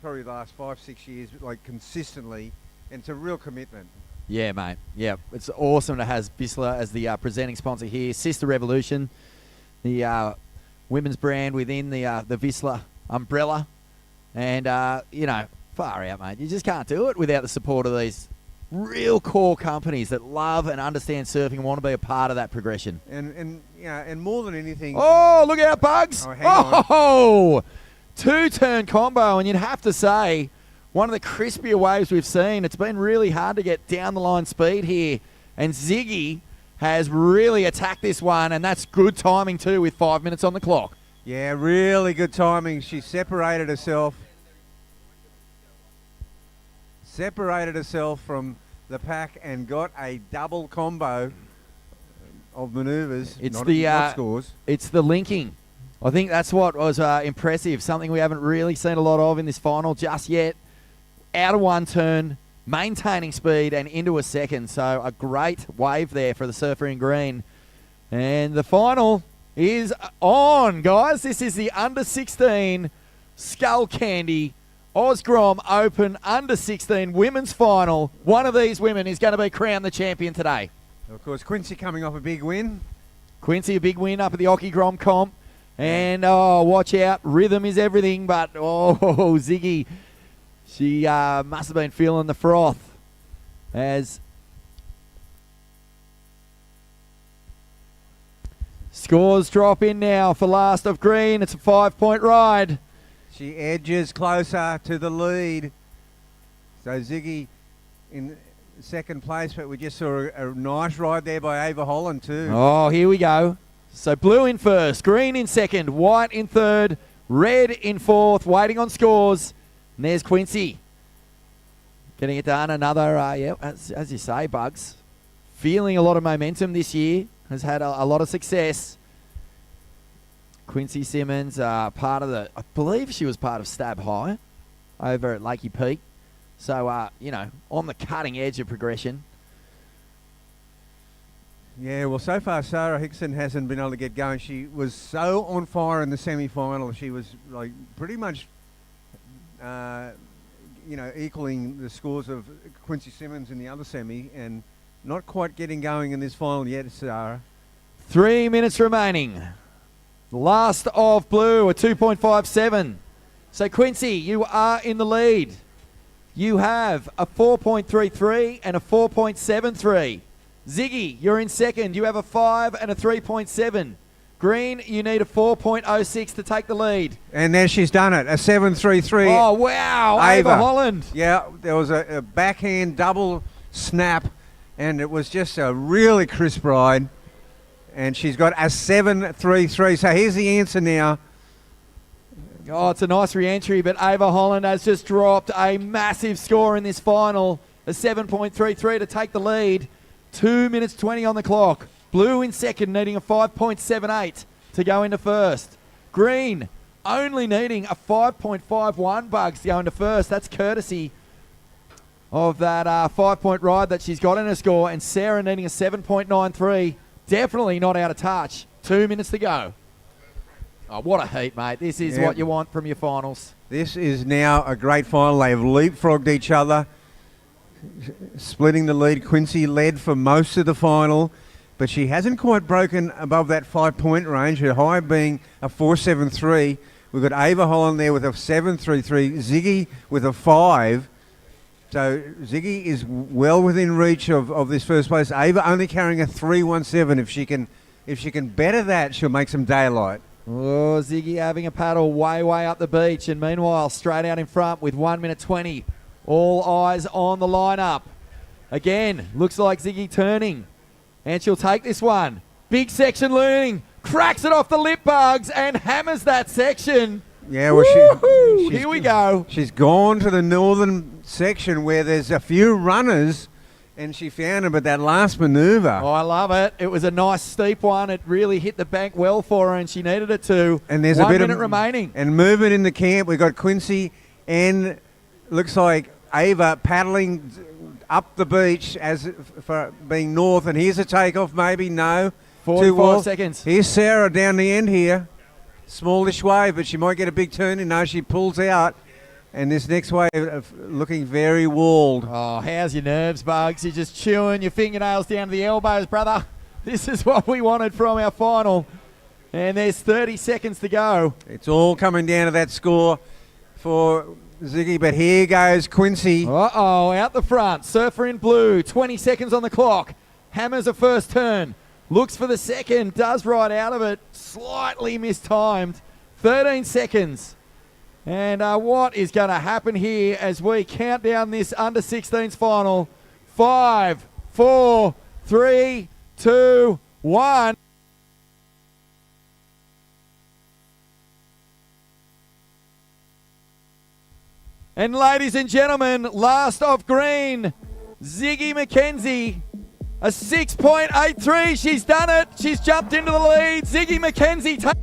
probably the last 5-6 years, like consistently, and it's a real commitment. Yeah, mate. Yeah, it's awesome to have Vissla as the presenting sponsor here. Sisstrevolution, the women's brand within the Vissla umbrella. And, you know, far out, mate. You just can't do it without the support of these real core companies that love and understand surfing and want to be a part of that progression. And you know, and more than anything... Oh, look out, Bugs! Oh, hang on. Oh, two-turn combo, and you'd have to say one of the crispier waves we've seen. It's been really hard to get down the line speed here, and Ziggy has really attacked this one, and that's good timing too with 5 minutes on the clock. Yeah, really good timing. She separated herself from the pack and got a double combo of manoeuvres. It's not scores. It's the linking. I think that's what was impressive. Something we haven't really seen a lot of in this final just yet. Out of one turn, maintaining speed and into a second. So a great wave there for the surfer in green. And the final is on, guys. This is the under-16 Skullcandy Grom Open under-16 women's final. One of these women is going to be crowned the champion today. Of course, Quincy coming off a big win. Quincy, a big win up at the Grom comp. And, watch out. Rhythm is everything. But, Ziggy, she must have been feeling the froth as Scores drop in now for last of green. It's a 5-point ride. She edges closer to the lead. So Ziggy in second place, but we just saw a nice ride there by Ava Holland too. Oh, here we go. So blue in first, green in second, white in third, red in fourth, waiting on scores. And there's Quincy. Getting it done. Another, as you say, Bugs. Feeling a lot of momentum this year. Has had a lot of success. Quincy Simmons, part of I believe she was part of Stab High over at Lakey Peak. So, on the cutting edge of progression. Yeah, well, so far Sarah Hickson hasn't been able to get going. She was so on fire in the semi-final. She was like pretty much, equaling the scores of Quincy Simmons in the other semi, and not quite getting going in this final yet, Sarah. 3 minutes remaining. Last of blue, a 2.57. So, Quincy, you are in the lead. You have a 4.33 and a 4.73. Ziggy, you're in second. You have a 5 and a 3.7. Green, you need a 4.06 to take the lead. And then she's done it, a 7.33. Oh, wow. Ava Holland. Yeah, there was a backhand double snap, and it was just a really crisp ride. And she's got a 7.33. So here's the answer now. Oh, it's a nice re-entry, but Ava Holland has just dropped a massive score in this final. A 7.33 to take the lead. 2 minutes 20 on the clock. Blue in second, needing a 5.78 to go into first. Green only needing a 5.51 Bugs to go into first. That's courtesy of that 5-point ride that she's got in her score. And Sarah needing a 7.93. Definitely not out of touch. 2 minutes to go. Oh, what a heat, mate. This is what you want from your finals. This is now a great final. They've leapfrogged each other, splitting the lead. Quincy led for most of the final, but she hasn't quite broken above that 5-point range, her high being a 4.73. We've got Ava Holland there with a 7.33, Ziggy with a 5. So Ziggy is well within reach of this first place. Ava only carrying a 3.17. If she can better that, she'll make some daylight. Oh, Ziggy having a paddle way up the beach. And meanwhile, straight out in front with 1 minute 20. All eyes on the lineup. Again, looks like Ziggy turning. And she'll take this one. Big section looming. Cracks it off the lip Bugs and hammers that section. Yeah, well, here we go. She's gone to the northern section where there's a few runners, and she found them at that last manoeuvre. Oh, I love it. It was a nice steep one. It really hit the bank well for her, and she needed it to. And there's 1 a bit minute of remaining. And movement in the camp. We've got Quincy and looks like Ava paddling up the beach as for being north. And here's a takeoff, maybe. No. 45 seconds. Here's Sarah down the end here. Smallish wave, but she might get a big turn in. No, she pulls out. And this next wave looking very walled. Oh, how's your nerves, Bugs? You're just chewing your fingernails down to the elbows, brother. This is what we wanted from our final. And there's 30 seconds to go. It's all coming down to that score for Ziggy, but here goes Quincy. Uh-oh, out the front. Surfer in blue, 20 seconds on the clock. Hammers a first turn. Looks for the second, does ride out of it. Slightly mistimed. 13 seconds. And what is going to happen here as we count down this under-16s final? 5, 4, 3, 2, 1. And ladies and gentlemen, last of green, Ziggy McKenzie, a 6.83. She's done it. She's jumped into the lead. Ziggy McKenzie.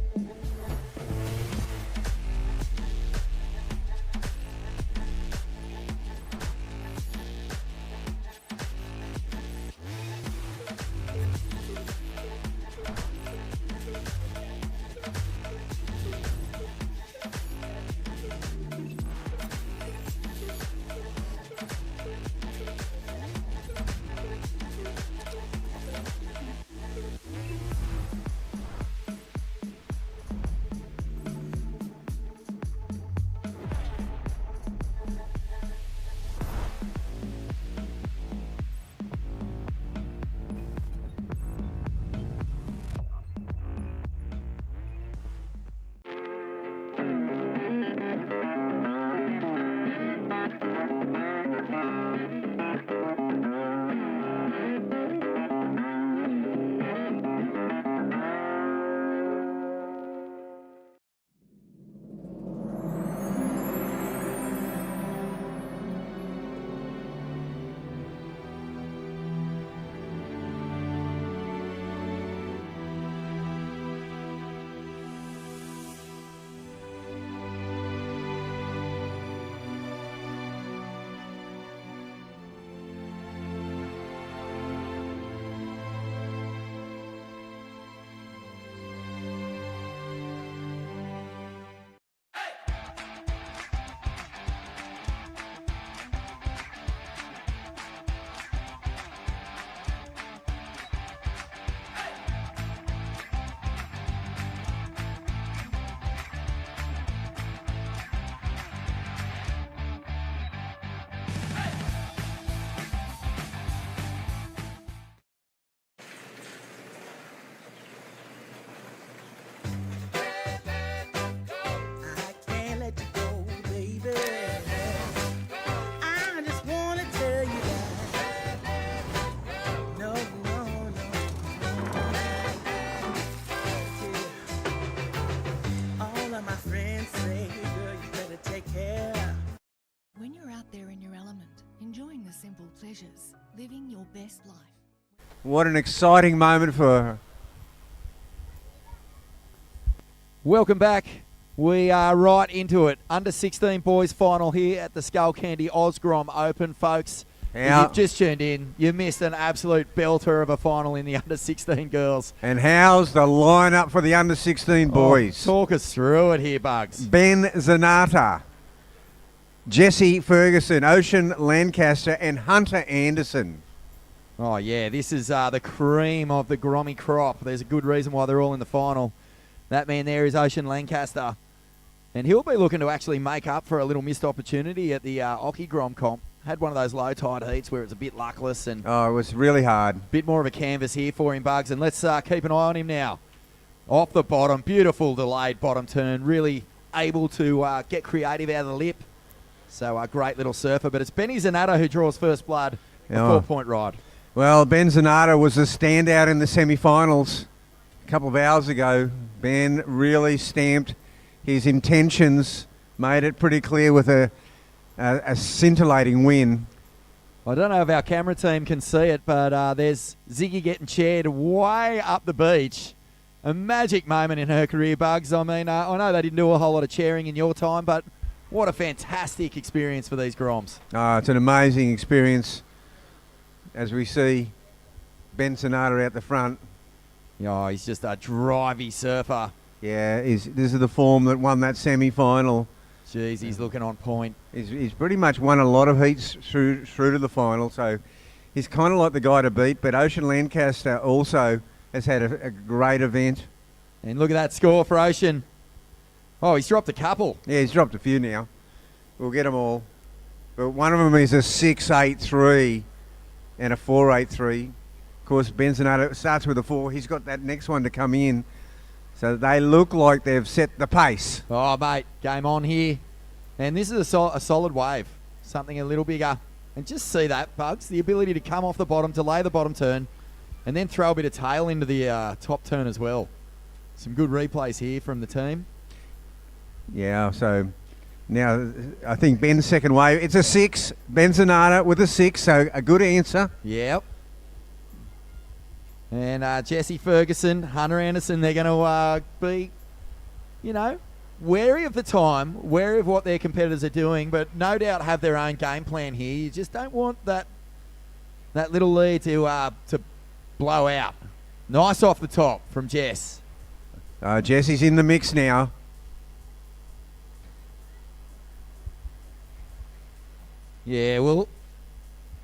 pleasures, living your best life. What an exciting moment for her. Welcome back. We are right into it. Under 16 boys final here at the Skullcandy Grom Open, folks. If you've just tuned in, you missed an absolute belter of a final in the under 16 girls. And how's the lineup for the under 16 boys? Talk us through it here, Bugs. Ben Zanata, Jesse Ferguson, Ocean Lancaster, and Hunter Anderson. Oh, yeah, this is the cream of the Grommy crop. There's a good reason why they're all in the final. That man there is Ocean Lancaster. And he'll be looking to actually make up for a little missed opportunity at the Oki Grom comp. Had one of those low tide heats where it's a bit luckless. And it was really hard. Bit more of a canvas here for him, Bugs. And let's keep an eye on him now. Off the bottom, beautiful delayed bottom turn. Really able to get creative out of the lip. So a great little surfer. But it's Benny Zanata who draws first blood. A 4-point ride. Well, Ben Zanata was a standout in the semi-finals a couple of hours ago. Ben really stamped his intentions, made it pretty clear with a scintillating win. I don't know if our camera team can see it, but there's Ziggy getting chaired way up the beach. A magic moment in her career, Bugs. I mean, I know they didn't do a whole lot of chairing in your time, but what a fantastic experience for these Groms. It's an amazing experience as we see Ben Zanata out the front. He's just a drivey surfer. Yeah, this is the form that won that semi-final. Jeez, he's looking on point. He's pretty much won a lot of heats through to the final, so he's kind of like the guy to beat. But Ocean Lancaster also has had a great event. And look at that score for Ocean. Oh, he's dropped a couple. Yeah, he's dropped a few now. We'll get them all. But one of them is a 6.83 and a 4.83. Of course, Ben Zanata starts with a 4. He's got that next one to come in. So they look like they've set the pace. Oh, mate, game on here. And this is a solid wave. Something a little bigger. And just see that, Bugs. The ability to come off the bottom, delay the bottom turn, and then throw a bit of tail into the top turn as well. Some good replays here from the team. Yeah, so now I think Ben's second wave. It's a 6. Ben Zanata with a 6, so a good answer. Yep. And Jesse Ferguson, Hunter Anderson, they're going to be, wary of the time, wary of what their competitors are doing, but no doubt have their own game plan here. You just don't want that little lead to blow out. Nice off the top from Jess. Jesse's in the mix now. Yeah, well,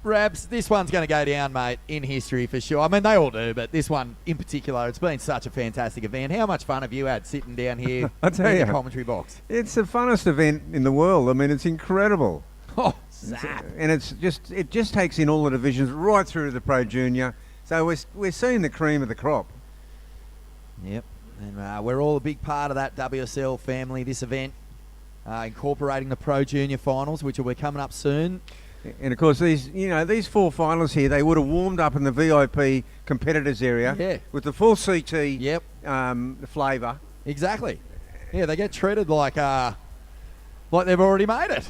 Rabs, this one's going to go down, mate, in history for sure. I mean, they all do, but this one in particular, it's been such a fantastic event. How much fun have you had sitting down here in the commentary box? It's the funnest event in the world. I mean, it's incredible. Oh, zap. And it just takes in all the divisions right through to the Pro Junior. So we're seeing the cream of the crop. Yep, and we're all a big part of that WSL family, this event, incorporating the Pro Junior finals, which will be coming up soon. And of course, these 4 finals here, they would have warmed up in the VIP competitors area with the full CT flavour. Exactly. Yeah, they get treated like they've already made it.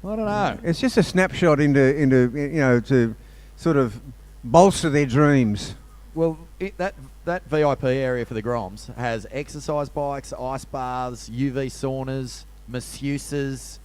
I don't know. It's just a snapshot into to sort of bolster their dreams. Well, that VIP area for the Groms has exercise bikes, ice baths, UV saunas, masseuses.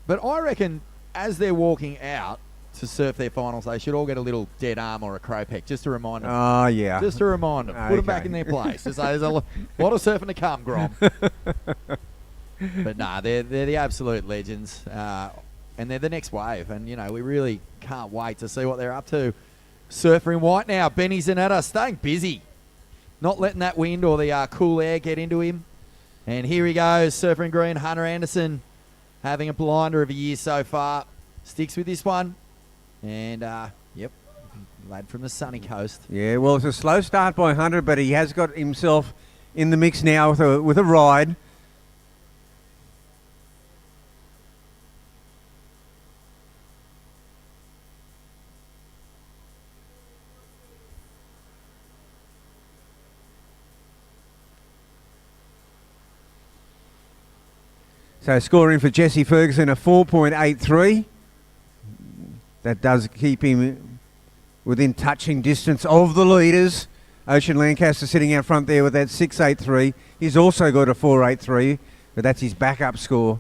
But I reckon as they're walking out to surf their finals, they should all get a little dead arm or a crow peck just to remind them. Oh, yeah. Just to remind them. Put them back in their place. There's a lot of surfing to come, Grom. But nah, they're the absolute legends. And they're the next wave. And, we really can't wait to see what they're up to. Surfer in white now. Benny Zanata staying busy. Not letting that wind or the cool air get into him. And here he goes, surfer in green, Hunter Anderson. Having a blinder of a year so far. Sticks with this one. And, lad from the sunny coast. Yeah, well, it's a slow start by Hunter, but he has got himself in the mix now with a ride. So scoring for Jesse Ferguson, a 4.83. That does keep him within touching distance of the leaders. Ocean Lancaster sitting out front there with that 6.83. He's also got a 4.83, but that's his backup score.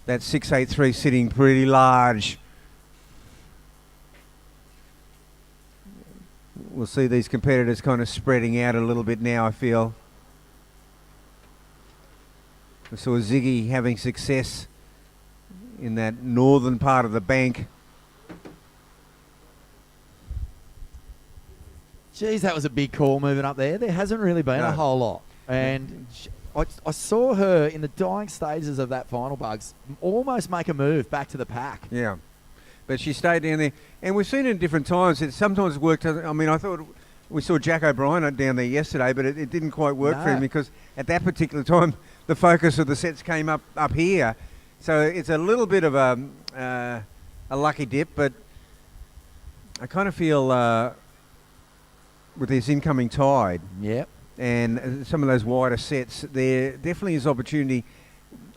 That 6.83 sitting pretty large. We'll see these competitors kind of spreading out a little bit now, I feel. We saw Ziggy having success in that northern part of the bank. Geez, that was a big call moving up there. There hasn't really been a whole lot. And I saw her in the dying stages of that final, Bugs, almost make a move back to the pack. Yeah. But she stayed down there. And we've seen it in different times. It sometimes worked. I mean, I thought we saw Jack O'Brien down there yesterday, but it didn't quite work for him because at that particular time, the focus of the sets came up here. So it's a little bit of a lucky dip, but I kind of feel with this incoming tide and some of those wider sets, there definitely is opportunity.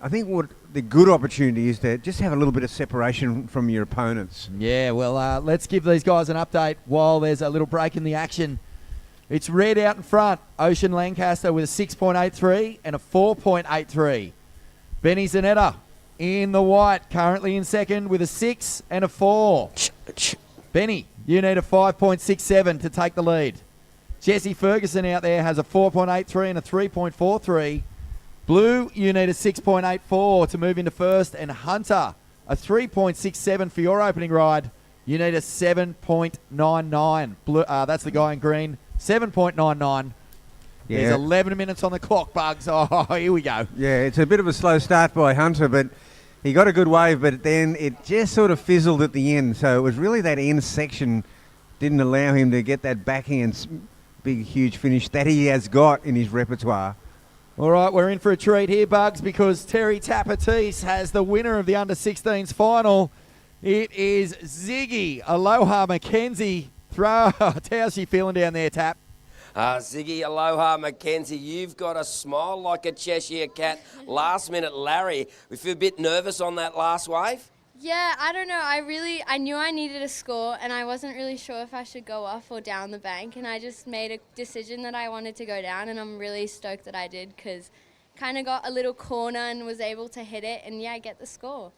I think what the good opportunity is to just have a little bit of separation from your opponents. Yeah, well, let's give these guys an update while there's a little break in the action. It's red out in front. Ocean Lancaster with a 6.83 and a 4.83. Benny Zanetta in the white, currently in second with a 6 and a 4. Benny, you need a 5.67 to take the lead. Jesse Ferguson out there has a 4.83 and a 3.43. Blue, you need a 6.84 to move into first. And Hunter, a 3.67 for your opening ride. You need a 7.99. Blue, that's the guy in green. 7.99. Yeah. There's 11 minutes on the clock, Bugs. Oh, here we go. Yeah, it's a bit of a slow start by Hunter, but he got a good wave, but then it just sort of fizzled at the end. So it was really that end section didn't allow him to get that backhand big, huge finish that he has got in his repertoire. All right, we're in for a treat here, Bugs, because Terry Tapatis has the winner of the Under-16s final. It is Ziggy Aloha Mackenzie. How's she feeling down there, Tap? Ziggy Aloha Mackenzie, you've got a smile like a Cheshire cat. Last minute, Larry, we feel a bit nervous on that last wave. Yeah, I don't know. I knew I needed a score, and I wasn't really sure if I should go off or down the bank, and I just made a decision that I wanted to go down, and I'm really stoked that I did because kind of got a little corner and was able to hit it, and yeah, get the score.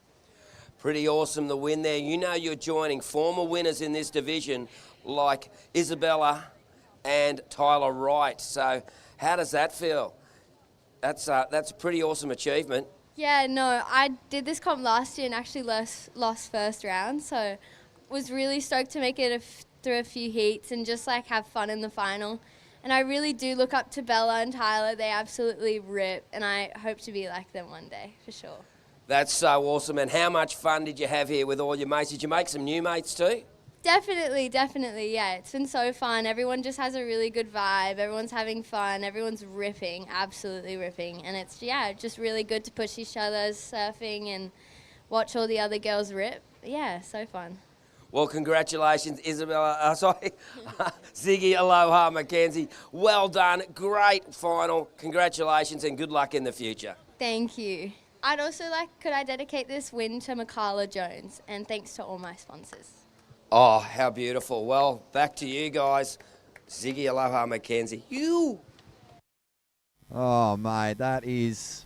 Pretty awesome, the win there. You know you're joining former winners in this division like Isabella and Tyler Wright. So how does that feel? That's a pretty awesome achievement. Yeah, no, I did this comp last year and actually lost first round, so was really stoked to make it through a few heats and just like have fun in the final. And I really do look up to Bella and Tyler. They absolutely rip, and I hope to be like them one day, for sure. That's so awesome. And how much fun did you have here with all your mates? Did you make some new mates too? Definitely, yeah. It's been so fun. Everyone just has a really good vibe. Everyone's having fun. Everyone's ripping, absolutely ripping. And it's, just really good to push each other's surfing and watch all the other girls rip. Yeah, so fun. Well, congratulations, Isabella. Ziggy Aloha Mackenzie. Well done. Great final. Congratulations and good luck in the future. Thank you. I'd also could I dedicate this win to Makala Jones, and thanks to all my sponsors. Oh, how beautiful. Well, back to you guys. Ziggy Aloha Mackenzie. You. Oh, mate, that is,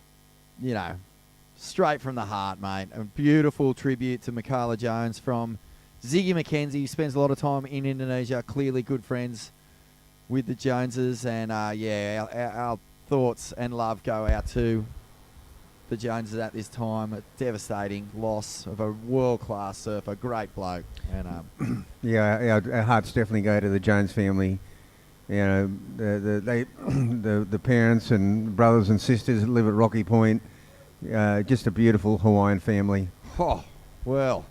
straight from the heart, mate. A beautiful tribute to Makala Jones from Ziggy Mackenzie, who spends a lot of time in Indonesia, clearly good friends with the Joneses. And, our thoughts and love go out to the Joneses at this time. A devastating loss of a world-class surfer, great bloke. And our hearts definitely go to the Jones family. The parents and brothers and sisters that live at Rocky Point. Just a beautiful Hawaiian family. Oh, well,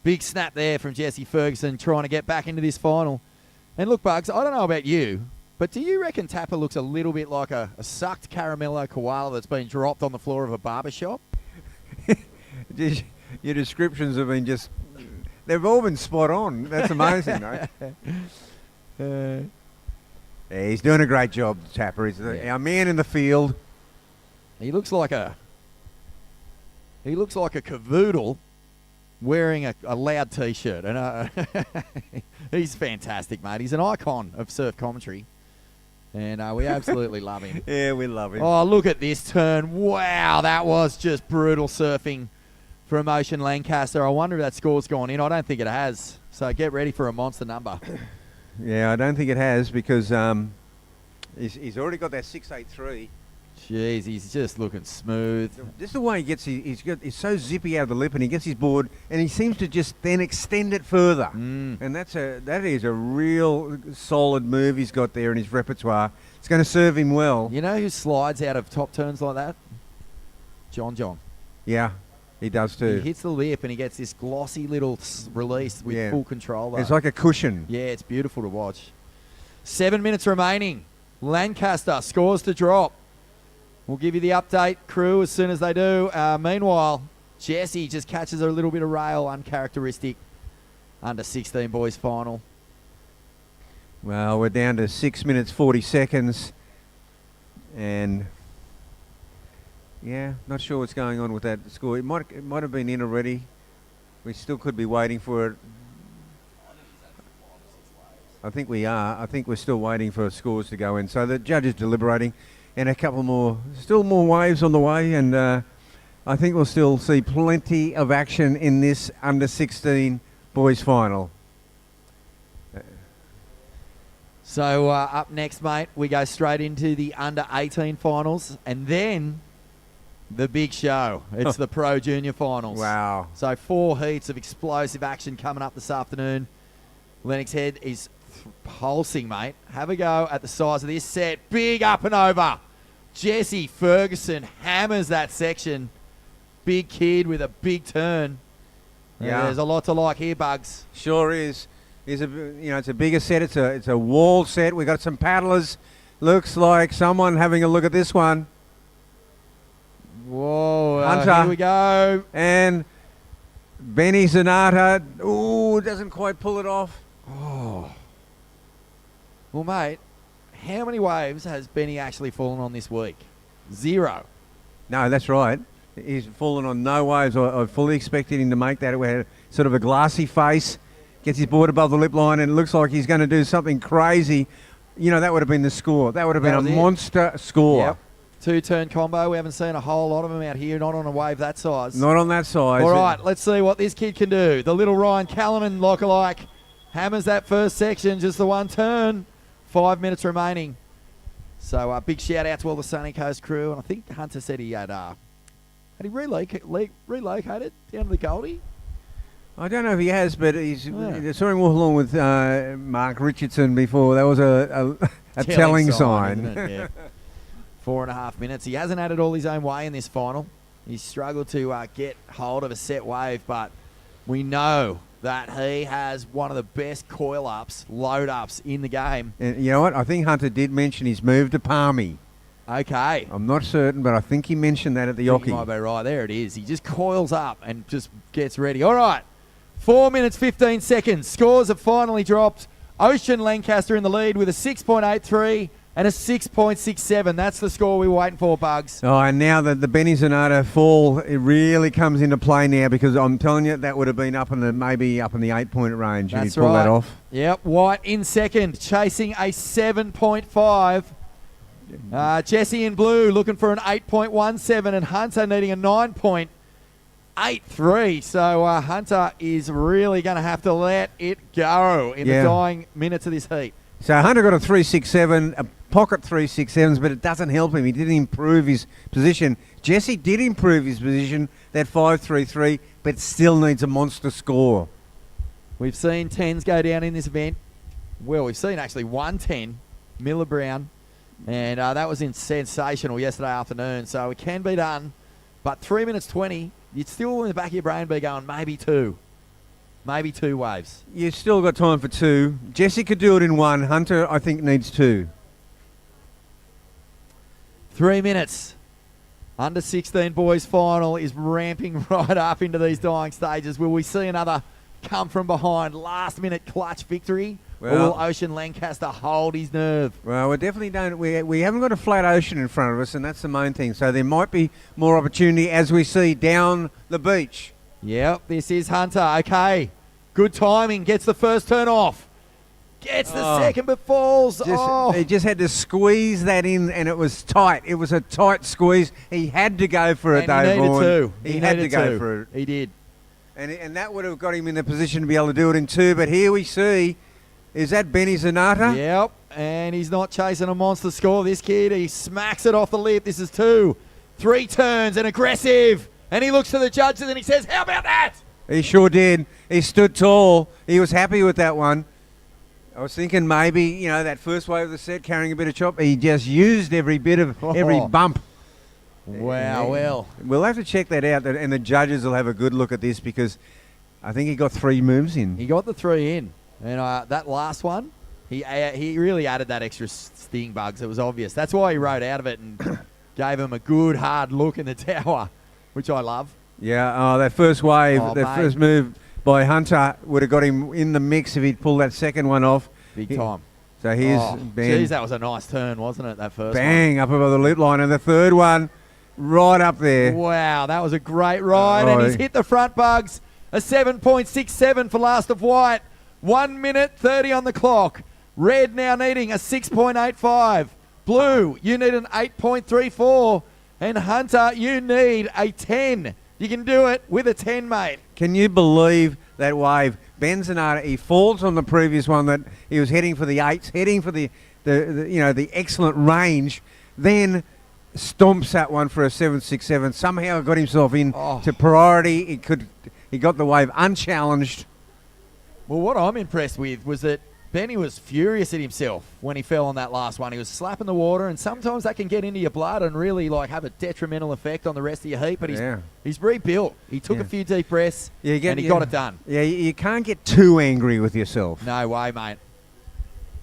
big snap there from Jesse Ferguson trying to get back into this final. And look, Bugs, I don't know about you, but do you reckon Tapper looks a little bit like a sucked caramello koala that's been dropped on the floor of a barber shop? Your descriptions have been they've all been spot on. That's amazing, right? Yeah, he's doing a great job, Tapper. He's our man in the field. He looks like a cavoodle wearing a loud T-shirt. And he's fantastic, mate. He's an icon of surf commentary. And we absolutely love him. Yeah, we love him. Oh, look at this turn. Wow, that was just brutal surfing from Ocean Lancaster. I wonder if that score's gone in. I don't think it has. So get ready for a monster number. Yeah, I don't think it has because he's already got that 683. Jeez, he's just looking smooth. Just the way he gets, he's so zippy out of the lip, and he gets his board, and he seems to just then extend it further. And that is a real solid move he's got there in his repertoire. It's going to serve him well. You know who slides out of top turns like that? John. Yeah, he does too. He hits the lip and he gets this glossy little release with full control. Though. It's like a cushion. Yeah, it's beautiful to watch. 7 minutes remaining. Lancaster scores to drop. We'll give you the update, crew, as soon as they do. Meanwhile, Jesse just catches a little bit of rail, uncharacteristic. Under 16 boys final. Well, we're down to 6 minutes 40 seconds, and yeah, not sure what's going on with that score. It might have been in already. We still could be waiting for it. I think we are. I think we're still waiting for scores to go in. So the judge is deliberating. And a couple more, still more waves on the way, and I think we'll still see plenty of action in this under 16 boys final. So up next, mate, we go straight into the under 18 finals, and then the big show. It's the Pro Junior finals. Wow. So 4 heats of explosive action coming up this afternoon. Lennox Head is pulsing, mate. Have a go at the size of this set. Big up and over. Jesse Ferguson hammers that section. Big kid with a big turn. Yeah, there's a lot to like here, Bugs. Sure is. It's a bigger set. It's a wall set. We got some paddlers. Looks like someone having a look at this one. Whoa! Hunter. Here we go. And Benny Zanata. Ooh, doesn't quite pull it off. Oh. Well, mate, how many waves has Benny actually fallen on this week? 0. No, that's right. He's fallen on no waves. I fully expected him to make that. We had sort of a glassy face, gets his board above the lip line, and it looks like he's going to do something crazy. You know, that would have been the score. That would have been a monster score. Yep. 2-turn combo. We haven't seen a whole lot of them out here, not on a wave that size. Not on that size. All right, let's see what this kid can do. The little Ryan Callanan lookalike hammers that first section, just the one turn. 5 minutes remaining. So a big shout out to all the Sunny Coast crew. And I think Hunter said he had he relocated down to the Goldie? I don't know if he has, but I saw him walk along with Mark Richardson before. That was a telling sign. Isn't it? Yeah. 4.5 minutes. He hasn't had it all his own way in this final. He's struggled to get hold of a set wave, but we know that he has one of the best coil-ups, load-ups in the game. And you know what? I think Hunter did mention his move to Palmy. Okay. I'm not certain, but I think he mentioned that at the Yoki. You might be right. There it is. He just coils up and just gets ready. All right. 4 minutes, 15 seconds. Scores have finally dropped. Ocean Lancaster in the lead with a 6.83 and a 6.67. That's the score we were waiting for, Bugs. Oh, and now the Benny Zanata fall, it really comes into play now, because I'm telling you, that would have been maybe up in the 8-point range. That's if you pull that off. Yep, White in second, chasing a 7.5. Jesse in blue looking for an 8.17, and Hunter needing a 9.83. So Hunter is really going to have to let it go in the dying minutes of this heat. So Hunter got a 3.67, a pocket 3.67s, but it doesn't help him. He didn't improve his position. Jesse did improve his position, that 5.33, but still needs a monster score. We've seen 10s go down in this event. Well, we've seen actually 110, Miller Brown, and that was sensational yesterday afternoon. So it can be done, but 3 minutes 20, you'd still in the back of your brain be going maybe 2. Maybe 2 waves. You've still got time for 2. Jesse could do it in 1. Hunter, I think, needs 2. 3 minutes. Under 16 boys final is ramping right up into these dying stages. Will we see another come from behind last minute clutch victory? Or will Ocean Lancaster hold his nerve? Well, we definitely don't. We haven't got a flat ocean in front of us, and that's the main thing. So there might be more opportunity as we see down the beach. Yep, this is Hunter. Okay. Good timing. Gets the first turn off. Gets the second but falls. He just had to squeeze that in, and it was tight. It was a tight squeeze. He had to go for it, Dave Vaughan. He had to go for it. He did. And that would have got him in the position to be able to do it in 2. But here we see, is that Benny Zanata? Yep, and he's not chasing a monster score, this kid. He smacks it off the lip. This is 2. 3 turns and aggressive. And he looks to the judges and he says, how about that? He sure did. He stood tall. He was happy with that one. I was thinking maybe, that first wave of the set, carrying a bit of chop, he just used every bit of, every bump. Wow, well. We'll have to check that out, and the judges will have a good look at this because I think he got 3 moves in. He got the 3 in. And that last one, he really added that extra sting, Bugs. It was obvious. That's why he rode out of it and gave him a good, hard look in the tower, which I love. Yeah, that first wave, first move by Hunter would have got him in the mix if he'd pulled that second one off. Big time. So here's Ben. Geez, that was a nice turn, wasn't it, that first Bang, up above the loop line. And the third one, right up there. Wow, that was a great ride. And he's hit the front, Bugs. A 7.67 for Last of White. 1 minute 30 on the clock. Red now needing a 6.85. Blue, you need an 8.34. And Hunter, you need a 10. You can do it with a 10, mate. Can you believe that wave? Ben Zanata, he falls on the previous one that he was heading for the 8s, heading for the excellent range, then stomps that one for a 7.67. Somehow got himself in to priority. He got the wave unchallenged. Well, what I'm impressed with was that Benny was furious at himself when he fell on that last one. He was slapping the water, and sometimes that can get into your blood and really have a detrimental effect on the rest of your heap. But he's rebuilt. He took a few deep breaths, and he got it done. Yeah, you can't get too angry with yourself. No way, mate.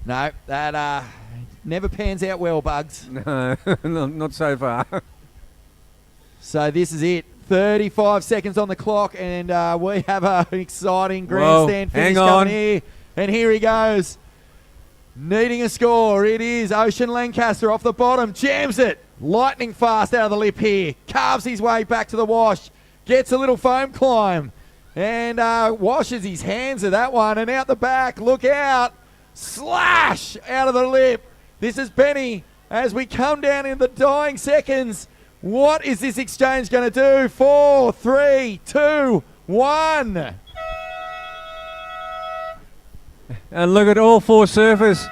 No, that never pans out well, Bugs. No, not so far. So this is it. 35 seconds on the clock, and we have an exciting grandstand finish coming here. And here he goes. Needing a score. It is Ocean Lancaster off the bottom. Jams it. Lightning fast out of the lip here. Carves his way back to the wash. Gets a little foam climb. And washes his hands of that one. And out the back. Look out. Slash out of the lip. This is Benny as we come down in the dying seconds. What is this exchange going to do? 4, 3, 2, 1. And look at all 4 surfers.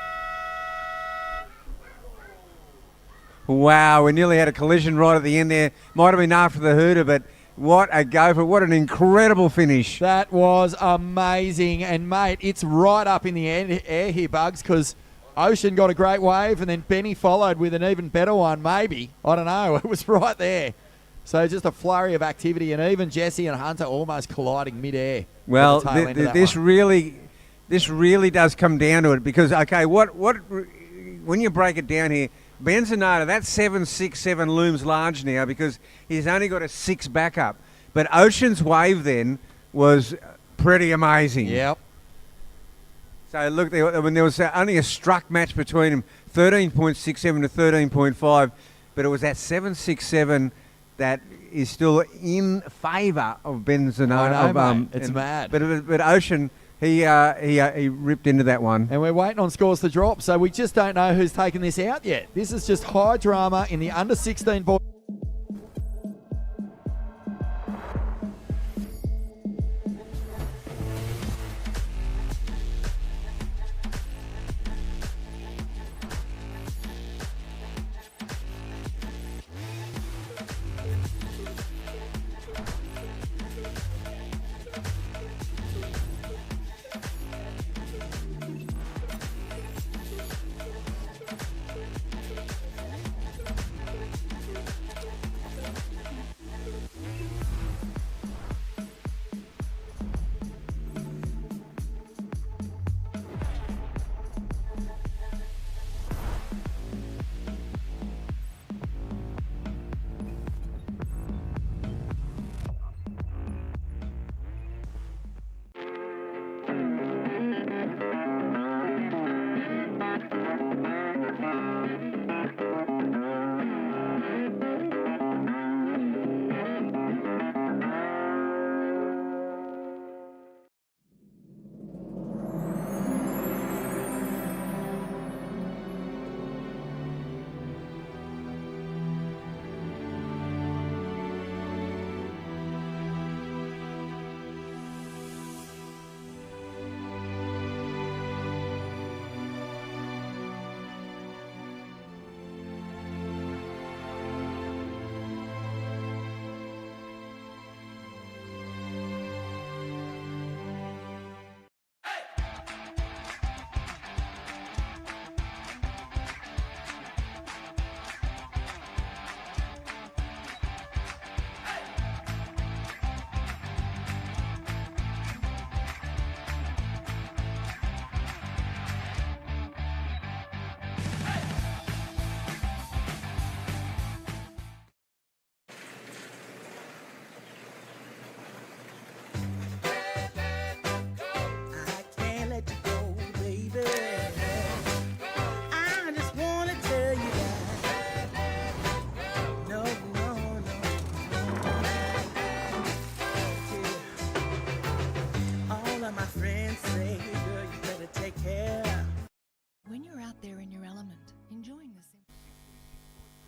Wow, we nearly had a collision right at the end there. Might have been after the hooter, but what a gopher. What an incredible finish. That was amazing. And, mate, it's right up in the air here, Bugs, because Ocean got a great wave and then Benny followed with an even better one, maybe. I don't know. It was right there. So just a flurry of activity, and even Jesse and Hunter almost colliding mid-air. Well, this really does come down to it because, okay, when you break it down here, Ben Zanata, that 7.67 looms large now because he's only got a 6 backup. But Ocean's wave then was pretty amazing. Yep. So look, there was only a struck match between them, 13.67 to 13.5, but it was that 7.67 that is still in favour of Ben Zanata. I know, it's mad. But Ocean, he ripped into that one. And we're waiting on scores to drop, so we just don't know who's taken this out yet. This is just high drama in the under-16 ball.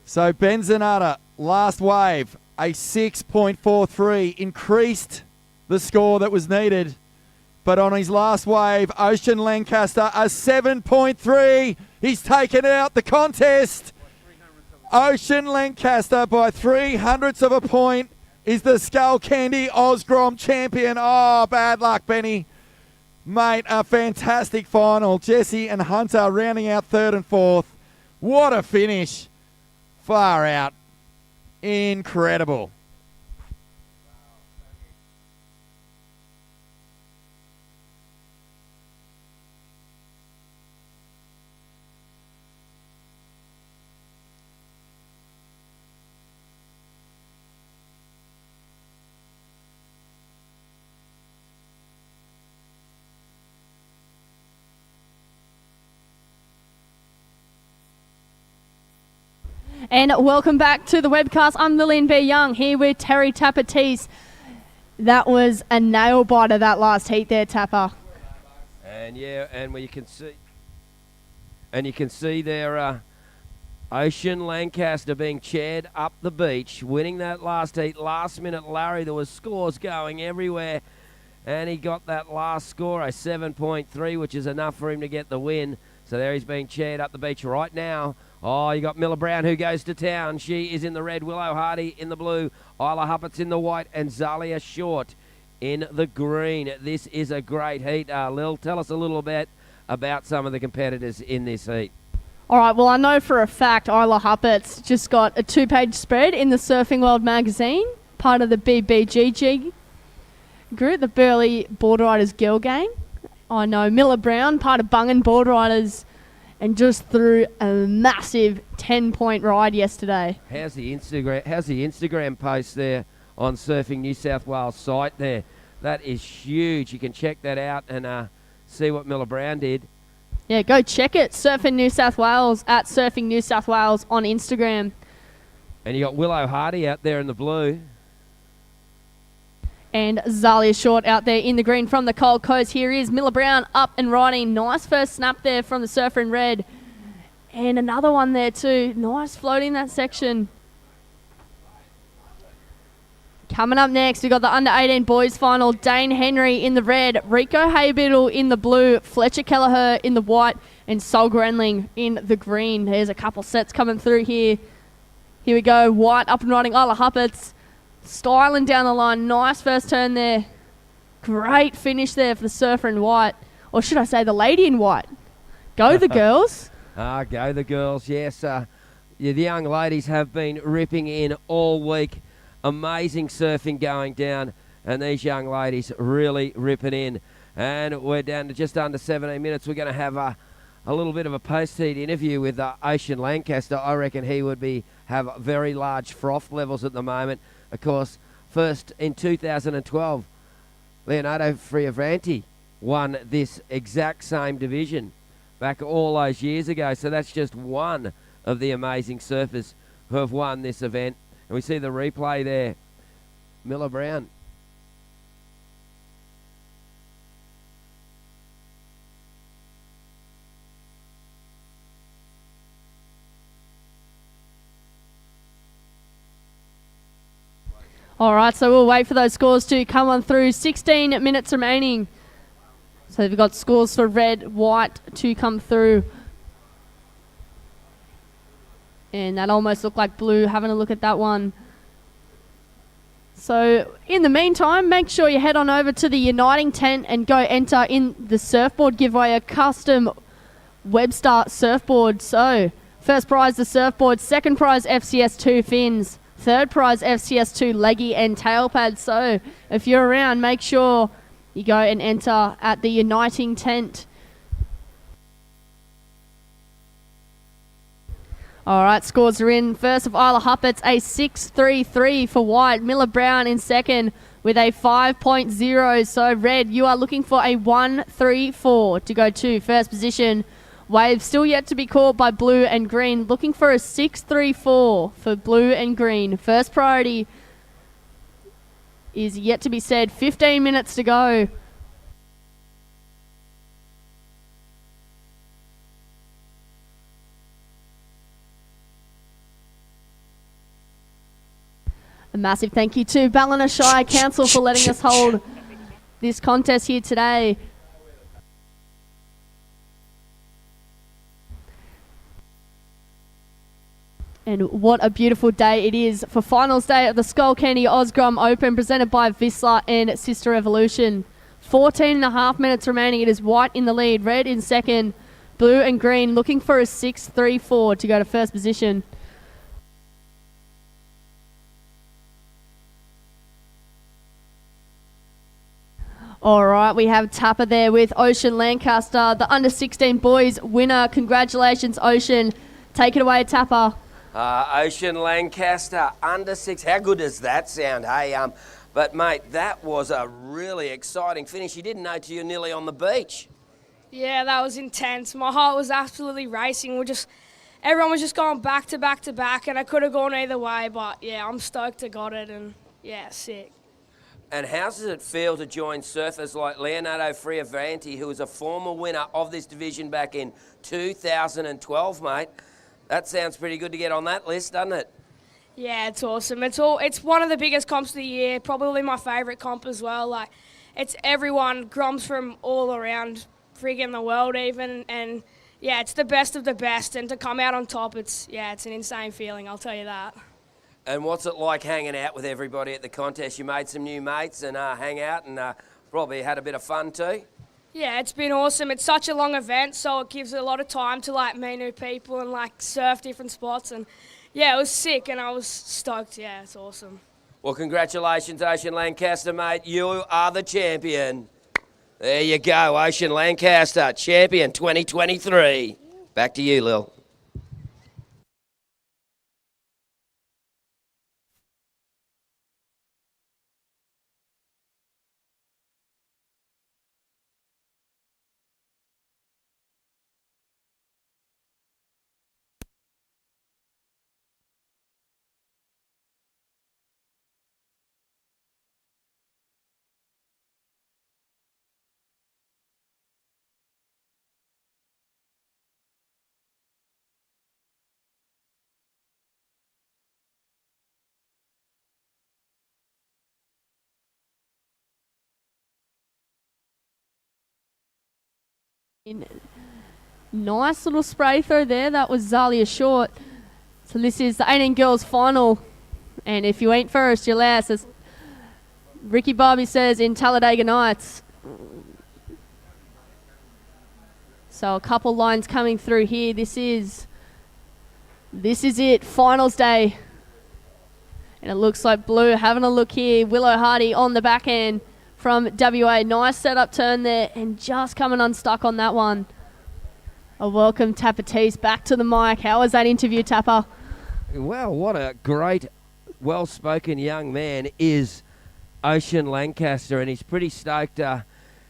So Benzonata, last wave, a 6.43, increased the score that was needed. But on his last wave, Ocean Lancaster, a 7.3. He's taken out the contest. Ocean Lancaster by 300ths of a point is the Skullcandy Grom champion. Oh, bad luck, Benny. Mate, a fantastic final. Jesse and Hunter rounding out third and fourth. What a finish. Far out. Incredible. And welcome back to the webcast. I'm Lillian B. Young here with Terry Tapatis. That was a nail biter, that last heat there, Tapper. And yeah, and you can see there Ocean Lancaster being chaired up the beach, winning that last heat. Last minute Larry, there was scores going everywhere, and he got that last score, a 7.3, which is enough for him to get the win. So there he's being chaired up the beach right now. Oh, you got Miller Brown who goes to town. She is in the red, Willow Hardy in the blue, Isla Huppert's in the white, and Zalia Short in the green. This is a great heat. Lil, tell us a little bit about some of the competitors in this heat. All right, well, I know for a fact Isla Huppert's just got a 2-page spread in the Surfing World magazine, part of the BBGG group, the Burleigh Board Riders Girl Gang. I know Miller Brown, part of Bungan Board Riders, and just threw a massive 10-point ride yesterday. How's the Instagram post there on Surfing New South Wales site there? That is huge. You can check that out and see what Miller Brown did. Yeah, go check it. Surfing New South Wales at Surfing New South Wales on Instagram. And you got Willow Hardy out there in the blue. And Zalia Short out there in the green from the Gold Coast. Here is Miller Brown up and riding. Nice first snap there from the surfer in red. And another one there too. Nice floating that section. Coming up next, we've got the under-18 boys final. Dane Henry in the red. Rico Haybiddle in the blue. Fletcher Kelleher in the white. And Sol Grenling in the green. There's a couple sets coming through here. Here we go. White up and riding. Isla Huppert's styling down the line. Nice first turn there. Great finish there for the surfer in white. Or should I say the lady in white. Go the girls. Go the girls, yes. The young ladies have been ripping in all week. Amazing surfing going down. And these young ladies really ripping in. And we're down to just under 17 minutes. We're going to have a little bit of a post-heat interview with Ocean Lancaster. I reckon he would have very large froth levels at the moment. Of course, first in 2012, Leonardo Friavanti won this exact same division back all those years ago. So that's just one of the amazing surfers who have won this event. And we see the replay there. Miller Brown. All right, so we'll wait for those scores to come on through. 16 minutes remaining. So we've got scores for red, white to come through. And that almost looked like blue. Having a look at that one. So in the meantime, make sure you head on over to the Uniting tent and go enter in the surfboard giveaway, a custom Webster surfboard. So first prize, the surfboard. Second prize, FCS 2 fins. Third prize, FCS2 leggy and tail pads. So if you're around, make sure you go and enter at the Uniting tent. All right, scores are in. First of Isla Huppert's a 6.33 for white. Miller Brown in second with a 5.0. So red, you are looking for a 1.34 to go to first position. Wave still yet to be caught by blue and green. Looking for a 6.34 for blue and green. First priority is yet to be said. 15 minutes to go. Massive thank you to Ballina Shire Council for letting us hold this contest here today. And what a beautiful day it is for finals day of the Skullcandy Grom Open presented by Vissla and Sisstrevolution. 14.5 minutes remaining. It is white in the lead, red in second, blue and green looking for a 6-3-4 to go to first position. All right, we have Tapper there with Ocean Lancaster, the under-16 boys winner. Congratulations, Ocean. Take it away, Tapper. Ocean Lancaster, under 6. How good does that sound, hey? But, mate, that was a really exciting finish. You didn't know till you're nearly on the beach. Yeah, that was intense. My heart was absolutely racing. Everyone was just going back to back to back, and I could have gone either way. But, yeah, I'm stoked I got it, and, yeah, sick. And how does it feel to join surfers like Leonardo Friavanti, who was a former winner of this division back in 2012, mate? That sounds pretty good to get on that list, doesn't it? Yeah, it's awesome. It's one of the biggest comps of the year, probably my favourite comp as well. Like, it's everyone, Groms from all around friggin' the world even, and yeah, it's the best of the best, and to come out on top, it's an insane feeling, I'll tell you that. And what's it like hanging out with everybody at the contest? You made some new mates and hang out and probably had a bit of fun too? Yeah, it's been awesome. It's such a long event, so it gives a lot of time to like meet new people and like surf different spots. And yeah, it was sick and I was stoked. Yeah, it's awesome. Well, congratulations, Ocean Lancaster, mate. You are the champion. There you go, Ocean Lancaster, champion 2023. Back to you, Lil. Nice little spray throw there. That was Zalia Short. So this is the 18 girls final. And if you ain't first, you're last. As Ricky Barbie says in Talladega Nights. So a couple lines coming through here. This is it. Finals day. And it looks like blue. Having a look here. Willow Hardy on the backhand from WA. Nice setup turn there and just coming unstuck on that one. A welcome Tapatese back to the mic. How was that interview, Tapper? Well, what a great, well-spoken young man is Ocean Lancaster, and he's pretty stoked.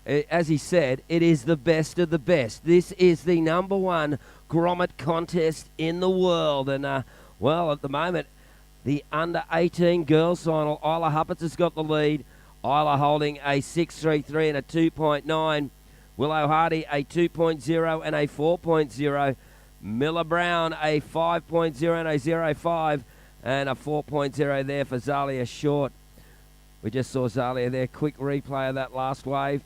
As he said, it is the best of the best. This is the #1 grommet contest in the world. And, well, at the moment, the under-18 girls final, Isla Huppets has got the lead. Isla holding a 6.33 and a 2.9. Willow Hardy a 2.0 and a 4.0. Miller Brown a 5.0 and a 0.5. And a 4.0 there for Zalia Short. We just saw Zalia there. Quick replay of that last wave.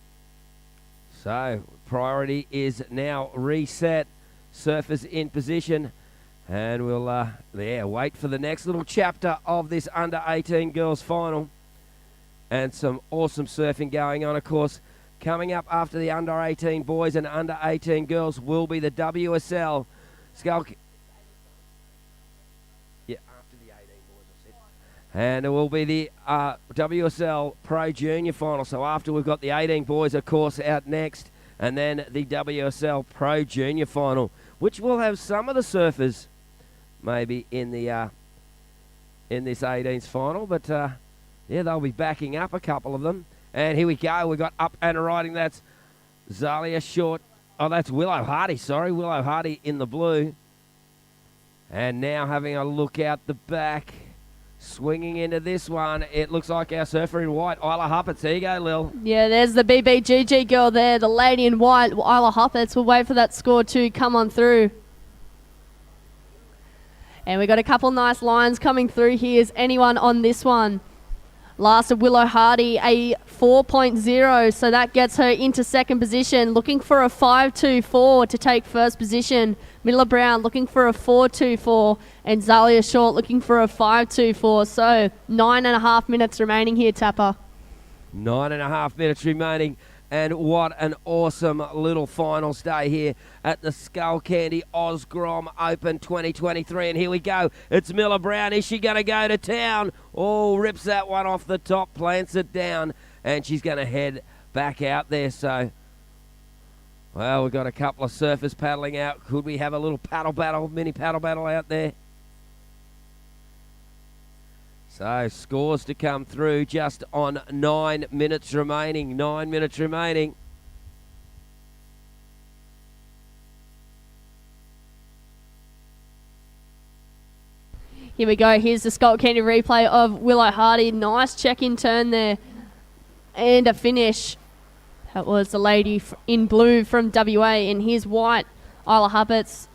So priority is now reset. Surfers in position. And we'll wait for the next little chapter of this under-18 girls final. And some awesome surfing going on, of course. Coming up after the under-18 boys and under-18 girls will be the WSL after the 18 boys, I said. And it will be the WSL Pro Junior final. So after we've got the 18 boys, of course, out next, and then the WSL Pro Junior final, which will have some of the surfers maybe in the in this 18s final, but yeah, they'll be backing up a couple of them. And here we go. We've got up and riding. That's Zalia Short. Oh, that's Willow Hardy. Sorry, Willow Hardy in the blue. And now having a look out the back. Swinging into this one. It looks like our surfer in white, Isla Huppets. There you go, Lil. Yeah, there's the BBGG girl there. The lady in white, Isla Huppets. We'll wait for that score to come on through. And we got a couple nice lines coming through here. Is anyone on this one? Last of Willow Hardy, a 4.0, so that gets her into second position. Looking for a 5.24 to take first position. Miller Brown looking for a 4.24, and Zalia Short looking for a 5.24. So 9.5 minutes remaining here, Tapper. 9.5 minutes remaining. And what an awesome little finals day here at the Skullcandy Grom Open 2023. And here we go. It's Miller Brown. Is she going to go to town? Oh, rips that one off the top, plants it down, and she's going to head back out there. So, well, we've got a couple of surfers paddling out. Could we have a little paddle battle, mini paddle battle out there? So, scores to come through just on 9 minutes remaining. 9 minutes remaining. Here we go. Here's the Skullcandy replay of Willow Hardy. Nice check-in turn there. And a finish. That was the lady in blue from WA. And here's white, Isla Hubbard's.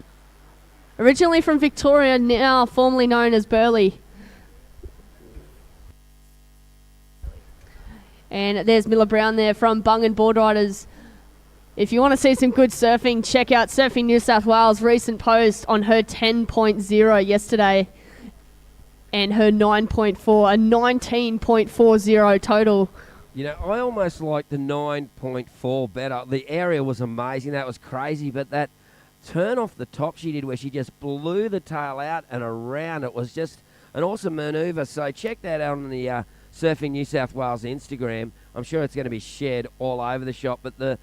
Originally from Victoria, now formerly known as Burleigh. And there's Miller Brown there from Bungan Board Riders. If you want to see some good surfing, check out Surfing New South Wales' recent post on her 10.0 yesterday. And her 9.4, a 19.40 total. You know, I almost like the 9.4 better. The area was amazing. That was crazy. But that turn off the top she did where she just blew the tail out and around, it was just an awesome manoeuvre. So check that out on the Surfing New South Wales Instagram. I'm sure it's going to be shared all over the shop. But the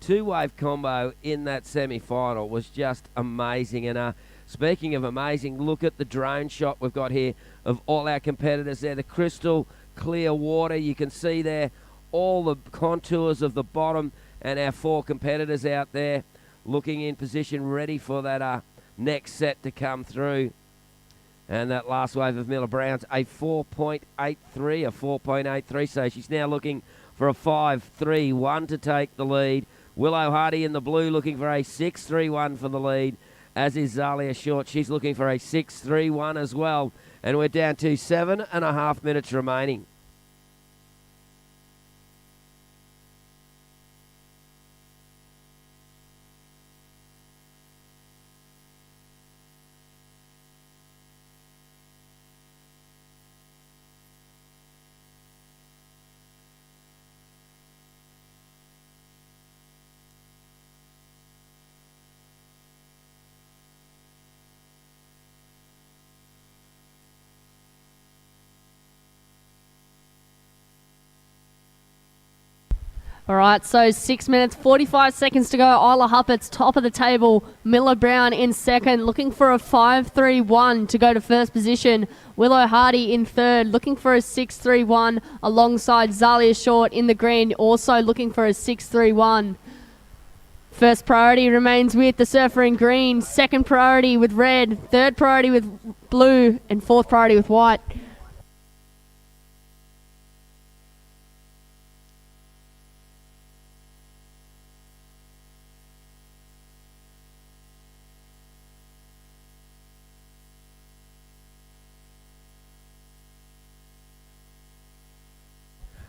two-wave combo in that semi-final was just amazing. And speaking of amazing, look at the drone shot we've got here of all our competitors there. The crystal clear water. You can see there all the contours of the bottom and our four competitors out there looking in position ready for that next set to come through. And that last wave of Miller Brown's a 4.83, a 4.83. So she's now looking for a 5.31 to take the lead. Willow Hardy in the blue looking for a 6.31 for the lead, as is Zalia Short. She's looking for a 6.31 as well. And we're down to 7.5 minutes remaining. All right, so 6 minutes, 45 seconds to go. Isla Huppat's top of the table. Miller Brown in second, looking for a 5.31 to go to first position. Willow Hardy in third, looking for a 6.31 alongside Zalia Short in the green, also looking for a 6.31. First priority remains with the surfer in green. Second priority with red. Third priority with blue. And fourth priority with white.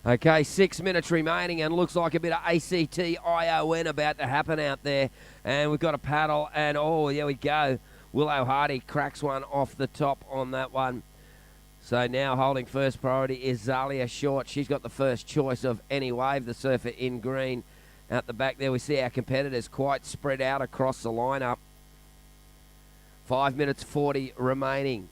Okay, 6 minutes remaining, and looks like a bit of ACT-ION about to happen out there. And we've got a paddle, and oh, there we go. Willow Hardy cracks one off the top on that one. So now holding first priority is Zalia Short. She's got the first choice of any wave, the surfer in green. Out the back there, we see our competitors quite spread out across the lineup. 5 minutes 40 remaining.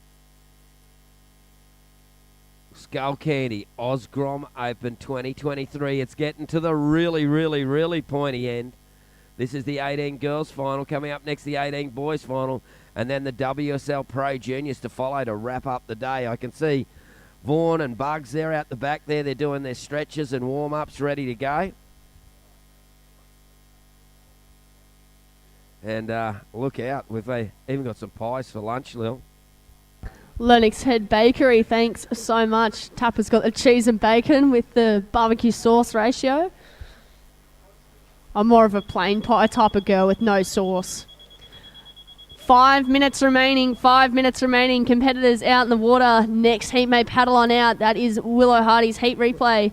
Skullcandy Grom Open 2023. It's getting to the really pointy end. This is the 18 girls final. Coming up next, the 18 boys final. And then the WSL Pro Juniors to follow to wrap up the day. I can see Vaughan and Bugs there out the back there. They're doing their stretches and warm-ups ready to go. And look out. We've even got some pies for lunch, Lil. Lennox Head Bakery, thanks so much. Tapper's got the cheese and bacon with the barbecue sauce ratio. I'm more of a plain pie type of girl with no sauce. 5 minutes remaining. 5 minutes remaining. Competitors out in the water. Next heat may paddle on out. That is Willow Hardy's heat replay.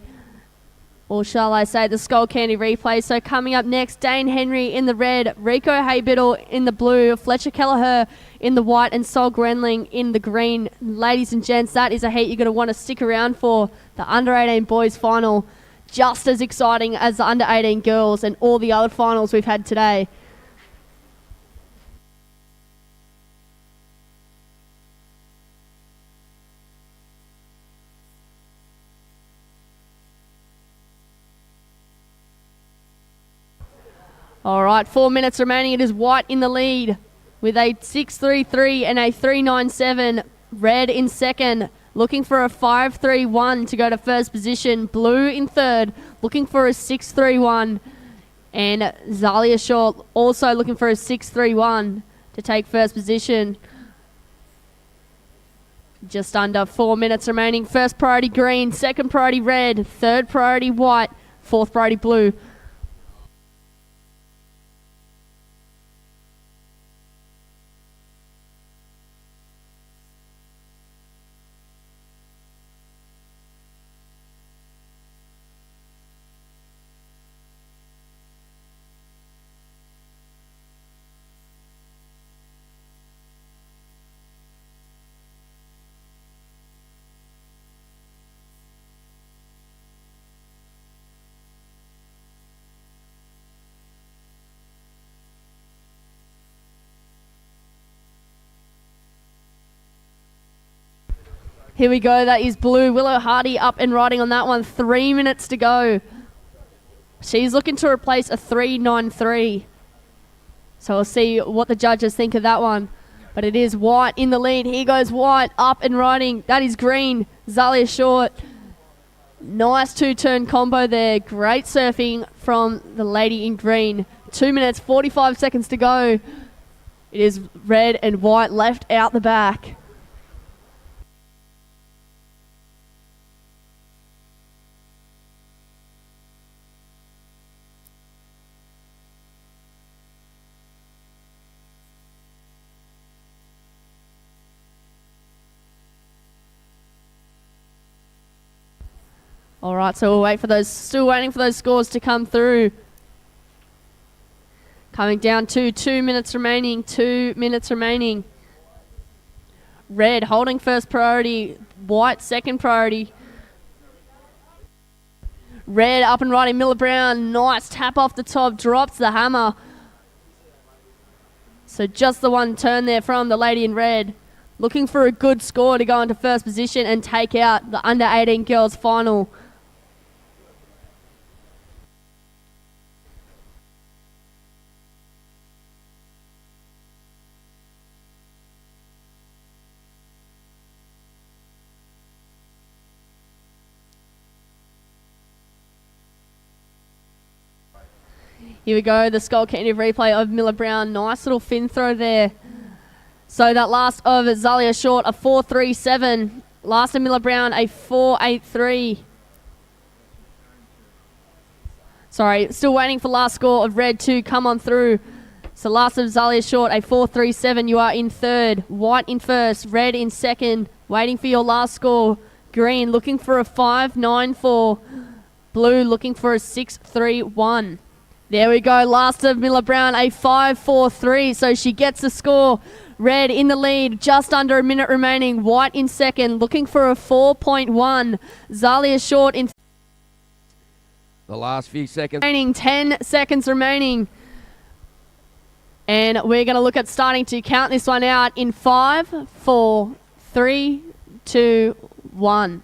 Or shall I say the Skullcandy replay. So coming up next, Dane Henry in the red, Rico Haybiddle in the blue, Fletcher Kelleher in the white, and Sol Grenling in the green. Ladies and gents, that is a heat you're going to want to stick around for. The under-18 boys final, just as exciting as the under-18 girls and all the other finals we've had today. All right, 4 minutes remaining. It is white in the lead with a 6.33 and a 3.97. Red in second, looking for a 5.31 to go to first position. Blue in third, looking for a 6.31. And Zalia Short also looking for a 6.31 to take first position. Just under 4 minutes remaining. First priority green, second priority red, third priority white, fourth priority blue. Here we go, that is blue. Willow Hardy up and riding on that one. 3 minutes to go. She's looking to replace a 3.93. So we'll see what the judges think of that one. But it is white in the lead. Here goes white up and riding. That is green. Zalia Short. Nice two-turn combo there. Great surfing from the lady in green. 2 minutes, 45 seconds to go. It is red and white left out the back. All right, so we'll wait for those. Still waiting for those scores to come through. Coming down to 2 minutes remaining. 2 minutes remaining. Red holding first priority. White second priority. Red up and riding. Miller Brown. Nice tap off the top. Drops the hammer. So just the one turn there from the lady in red. Looking for a good score to go into first position and take out the under-18 girls final. Here we go, the Skullcandy replay of Miller Brown. Nice little fin throw there. So that last of Zalia Short, a 4.37. Last of Miller Brown, a 4.83. Sorry, still waiting for last score of red to come on through. So last of Zalia Short, a 4.37. You are in third. White in first. Red in second. Waiting for your last score. Green looking for a 5.94. Blue looking for a 6.31. There we go. Last of Miller Brown, a 5.43. So she gets the score. Red in the lead, just under a minute remaining. White in second, looking for a 4.1. Zalia Short in the last few seconds. 10 seconds remaining. And we're going to look at starting to count this one out in 5, 4, 3, 2, 1.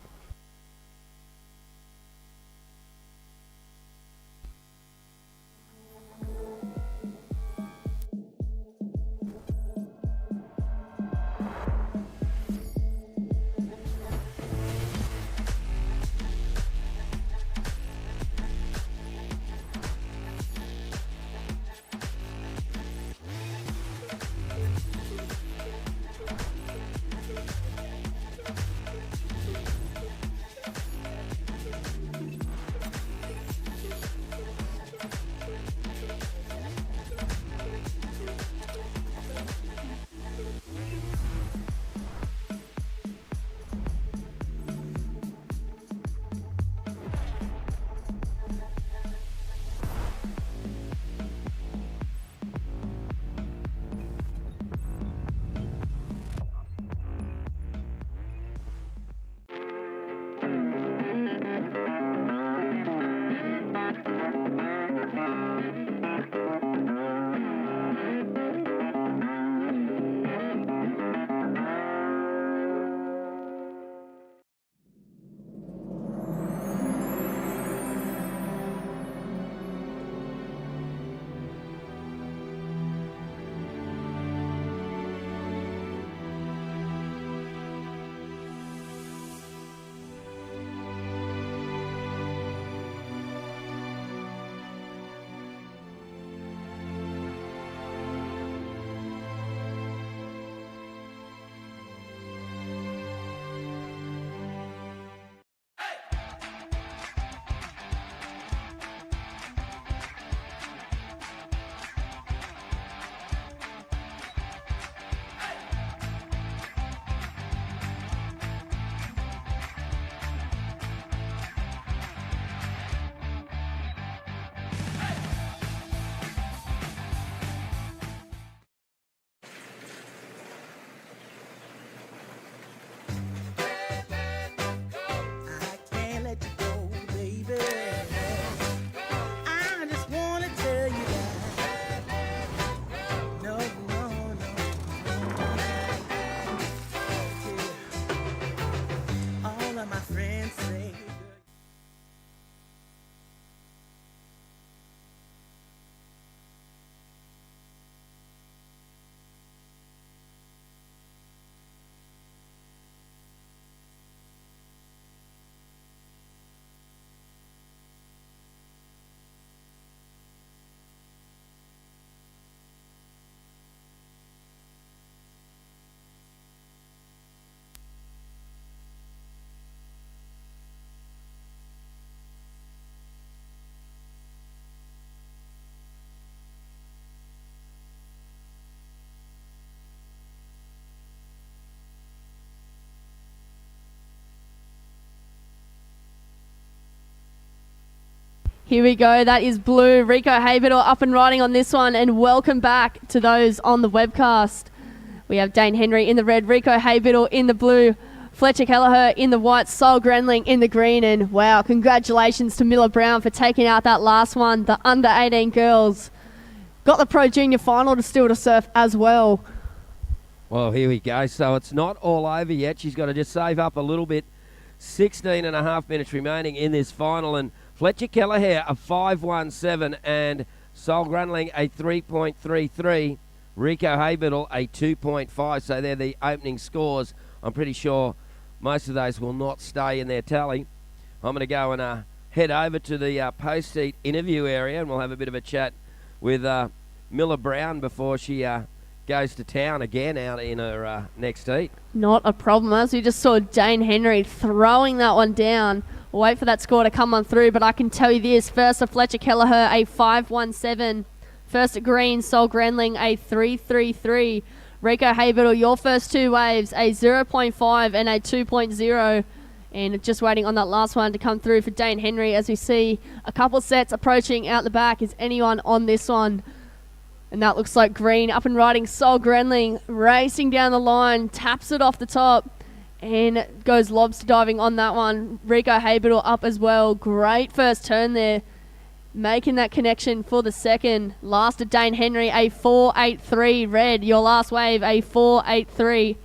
Here we go. That is blue. Rico Haybiddle up and riding on this one. And welcome back to those on the webcast. We have Dane Henry in the red, Rico Haybiddle in the blue, Fletcher Kelleher in the white, Sol Grenling in the green. And wow, congratulations to Miller Brown for taking out that last one. The under 18 girls got the Pro Junior final to still to surf as well. Well, here we go. So it's not all over yet. She's got to just save up a little bit. 16 and a half minutes remaining in this final. And Fletcher Kelleher a 5.17 and Sol Grunling a 3.33. Rico Haybiddle a 2.5. So they're the opening scores. I'm pretty sure most of those will not stay in their tally. I'm going to go and head over to the post-heat interview area, and we'll have a bit of a chat with Miller Brown before she goes to town again out in her next heat. Not a problem, as we just saw Dane Henry throwing that one down. We'll wait for that score to come on through, but I can tell you this. First to Fletcher Kelleher, a 5.17. First at green, Sol Grenling, a 3.33. Rico Haybiddle, your first two waves, a 0.5 and a 2.0. And just waiting on that last one to come through for Dane Henry as we see a couple sets approaching out the back. Is anyone on this one? And that looks like green. Up and riding, Sol Grenling racing down the line, taps it off the top and goes lobster diving on that one. Rico Haybiddle up as well. Great first turn there, making that connection for the second. Last at Dane Henry, a 4.83. Red, your last wave, a 4.83.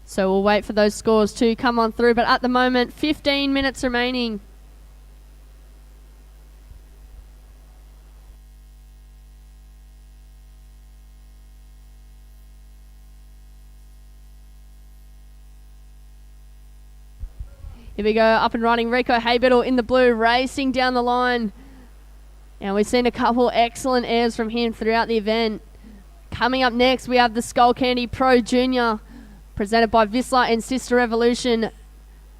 So we'll wait for those scores to come on through. But at the moment, 15 minutes remaining. Here we go, up and running. Rico Haybiddle in the blue, racing down the line. And we've seen a couple excellent airs from him throughout the event. Coming up next, we have the Skullcandy Pro Junior, presented by Vissla and Sisstrevolution.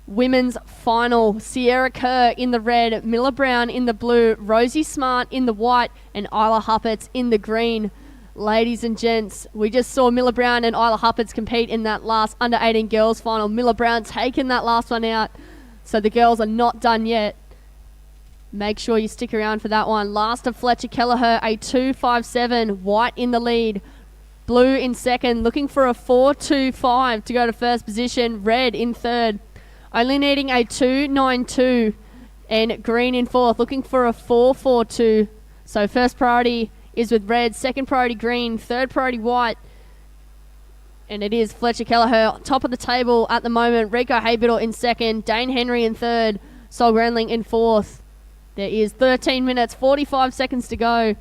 Women's final. Sierra Kerr in the red, Miller Brown in the blue, Rosie Smart in the white, and Isla Hupperts in the green. Ladies and gents, we just saw Miller Brown and Isla Hupperts compete in that last under 18 girls final. Miller Brown taking that last one out, so the girls are not done yet. Make sure you stick around for that one. Last of Fletcher Kelleher, a 2.57, white in the lead. Blue in second, looking for a 4.25 to go to first position. Red in third, only needing a 2.92. And green in fourth, looking for a 4.42. So first priority is with red, second priority green, third priority white. And it is Fletcher Kelleher top of the table at the moment. Rico Haybiddle in second, Dane Henry in third, Sol Grenling in fourth. There is 13 minutes, 45 seconds to go.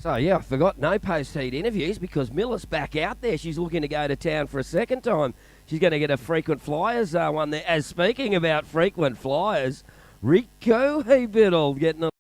So, yeah, I forgot no post-heat interviews because Miller's back out there. She's looking to go to town for a second time. She's going to get a frequent flyers one there. As speaking about frequent flyers, Rico Haybiddle getting a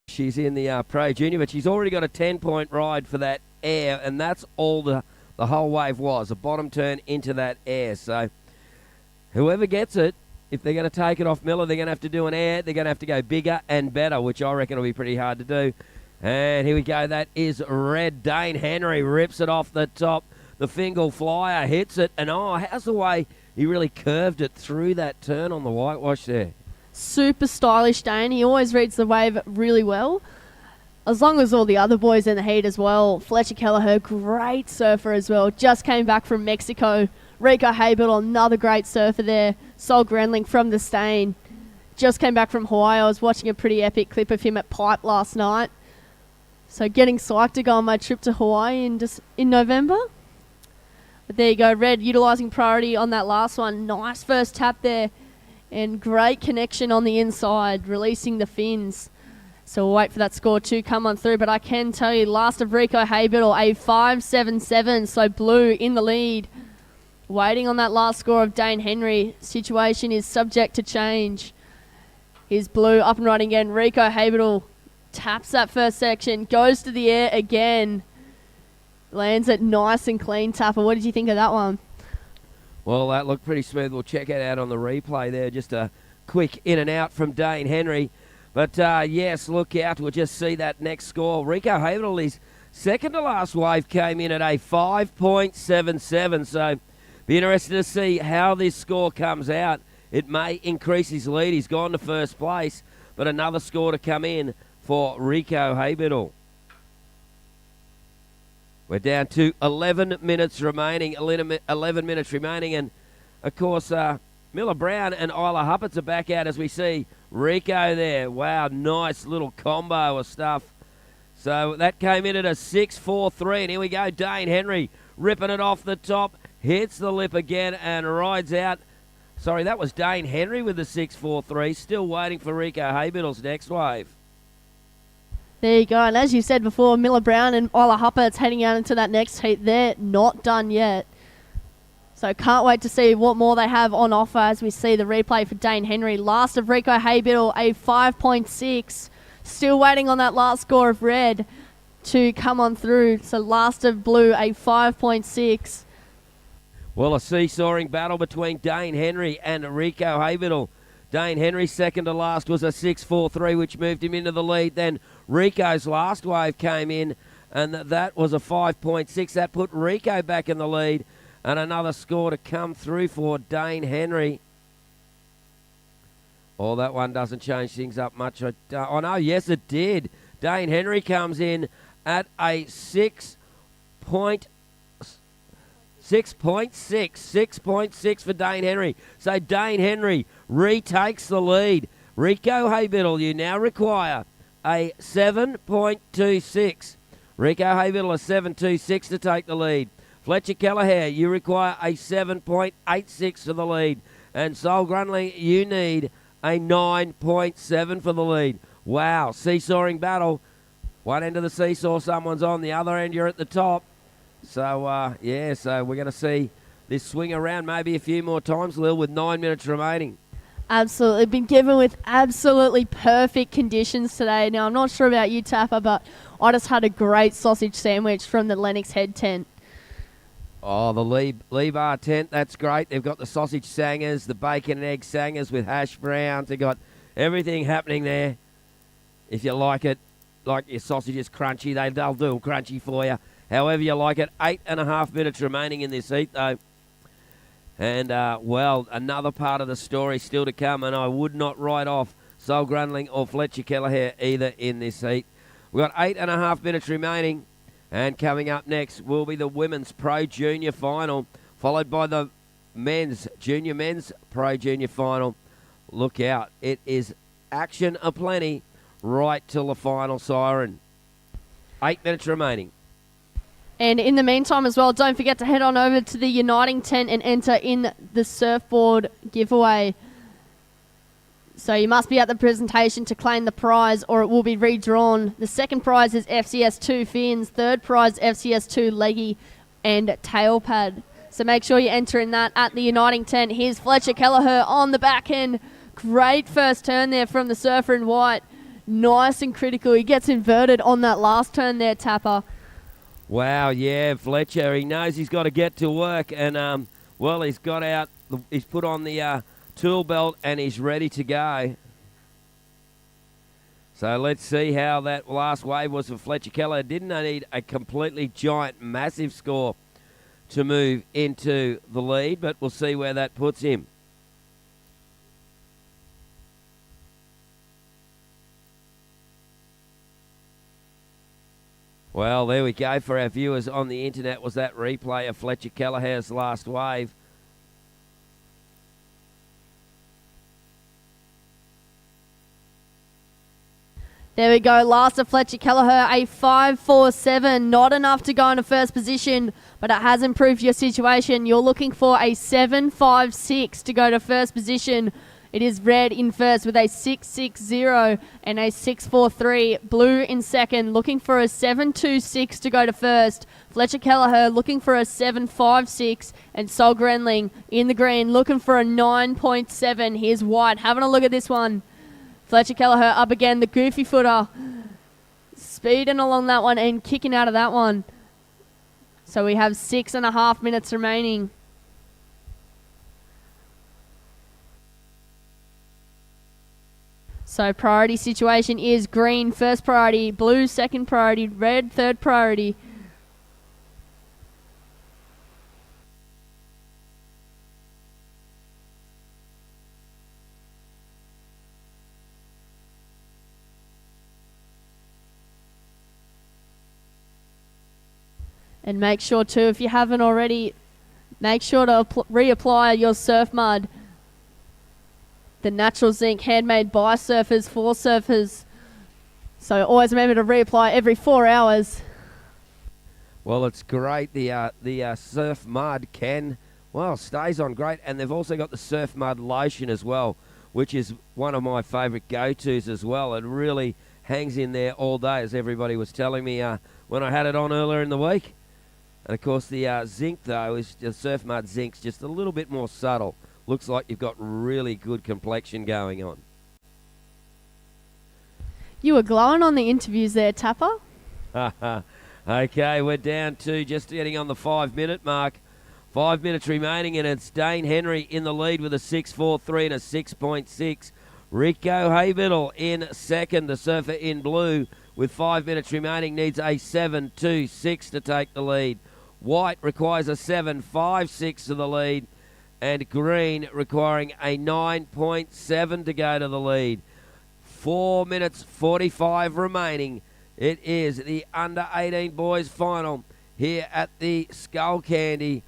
she's in the Pro Junior, but she's already got a 10-point ride for that air, and that's all the whole wave was, a bottom turn into that air. So whoever gets it, if they're going to take it off Miller, they're going to have to do an air. They're going to have to go bigger and better, which I reckon will be pretty hard to do. And here we go. That is red. Dane Henry rips it off the top. The Fingal flyer hits it, and how's the way he really curved it through that turn on the whitewash there? Super stylish, Dane. He always reads the wave really well, as long as all the other boys in the heat as well. Fletcher Kelleher, great surfer as well. Just came back from Mexico. Rico Haybiddle, another great surfer there. Sol Grenling from the Stain. Just came back from Hawaii. I was watching a pretty epic clip of him at Pipe last night. So getting psyched to go on my trip to Hawaii in November. But there you go, Red utilising priority on that last one. Nice first tap there. And great connection on the inside, releasing the fins. So we'll wait for that score to come on through. But I can tell you, last of Rico Haybiddle, a 5.77. So Blue in the lead. Waiting on that last score of Dane Henry. Situation is subject to change. Here's Blue up and running again. Rico Haybiddle taps that first section, goes to the air again. Lands it nice and clean, Tapper. What did you think of that one? Well, that looked pretty smooth. We'll check it out on the replay there. Just a quick in and out from Dane Henry. But, yes, look out. We'll just see that next score. Rico Haybiddle, his second to last wave, came in at a 5.77. So be interested to see how this score comes out. It may increase his lead. He's gone to first place. But another score to come in for Rico Haybiddle. We're down to 11 minutes remaining, 11 minutes remaining. And, of course, Miller Brown and Isla Hupperts are back out as we see Rico there. Wow, nice little combo of stuff. So that came in at a 6.43. And here we go, Dane Henry ripping it off the top. Hits the lip again and rides out. Sorry, that was Dane Henry with the 6.43. Still waiting for Rico Haybiddle's next wave. There you go. And as you said before, Miller Brown and Isla Hupperts heading out into that next heat. They're not done yet. So can't wait to see what more they have on offer as we see the replay for Dane Henry. Last of Rico Haybiddle, a 5.6. Still waiting on that last score of Red to come on through. So last of Blue, a 5.6. Well, a seesawing battle between Dane Henry and Rico Haybiddle. Dane Henry's second to last was a 6.43, which moved him into the lead. Then Rico's last wave came in, and that was a 5.6. That put Rico back in the lead, and another score to come through for Dane Henry. Oh, that one doesn't change things up much. Oh, no, yes, it did. Dane Henry comes in at a 6.6 for Dane Henry. So Dane Henry retakes the lead. Rico Haybiddle, you now require a 7.26. Rico Haybiddle a 7.26 to take the lead. Fletcher Kelleher, you require a 7.86 for the lead. And Sol Grunling, you need a 9.7 for the lead. Wow, seesawing battle. One end of the seesaw, someone's on. The other end, you're at the top. So, so we're going to see this swing around maybe a few more times, Lil, with 9 minutes remaining. Absolutely. Been given with absolutely perfect conditions today. Now, I'm not sure about you, Tapper, but I just had a great sausage sandwich from the Lennox Head tent. Oh, the Lee Bar tent, that's great. They've got the sausage sangers, the bacon and egg sangers with hash browns. They've got everything happening there. If you like it, like your sausage is crunchy, they'll do it crunchy for you. However you like it. 8.5 minutes remaining in this heat, though. And, another part of the story still to come, and I would not write off Sol Grunling or Fletcher Kelleher either in this heat. We've got 8.5 minutes remaining, and coming up next will be the Women's Pro Junior Final, followed by the Junior Men's Pro Junior Final. Look out. It is action aplenty right till the final siren. 8 minutes remaining. And in the meantime as well, don't forget to head on over to the Uniting tent and enter in the surfboard giveaway. So you must be at the presentation to claim the prize or it will be redrawn. The second prize is FCS2 fins, third prize FCS2 leggy and tail pad. So make sure you enter in that at the Uniting tent. Here's Fletcher Kelleher on the back end. Great first turn there from the surfer in white. Nice and critical. He gets inverted on that last turn there, Tapper. Wow, yeah, Fletcher, he knows he's got to get to work, and, he's got out, he's put on the tool belt, and he's ready to go. So let's see how that last wave was for Fletcher Keller. Didn't need a completely giant, massive score to move into the lead, but we'll see where that puts him. Well, there we go for our viewers on the internet. Was that replay of Fletcher Kelleher's last wave? There we go. Last of Fletcher Kelleher, a 5.47. Not enough to go into first position, but it has improved your situation. You're looking for a 7.56 to go to first position. It is red in first with a 6.60 and a 6.43. Blue in second, looking for a 7.26 to go to first. Fletcher Kelleher looking for a 7.56, and Sol Grenling in the green looking for a 9.7. Here's white. Having a look at this one. Fletcher Kelleher up again, the goofy footer. Speeding along that one and kicking out of that one. So we have 6.5 minutes remaining. So priority situation is green first priority, blue second priority, red third priority. And make sure too, if you haven't already, make sure to reapply your surf mud. The natural zinc handmade by surfers for surfers. So always remember to reapply every 4 hours. Well, it's great. The surf mud stays on great. And they've also got the surf mud lotion as well, which is one of my favourite go-tos as well. It really hangs in there all day, as everybody was telling me when I had it on earlier in the week. And, of course, the zinc, though, is the surf mud zinc's just a little bit more subtle. Looks like you've got really good complexion going on. You were glowing on the interviews there, Tapper. Okay, we're down to just getting on the 5-minute mark. 5 minutes remaining, and it's Dane Henry in the lead with a 6.43 and a 6.6. Rico Haybiddle in second, the surfer in blue, with 5 minutes remaining, needs a 7.26 to take the lead. White requires a 7.56 to the lead, and green requiring a 9.7 to go to the lead. 4 minutes 45 remaining. It is the under-18 boys final here at the Skullcandy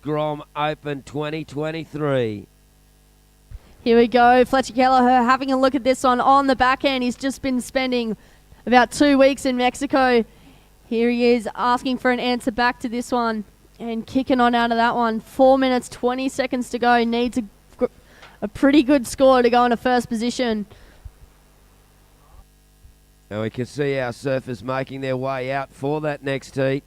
Grom Open 2023. Here we go. Fletcher Kelleher having a look at this one on the back end. He's just been spending about 2 weeks in Mexico. Here he is asking for an answer back to this one and kicking on out of that one. 4 minutes, 20 seconds to go. Needs a pretty good score to go into first position. And we can see our surfers making their way out for that next heat.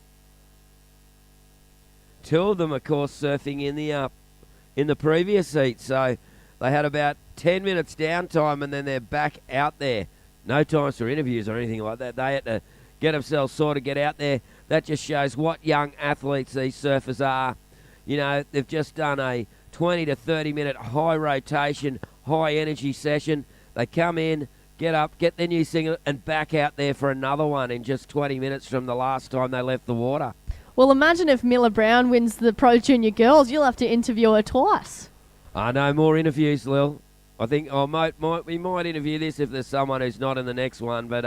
Two of them, of course, surfing in the previous heat. So they had about 10 minutes downtime and then they're back out there. No times for interviews or anything like that. They had to get themselves sorted, get out there. That just shows what young athletes these surfers are. You know, they've just done a 20 to 30 minute high rotation, high energy session. They come in, get up, get their new singlet and back out there for another one in just 20 minutes from the last time they left the water. Well, imagine if Miller Brown wins the Pro Junior Girls. You'll have to interview her twice. No more interviews, Lil. I think we might interview this if there's someone who's not in the next one. But,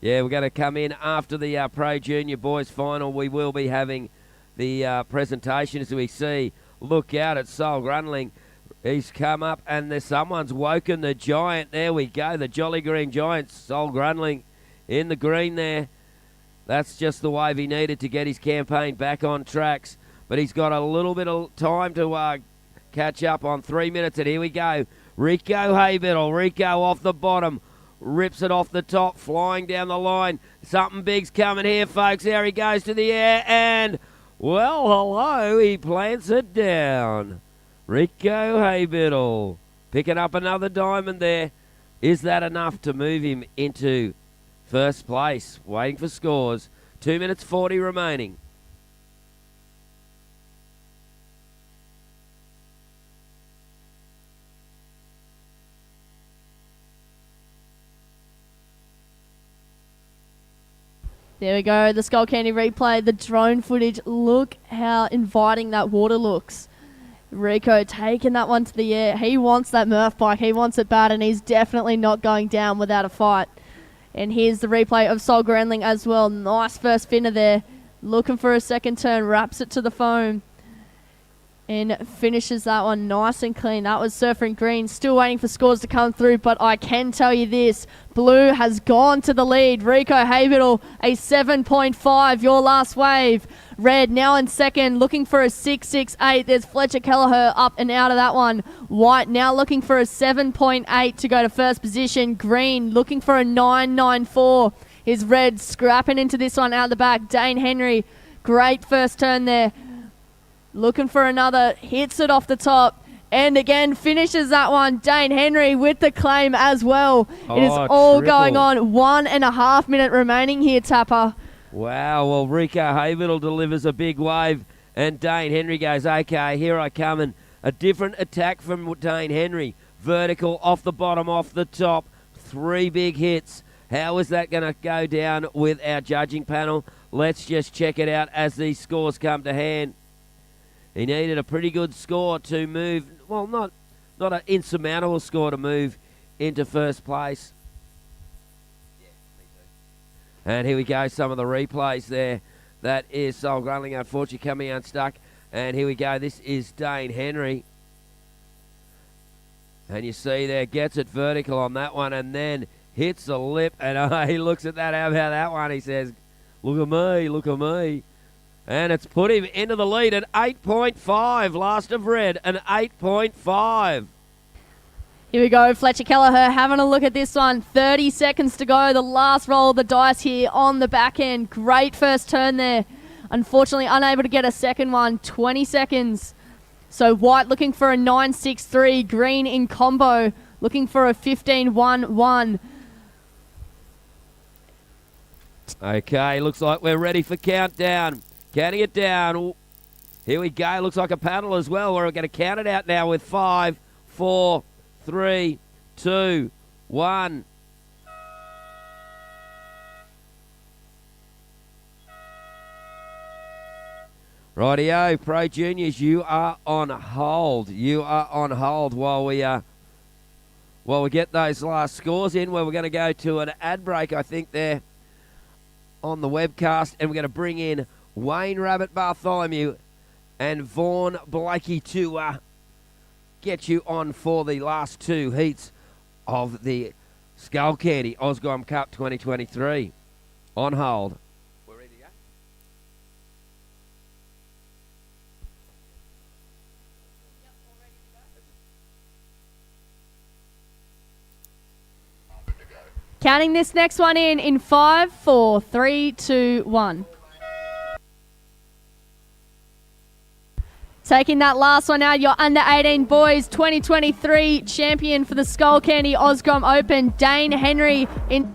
yeah, we're going to come in after the Pro Junior Boys final. We will be having the presentation as we see. Look out at Sol Grunling. He's come up and someone's woken the giant. There we go, the Jolly Green Giant, Sol Grunling in the green there. That's just the wave he needed to get his campaign back on tracks. But he's got a little bit of time to catch up on 3 minutes. And here we go. Rico Haybiddle. Rico off the bottom. Rips it off the top. Flying down the line. Something big's coming here, folks. There he goes to the air. And, well, hello. He plants it down. Rico Haybiddle. Picking up another diamond there. Is that enough to move him into first place? Waiting for scores. 2 minutes 40 remaining. There we go, the Skullcandy replay, the drone footage. Look how inviting that water looks. Rico taking that one to the air. He wants that Murph bike. He wants it bad, and he's definitely not going down without a fight. And here's the replay of Sol Grenling as well. Nice first finner there. Looking for a second turn. Wraps it to the foam. and finishes that one nice and clean. That was Surfer in green. Still waiting for scores to come through, but I can tell you this. Blue has gone to the lead. Rico Habital, a 7.5, your last wave. Red now in second, looking for a 6.68. There's Fletcher Kelleher up and out of that one. White now looking for a 7.8 to go to first position. Green looking for a 9.94. Here's Red scrapping into this one out the back. Dane Henry, great first turn there. Looking for another, hits it off the top, and again finishes that one. Dane Henry with the claim as well. It is all going on. 1.5 minute remaining here, Tapper. Wow, well, Rico Havital delivers a big wave, and Dane Henry goes, okay, here I come, and a different attack from Dane Henry. Vertical, off the bottom, off the top, 3 big hits. How is that going to go down with our judging panel? Let's just check it out as these scores come to hand. He needed a pretty good score to move, well, not an insurmountable score to move into first place. And here we go, some of the replays there. That is Sol Grundling, unfortunately, coming unstuck. And here we go, this is Dane Henry. And you see there, gets it vertical on that one and then hits the lip. And he looks at that, how about that one? He says, look at me, look at me. And it's put him into the lead at 8.5. Last of Red, an 8.5. Here we go, Fletcher Kelleher having a look at this one. 30 seconds to go. The last roll of the dice here on the back end. Great first turn there. Unfortunately, unable to get a second one. 20 seconds. So White looking for a 9.63. Green in combo looking for a 15.11. Okay, looks like we're ready for countdown. Counting it down. Here we go. Looks like a paddle as well. We're going to count it out now with 5, 4, 3, 2, 1. Rightio, Pro Juniors, you are on hold. You are on hold while we get those last scores in. Where we're going to go to an ad break, I think, there on the webcast, and we're going to bring in Wayne Rabbit Bartholomew and Vaughn Blakey to get you on for the last 2 heats of the Skullcandy Osgrom Cup 2023. On hold. We're ready to go. Counting this next one in 5, 4, 3, 2, 1. Taking that last one out, your under-18 boys 2023 champion for the Skullcandy Osgrom Open, Dane Henry in...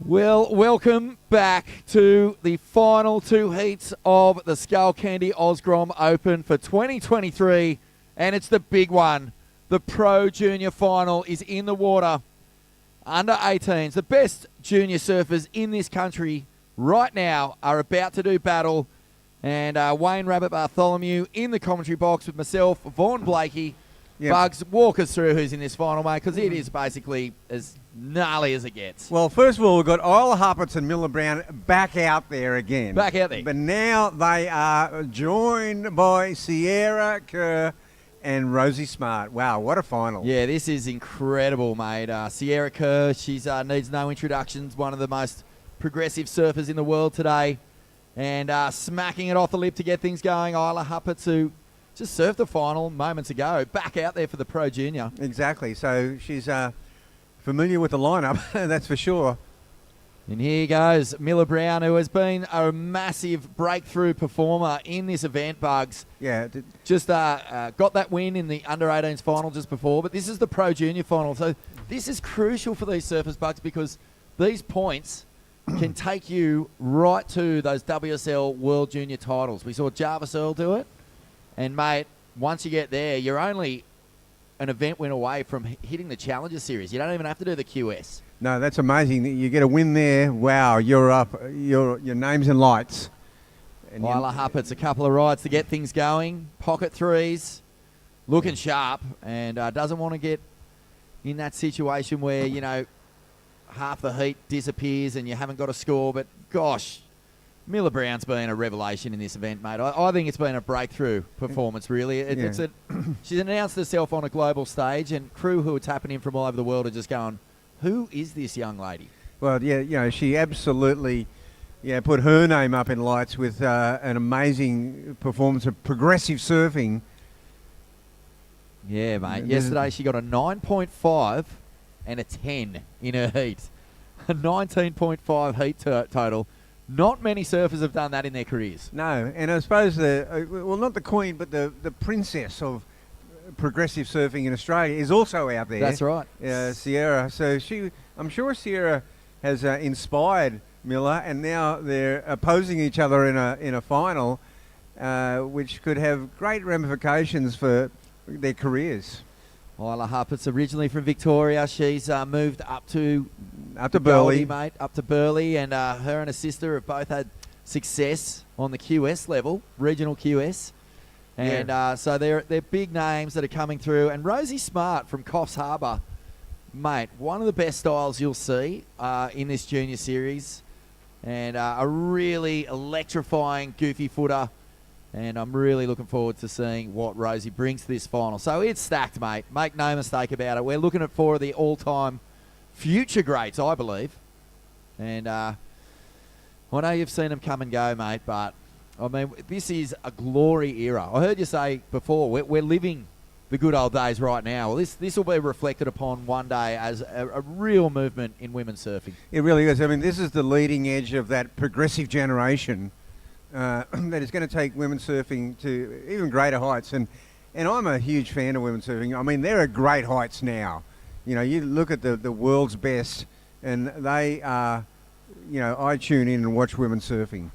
Well, welcome back to the final two heats of the Skullcandy Grom Open for 2023, and it's the big one. The Pro Junior Final is in the water. Under 18s, the best junior surfers in this country right now are about to do battle, and Wayne Rabbit Bartholomew in the commentary box with myself, Vaughan Blakey. Yep. Bugs, walk us through who's in this final, mate, because it is basically as gnarly as it gets. Well, first of all, we've got Isla Huppets and Miller Brown back out there again. Back out there. But now they are joined by Sierra Kerr and Rosie Smart. Wow, what a final. Yeah, this is incredible, mate. Sierra Kerr, she's needs no introductions, one of the most progressive surfers in the world today. And smacking it off the lip to get things going, Isla Huppets, who just surfed the final moments ago, back out there for the Pro Junior. Exactly. So she's familiar with the lineup, that's for sure. And here goes Miller Brown, who has been a massive breakthrough performer in this event, Bugs. Yeah. Just got that win in the under-18s final just before, but this is the Pro Junior final. So this is crucial for these surfers, Bugs, because these points can take you right to those WSL World Junior titles. We saw Jarvis Earl do it. And, mate, once you get there, you're only an event win away from hitting the Challenger Series. You don't even have to do the QS. No, that's amazing. You get a win there. Wow, you're up. Your name's in lights. And Isla Huppets, a couple of rides to get things going. Pocket threes, looking sharp, and doesn't want to get in that situation where, you know, half the heat disappears and you haven't got a score. But, gosh, Miller Brown's been a revelation in this event, mate. I think it's been a breakthrough performance, really. She's announced herself on a global stage, and crew who are tapping in from all over the world are just going, who is this young lady? Well, yeah, you know, she absolutely put her name up in lights with an amazing performance of progressive surfing. Yeah, mate. Yesterday she got a 9.5 and a 10 in her heat. A 19.5 heat total. Not many surfers have done that in their careers. No, and I suppose not the queen, but the princess of progressive surfing in Australia is also out there. That's right. Sierra. So I'm sure Sierra has inspired Miller, and now they're opposing each other in a final, which could have great ramifications for their careers. Isla Huppets, originally from Victoria. She's moved up to Burleigh, mate, up to Burleigh, and her and her sister have both had success on the QS level, regional QS, and so they're big names that are coming through. And Rosie Smart from Coffs Harbour, mate, one of the best styles you'll see in this junior series, and a really electrifying goofy footer. And I'm really looking forward to seeing what Rosie brings to this final. So it's stacked, mate. Make no mistake about it. We're looking at 4 of the all-time future greats, I believe. And I know you've seen them come and go, mate, but, I mean, this is a glory era. I heard you say before, we're living the good old days right now. Well, this will be reflected upon one day as a real movement in women's surfing. It really is. I mean, this is the leading edge of that progressive generation that is going to take women's surfing to even greater heights. And I'm a huge fan of women's surfing. I mean, they're at great heights now. You know, you look at the world's best, and they are, you know, I tune in and watch women's surfing.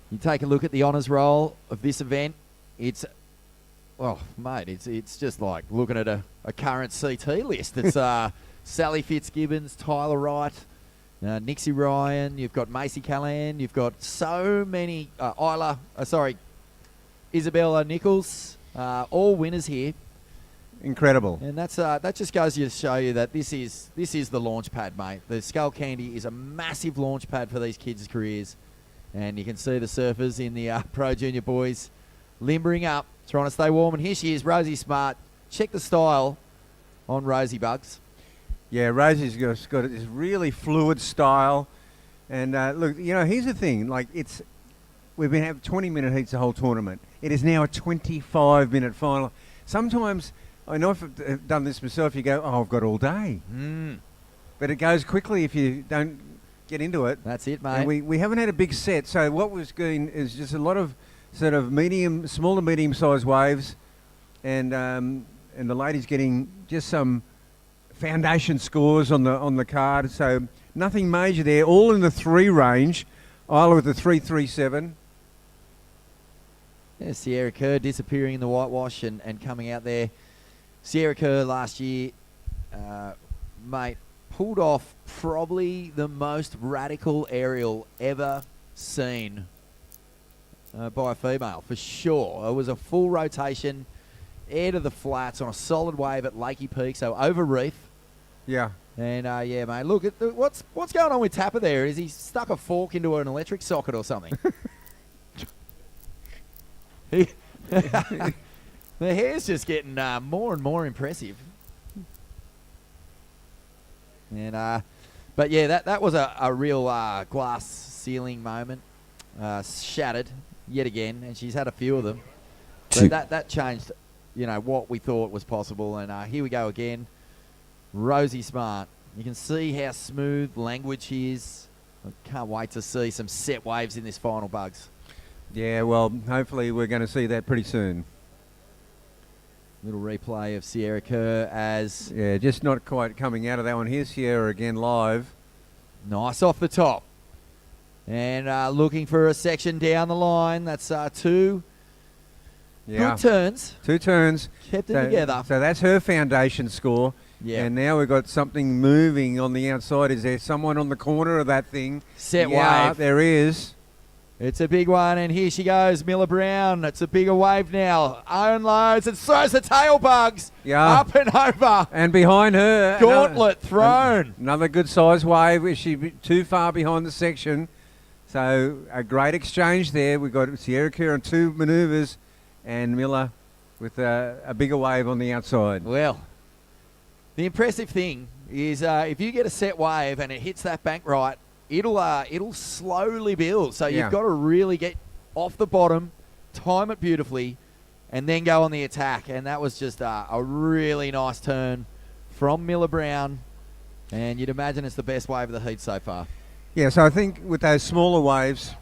You take a look at the honours roll of this event. It's, well, mate, it's just like looking at a current CT list. It's Sally Fitzgibbons, Tyler Wright, Nixie Ryan, you've got Macy Callan, you've got so many, Isabella Nichols, all winners here. Incredible. And that just goes to show you that this is the launch pad, mate. The Skullcandy is a massive launch pad for these kids' careers. And you can see the surfers in the Pro Junior boys limbering up, trying to stay warm. And here she is, Rosie Smart. Check the style on Rosie, Bugs. Yeah, Rosie's got this really fluid style. And look, you know, here's the thing. Like, we've been having 20-minute heats the whole tournament. It is now a 25-minute final. Sometimes, I know I've done this myself, you go, oh, I've got all day. But it goes quickly if you don't get into it. That's it, mate. And we haven't had a big set, so what was going is just a lot of sort of small to medium-sized waves, and the ladies getting just some foundation scores on the card. So nothing major there. All in the 3 range. Isla with the 337. Yeah, Sierra Kerr disappearing in the whitewash and coming out there. Sierra Kerr last year, mate, pulled off probably the most radical aerial ever seen by a female, for sure. It was a full rotation, air to the flats on a solid wave at Lakey Peak, so over reef. Yeah. And, yeah, mate, look, what's going on with Tapper there? Is he stuck a fork into an electric socket or something? The hair's just getting more and more impressive. And but yeah, that was a real glass ceiling moment. Shattered yet again, and she's had a few of them. But that changed, what we thought was possible. And here we go again. Rosie Smart. You can see how smooth language she is. I can't wait to see some set waves in this final, Bugs. Yeah, well, hopefully we're going to see that pretty soon. Little replay of Sierra Kerr as... Yeah, just not quite coming out of that one. Here's Sierra again live. Nice off the top. And looking for a section down the line. That's 2 good turns. 2 turns. Kept it together. So that's her foundation score. Yeah. And now we've got something moving on the outside. Is there someone on the corner of that thing? Set yeah, wave. There is. It's a big one, and here she goes, Miller Brown. It's a bigger wave now. Own loads, and throws the tail, Bugs. Yeah. Up and over. And behind her... Gauntlet thrown. Another good size wave. Is she too far behind the section? So a great exchange there. We've got Sierra Kerr on 2 manoeuvres, and Miller with a bigger wave on the outside. Well, the impressive thing is if you get a set wave and it hits that bank right, it'll slowly build. So you've got to really get off the bottom, time it beautifully, and then go on the attack. And that was just a really nice turn from Miller Brown. And you'd imagine it's the best wave of the heat so far. Yeah, so I think with those smaller waves...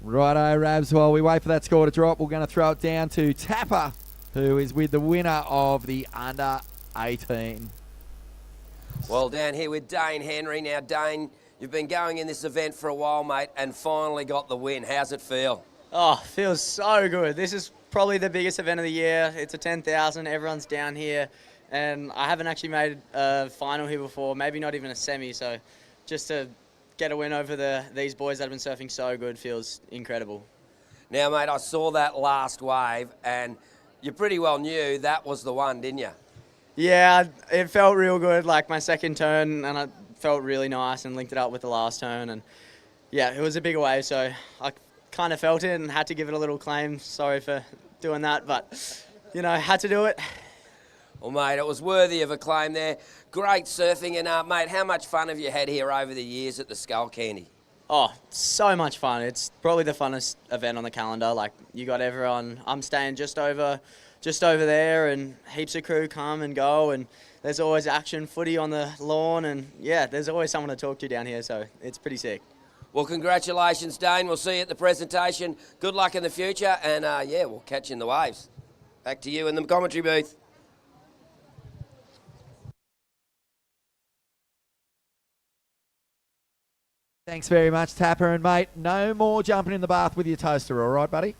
Righto, Rabs, while we wait for that score to drop, we're going to throw it down to Tapper, who is with the winner of the under-18. Well, down here with Dane Henry. Now, Dane, you've been going in this event for a while, mate, and finally got the win. How's it feel? Oh, feels so good. This is probably the biggest event of the year. It's a 10,000. Everyone's down here, and I haven't actually made a final here before, maybe not even a semi, so just to get a win over these boys that have been surfing so good feels incredible. Now, mate, I saw that last wave, and you pretty well knew that was the one, didn't you? Yeah, it felt real good, like my second turn, and it felt really nice and linked it up with the last turn. And yeah, it was a bigger wave, so I kind of felt it and had to give it a little claim. Sorry for doing that, but, had to do it. Well, mate, it was worthy of a claim there. Great surfing, and, mate, how much fun have you had here over the years at the Skullcandy? Oh, so much fun. It's probably the funnest event on the calendar. Like, you got everyone. I'm staying just over there, and heaps of crew come and go, and there's always action, footy on the lawn, and yeah, there's always someone to talk to down here, so it's pretty sick. Well, congratulations, Dane. We'll see you at the presentation. Good luck in the future, and yeah, we'll catch you in the waves. Back to you in the commentary booth. Thanks very much, Tapper, and mate, no more jumping in the bath with your toaster, all right, buddy?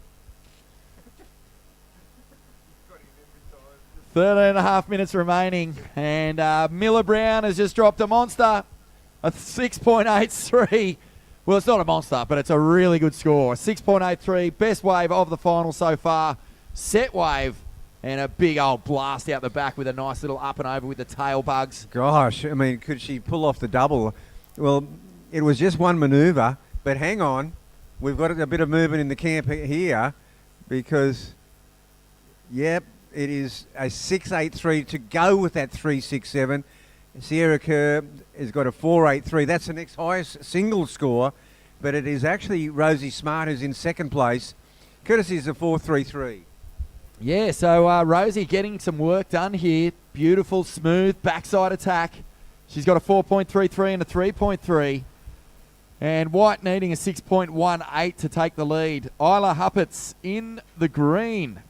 13.5 minutes remaining, and Miller Brown has just dropped a monster, a 6.83. Well, it's not a monster, but it's a really good score. 6.83, best wave of the final so far. Set wave, and a big old blast out the back with a nice little up and over with the tail, Bugs. Gosh, I mean, could she pull off the double? Well, it was just one manoeuvre, but hang on. We've got a bit of movement in the camp here because, yep, it is a 6.83 to go with that 3.67. Sierra Kerr has got a 4.83. That's the next highest single score, but it is actually Rosie Smart who's in second place. Courtesy is a 4.33. Yeah, so Rosie getting some work done here. Beautiful, smooth backside attack. She's got a 4.33 and a 3.3. And White needing a 6.18 to take the lead. Isla Huppets in the green,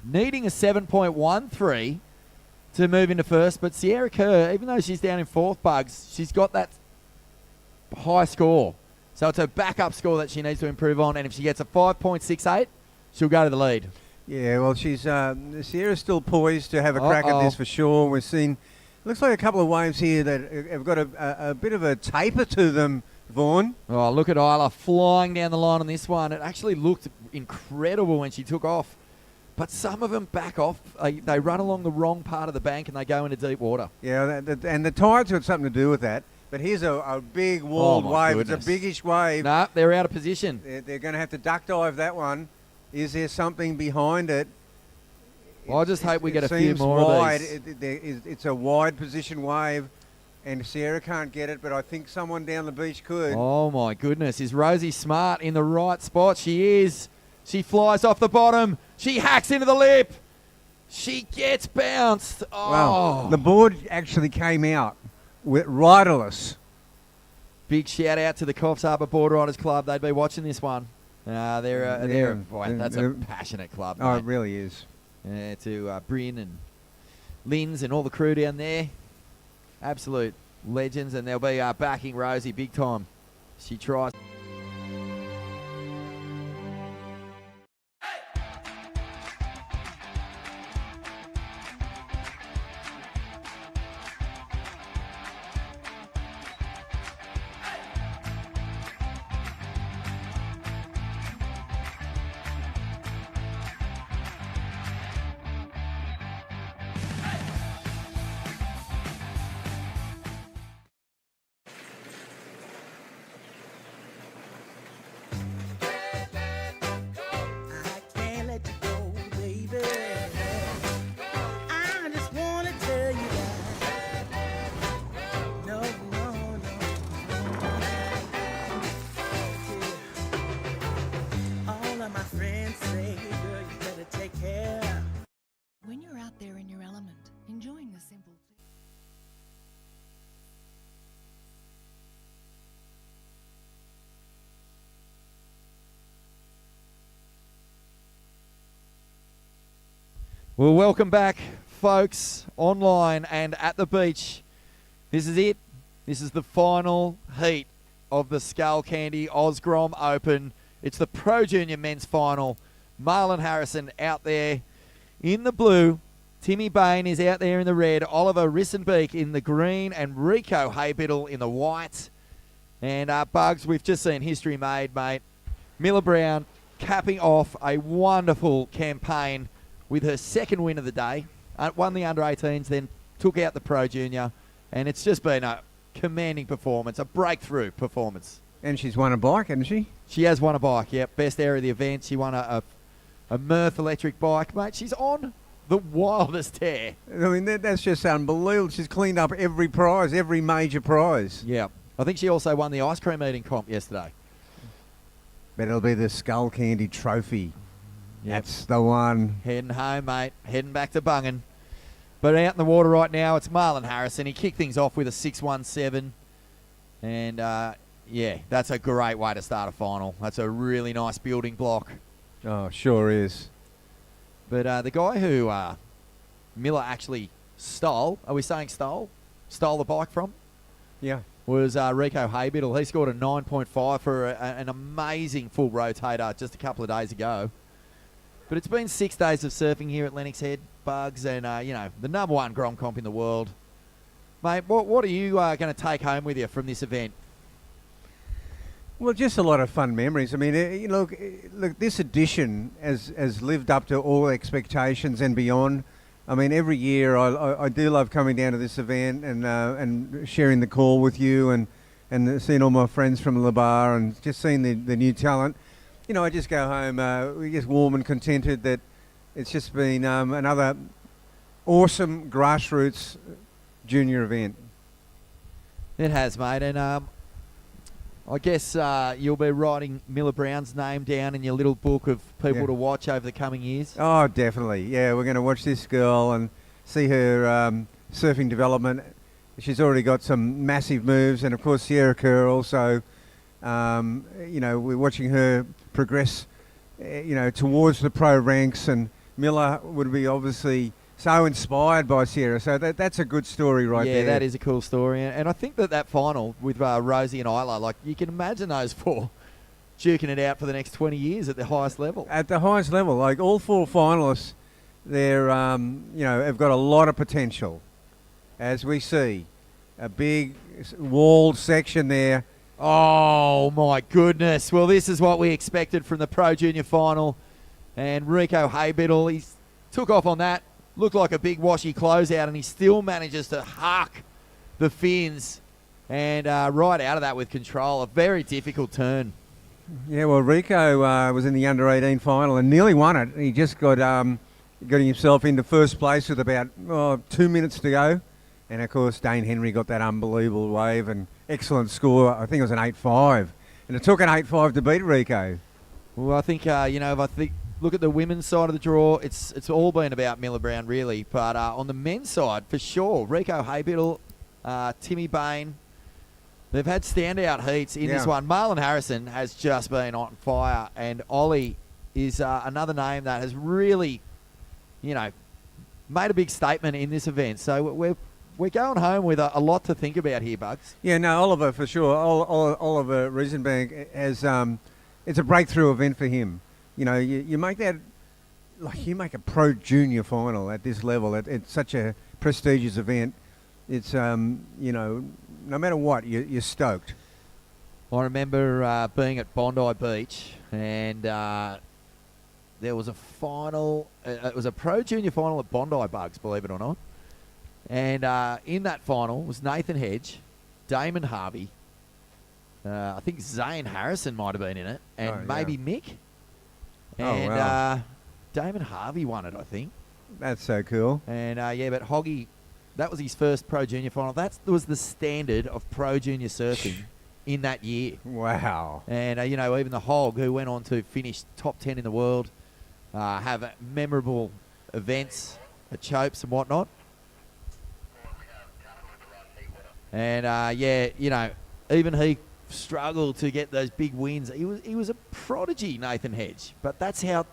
needing a 7.13. to move into first. But Sierra Kerr, even though she's down in fourth, Bugs, she's got that high score. So it's her backup score that she needs to improve on. And if she gets a 5.68, she'll go to the lead. Yeah, well, Sierra's still poised to have a crack at this for sure. We've seen, looks like a couple of waves here that have got a bit of a taper to them, Vaughan. Oh, look at Isla flying down the line on this one. It actually looked incredible when she took off. But some of them back off. They run along the wrong part of the bank and they go into deep water. Yeah, and the tide's got something to do with that. But here's a big walled wave. Goodness. It's a biggish wave. No, they're out of position. They're going to have to duck dive that one. Is there something behind it? I just hope we get a few more wide. of these. It's a wide position wave, and Sierra can't get it, but I think someone down the beach could. Oh, my goodness. Is Rosie Smart in the right spot? She is. She flies off the bottom. She hacks into the lip. She gets bounced. Oh. Wow. The board actually came out with riderless. Big shout out to the Coffs Harbour Board Riders Club. They'd be watching this one. That's a passionate club. Oh, mate. it really is. To Bryn and Linz and all the crew down there. Absolute legends, and they'll be backing Rosie big time. She tries. When you're out there in your element, enjoying the simple. Well, welcome back, folks, online and at the beach. This is it. This is the final heat of the Skullcandy Grom Open. It's the Pro Junior Men's Final. Marlon Harrison out there in the blue. Timmy Bain is out there in the red. Oliver Rissenbeek in the green. And Rico Haybiddle in the white. And Bugs, we've just seen history made, mate. Miller Brown capping off a wonderful campaign with her second win of the day. Won the under-18s, then took out the Pro Junior. And it's just been a commanding performance, a breakthrough performance. And she's won a bike, hasn't she? She has won a bike, yep. Best area of the event. She won a Mirth electric bike, mate. She's on the wildest tear. I mean, that's just unbelievable. She's cleaned up every prize, every major prize. Yeah. I think she also won the ice cream eating comp yesterday. But it'll be the Skullcandy Trophy. Yep. That's the one. Heading home, mate. Heading back to Bungan. But out in the water right now, it's Marlon Harrison. He kicked things off with a 6.17. And, yeah, that's a great way to start a final. That's a really nice building block. Oh, sure is. But the guy who Miller actually stole, are we saying stole the bike from? Yeah. Was Rico Haybiddle. He scored a 9.5 for an amazing full rotator just a couple of days ago. But it's been 6 days of surfing here at Lennox Head, Bugs, and, you know, the number one Grom comp in the world. Mate, what are you going to take home with you from this event? Well, just a lot of fun memories. I mean, look, this edition has lived up to all expectations and beyond. I mean, every year I do love coming down to this event and sharing the call with you and seeing all my friends from Le Bar and just seeing the new talent. You know, I just go home, we're just warm and contented that it's just been another awesome grassroots junior event. It has, mate, and I guess you'll be writing Miller Brown's name down in your little book of people to watch over the coming years. Oh, definitely. Yeah, we're going to watch this girl and see her surfing development. She's already got some massive moves, and of course Sierra Kerr also. You know, we're watching her progress, you know, towards the pro ranks, and Miller would be obviously so inspired by Sierra. So that's a good story right there. Yeah, that is a cool story. And I think that final with Rosie and Isla, like you can imagine those four duking it out for the next 20 years at the highest level. At the highest level, like all four finalists, they're have got a lot of potential, as we see. A big walled section there. Oh my goodness! Well, this is what we expected from the Pro Junior final, and Rico Haybiddle, he took off on that. Looked like a big washy closeout, and he still manages to huck the fins and right out of that with control. A very difficult turn. Yeah, well, Rico was in the under-18 final and nearly won it. He just got himself into first place with about 2 minutes to go. And, of course, Dane Henry got that unbelievable wave and excellent score. I think it was an 8.5. And it took an 8.5 to beat Rico. Well, I think, look at the women's side of the draw, it's all been about Miller Brown, really. But on the men's side, for sure, Rico Haybiddle, Timmy Bain, they've had standout heats in this one. Marlon Harrison has just been on fire, and Ollie is another name that has really, made a big statement in this event. So we're going home with a lot to think about here, Bugs. Yeah, no, Oliver for sure. Oliver Riesenberg has it's a breakthrough event for him. You make that, like you make a Pro Junior final at this level. It's such a prestigious event. It's no matter what, you're stoked. I remember being at Bondi Beach, and there was a final. It was a Pro Junior final at Bondi, Bugs, believe it or not. And in that final was Nathan Hedge, Damon Harvey, I think Zane Harrison might have been in it, and maybe Mick. And wow. Damon Harvey won it, I think. That's so cool. And but Hoggy, that was his first Pro Junior final. That was the standard of Pro Junior surfing in that year. Wow. And, even the Hog, who went on to finish top 10 in the world, have memorable events at Chopes and whatnot. And, even he struggled to get those big wins. He was a prodigy, Nathan Hedge. But that's how,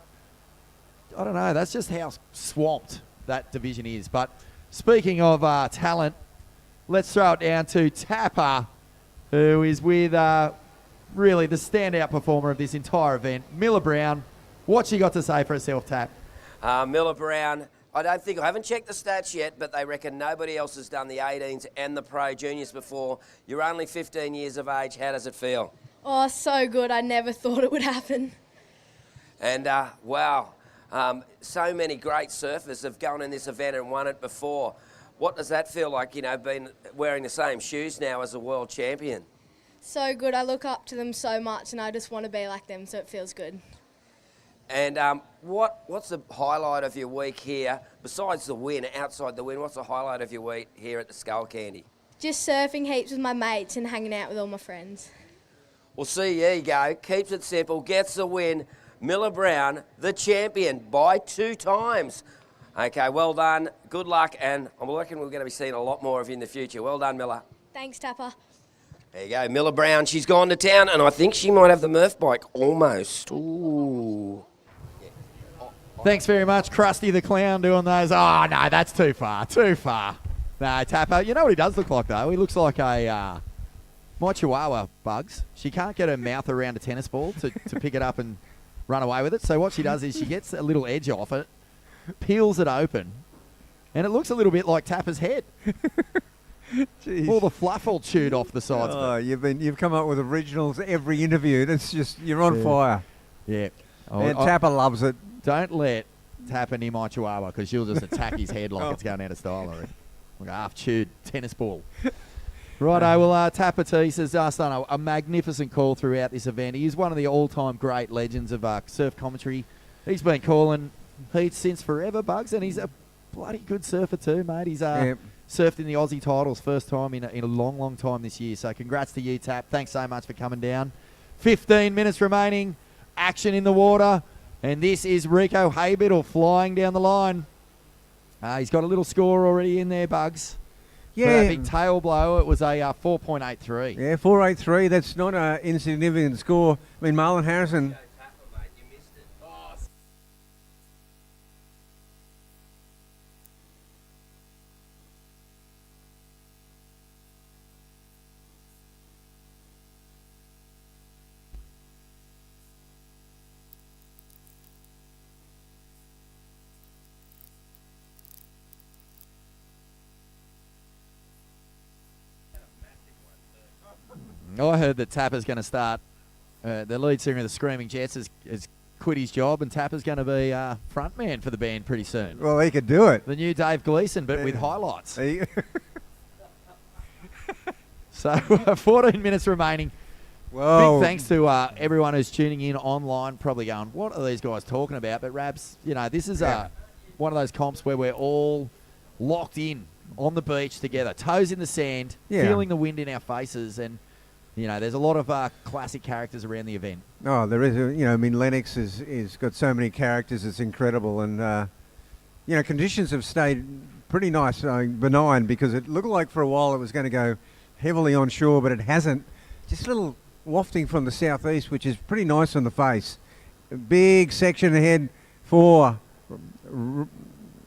I don't know, that's just how swamped that division is. But speaking of talent, let's throw it down to Tapper, who is with really the standout performer of this entire event, Miller Brown. What's she got to say for herself, Tap? Miller Brown, I haven't checked the stats yet, but they reckon nobody else has done the 18s and the Pro Juniors before. You're only 15 years of age. How does it feel? Oh, so good. I never thought it would happen. And, wow, so many great surfers have gone in this event and won it before. What does that feel like, being wearing the same shoes now as a world champion? So good. I look up to them so much and I just want to be like them, so it feels good. And what's the highlight of your week here, besides the win, outside the win, what's the highlight of your week here at the Skullcandy? Just surfing heaps with my mates and hanging out with all my friends. Well, see, there you go. Keeps it simple, gets the win. Miller Brown, the champion, by 2 times. Okay, well done. Good luck, and I'm reckon we're going to be seeing a lot more of you in the future. Well done, Miller. Thanks, Tapper. There you go, Miller Brown. She's gone to town, and I think she might have the Murph bike almost. Ooh. Thanks very much, Krusty the Clown, doing those. Oh, no, that's too far. Too far. No, Tapper. You know what he does look like, though? He looks like a my Chihuahua, Bugs. She can't get her mouth around a tennis ball to pick it up and run away with it. So what she does is she gets a little edge off it, peels it open, and it looks a little bit like Tapper's head. Jeez. All the fluff all chewed off the sides. Oh, you've come up with originals every interview. That's just, you're on fire. Yeah. And Tapper loves it. Don't let Tapper near my Chihuahua, because she'll just attack his head like it's going out of style. Like a half-chewed tennis ball. Righto, well, Tapper T says done a magnificent call throughout this event. He is one of the all-time great legends of surf commentary. He's been calling heats since forever, Bugs, and he's a bloody good surfer too, mate. He's surfed in the Aussie titles first time in a long, long time this year. So congrats to you, Tap. Thanks so much for coming down. 15 minutes remaining. Action in the water. And this is Rico Haybiddle flying down the line. He's got a little score already in there, Bugs. Yeah. For that big tail blow, it was a 4.83. Yeah, 4.83. That's not an insignificant score. I mean, Marlon Harrison. I heard that Tapper's going to start. The lead singer of the Screaming Jets has quit his job, and Tapper's going to be frontman for the band pretty soon. Well, he could do it. The new Dave Gleason, but with highlights. So 14 minutes remaining. Whoa. Big thanks to everyone who's tuning in online, probably going, what are these guys talking about? But Rabs, this is one of those comps where we're all locked in on the beach together, toes in the sand, feeling the wind in our faces, and there's a lot of classic characters around the event. Oh, there is. Lennox is got so many characters. It's incredible, and conditions have stayed pretty nice, benign, because it looked like for a while it was going to go heavily onshore, but it hasn't. Just a little wafting from the southeast, which is pretty nice on the face. A big section ahead for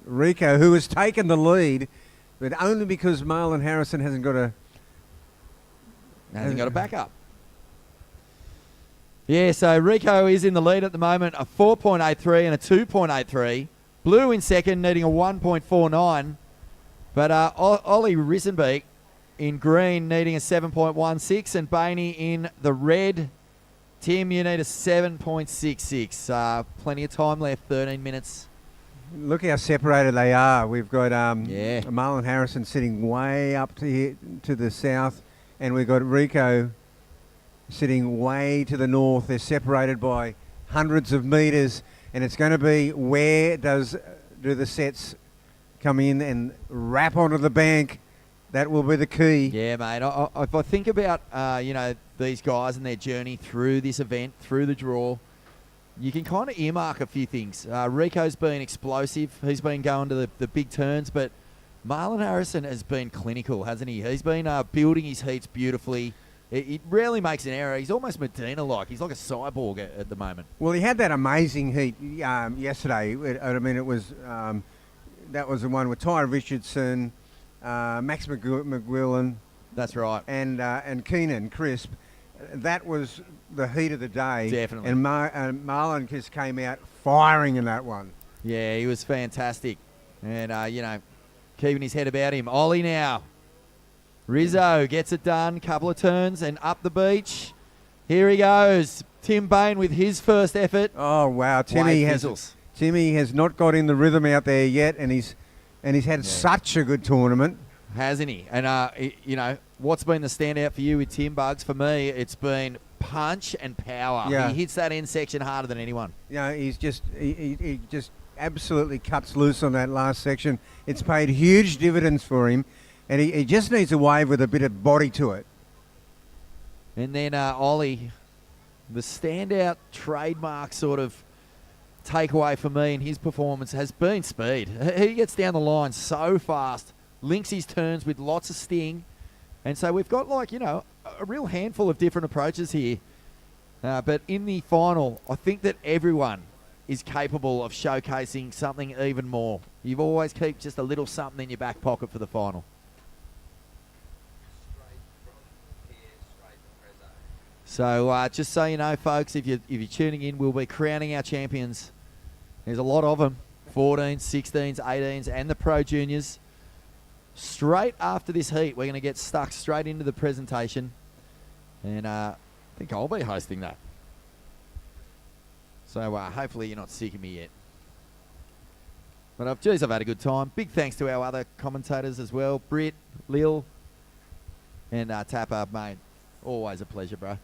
Rico, who has taken the lead, but only because Marlon Harrison hasn't got a backup. Yeah, so Rico is in the lead at the moment, a 4.83 and a 2.83. Blue in second, needing a 1.49. But Ollie Risenbeek in green, needing a 7.16. And Bainey in the red. Tim, you need a 7.66. Plenty of time left, 13 minutes. Look how separated they are. We've got Marlon Harrison sitting way up to the south, and we've got Rico sitting way to the north. They're separated by hundreds of metres, and it's going to be where do the sets come in and wrap onto the bank. That will be the key. Yeah, mate. If I think about these guys and their journey through this event, through the draw, you can kind of earmark a few things. Rico's been explosive. He's been going to the big turns, but Marlon Harrison has been clinical, hasn't he? He's been building his heats beautifully. He rarely makes an error. He's almost Medina-like. He's like a cyborg at the moment. Well, he had that amazing heat yesterday. It was that was the one with Ty Richardson, Max McGuillan. That's right. And Keenan Crisp. That was the heat of the day. Definitely. And Marlon just came out firing in that one. Yeah, he was fantastic. And, keeping his head about him. Ollie now. Rizzo gets it done. Couple of turns and up the beach. Here he goes. Tim Bain with his first effort. Oh, wow. Timmy has not got in the rhythm out there yet, and he's had such a good tournament. Hasn't he? And, what's been the standout for you with Tim Bugs? For me, it's been punch and power. Yeah. He hits that end section harder than anyone. He just absolutely cuts loose on that last section. It's paid huge dividends for him, and he just needs a wave with a bit of body to it. And then Ollie, the standout trademark sort of takeaway for me in his performance has been speed. He gets down the line so fast, links his turns with lots of sting. And so we've got a real handful of different approaches here. But in the final, I think that everyone is capable of showcasing something even more. You've always keep just a little something in your back pocket for the final. So just so you know, folks, if you're tuning in, we'll be crowning our champions. There's a lot of them, 14s, 16s, 18s, and the Pro Juniors. Straight after this heat, we're going to get stuck straight into the presentation. And I think I'll be hosting that. So hopefully you're not sick of me yet. But I've had a good time. Big thanks to our other commentators as well. Britt, Lil, and Tapper, mate. Always a pleasure, bro.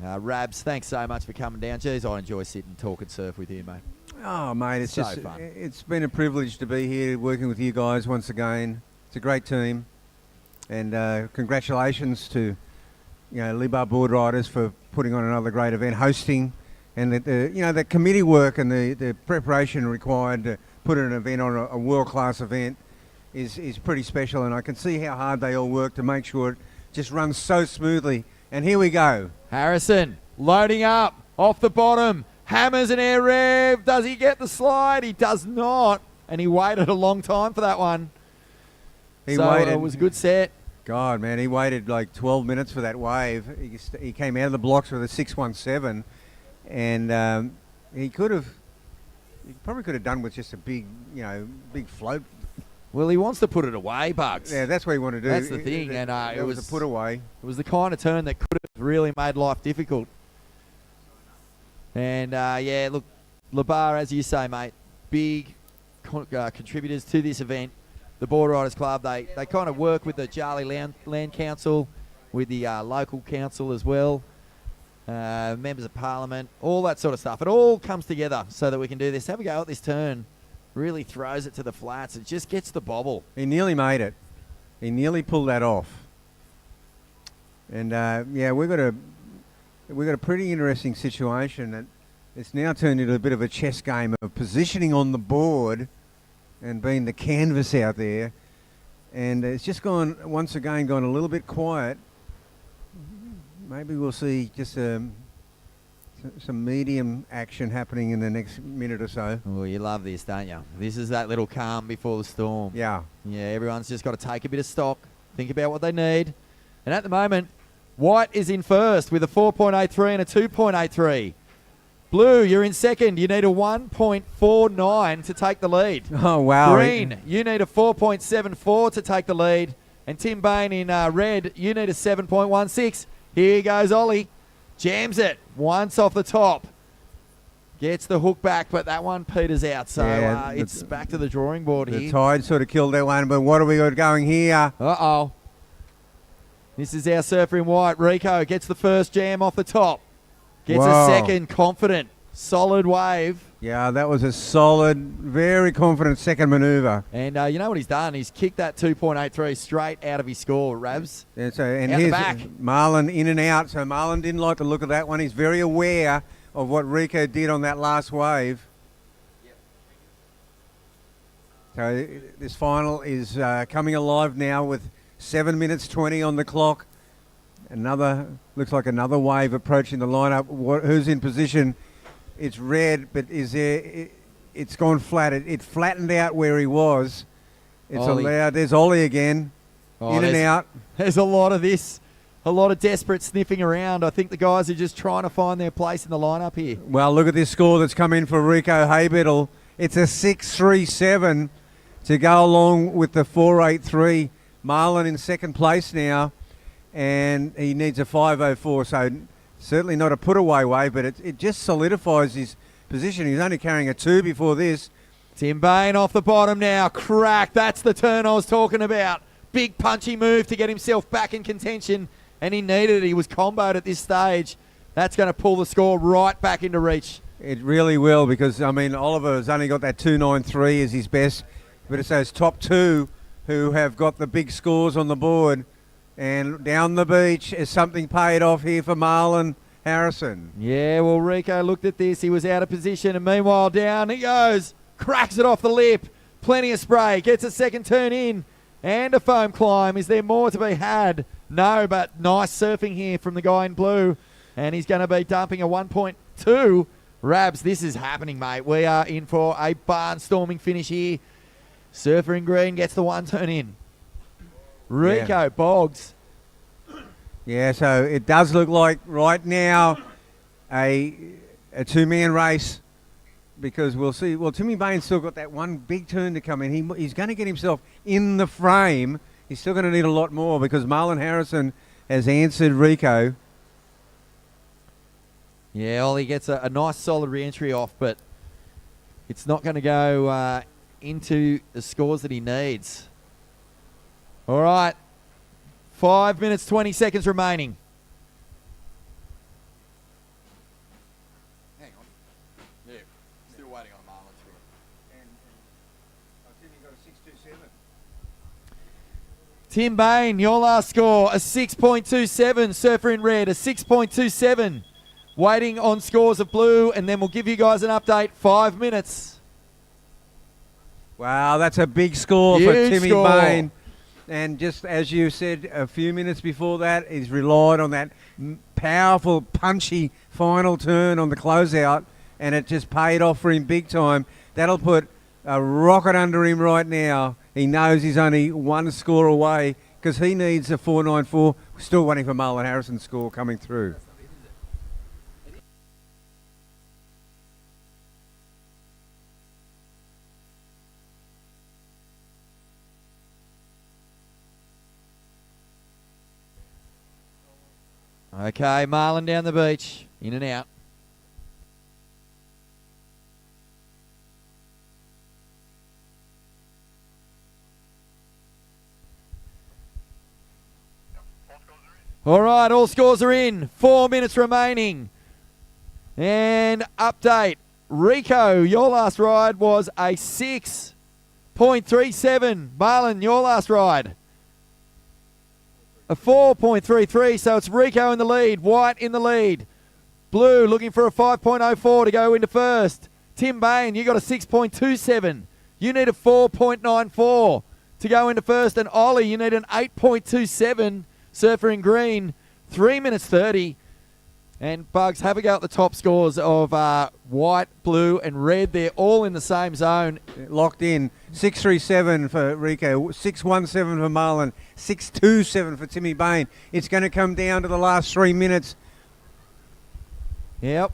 Rabs, thanks so much for coming down. Jeez, I enjoy sitting, talking surf with you, mate. Oh, mate, it's so just fun. It's been a privilege to be here working with you guys once again. It's a great team, and congratulations to Libar Board Riders for putting on another great event, hosting, and the committee work and the preparation required to put an event on a world-class event is pretty special, and I can see how hard they all work to make sure it just runs so smoothly. And here we go. Harrison loading up off the bottom. Hammers an air rev. Does he get the slide? He does not. And he waited a long time for that one. It was a good set. God, man, he waited like 12 minutes for that wave. He came out of the blocks with a 617, and he probably could have done with just a big float Well, he wants to put it away, Bugs. Yeah, that's what he wanted to do. That's the thing, and it was a put away. It was the kind of turn that could have really made life difficult. And yeah, look, Labar, as you say, mate, big contributors to this event. The Border Riders Club, they kind of work with the Jarley Land Council, with the local council as well, members of Parliament, all that sort of stuff. It all comes together so that we can do this. Have a go at this turn. Really throws it to the flats. It just gets the bobble. He nearly made it. He nearly pulled that off. And yeah, we've got a pretty interesting situation that it's now turned into a bit of a chess game of positioning on the board and being the canvas out there. And it's just once again gone a little bit quiet. Maybe we'll see just some medium action happening in the next minute or so. Oh, you love this, don't you? This is that little calm before the storm. Yeah. Yeah, everyone's just got to take a bit of stock, think about what they need. And at the moment, White is in first with a 4.83 and a 2.83. Blue, you're in second. You need a 1.49 to take the lead. Oh, wow. Green, you need a 4.74 to take the lead. And Tim Bain in red, you need a 7.16. Here goes Ollie. Jams it once off the top. Gets the hook back, but that one peters out. So yeah, it's back to the drawing board here. The tide sort of killed that one, but what have we got going here? Uh-oh. This is our surfer in white. Rico gets the first jam off the top. Gets a second, confident, solid wave. Yeah, that was a solid, very confident second manoeuvre. And you know what he's done? He's kicked that 2.83 straight out of his score, Rabs. Yeah, and out the here's back. Marlon in and out. So Marlon didn't like the look of that one. He's very aware of what Rico did on that last wave. Yep. So this final is coming alive now with 7 minutes 20 on the clock. Looks like another wave approaching the lineup. Who's in position? It's red, but it's gone flat. It flattened out where he was. It's allowed. There's Ollie again. In and out. There's a lot of this. A lot of desperate sniffing around. I think the guys are just trying to find their place in the lineup here. Well, look at this score that's come in for Rico Haybiddle. It's a 6.37 to go along with the 4.83. Marlon in second place now, and he needs a 5.04. So certainly not a put-away wave, but it just solidifies his position. He's only carrying a 2 before this. Tim Bain off the bottom now. Crack. That's the turn I was talking about. Big punchy move to get himself back in contention, and he needed it. He was comboed at this stage. That's going to pull the score right back into reach. It really will, because, I mean, Oliver has only got that 2.93 as his best, but it's those top two who have got the big scores on the board. And down the beach is something paid off here for Marlon Harrison. Yeah, well, Rico looked at this. He was out of position, and meanwhile down he goes. Cracks it off the lip. Plenty of spray. Gets a second turn in. And a foam climb. Is there more to be had? No, but nice surfing here from the guy in blue. And he's going to be dumping a 1.2. Rabs, this is happening, mate. We are in for a barnstorming finish here. Surfer in green gets the one turn in. Rico Boggs. Yeah, so it does look like right now a two-man race, because we'll see. Well, Timmy Bain's still got that one big turn to come in. He's going to get himself in the frame. He's still going to need a lot more, because Marlon Harrison has answered Rico. Yeah, Ollie gets a nice solid re-entry off, but it's not going to go into the scores that he needs. All right. 5 minutes, 20 seconds remaining. Hang on. Yeah, still waiting on Marlon through it. And I think he got a 6.27. Tim Bain, your last score, a 6.27. Surfer in red, a 6.27. Waiting on scores of blue, and then we'll give you guys an update. 5 minutes. Wow, that's a big score Huge for Timmy score. Bain. And just as you said a few minutes before that, he's relied on that powerful, punchy final turn on the closeout, and it just paid off for him big time. That'll put a rocket under him right now. He knows he's only one score away, because he needs a 4.94. Still waiting for Marlon Harrison's score coming through. Okay, Marlon down the beach. In and out. All right, all scores are in. 4 minutes remaining. And update. Rico, your last ride was a 6.37. Marlon, your last ride. A 4.33, so it's Rico in the lead. White in the lead. Blue looking for a 5.04 to go into first. Tim Bain, you got a 6.27. You need a 4.94 to go into first. And Ollie, you need an 8.27. Surfer in green, 3 minutes 30. And Bugs, have a go at the top scores of white, blue, and red. They're all in the same zone. Locked in. 637 for Rico, 617 for Marlon, 627 for Timmy Bain. It's going to come down to the last 3 minutes. Yep.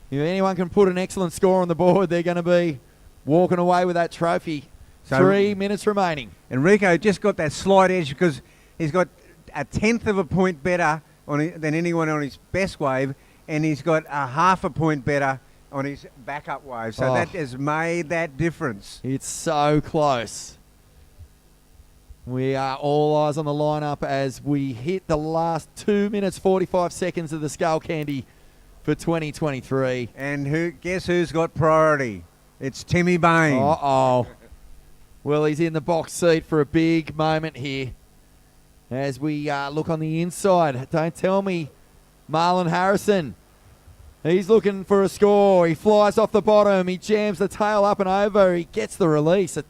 If anyone can put an excellent score on the board, they're going to be walking away with that trophy. So 3 minutes remaining. And Rico just got that slight edge because he's got a tenth of a point better than anyone on his best wave, and he's got a half a point better on his backup wave. So that has made that difference. It's so close. We are all eyes on the lineup as we hit the last 2 minutes 45 seconds of the Skullcandy for 2023. And guess who's got priority? It's Timmy Bain. Uh-oh. Well, he's in the box seat for a big moment here. As we look on the inside, don't tell me Marlon Harrison. He's looking for a score. He flies off the bottom. He jams the tail up and over. He gets the release. It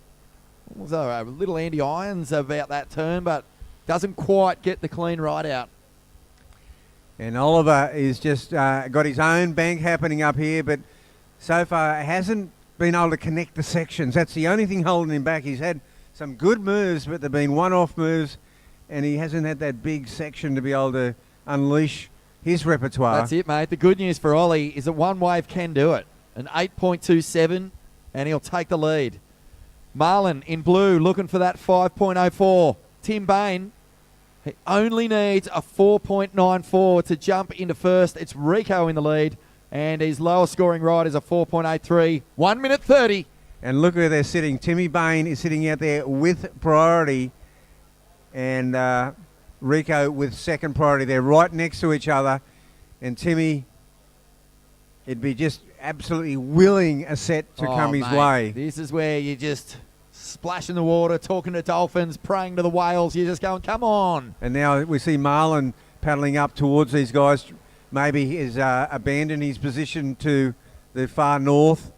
was a little Andy Irons about that turn, but doesn't quite get the clean ride out. And Oliver is just got his own bank happening up here, but so far hasn't been able to connect the sections. That's the only thing holding him back. He's had some good moves, but they've been one-off moves, and he hasn't had that big section to be able to unleash his repertoire. That's it, mate. The good news for Ollie is that one wave can do it. An 8.27, and he'll take the lead. Marlon in blue looking for that 5.04. Tim Bain, he only needs a 4.94 to jump into first. It's Rico in the lead, and his lowest scoring ride is a 4.83. 1 minute 30. And look where they're sitting. Timmy Bain is sitting out there with priority, and Rico with second priority. They're right next to each other, and Timmy, it'd be just absolutely willing a set to come his way. This is where you just splash in the water, talking to dolphins, praying to the whales. You're just going, come on. And now we see Marlon paddling up towards these guys. Maybe he's abandoned his position to the far north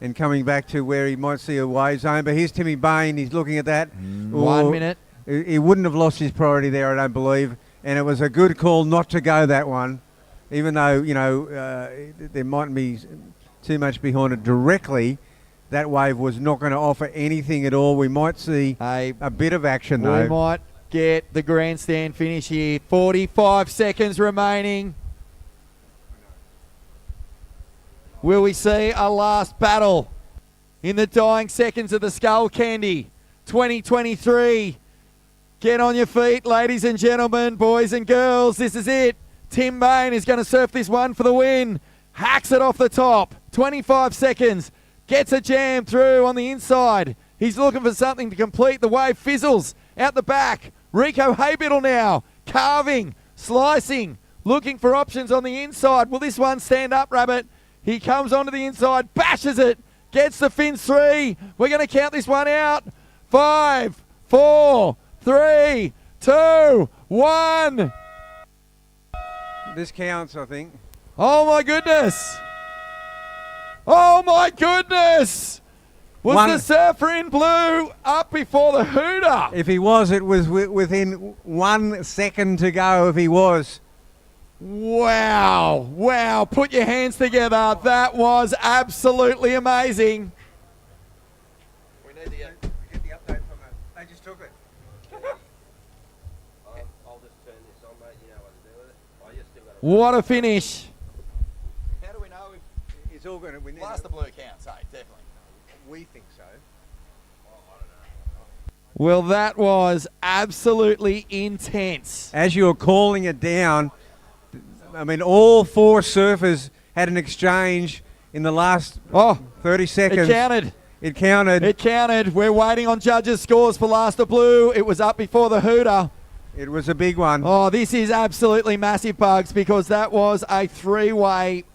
and coming back to where he might see a wave zone. But here's Timmy Bain. He's looking at that. 1 minute. He wouldn't have lost his priority there, I don't believe. And it was a good call not to go that one, even though, you know, there mightn't be too much behind it directly. That wave was not going to offer anything at all. We might see a bit of action, though. We might get the grandstand finish here. 45 seconds remaining. Will we see a last battle in the dying seconds of the Skullcandy 2023? Get on your feet, ladies and gentlemen, boys and girls. This is it. Tim Bain is going to surf this one for the win. Hacks it off the top. 25 seconds. Gets a jam through on the inside. He's looking for something to complete. The wave fizzles out the back. Rico Haybiddle now. Carving, slicing, looking for options on the inside. Will this one stand up, Rabbit? He comes onto the inside, bashes it, gets the fins 3. We're going to count this one out. 5, 4, 3, 2, 1. This counts, I think. Oh, my goodness. Oh, my goodness. Was the surfer in blue up before the hooter? If he was, it was within 1 second to go if he was. Wow. Wow. Put your hands together. That was absolutely amazing. We need to get the update from it. They just took it. I'll just turn this on, mate. You know what to do with it. I just still got What a finish. How do we know if it's all going to win? Plus the blue counts, hey, definitely. We think so. I don't know. Well, that was absolutely intense. As you were calling it down, I mean, all four surfers had an exchange in the last 30 seconds. It counted. It counted. It counted. We're waiting on judges' scores for Last of Blue. It was up before the hooter. It was a big one. Oh, this is absolutely massive, Bugs, because that was a three-way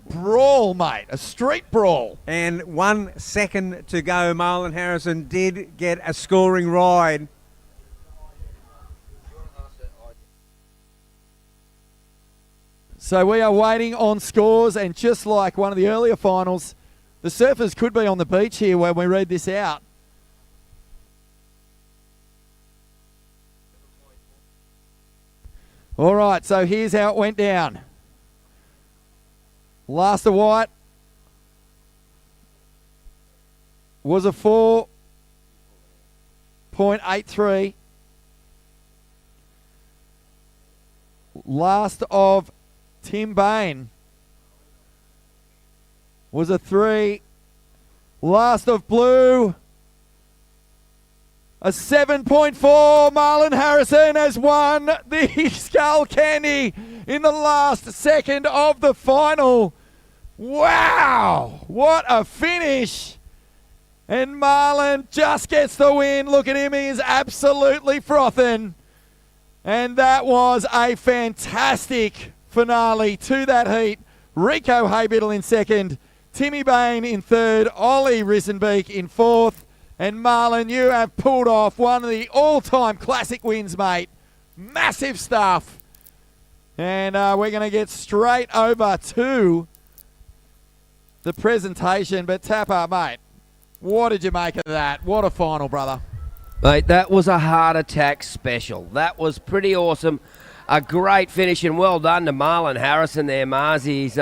brawl, mate. A street brawl. And 1 second to go, Marlon Harrison did get a scoring ride. So we are waiting on scores, and just like one of the earlier finals, the surfers could be on the beach here when we read this out. All right, so here's how it went down. Last of White was a 4.83. Last of Tim Bain was a 3. Last of Blue, a 7.4. Marlon Harrison has won the Skullcandy in the last second of the final. Wow, what a finish. And Marlon just gets the win. Look at him, he is absolutely frothing. And that was a fantastic finale to that heat. Rico Haybiddle in second, Timmy Bain in third, Ollie Risenbeek in fourth. And Marlon, you have pulled off one of the all-time classic wins, mate. Massive stuff. And we're going to get straight over to the presentation. But Tapper, mate, what did you make of that? What a final, brother. Mate, that was a heart attack special. That was pretty awesome. A great finish, and well done to Marlon Harrison there, Mars. He's,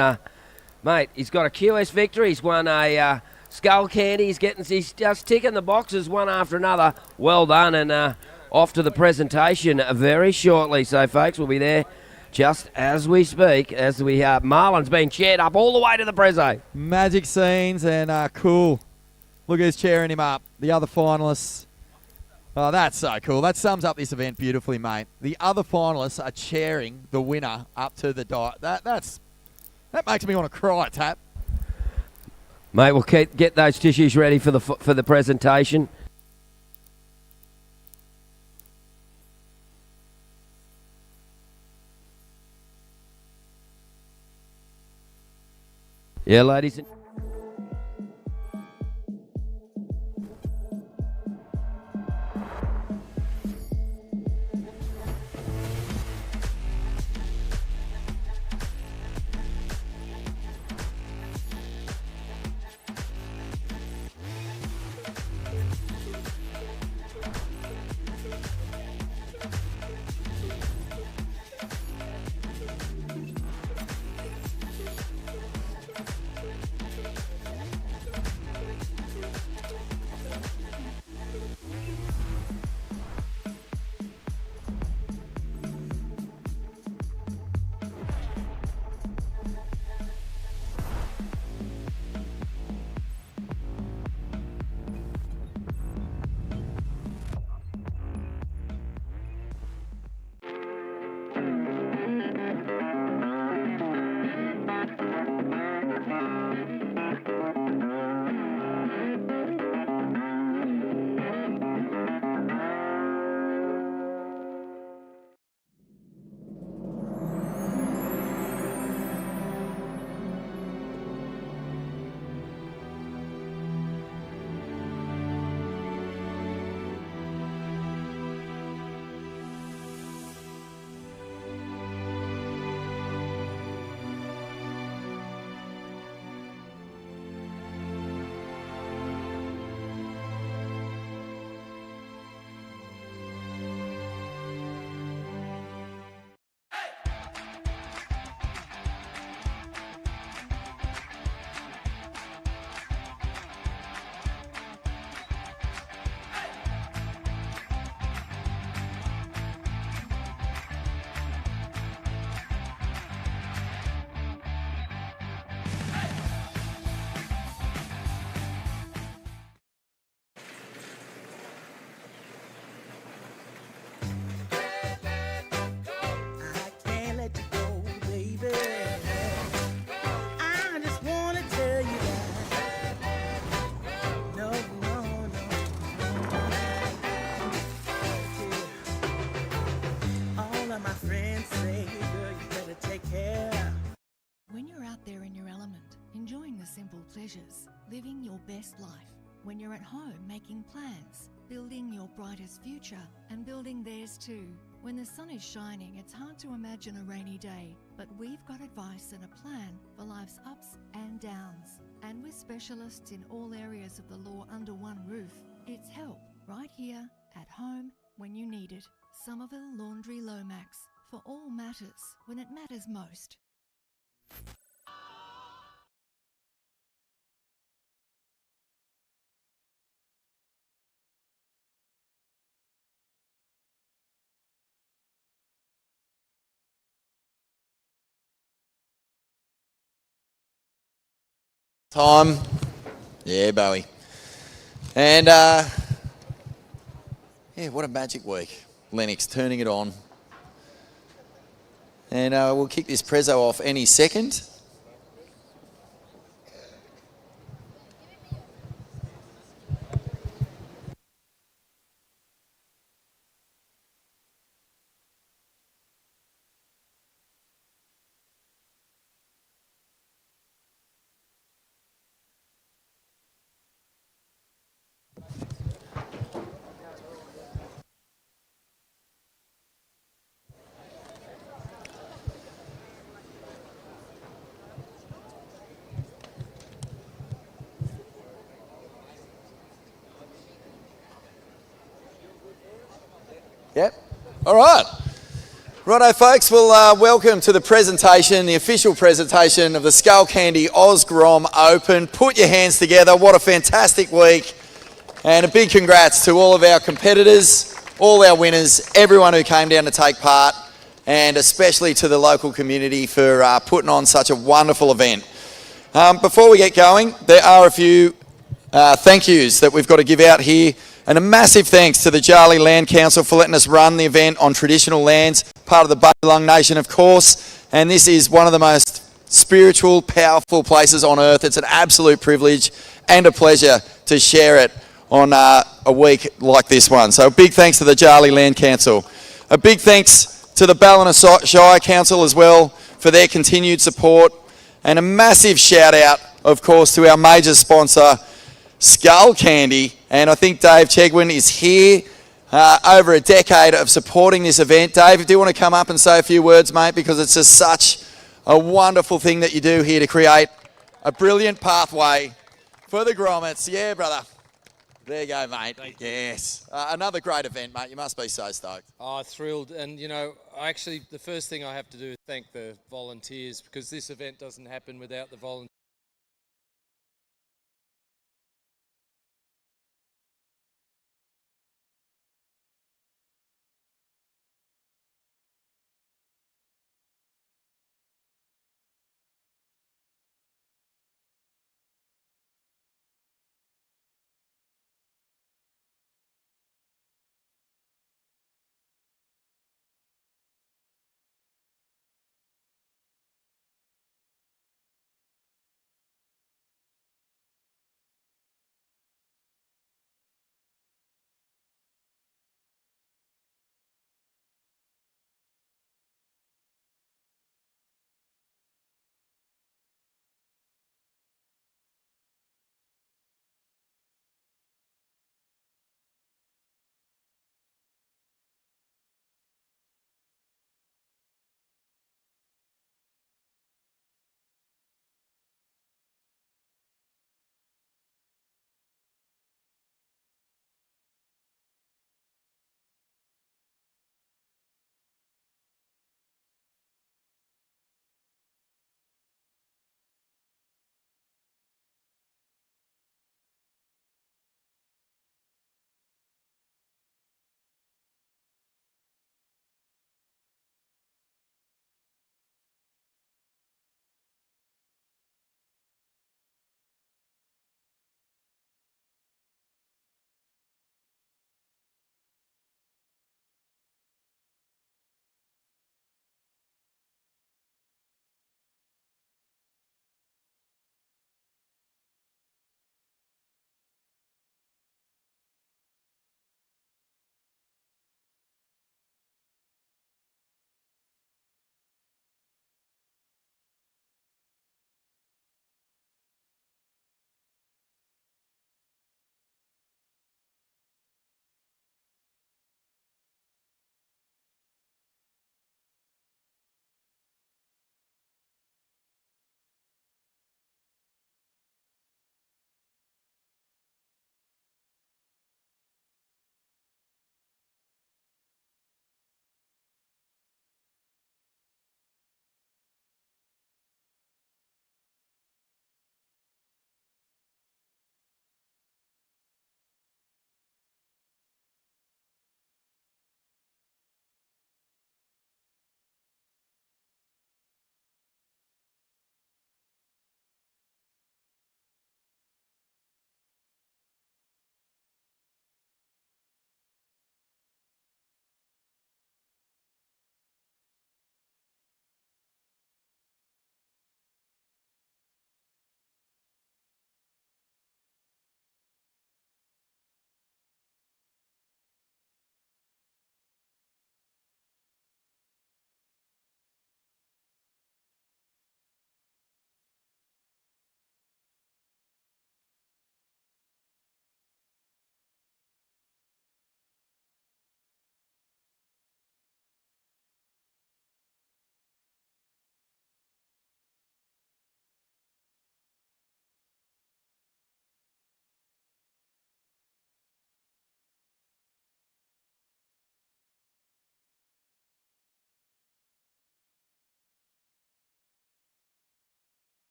mate, he's got a QS victory. He's won a Skullcandy. He's just ticking the boxes one after another. Well done, and off to the presentation very shortly. So, folks, we'll be there just as we speak, as we Marlon's been cheered up all the way to the prezzo. Magic scenes, and cool. Look who's cheering him up. The other finalists. Oh, that's so cool. That sums up this event beautifully, mate. The other finalists are cheering the winner up to the dot. That makes me want to cry, Tap. Mate, we'll get those tissues ready for the presentation. Yeah, ladies and I just wanna tell you that. No, no, no. All of my friends say, girl, you better take care. When you're out there in your element, enjoying the simple pleasures, living your best life. When you're at home making plans, building your brightest future and building theirs too. When the sun is shining, it's hard to imagine a rainy day, but we've got advice and a plan for life's ups and downs. And with specialists in all areas of the law under one roof, it's help right here at home when you need it. Somerville Laundry Lomax, for all matters when it matters most. Time. Yeah, Bowie. And, yeah, what a magic week. Lennox turning it on. And we'll kick this prezzo off any second. Yep. All right. Righto, folks. Well, welcome to the presentation, the official presentation of the Skullcandy Oz Grom Open. Put your hands together. What a fantastic week. And a big congrats to all of our competitors, all our winners, everyone who came down to take part, and especially to the local community for putting on such a wonderful event. Before we get going, there are a few thank yous that we've got to give out here. And a massive thanks to the Jarlee Land Council for letting us run the event on traditional lands, part of the Budjalung Nation, of course. And this is one of the most spiritual, powerful places on earth. It's an absolute privilege and a pleasure to share it on a week like this one. So a big thanks to the Jarlee Land Council. A big thanks to the Ballina Shire Council as well for their continued support. And a massive shout out, of course, to our major sponsor, Skullcandy. And I think Dave Chegwin is here, over a decade of supporting this event. Dave, do you want to come up and say a few words, mate? Because it's just such a wonderful thing that you do here to create a brilliant pathway for the grommets. Yeah, brother. There you go, mate. Yes. Another great event, mate. You must be so stoked. Oh, thrilled. And, you know, the first thing I have to do is thank the volunteers, because this event doesn't happen without the volunteers.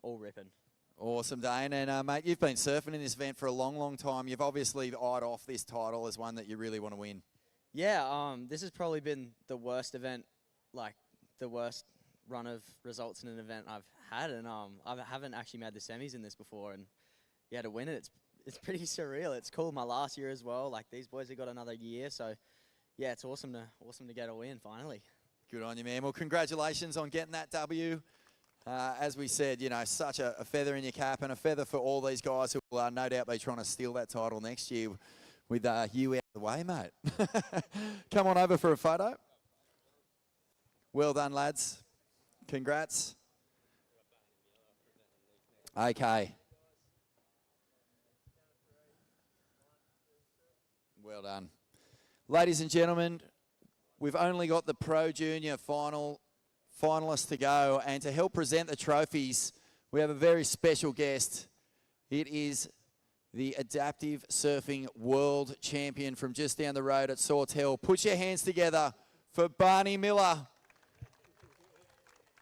all ripping. Awesome, Dane. And, mate, you've been surfing in this event for a long, long time. You've obviously eyed off this title as one that you really want to win. Yeah, this has probably been the worst event, like the worst run of results in an event I've had, and I haven't actually made the semis in this before, and yeah, to win it, it's pretty surreal. It's cool. My last year as well. Like these boys have got another year, so yeah, it's awesome to get a win finally. Good on you, man. Well, congratulations on getting that W. As we said, you know, such a feather in your cap and a feather for all these guys who will no doubt be trying to steal that title next year with you out of the way, mate. Come on over for a photo. Well done, lads. Congrats. Okay. Well done. Ladies and gentlemen, we've only got the Pro Junior finalists to go, and to help present the trophies, we have a very special guest. It is the Adaptive Surfing World Champion from just down the road at Sawtell. Put your hands together for Barney Miller.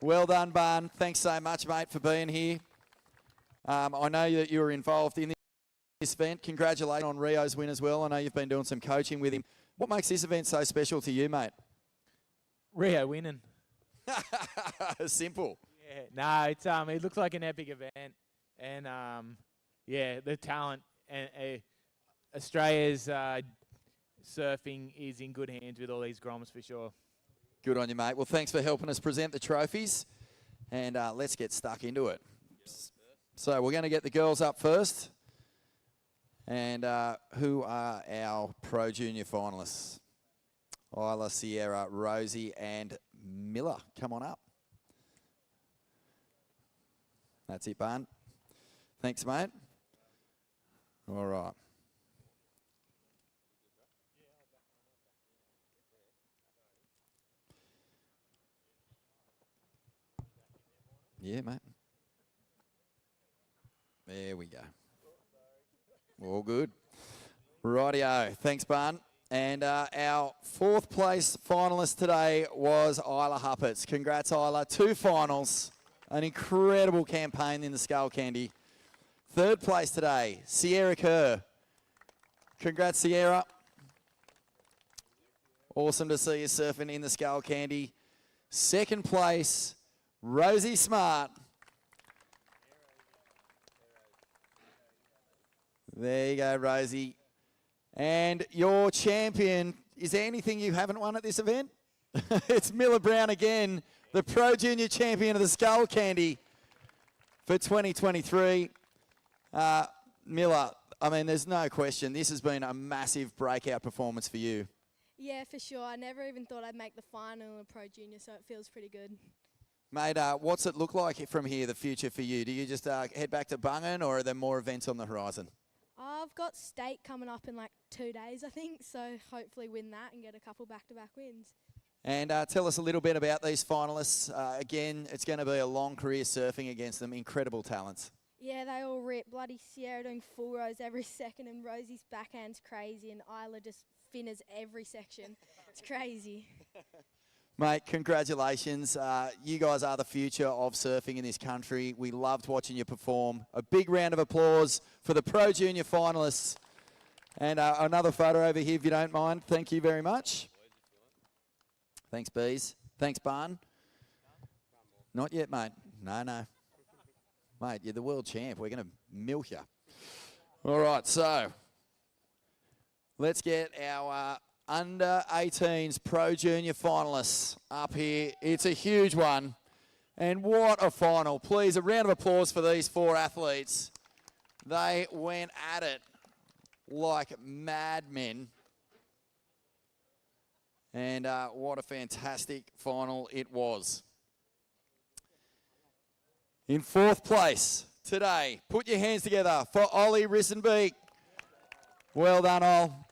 Well done, Barn. Thanks so much, mate, for being here. I know that you were involved in this event. Congratulations on Rio's win as well. I know you've been doing some coaching with him. What makes this event so special to you, mate? Rio winning. Simple. Yeah, no, it's it looks like an epic event, and yeah, the talent and Australia's surfing is in good hands with all these Groms for sure. Good on you, mate. Well, thanks for helping us present the trophies, and let's get stuck into it. So we're going to get the girls up first, and who are our Pro Junior finalists? Isla, Sierra, Rosie, and Miller. Come on up. That's it, Barn. Thanks, mate. All right. Yeah, mate. There we go. All good. Rightio. Thanks, Barn. And our fourth place finalist today was Isla Huppets. Congrats, Isla. 2 finals. An incredible campaign in the Skullcandy. Third place today, Sierra Kerr. Congrats, Sierra. Awesome to see you surfing in the Skullcandy. Second place, Rosie Smart. There you go, Rosie. And your champion, is there anything you haven't won at this event? It's Miller Brown again, the Pro Junior champion of the Skullcandy for 2023. Miller, I mean, there's no question. This has been a massive breakout performance for you. Yeah, for sure. I never even thought I'd make the final in a Pro Junior, so it feels pretty good. Mate, what's it look like from here, the future for you? Do you just head back to Bungan, or are there more events on the horizon? I've got state coming up in like 2 days, I think, so hopefully win that and get a couple back-to-back wins. And tell us a little bit about these finalists. Again, it's going to be a long career surfing against them. Incredible talents. Yeah, they all rip. Bloody Sierra doing full rows every second, and Rosie's backhand's crazy, and Isla just finners every section. It's crazy. Mate, congratulations. You guys are the future of surfing in this country. We loved watching you perform. A big round of applause for the Pro Junior finalists. And another photo over here, if you don't mind. Thank you very much. Thanks, Bees. Thanks, Barn. Not yet, mate. No. Mate, you're the world champ. We're going to milk you. All right, so let's get our under 18s Pro Junior finalists up here. It's a huge one. And what a final. Please, a round of applause for these 4 athletes. They went at it like madmen. And what a fantastic final it was. In 4th place today, put your hands together for Ollie Rissenbeek. Well done, Ol.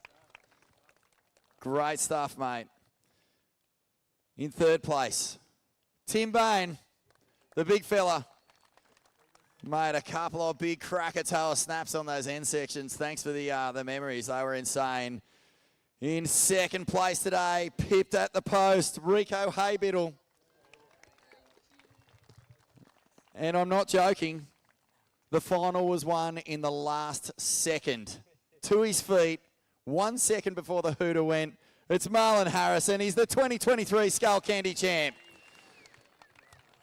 Great stuff, mate. In 3rd place, Tim Bain, the big fella. Made a couple of big Krakatoa snaps on those end sections. Thanks for the memories. They were insane. In 2nd place today, pipped at the post, Rico Haybiddle. And I'm not joking. The final was won in the last second. To his feet, 1 second before the hooter went. It's Marlon Harrison. He's the 2023 Skullcandy champ.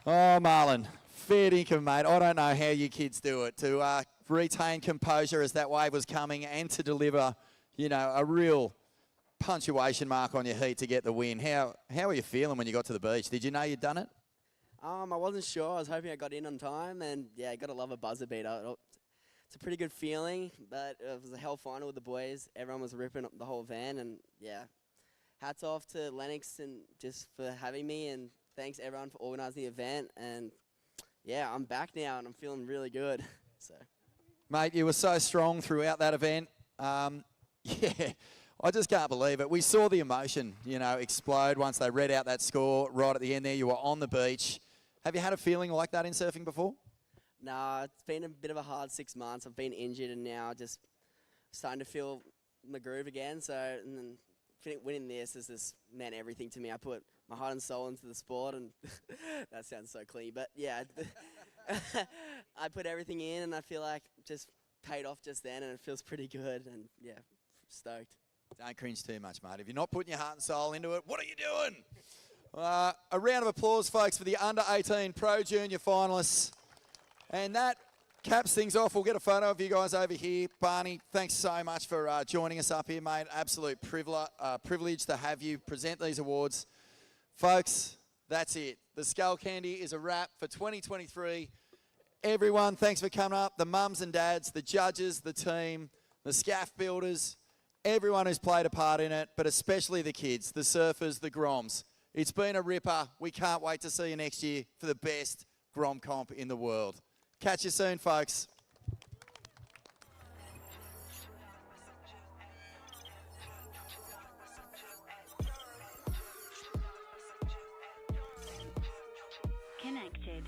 Oh, Marlon, fair dinkum, mate. I don't know how you kids do it to retain composure as that wave was coming and to deliver, you know, a real punctuation mark on your heat to get the win. How were you feeling when you got to the beach? Did you know you'd done it? I wasn't sure. I was hoping I got in on time, and yeah, I got to love a buzzer beater. It's a pretty good feeling, but it was a hell final with the boys. Everyone was ripping up the whole van, and yeah, hats off to Lennox and just for having me, and thanks everyone for organising the event. And yeah, I'm back now, and I'm feeling really good. So, mate, you were so strong throughout that event. Yeah. I just can't believe it. We saw the emotion, you know, explode once they read out that score right at the end there. You were on the beach. Have you had a feeling like that in surfing before? Nah, it's been a bit of a hard 6 months. I've been injured and now just starting to feel the groove again. So, and then winning this has just meant everything to me. I put my heart and soul into the sport, and that sounds so clean, but yeah, I put everything in, and I feel like just paid off just then, and it feels pretty good, and yeah, stoked. Don't cringe too much, mate. If you're not putting your heart and soul into it, what are you doing? A round of applause, folks, for the under-18 Pro Junior finalists. And that caps things off. We'll get a photo of you guys over here. Barney, thanks so much for joining us up here, mate. Absolute privilege to have you present these awards. Folks, that's it. The Skullcandy is a wrap for 2023. Everyone, thanks for coming up. The mums and dads, the judges, the team, the scaff builders, everyone who's played a part in it, but especially the kids, the surfers, the Groms. It's been a ripper. We can't wait to see you next year for the best Grom comp in the world. Catch you soon, folks. Connected.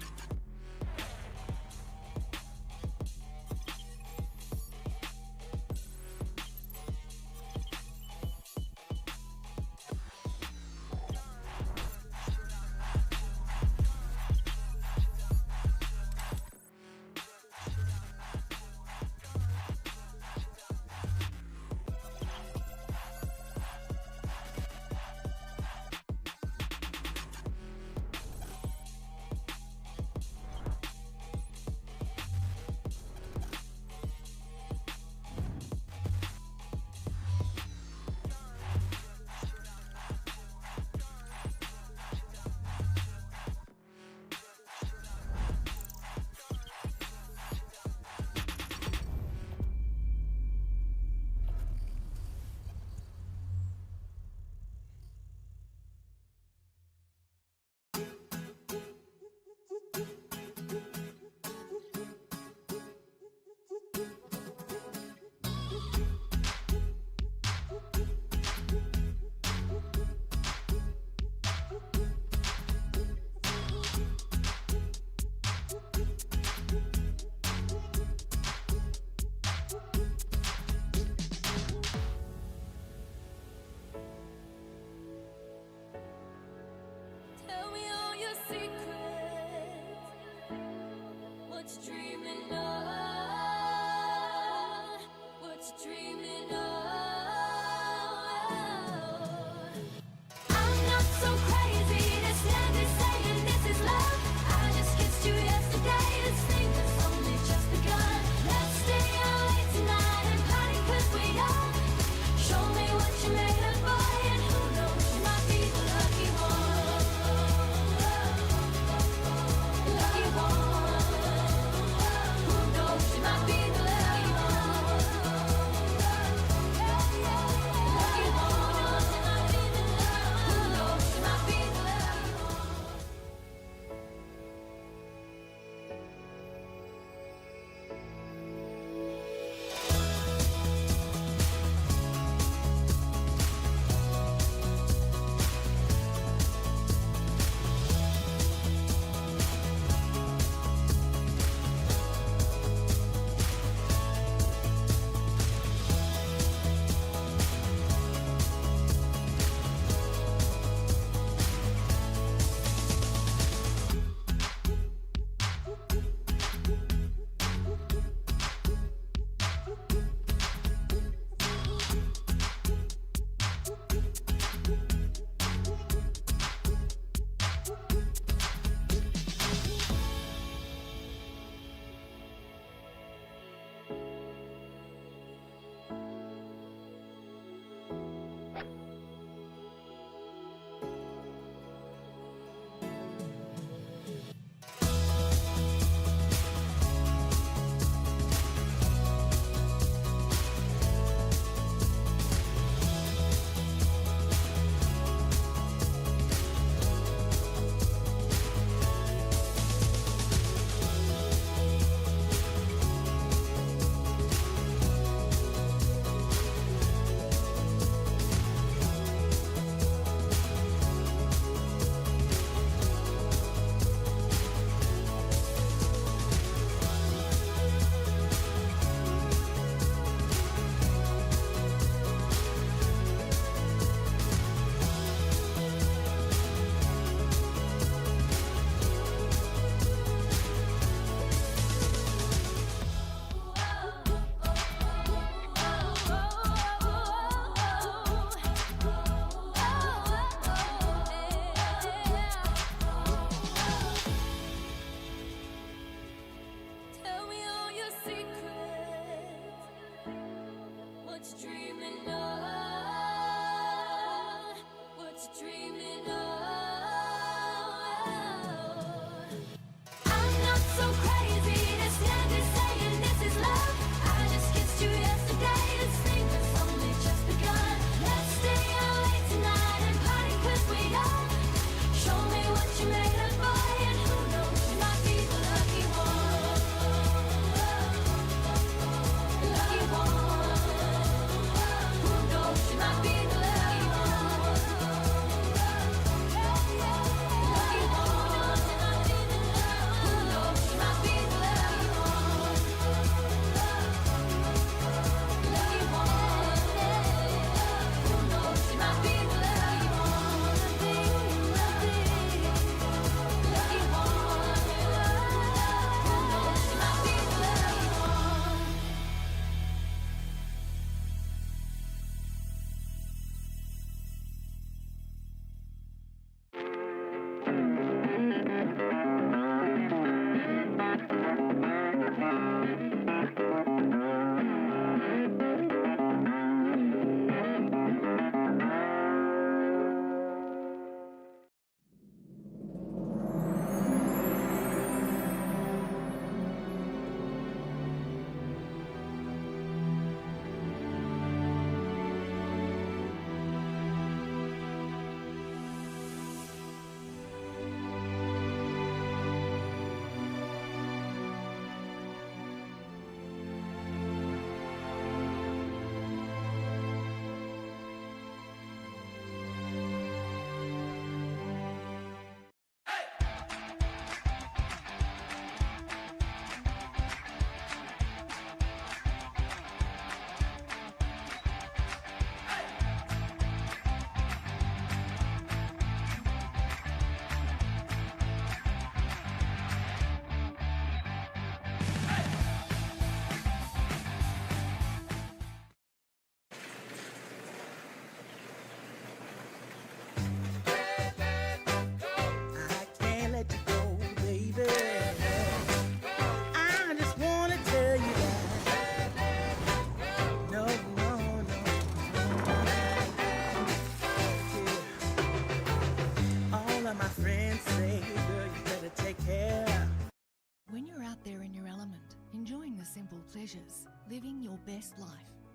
pleasures, living your best life.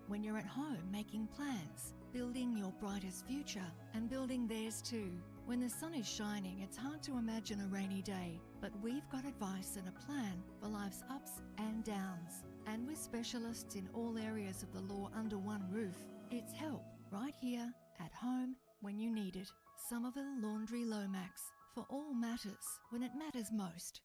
When you're at home making plans, building your brightest future and building theirs too. When the sun is shining, it's hard to imagine a rainy day, but we've got advice and a plan for life's ups and downs. And with specialists in all areas of the law under one roof, it's help right here at home when you need it. Somerville Laundry Lomax, for all matters when it matters most.